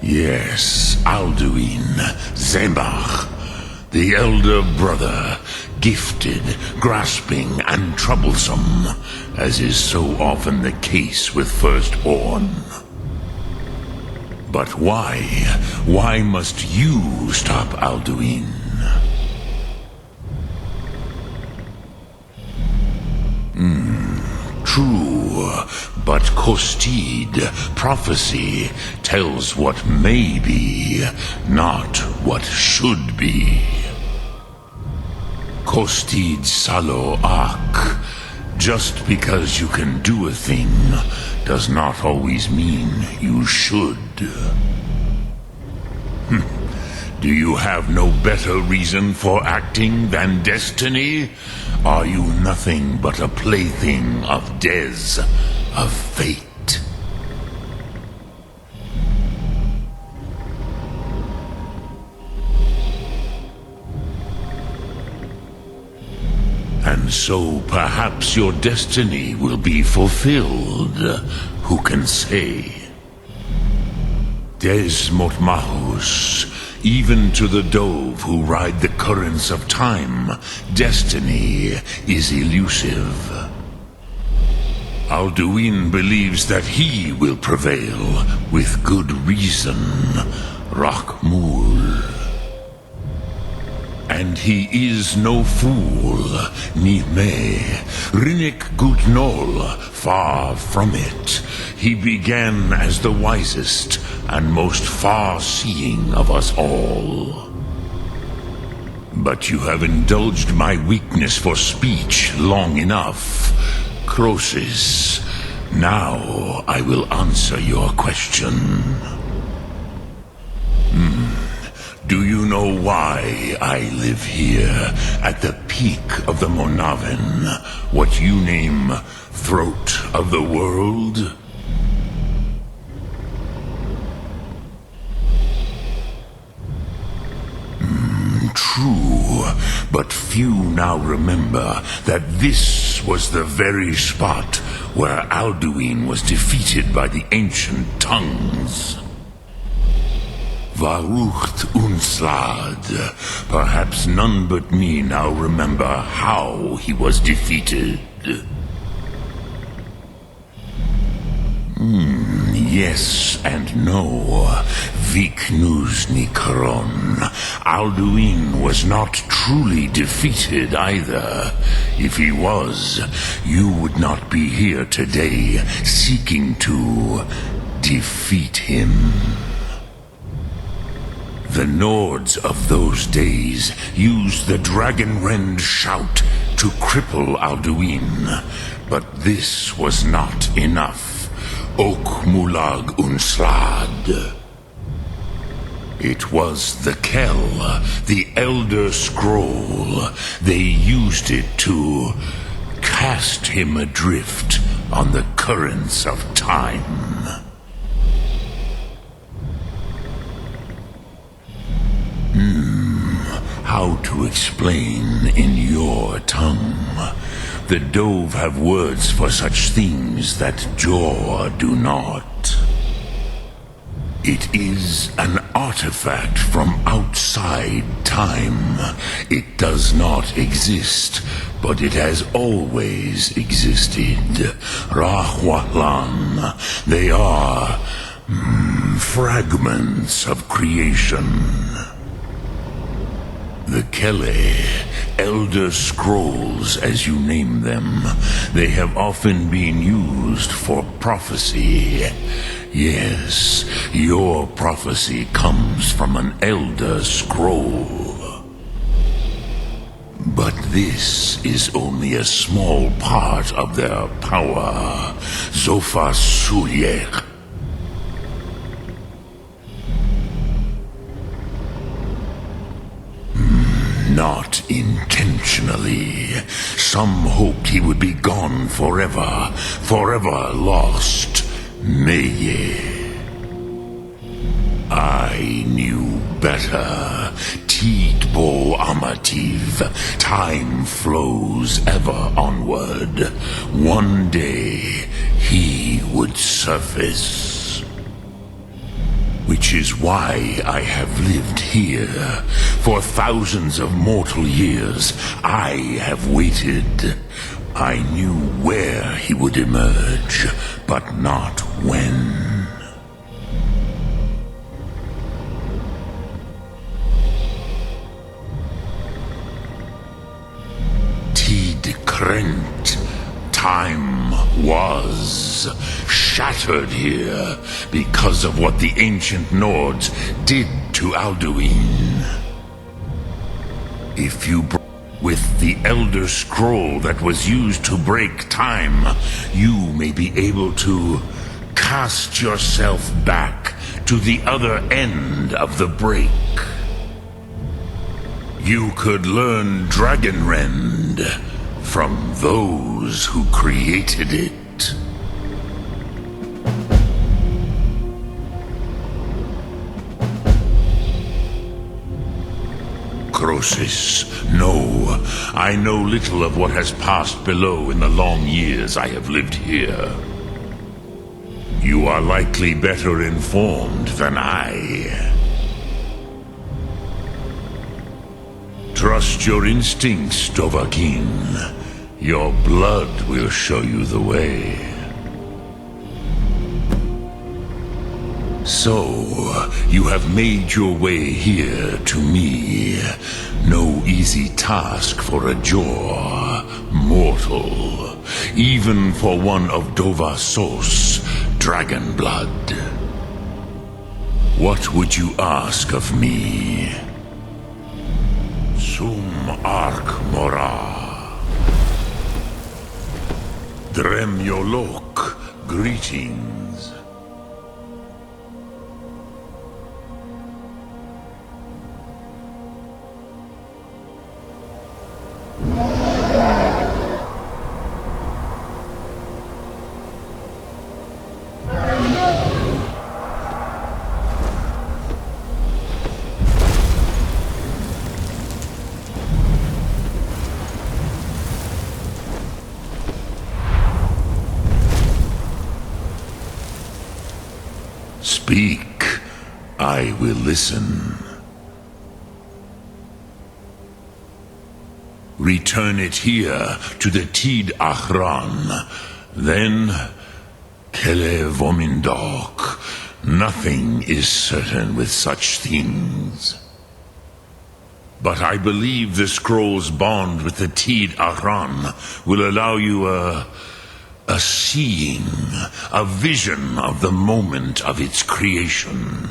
Yes, Alduin, Zembach, the elder brother, gifted, grasping, and troublesome, as is so often the case with firstborn. But why? Why must you stop Alduin? True, but Kostid, prophecy, tells what may be, not what should be. Kostid Salo Ak. Just because you can do a thing does not always mean you should. Do you have no better reason for acting than destiny? Are you nothing but a plaything of Des, of fate? And so perhaps your destiny will be fulfilled. Who can say? Des Motmahus, even to the dove who ride the currents of time, destiny is elusive. Alduin believes that he will prevail, with good reason. Rakmul. And he is no fool, ni me, Rinnik Gutnol, far from it. He began as the wisest and most far-seeing of us all. But you have indulged my weakness for speech long enough. Croesus, now I will answer your question. Do you know why I live here, at the peak of the Monaven, what you name throat of the world? True, but few now remember that this was the very spot where Alduin was defeated by the ancient tongues. Varucht Unslad. Perhaps none but me now remember how he was defeated. Yes and no. Viknuzny Karon. Alduin was not truly defeated either. If he was, you would not be here today seeking to defeat him. The Nords of those days used the Dragon-Rend shout to cripple Alduin, but this was not enough. Ok Mulag Unslad. It was the Kell, the Elder Scroll. They used it to cast him adrift on the currents of time. How to explain in your tongue? The Dove have words for such things that Jor do not. It is an artifact from outside time. It does not exist, but it has always existed. Rahwahlan. They are fragments of creation. The Kele, Elder Scrolls as you name them, they have often been used for prophecy. Yes, your prophecy comes from an Elder Scroll. But this is only a small part of their power. Zofa Sulyek. Not intentionally. Some hoped he would be gone forever, forever lost. Meye. I knew better. Tidbo Amativ. Time flows ever onward. One day he would surface. Which is why I have lived here. For thousands of mortal years, I have waited. I knew where he would emerge, but not when. Krent. Time was shattered here because of what the ancient Nords did to Alduin. If you with the Elder Scroll that was used to break time, you may be able to cast yourself back to the other end of the break. You could learn Dragonrend from those who created it. Croesus, no. I know little of what has passed below in the long years I have lived here. You are likely better informed than I. Trust your instincts, Dovahkiin. Your blood will show you the way. So, you have made your way here to me. No easy task for a Jor, mortal. Even for one of Dovasos, dragon blood. What would you ask of me? Sum Ark Mora. Dremyolok, greetings. Speak, I will listen. Return it here to the Tid Achran. Then, Kele Vomindok. Nothing is certain with such things. But I believe the scroll's bond with the Tid Achran will allow you a seeing, a vision of the moment of its creation.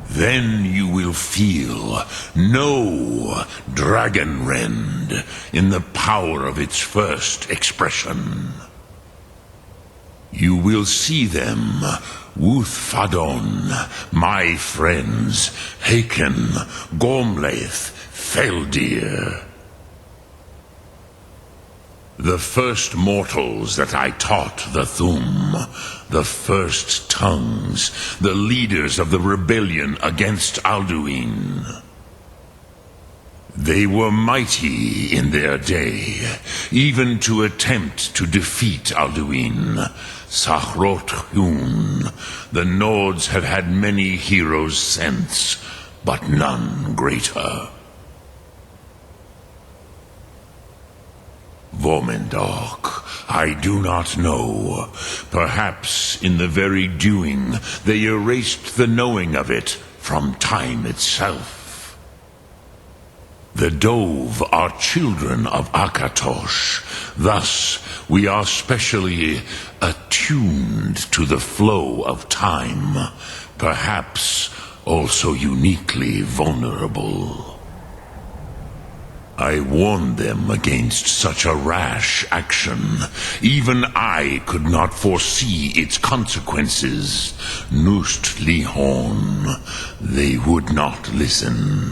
Then you will feel, know Dragonrend in the power of its first expression. You will see them, Wuthfadon, my friends, Haken, Gormlaith, Feldir. The first mortals that I taught the Thum, the first tongues, the leaders of the rebellion against Alduin. They were mighty in their day, even to attempt to defeat Alduin. Sahrot Hun, the Nords have had many heroes since, but none greater. Vomendok, I do not know. Perhaps in the very doing, they erased the knowing of it from time itself. The Dove are children of Akatosh. Thus, we are specially attuned to the flow of time, perhaps also uniquely vulnerable. I warned them against such a rash action. Even I could not foresee its consequences. Nust Lihon, they would not listen.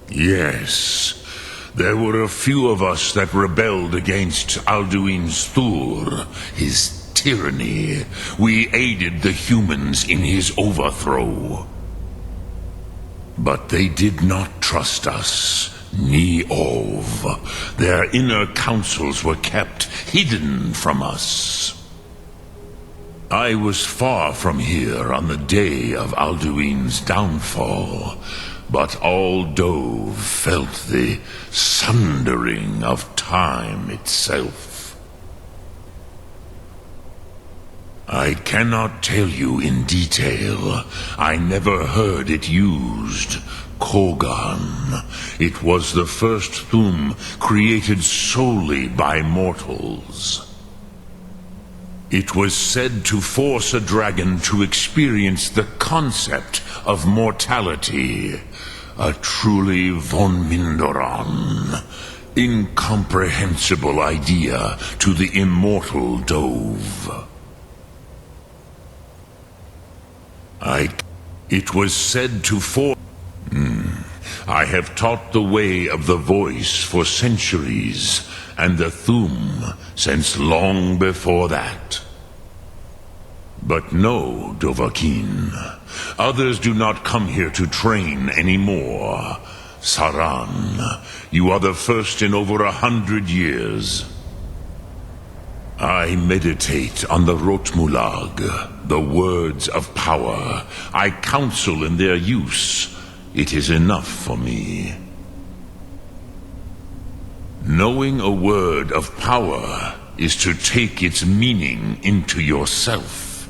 Yes. There were a few of us that rebelled against Alduin's Thur, his tyranny. We aided the humans in his overthrow. But they did not trust us. Ni Ov. Their inner counsels were kept hidden from us. I was far from here on the day of Alduin's downfall, but all Dove felt the sundering of time itself. I cannot tell you in detail. I never heard it used. Kogan. It was the first Thum created solely by mortals. It was said to force a dragon to experience the concept of mortality. A truly von Mindoran, incomprehensible idea to the immortal Dove. It was said to force... I have taught the way of the voice for centuries, and the Thum since long before that. But no, Dovahkiin. Others do not come here to train anymore. Saran, you are the first in over 100 years. I meditate on the Rotmulag, the words of power. I counsel in their use. It is enough for me. Knowing a word of power is to take its meaning into yourself.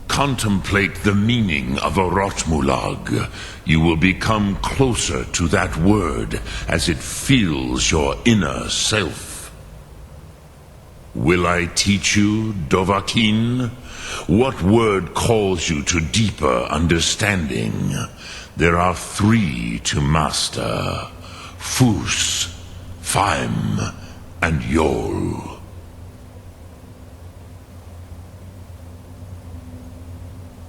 Contemplate the meaning of a Rotmulag. You will become closer to that word as it fills your inner self. Will I teach you, Dovahkiin? What word calls you to deeper understanding? There are 3 to master. Fus, Faim, and Yol.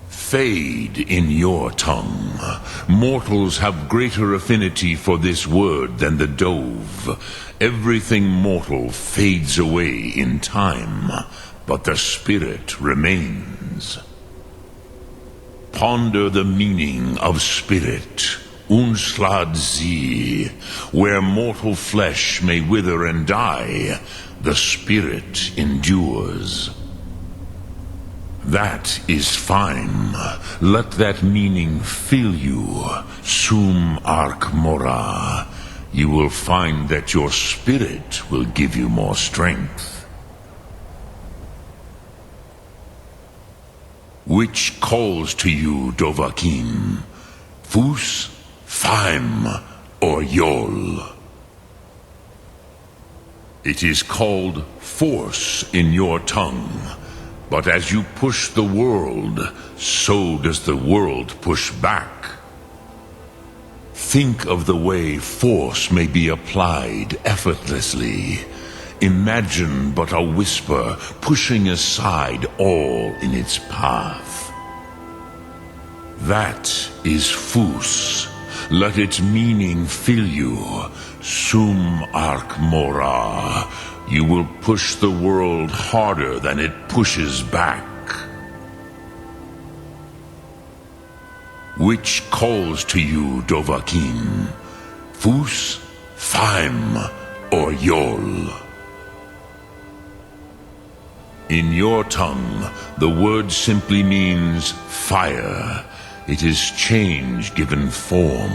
Fade in your tongue. Mortals have greater affinity for this word than the Dove. Everything mortal fades away in time, but the spirit remains. Ponder the meaning of spirit. Unslad Zi. Where mortal flesh may wither and die, the spirit endures. That is fine. Let that meaning fill you. Sum Ark Mora. You will find that your spirit will give you more strength. Which calls to you, Dovahkiin? Fus, Faim, or Yol? It is called force in your tongue. But as you push the world, so does the world push back. Think of the way force may be applied effortlessly. Imagine but a whisper pushing aside all in its path. That is Fus. Let its meaning fill you. Sum Ark Mora. You will push the world harder than it pushes back. Which calls to you, Dovahkiin? Fus, Faim, or Yol? In your tongue, the word simply means fire. It is change given form,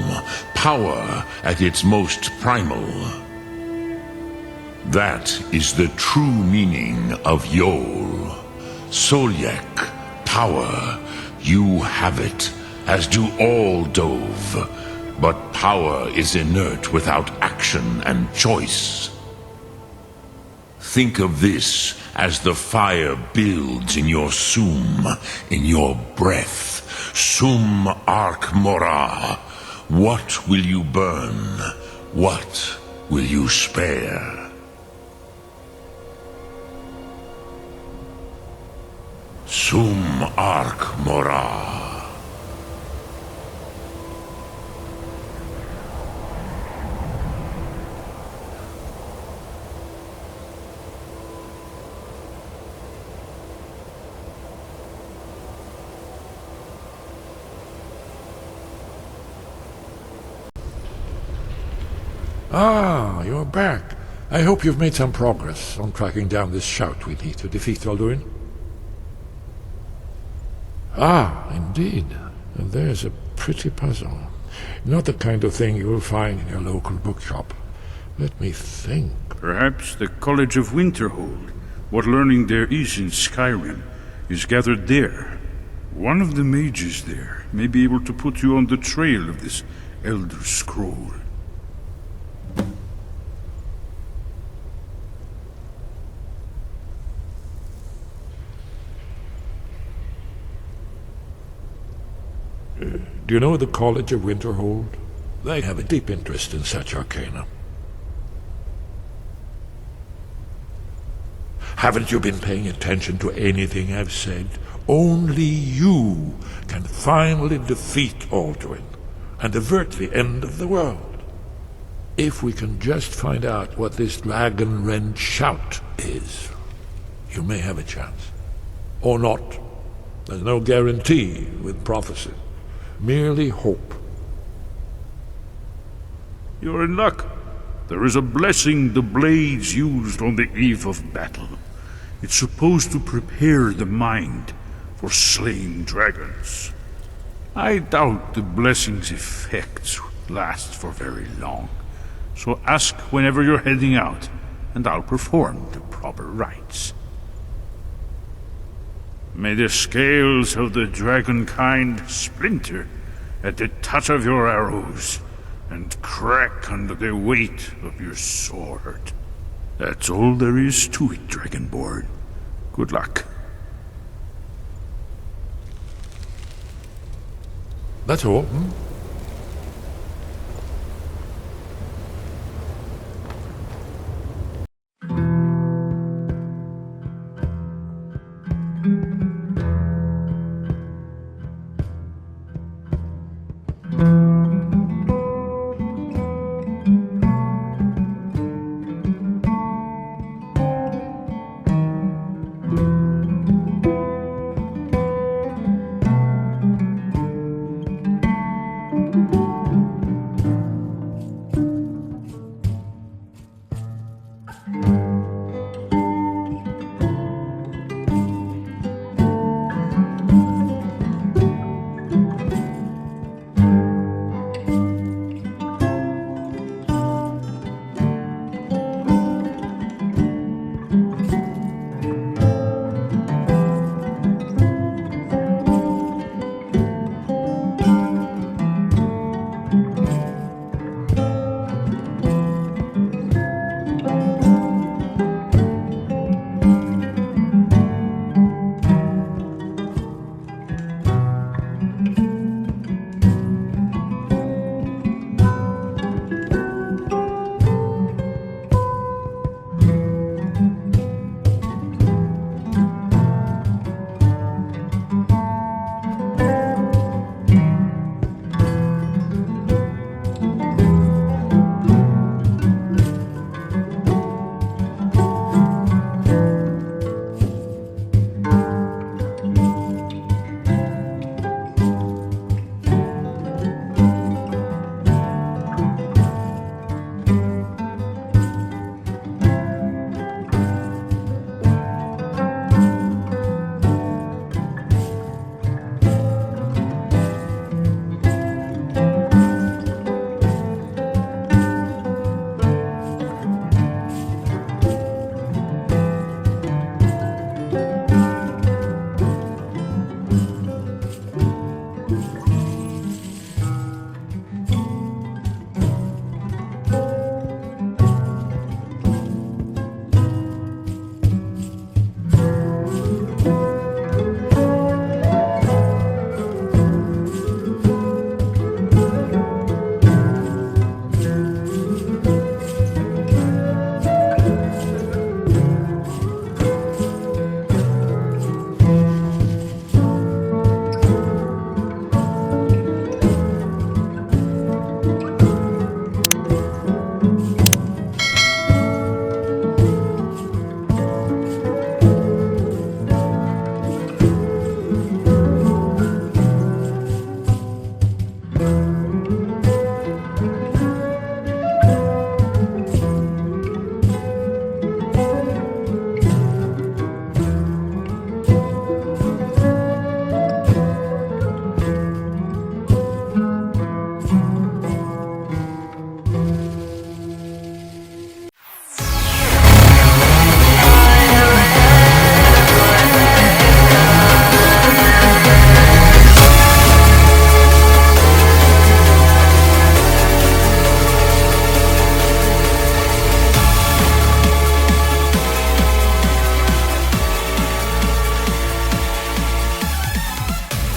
power at its most primal. That is the true meaning of Yol. Solyek, power. You have it, as do all Dove. But power is inert without action and choice. Think of this as the fire builds in your sum, in your breath. Sum Ark Mora. What will you burn? What will you spare? Sum Ark Mora. Ah, you're back. I hope you've made some progress on tracking down this shout we need to defeat Alduin. Ah, indeed. There's a pretty puzzle. Not the kind of thing you'll find in your local bookshop. Let me think. Perhaps the College of Winterhold, what learning there is in Skyrim, is gathered there. One of the mages there may be able to put you on the trail of this Elder Scroll. Do you know the College of Winterhold? They have a deep interest in such arcana. Haven't you been paying attention to anything I've said? Only you can finally defeat Alduin and avert the end of the world. If we can just find out what this dragon-rend shout is, you may have a chance. Or not. There's no guarantee with prophecy. Merely hope. You're in luck. There is a blessing the blades used on the eve of battle. It's supposed to prepare the mind for slaying dragons. I doubt the blessing's effects last for very long. So ask whenever you're heading out, and I'll perform the proper rites. May the scales of the dragon kind splinter at the touch of your arrows, and crack under the weight of your sword. That's all there is to it, Dragonborn. Good luck. That's all.